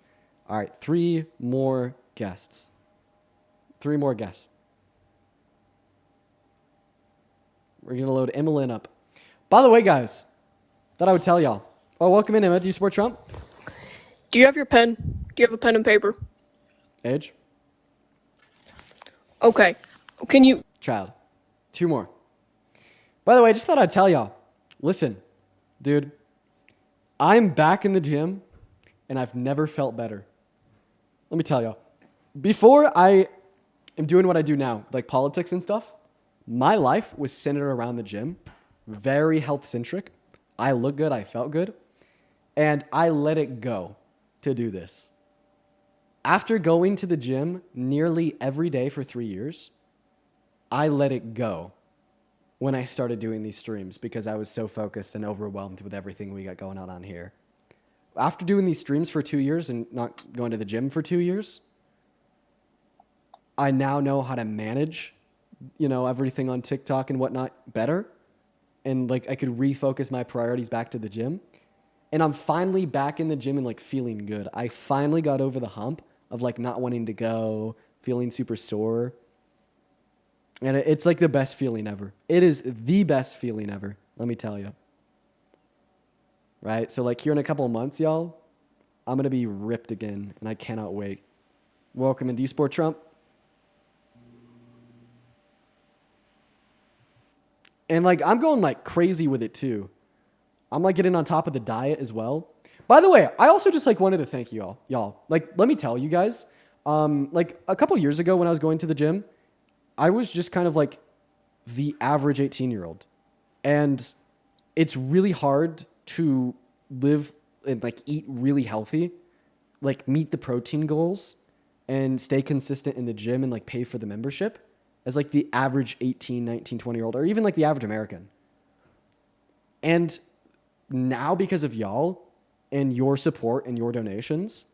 All right, 3 more guests. 3 more guests. We're going to load Emmeline up. By the way, guys, thought I would tell y'all. Oh, welcome in, Emma. Do you support Trump? Do you have your pen? Do you have a pen and paper? Age? Okay. Can you... Child. 2 more. By the way, I just thought I'd tell y'all. Listen, dude, I'm back in the gym, and I've never felt better. Let me tell y'all. Before I am doing what I do now, like politics and stuff, my life was centered around the gym. Very health-centric. I looked good. I felt good. And I let it go to do this. After going to the gym nearly every day for 3 years, I let it go when I started doing these streams because I was so focused and overwhelmed with everything we got going on here. After doing these streams for 2 years and not going to the gym for 2 years, I now know how to manage, everything on TikTok and whatnot better. And like I could refocus my priorities back to the gym. And I'm finally back in the gym and like feeling good. I finally got over the hump of like not wanting to go, feeling super sore. And it's like the best feeling ever. It is the best feeling ever, let me tell you. Right? So like here in a couple of months, y'all, I'm going to be ripped again and I cannot wait. Welcome in. Do you support Trump? And like I'm going like crazy with it too. I'm like getting on top of the diet as well. By the way, I also just like wanted to thank you y'all. Like let me tell you guys, like a couple years ago when I was going to the gym, I was just kind of like the average 18-year-old. And it's really hard to live and like eat really healthy, like meet the protein goals and stay consistent in the gym and like pay for the membership as like the average 18, 19, 20-year-old, or even like the average American. And now because of y'all and your support and your donations,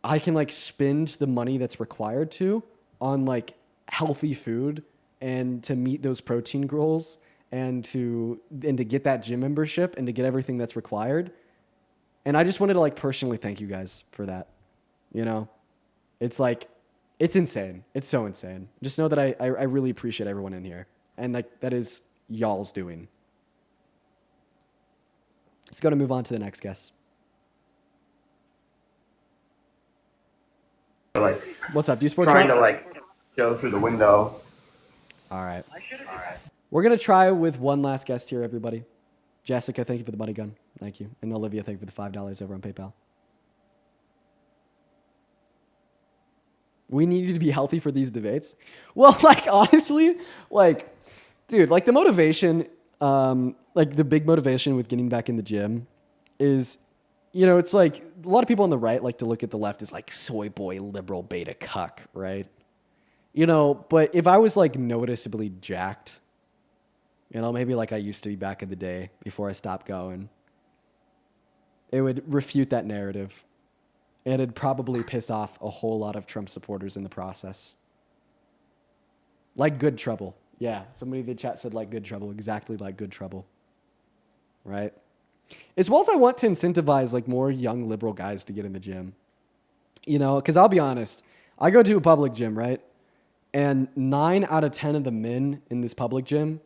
I can like spend the money that's required to on like healthy food and to meet those protein goals and to get that gym membership and to get everything that's required. And I just wanted to like personally thank you guys for that. It's like, it's insane. It's so insane. Just know that I really appreciate everyone in here. And like that is y'all's doing. Let's go to move on to the next guest. Like, what's up? Do you support trying Trump? to like show through the window. All right. We're going to try with one last guest here, everybody. Jessica, thank you for the buddy gun. Thank you. And Olivia, thank you for the $5 over on PayPal. We need you to be healthy for these debates. Well, like, honestly, like, dude, like the motivation, like the big motivation with getting back in the gym is, it's like a lot of people on the right like to look at the left as like soy boy, liberal, beta cuck, right? But if I was like noticeably jacked, maybe like I used to be back in the day before I stopped going, it would refute that narrative. And it'd probably piss off a whole lot of Trump supporters in the process. Like good trouble. Yeah, somebody in the chat said like good trouble. Exactly like good trouble. Right? As well as I want to incentivize like more young liberal guys to get in the gym. Because I'll be honest, I go to a public gym, right? And 9 out of 10 of the men in this public gym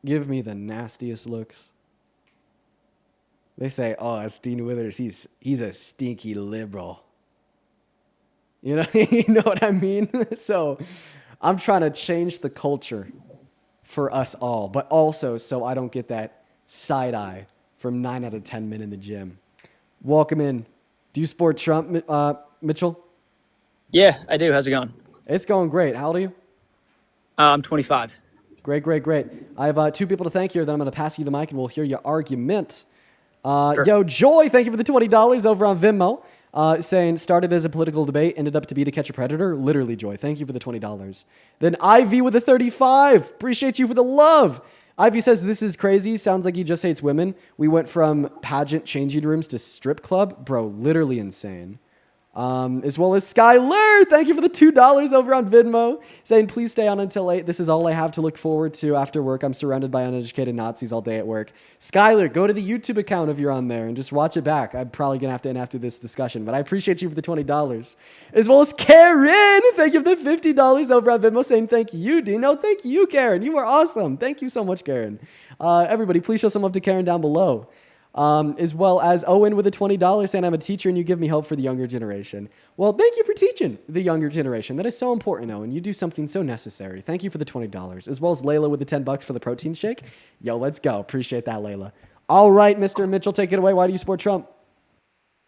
give me the nastiest looks. They say, "Oh, it's Dean Withers. He's a stinky liberal." You know what I mean? So I'm trying to change the culture for us all, but also so I don't get that side eye from 9 out of 10 men in the gym. Welcome in. Do you support Trump, Mitchell? Yeah, I do. How's it going? It's going great. How old are you? I'm 25. Great, great, great. I have two people to thank here. Then I'm going to pass you the mic and we'll hear your argument. Sure. Yo, Joy, thank you for the $20 over on Venmo. Saying started as a political debate, ended up to be To Catch a Predator. Literally, Joy. Thank you for the $20. Then Ivy with the 35. Appreciate you for the love. Ivy says, this is crazy. Sounds like he just hates women. We went from pageant changing rooms to strip club. Bro, literally insane. As well as Skyler, thank you for the $2 over on Venmo, saying please stay on until 8. This is all I have to look forward to after work. I'm surrounded by uneducated Nazis all day at work. Skyler, go to the YouTube account if you're on there and just watch it back. I'm probably gonna have to end after this discussion, but I appreciate you for the $20. As well as Karen, thank you for the $50 over on Venmo, saying thank you, Dino. Thank you, Karen. You are awesome. Thank you so much, Karen. Everybody, please show some love to Karen down below. As well as Owen with a $20 saying I'm a teacher and you give me hope for the younger generation. Well, thank you for teaching the younger generation. That is so important, Owen. You do something so necessary. Thank you for the $20. As well as Layla with the $10 for the protein shake. Yo, let's go. Appreciate that, Layla. All right, Mr. Mitchell, take it away. Why do you support Trump?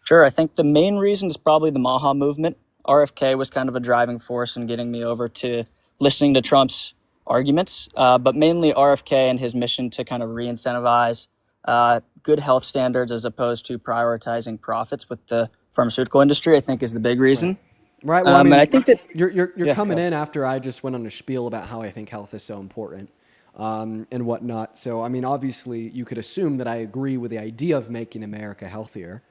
Sure. I think the main reason is probably the Maha movement. RFK was kind of a driving force in getting me over to listening to Trump's arguments, but mainly RFK and his mission to kind of re-incentivize good health standards as opposed to prioritizing profits with the pharmaceutical industry, I think is the big reason. Right. Well, I mean, and I think that you're coming in after I just went on a spiel about how I think health is so important and whatnot. So, I mean, obviously, you could assume that I agree with the idea of making America healthier.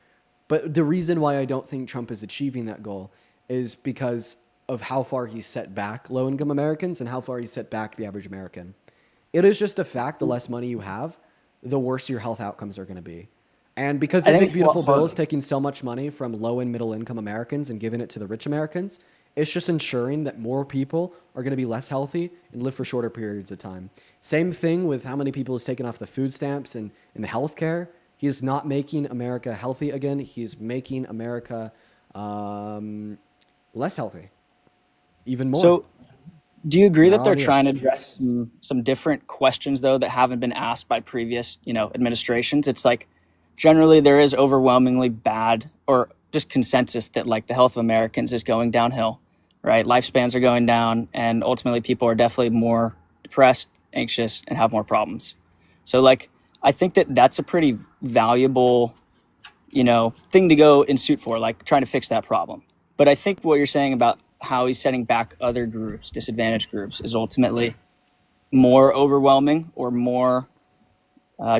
But the reason why I don't think Trump is achieving that goal is because of how far he's set back low-income Americans and how far he's set back the average American. It is just a fact, the less money you have, the worse your health outcomes are going to be. And because the Big Beautiful Bill is taking so much money from low and middle income Americans and giving it to the rich Americans, it's just ensuring that more people are going to be less healthy and live for shorter periods of time. Same thing with how many people he's taken off the food stamps and in the healthcare. He is not making America healthy again. He's making America less healthy, even more. So, do you agree that they're trying to address some different questions, though, that haven't been asked by previous, administrations? It's like generally there is overwhelmingly bad or just consensus that like the health of Americans is going downhill, right? Lifespans are going down, and ultimately people are definitely more depressed, anxious, and have more problems. So like I think that that's a pretty valuable, thing to go in suit for, like trying to fix that problem. But I think what you're saying about how he's setting back other groups, disadvantaged groups, is ultimately more overwhelming or more,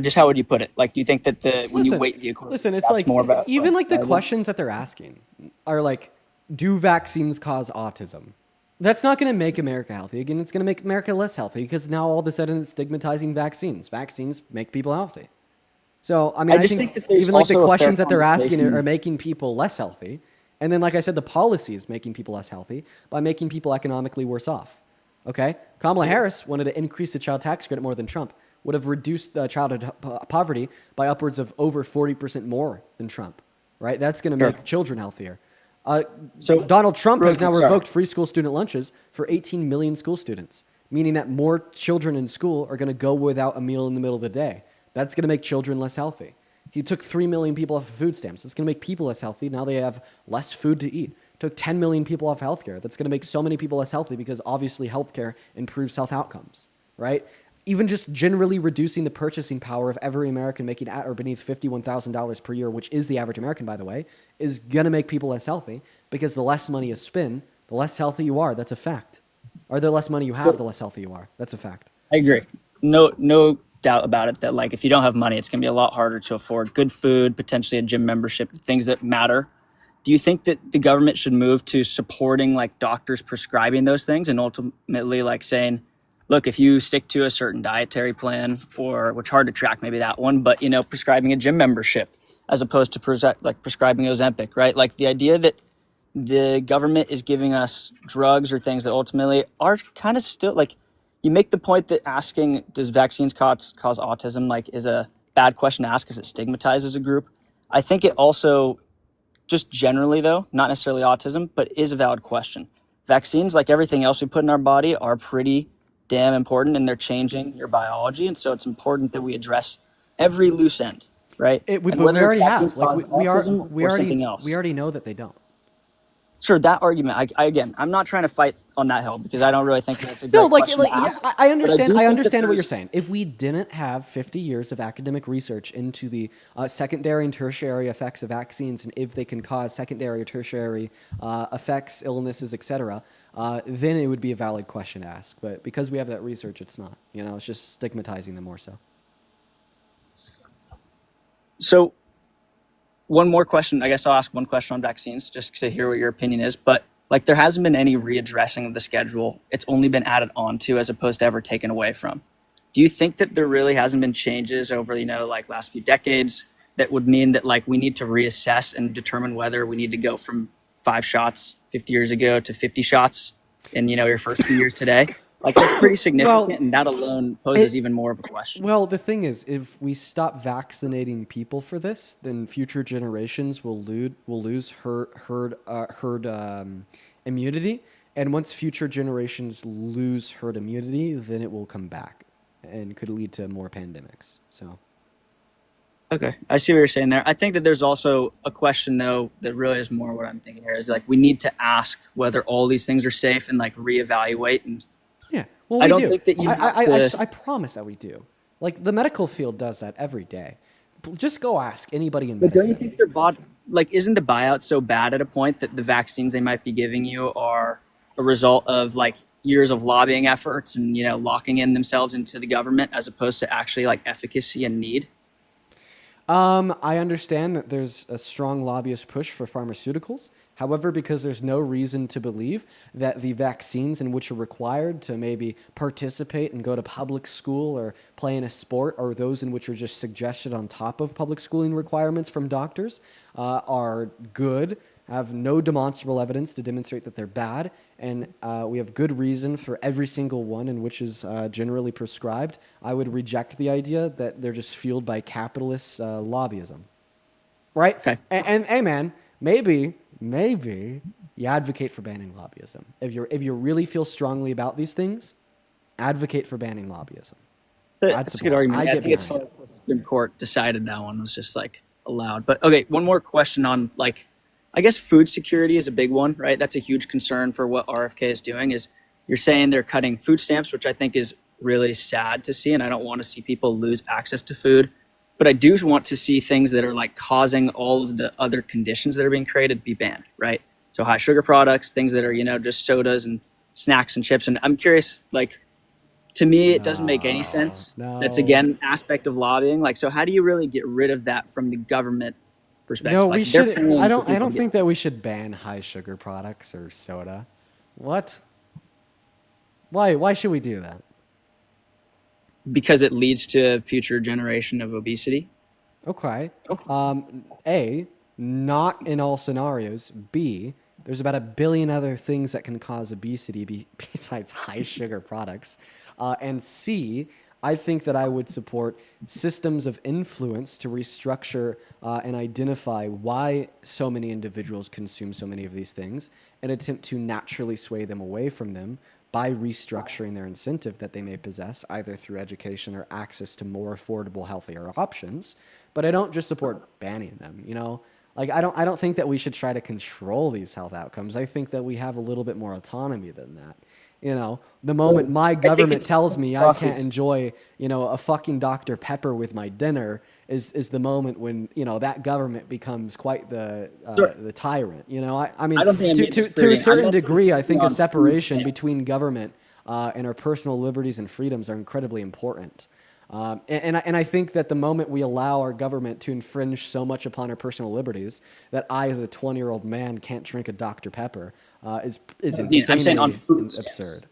just how would you put it? Like, do you think that when you weight the equation, listen, it's like, more about, even like the questions that they're asking are like, do vaccines cause autism? That's not going to make America healthy. Again, it's going to make America less healthy because now all of a sudden it's stigmatizing vaccines. Vaccines make people healthy. So, I mean, I think that even like the questions that they're asking are making people less healthy. And then, like I said, the policy is making people less healthy by making people economically worse off. Okay? Kamala Harris wanted to increase the child tax credit more than Trump, would have reduced childhood poverty by upwards of over 40% more than Trump, right? That's going to make children healthier. So Donald Trump has now revoked free school student lunches for 18 million school students, meaning that more children in school are going to go without a meal in the middle of the day. That's going to make children less healthy. He took 3 million people off of food stamps. It's going to make people less healthy. Now they have less food to eat. Took 10 million people off healthcare. That's going to make so many people less healthy because obviously healthcare improves health outcomes, right? Even just generally reducing the purchasing power of every American making at or beneath $51,000 per year, which is the average American, by the way, is going to make people less healthy because the less money you spend, the less healthy you are. That's a fact. Or the less money you have, the less healthy you are. That's a fact. I agree. No doubt about it that like if you don't have money, it's going to be a lot harder to afford good food, potentially a gym membership, things that matter. Do you think that the government should move to supporting like doctors prescribing those things and ultimately like saying, look, if you stick to a certain dietary plan, or which hard to track, maybe that one, but prescribing a gym membership as opposed to prescribing Ozempic, right? Like the idea that the government is giving us drugs or things that ultimately are kind of still like, you make the point that asking, does vaccines cause autism, like is a bad question to ask because it stigmatizes a group. I think it also, just generally though, not necessarily autism, but is a valid question. vaccines, like everything else we put in our body, are pretty damn important, and they're changing your biology. And so it's important that we address every loose end, right? But And we whether already vaccines have. Like cause autism or something else. we already know that they don't. Sure, that argument. Again, I'm not trying to fight on that hill because I don't really think that's a great No, question to ask. yeah, I understand. do I think understand that what you're there's- saying. If we didn't have 50 years of academic research into the secondary and tertiary effects of vaccines, and if they can cause secondary or tertiary effects, illnesses, etc., then it would be a valid question to ask. But because we have that research, it's not. It's just stigmatizing them more so. So, one more question. I guess I'll ask one question on vaccines just to hear what your opinion is. But like, there hasn't been any readdressing of the schedule. It's only been added onto as opposed to ever taken away from. Do you think that there really hasn't been changes over, like last few decades that would mean that like we need to reassess and determine whether we need to go from 5 shots 50 years ago to 50 shots in, your first few years today? Like, that's pretty significant, and that alone poses even more of a question. Well, the thing is, if we stop vaccinating people for this, then future generations will lose herd immunity, and once future generations lose herd immunity, then it will come back, and could lead to more pandemics. So. Okay, I see what you're saying there. I think that there's also a question, though, that really is more what I'm thinking here is like we need to ask whether all these things are safe and like reevaluate. And yeah, well, I we don't do. think that you I promise that we do. Like the medical field does that every day. Just go ask anybody in medicine. But don't you think their body, like, isn't the buyout so bad at a point that the vaccines they might be giving you are a result of like years of lobbying efforts and locking in themselves into the government as opposed to actually like efficacy and need? I understand that there's a strong lobbyist push for pharmaceuticals. However, because there's no reason to believe that the vaccines in which are required to maybe participate and go to public school or play in a sport, or those in which are just suggested on top of public schooling requirements from doctors, are good, have no demonstrable evidence to demonstrate that they're bad, and we have good reason for every single one in which is generally prescribed, I would reject the idea that they're just fueled by capitalist lobbyism. Right? Okay. And hey, man, maybe you advocate for banning lobbyism. If you really feel strongly about these things, advocate for banning lobbyism. That's a good argument. I think it's hard. The Supreme Court decided that one was just like allowed. But okay, one more question on like, I guess food security is a big one, right? That's a huge concern for what RFK is doing. Is you're saying they're cutting food stamps, which I think is really sad to see, and I don't want to see people lose access to food. But I do want to see things that are like causing all of the other conditions that are being created be banned, right? So high sugar products, things that are, just sodas and snacks and chips. And I'm curious, like, to me, it doesn't make any sense. That's, again, an aspect of lobbying. Like, so how do you really get rid of that from the government perspective? No, like, we should. I don't think that we should ban high sugar products or soda. What? Why should we do that? Because it leads to a future generation of obesity. Okay. A, not in all scenarios. B, there's about 1 billion other things that can cause obesity besides high sugar products. And C, I think that I would support systems of influence to restructure and identify why so many individuals consume so many of these things and attempt to naturally sway them away from them by restructuring their incentive that they may possess, either through education or access to more affordable, healthier options. But I don't just support banning them, Like, I don't think that we should try to control these health outcomes. I think that we have a little bit more autonomy than that. The moment my government tells me I can't enjoy, a fucking Dr. Pepper with my dinner is the moment when, that government becomes quite the tyrant. I mean, I don't think to a certain degree, I think a separation between government and our personal liberties and freedoms are incredibly important. And I think that the moment we allow our government to infringe so much upon our personal liberties that I, as a 20-year-old man, can't drink a Dr. Pepper is insanely I'm saying on food absurd.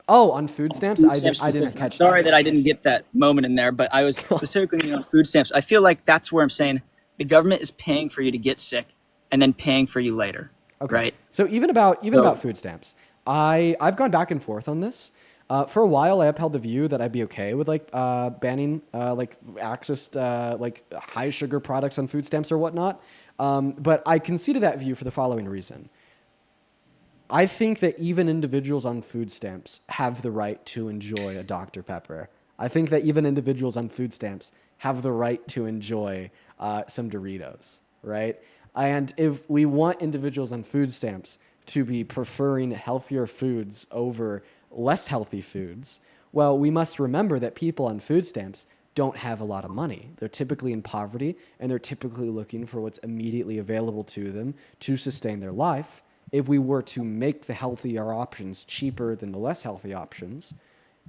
Oh, on food stamps? I didn't catch that. Sorry that I didn't get that moment in there, but I was specifically meaning on food stamps. I feel like that's where I'm saying the government is paying for you to get sick and then paying for you later. Okay. Right? So even about food stamps, I've gone back and forth on this. For a while, I upheld the view that I'd be okay with banning access to high sugar products on food stamps or whatnot. But I conceded that view for the following reason. I think that even individuals on food stamps have the right to enjoy a Dr. Pepper. I think that even individuals on food stamps have the right to enjoy some Doritos, right? And if we want individuals on food stamps to be preferring healthier foods over less healthy foods, well, we must remember that people on food stamps don't have a lot of money. They're typically in poverty, and they're typically looking for what's immediately available to them to sustain their life. If we were to make the healthier options cheaper than the less healthy options,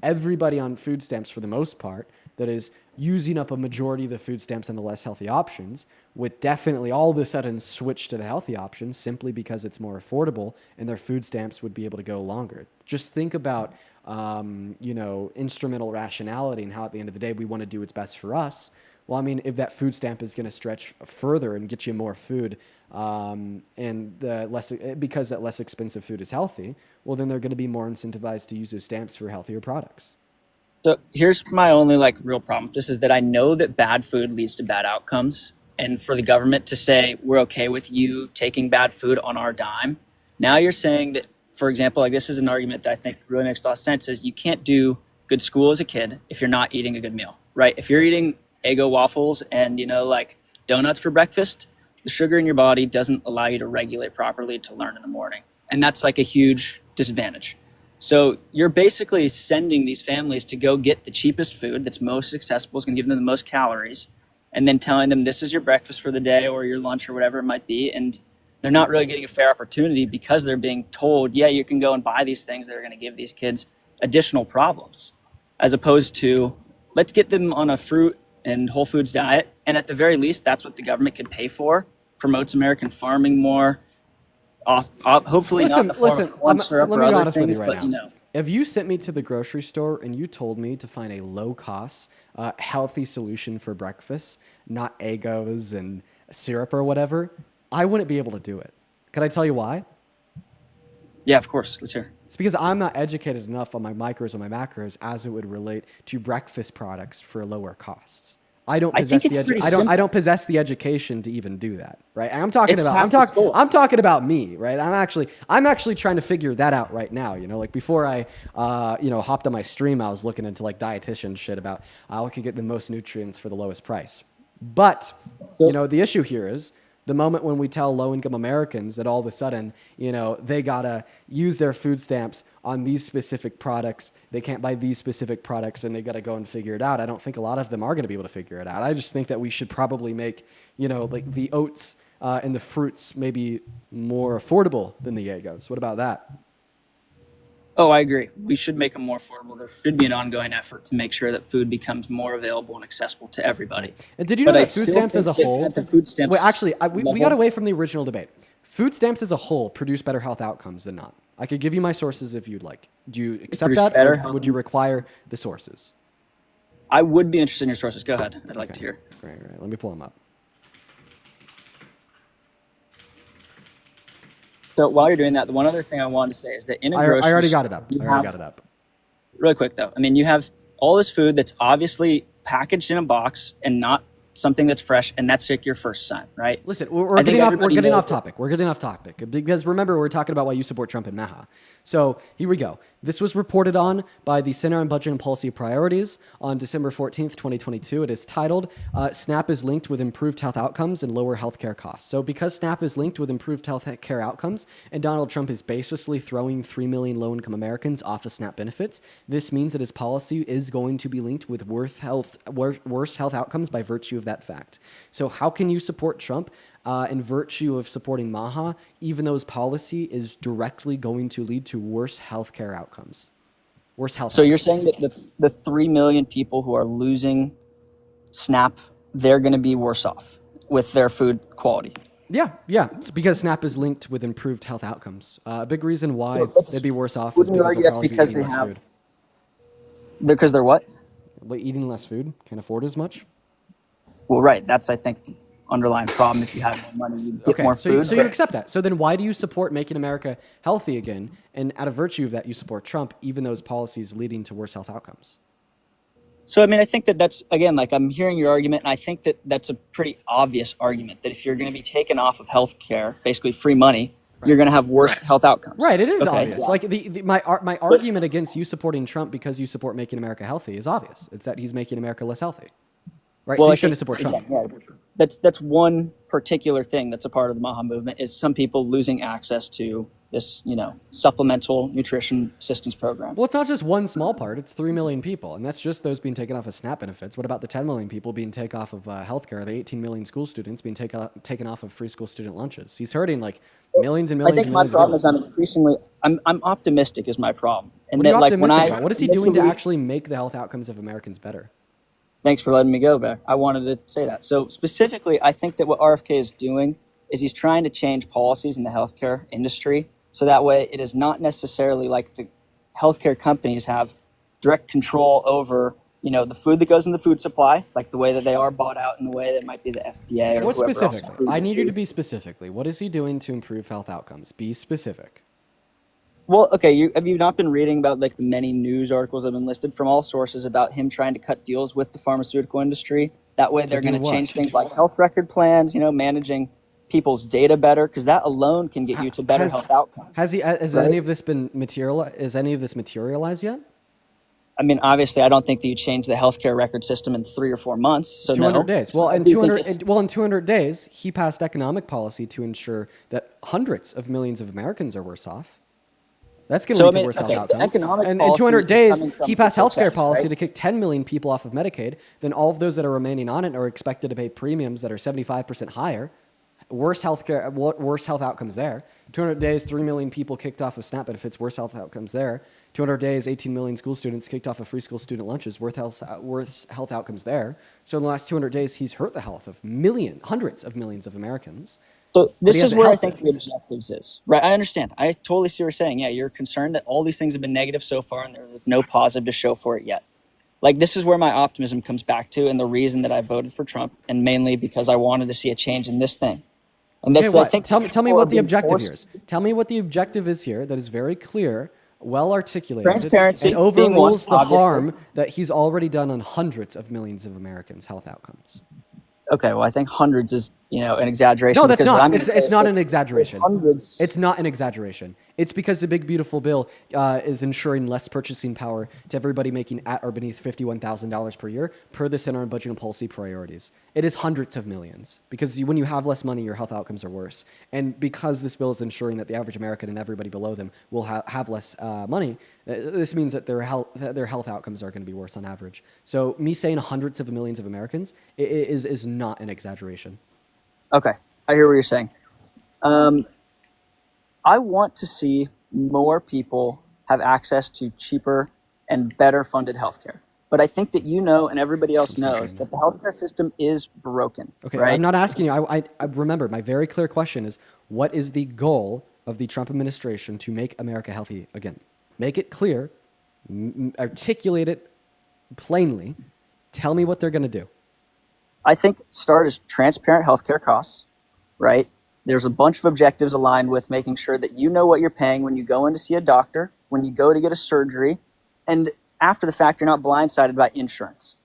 everybody on food stamps, for the most part, that is using up a majority of the food stamps and the less healthy options, would definitely all of a sudden switch to the healthy options simply because it's more affordable and their food stamps would be able to go longer. Just think about, instrumental rationality and how at the end of the day we want to do what's best for us. Well, I mean, if that food stamp is going to stretch further and get you more food, because that less expensive food is healthy, well, then they're going to be more incentivized to use those stamps for healthier products. So here's my only real problem with this is that I know that bad food leads to bad outcomes. And for the government to say, we're okay with you taking bad food on our dime. Now you're saying that, for example, this is an argument that I think really makes a lot of sense, is you can't do good school as a kid if you're not eating a good meal, right? If you're eating Eggo waffles and, donuts for breakfast, the sugar in your body doesn't allow you to regulate properly to learn in the morning. And that's a huge disadvantage. So you're basically sending these families to go get the cheapest food that's most accessible, is going to give them the most calories, and then telling them this is your breakfast for the day or your lunch or whatever it might be. And they're not really getting a fair opportunity because they're being told, yeah, you can go and buy these things that are going to give these kids additional problems, as opposed to let's get them on a fruit and whole foods diet. And at the very least, that's what the government could pay for, promotes American farming more. Hopefully not in the form of corn syrup or other things, but If you sent me to the grocery store and you told me to find a low-cost, healthy solution for breakfast, not Eggos and syrup or whatever, I wouldn't be able to do it. Can I tell you why? Yeah, of course. Let's hear. It's because I'm not educated enough on my micros and my macros as it would relate to breakfast products for lower costs. I don't possess I don't possess the education to even do that, right? And I'm talking about me, right? I'm actually trying to figure that out right now. Before I hopped on my stream, I was looking into dietitian shit about how I could get the most nutrients for the lowest price. But the issue here is the moment when we tell low-income Americans that all of a sudden, they gotta use their food stamps on these specific products, they can't buy these specific products, and they gotta go and figure it out. I don't think a lot of them are gonna be able to figure it out. I just think that we should probably make, the oats and the fruits maybe more affordable than the Eggos. What about that? Oh, I agree. We should make them more affordable. There should be an ongoing effort to make sure that food becomes more available and accessible to everybody. And did you know that food stamps as a whole... we got away from the original debate. Food stamps as a whole produce better health outcomes than not. I could give you my sources if you'd like. Do you accept that, or would you require the sources? I would be interested in your sources. Go ahead. I'd like to hear. Right. Let me pull them up. So while you're doing that, the one other thing I wanted to say is that in a grocery store... I already got it up. Really quick, though. I mean, you have all this food that's obviously packaged in a box and not something that's fresh, and that's your first son, right? Listen, we're getting off topic. We're getting off topic. Because remember, we're talking about why you support Trump and Maha. So here we go. This was reported on by the Center on Budget and Policy Priorities on December 14th, 2022. It is titled, SNAP is linked with improved health outcomes and lower healthcare costs. So because SNAP is linked with improved healthcare outcomes, and Donald Trump is basically throwing 3 million low-income Americans off of SNAP benefits, this means that his policy is going to be linked with worse health outcomes by virtue of that fact. So how can you support Trump in virtue of supporting Maha, even though his policy is directly going to lead to worse healthcare outcomes? So you're saying that the 3 million people who are losing SNAP, they're going to be worse off with their food quality? Yeah. It's because SNAP is linked with improved health outcomes. A big reason why they'd be worse off is because they're eating less food. Because they're what? Eating less food, can't afford as much. Well, right. That's, I think, the underlying problem. If you have more money, you get more food. So you accept that. So then why do you support making America healthy again? And out of virtue of that, you support Trump, even though his policies leading to worse health outcomes. So, I mean, I think that's, again, I'm hearing your argument, and I think that that's a pretty obvious argument, that if you're going to be taken off of health care, basically free money, you're going to have worse health outcomes. Right, it is Okay, obvious. yeah. Like my argument against you supporting Trump because you support making America healthy is obvious. It's that he's making America less healthy. Right, Well, so I you shouldn't think, support Trump. again, yeah, that's one particular thing that's a part of the MAHA movement is some people losing access to this, supplemental nutrition assistance program. Well, it's not just one small part. It's 3 million people, and that's just those being taken off of SNAP benefits. What about the 10 million people being taken off of healthcare? The 18 million school students being taken off of free school student lunches. He's hurting like millions and I millions think and my millions of problem people. is I'm optimistic is my problem. And What are you that, like, when optimistic I about? What is he doing to initially- actually make the health outcomes of Americans better? Thanks for letting me go back. I wanted to say that. So specifically, I think that what RFK is doing is he's trying to change policies in the healthcare industry. So that way it is not necessarily like the healthcare companies have direct control over, the food that goes in the food supply, like the way that they are bought out and the way that it might be the FDA or What whoever else. specifically? I need you to be specifically. What is he doing to improve health outcomes? Be specific. Well, okay, have you not been reading about like the many news articles that have been listed from all sources about him trying to cut deals with the pharmaceutical industry? That way they're do going to what? change things like health record plans, managing people's data better, because that alone can get you to better health outcomes. Has Right? any of this been materialized? Is any of this materialized yet? I mean, obviously, I don't think that you change the healthcare record system in 3 or 4 months. So 200 no. days. So Well, I in do think 200 in 200 days, he passed economic policy to ensure that hundreds of millions of Americans are worse off. That's going to So, lead I mean, to worse health okay, the outcomes. economic And in policy 200 is days, coming from he passed the healthcare protest, policy right? to kick 10 million people off of Medicaid. Then all of those that are remaining on it are expected to pay premiums that are 75% higher. Worse health outcomes there. 200 days, 3 million people kicked off of SNAP benefits, worse health outcomes there. 200 days, 18 million school students kicked off of free school student lunches, worse health outcomes there. So in the last 200 days, he's hurt the health of hundreds of millions of Americans. So But this he is hasn't where I helped think it. the objectives is. Right, I understand. I totally see what you're saying. Yeah, you're concerned that all these things have been negative so far and there's no positive to show for it yet. Like, this is where my optimism comes back to and the reason that I voted for Trump, and mainly because I wanted to see a change in this thing. And that's Okay, what I what? think Tell me people what are the being objective forced- here is. Tell me what the objective is here that is very clear, well articulated, Transparency and being one, overrules the obviously. harm that he's already done on hundreds of millions of Americans' health outcomes. Okay, well, I think hundreds is, an exaggeration. No, that's because what I'm not. gonna say It's is not that an exaggeration. Hundreds. It's not an exaggeration. It's because the big beautiful bill is ensuring less purchasing power to everybody making at or beneath $51,000 per year per the Center on Budget and Policy priorities. It is hundreds of millions because when you have less money, your health outcomes are worse. And because this bill is ensuring that the average American and everybody below them will have less money, this means that their health outcomes are going to be worse on average. So me saying hundreds of millions of Americans is not an exaggeration. Okay, I hear what you're saying. I want to see more people have access to cheaper and better funded healthcare. But I think that and everybody else knows that the healthcare system is broken. Okay, right? I'm not asking you. I remember my very clear question is, what is the goal of the Trump administration to make America healthy again? Make it clear, articulate it plainly. Tell me what they're going to do. I think start is transparent healthcare costs, right? There's a bunch of objectives aligned with making sure that you know what you're paying when you go in to see a doctor, when you go to get a surgery, and after the fact, you're not blindsided by insurance.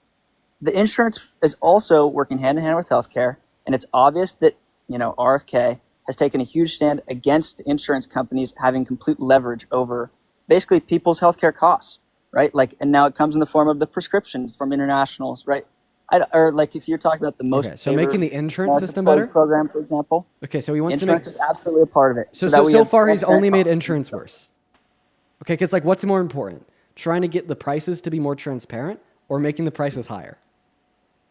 The insurance is also working hand in hand with healthcare, and it's obvious that, RFK has taken a huge stand against the insurance companies having complete leverage over basically people's healthcare costs, right? And now it comes in the form of the prescriptions from internationals, right? Or if you're talking about the most Okay, so making the insurance American system Plug better? program, for example. Okay, so he wants to make... Insurance is absolutely a part of it. So that we have far he's transparent only made costs. insurance worse. Okay, because what's more important? Trying to get the prices to be more transparent or making the prices higher?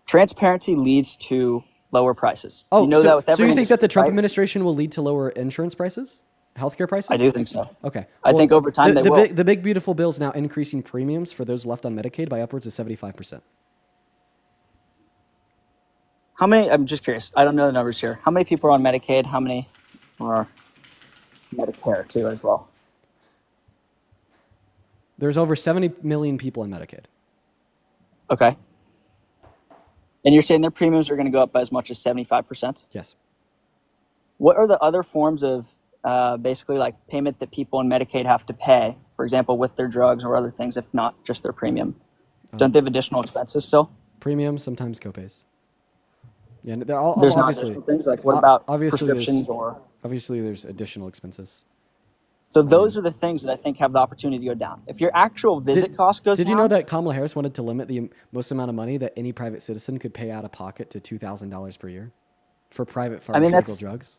Transparency leads to lower prices. Oh, you know that with so every you think that the industry, Trump right? administration will lead to lower insurance prices? Healthcare prices? I do think so. Okay. I think over time they will. The big beautiful bill is now increasing premiums for those left on Medicaid by upwards of 75%. How many? I'm just curious. I don't know the numbers here. How many people are on Medicaid? How many are Medicare too as well? There's over 70 million people on Medicaid. Okay. And you're saying their premiums are going to go up by as much as 75%? Yes. What are the other forms of basically payment that people on Medicaid have to pay, for example, with their drugs or other things, if not just their premium? Don't they have additional expenses still? Premiums, sometimes copays. Yeah, they're all There's not obviously additional things what about obviously prescriptions there's- or Obviously, there's additional expenses. So those are the things that I think have the opportunity to go down. If your actual visit cost goes down. Did you know that Kamala Harris wanted to limit the most amount of money that any private citizen could pay out of pocket to $2,000 per year for private pharmaceutical drugs?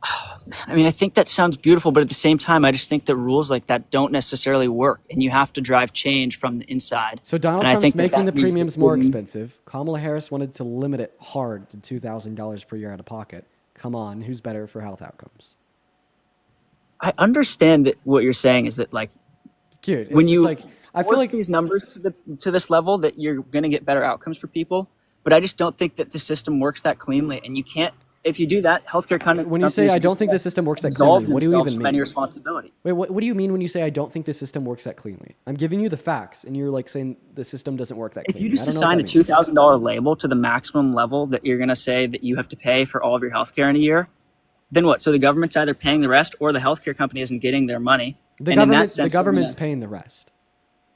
I mean, I think that sounds beautiful, but at the same time, I just think that rules like that don't necessarily work, and you have to drive change from the inside. So Donald and Trump's making the premiums more expensive. Kamala Harris wanted to limit it hard to $2,000 per year out of pocket. Come on, who's better for health outcomes? I understand that what you're saying is that, like, dude, when you I feel like these numbers to this level, that you're going to get better outcomes for people. But I just don't think that the system works that cleanly, and you can't. If you do that, healthcare companies. When you say I don't think the system works that cleanly, what do you even mean? Any responsibility. Wait, what do you mean when you say I don't think the system works that cleanly? I'm giving you the facts, and you're like saying the system doesn't work that cleanly. If you just assign a $2,000 label to the maximum level that you're going to say that you have to pay for all of your healthcare in a year, then what? So the government's either paying the rest, or the healthcare company isn't getting their money. The government's paying the rest.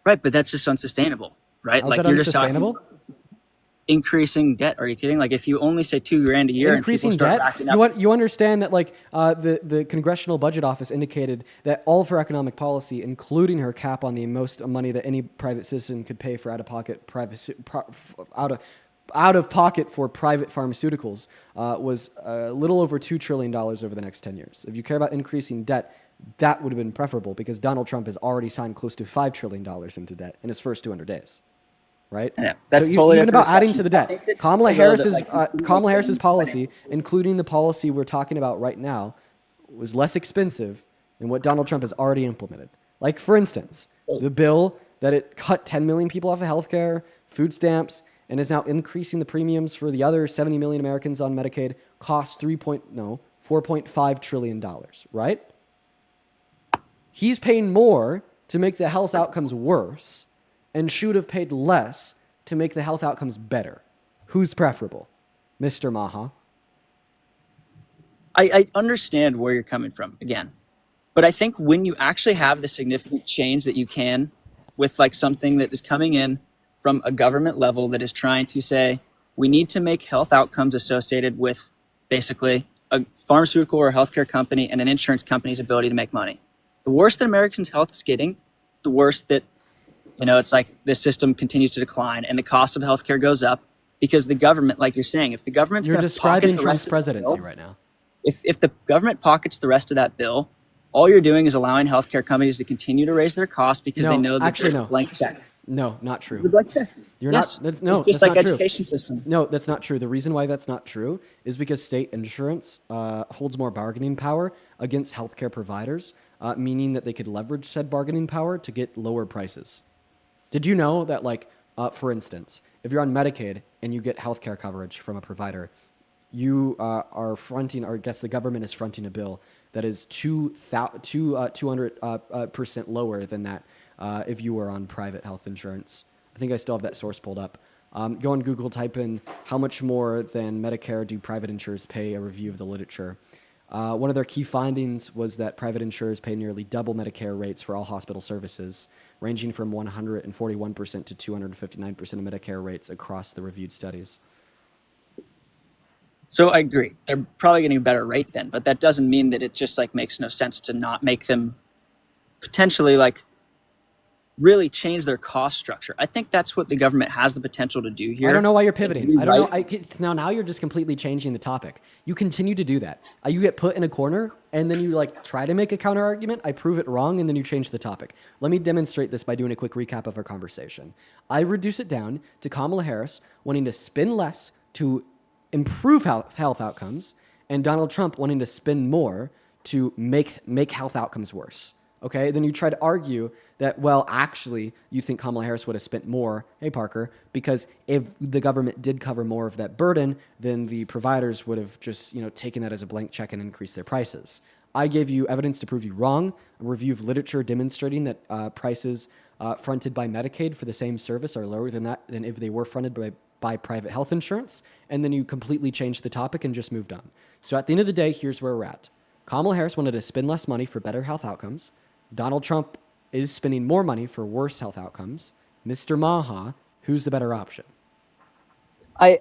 Right, but that's just unsustainable, right? How's that you're just unsustainable? Increasing debt. Are you kidding? Like, if you only say $2,000 a year increasing and people start debt, backing up, you understand that the Congressional Budget Office indicated that all of her economic policy, including her cap on the most money that any private citizen could pay for out of pocket for private pharmaceuticals, was a little over $2 trillion over the next 10 years. If you care about increasing debt, that would have been preferable, because Donald Trump has already signed close to $5 trillion into debt in his first 200 days. Right? Yeah, that's so totally even about different adding to the debt. Kamala Harris's policy, including the policy we're talking about right now, was less expensive than what Donald Trump has already implemented. Like, for instance, the bill that it cut 10 million people off of healthcare, food stamps, and is now increasing the premiums for the other 70 million Americans on Medicaid costs $4.5 trillion, right? He's paying more to make the health outcomes worse, and should have paid less to make the health outcomes better. Who's preferable? Mr. Maha? I understand where you're coming from, again. But I think when you actually have the significant change that you can with like something that is coming in from a government level that is trying to say, we need to make health outcomes associated with basically a pharmaceutical or healthcare company and an insurance company's ability to make money. The worse that Americans' health is getting, the worse that, it's like the system continues to decline and the cost of healthcare goes up because the government, like you're saying, if the government's You're going to describing Trump's presidency right now. If the government pockets the rest of that bill, all you're doing is allowing healthcare companies to continue to raise their costs because they know that there's a blank check. No, not true. The blank check. You're yes. not. No, it's just that's like not true. education system. No, that's not true. The reason why that's not true is because state insurance holds more bargaining power against healthcare providers, meaning that they could leverage said bargaining power to get lower prices. Did you know that, for instance, if you're on Medicaid and you get healthcare coverage from a provider, you are fronting, or I guess the government is fronting a bill that is 200% lower than that if you were on private health insurance. I think I still have that source pulled up. Go on Google, type in how much more than Medicare do private insurers pay, a review of the literature. One of their key findings was that private insurers pay nearly double Medicare rates for all hospital services, ranging from 141% to 259% of Medicare rates across the reviewed studies. So I agree. They're probably getting a better rate then, but that doesn't mean that it just makes no sense to not make them potentially really change their cost structure. I think that's what the government has the potential to do here. I don't know why you're pivoting. I don't know. Now you're just completely changing the topic. You continue to do that. You get put in a corner, and then you try to make a counter argument. I prove it wrong, and then you change the topic. Let me demonstrate this by doing a quick recap of our conversation. I reduce it down to Kamala Harris wanting to spend less to improve health outcomes, and Donald Trump wanting to spend more to make health outcomes worse. Okay, then you try to argue that, well, actually, you think Kamala Harris would have spent more, hey, Parker, because if the government did cover more of that burden, then the providers would have just, taken that as a blank check and increased their prices. I gave you evidence to prove you wrong, a review of literature demonstrating that prices fronted by Medicaid for the same service are lower than if they were fronted by private health insurance, and then you completely changed the topic and just moved on. So at the end of the day, here's where we're at. Kamala Harris wanted to spend less money for better health outcomes. Donald Trump is spending more money for worse health outcomes. Mr. Maha, who's the better option? I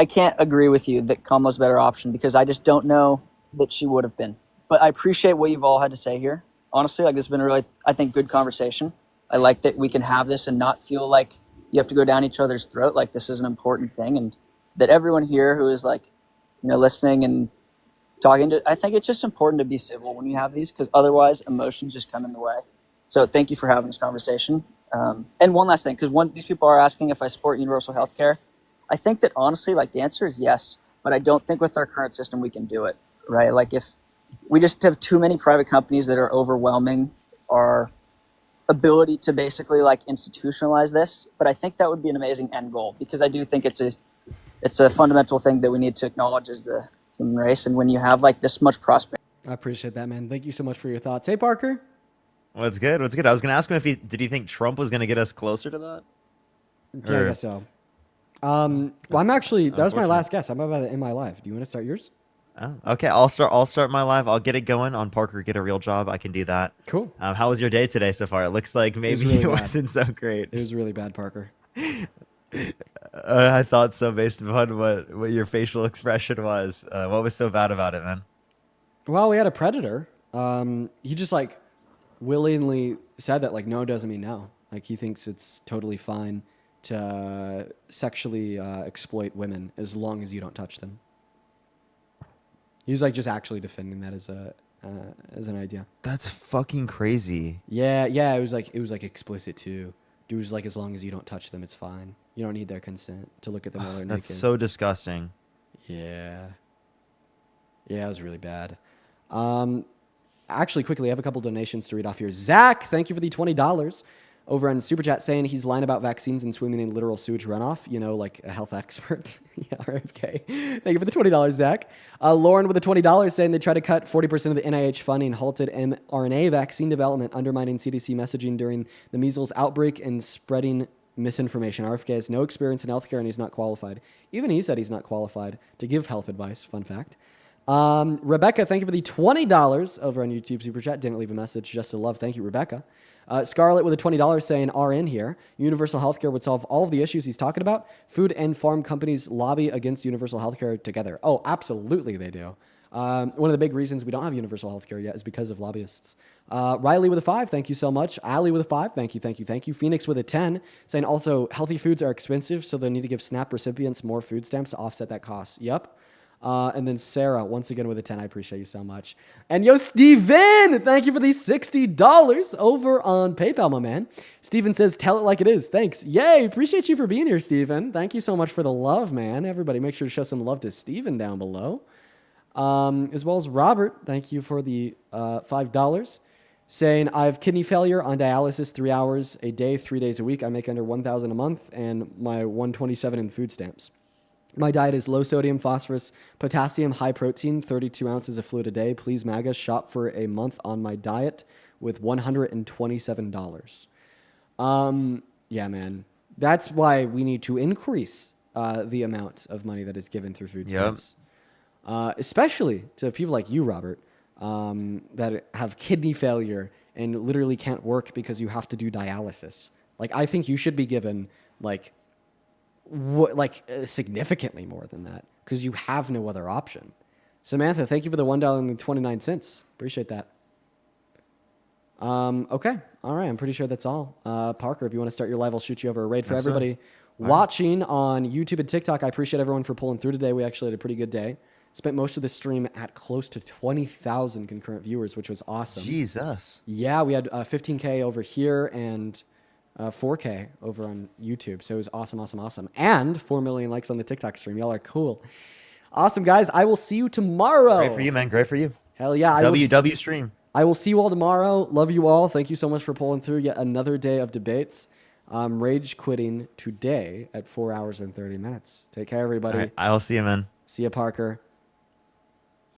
can't agree with you that Kamala's a better option because I just don't know that she would have been. But I appreciate what you've all had to say here. Honestly, like this has been a really, I think, good conversation. I like that we can have this and not feel like you have to go down each other's throat. Like this is an important thing, and that everyone here who is like, listening and talking to, I think it's just important to be civil when you have these, because otherwise emotions just come in the way. So thank you for having this conversation. And one last thing, because these people are asking if I support universal health care. I think that honestly, like the answer is yes, but I don't think with our current system we can do it, right? Like if we just have too many private companies that are overwhelming our ability to basically like institutionalize this. But I think that would be an amazing end goal, because I do think it's a fundamental thing that we need to acknowledge as the human race. And when you have like this much prosperity. I appreciate that, man. Thank you so much for your thoughts. Hey, Parker. What's good? What's good? I was going to ask him did he think Trump was going to get us closer to that? Yeah, I guess so. Well, I'm actually, that was my last guess. I'm about to end my live. Do you want to start yours? Oh, okay. I'll start my live. I'll get it going on Parker Get a Real Job. I can do that. Cool. How was your day today so far? It looks like maybe really it bad. wasn't so great. It was really bad, Parker. I thought so based upon what your facial expression was. What was so bad about it, man? Well, we had a predator. He just like willingly said that like no doesn't mean no. Like he thinks it's totally fine to sexually exploit women as long as you don't touch them. He was like just actually defending that as an idea. That's fucking crazy. Yeah. It was like explicit too. Dude was like, as long as you don't touch them, it's fine. You don't need their consent to look at them while they're naked. That's so disgusting. Yeah, it was really bad. Actually, quickly, I have a couple donations to read off here. Zach, thank you for the $20 over on Super Chat, saying he's lying about vaccines and swimming in literal sewage runoff, like a health expert. Yeah, RFK. Thank you for the $20, Zach. Lauren with the $20 saying they tried to cut 40% of the NIH funding, halted mRNA vaccine development, undermining CDC messaging during the measles outbreak and spreading misinformation. RFK has no experience in healthcare and he's not qualified. Even he said he's not qualified to give health advice. Fun fact. Rebecca, thank you for the $20 over on YouTube Super Chat. Didn't leave a message, just to love. Thank you, Rebecca. Scarlett with a $20 saying RN here. Universal healthcare would solve all of the issues he's talking about. Food and farm companies lobby against universal healthcare together. Oh, absolutely they do. One of the big reasons we don't have universal healthcare yet is because of lobbyists. Riley with a 5, thank you so much. Ali with a 5, thank you. Phoenix with a 10, saying also healthy foods are expensive, so they need to give SNAP recipients more food stamps to offset that cost. Yep. And then Sarah, once again with a 10. I appreciate you so much. And yo, Steven, thank you for these $60 over on PayPal, my man. Steven says, tell it like it is. Thanks. Yay, appreciate you for being here, Steven. Thank you so much for the love, man. Everybody make sure to show some love to Steven down below. As well as Robert, thank you for the $5. Saying, I have kidney failure, on dialysis 3 hours a day, 3 days a week. I make under $1,000 a month and my $127 in food stamps. My diet is low sodium, phosphorus, potassium, high protein, 32 ounces of fluid a day. Please, MAGA, shop for a month on my diet with $127. Yeah, man. That's why we need to increase the amount of money that is given through food stamps. Especially to people like you, Robert, that have kidney failure and literally can't work because you have to do dialysis. Like, I think you should be given, significantly more than that because you have no other option. Samantha, thank you for the $1.29. Appreciate that. Okay. All right. I'm pretty sure that's all. Parker, if you want to start your live, I'll shoot you over a raid for everybody watching on YouTube and TikTok. I appreciate everyone for pulling through today. We actually had a pretty good day. Spent most of the stream at close to 20,000 concurrent viewers, which was awesome. Jesus. Yeah, we had 15K over here and 4K over on YouTube. So it was awesome. And 4 million likes on the TikTok stream. Y'all are cool. Awesome, guys. I will see you tomorrow. Great for you, man. Great for you. Hell yeah. WW stream. I will see you all tomorrow. Love you all. Thank you so much for pulling through yet another day of debates. Rage quitting today at 4 hours and 30 minutes. Take care, everybody. All right, I'll see you, man. See you, Parker.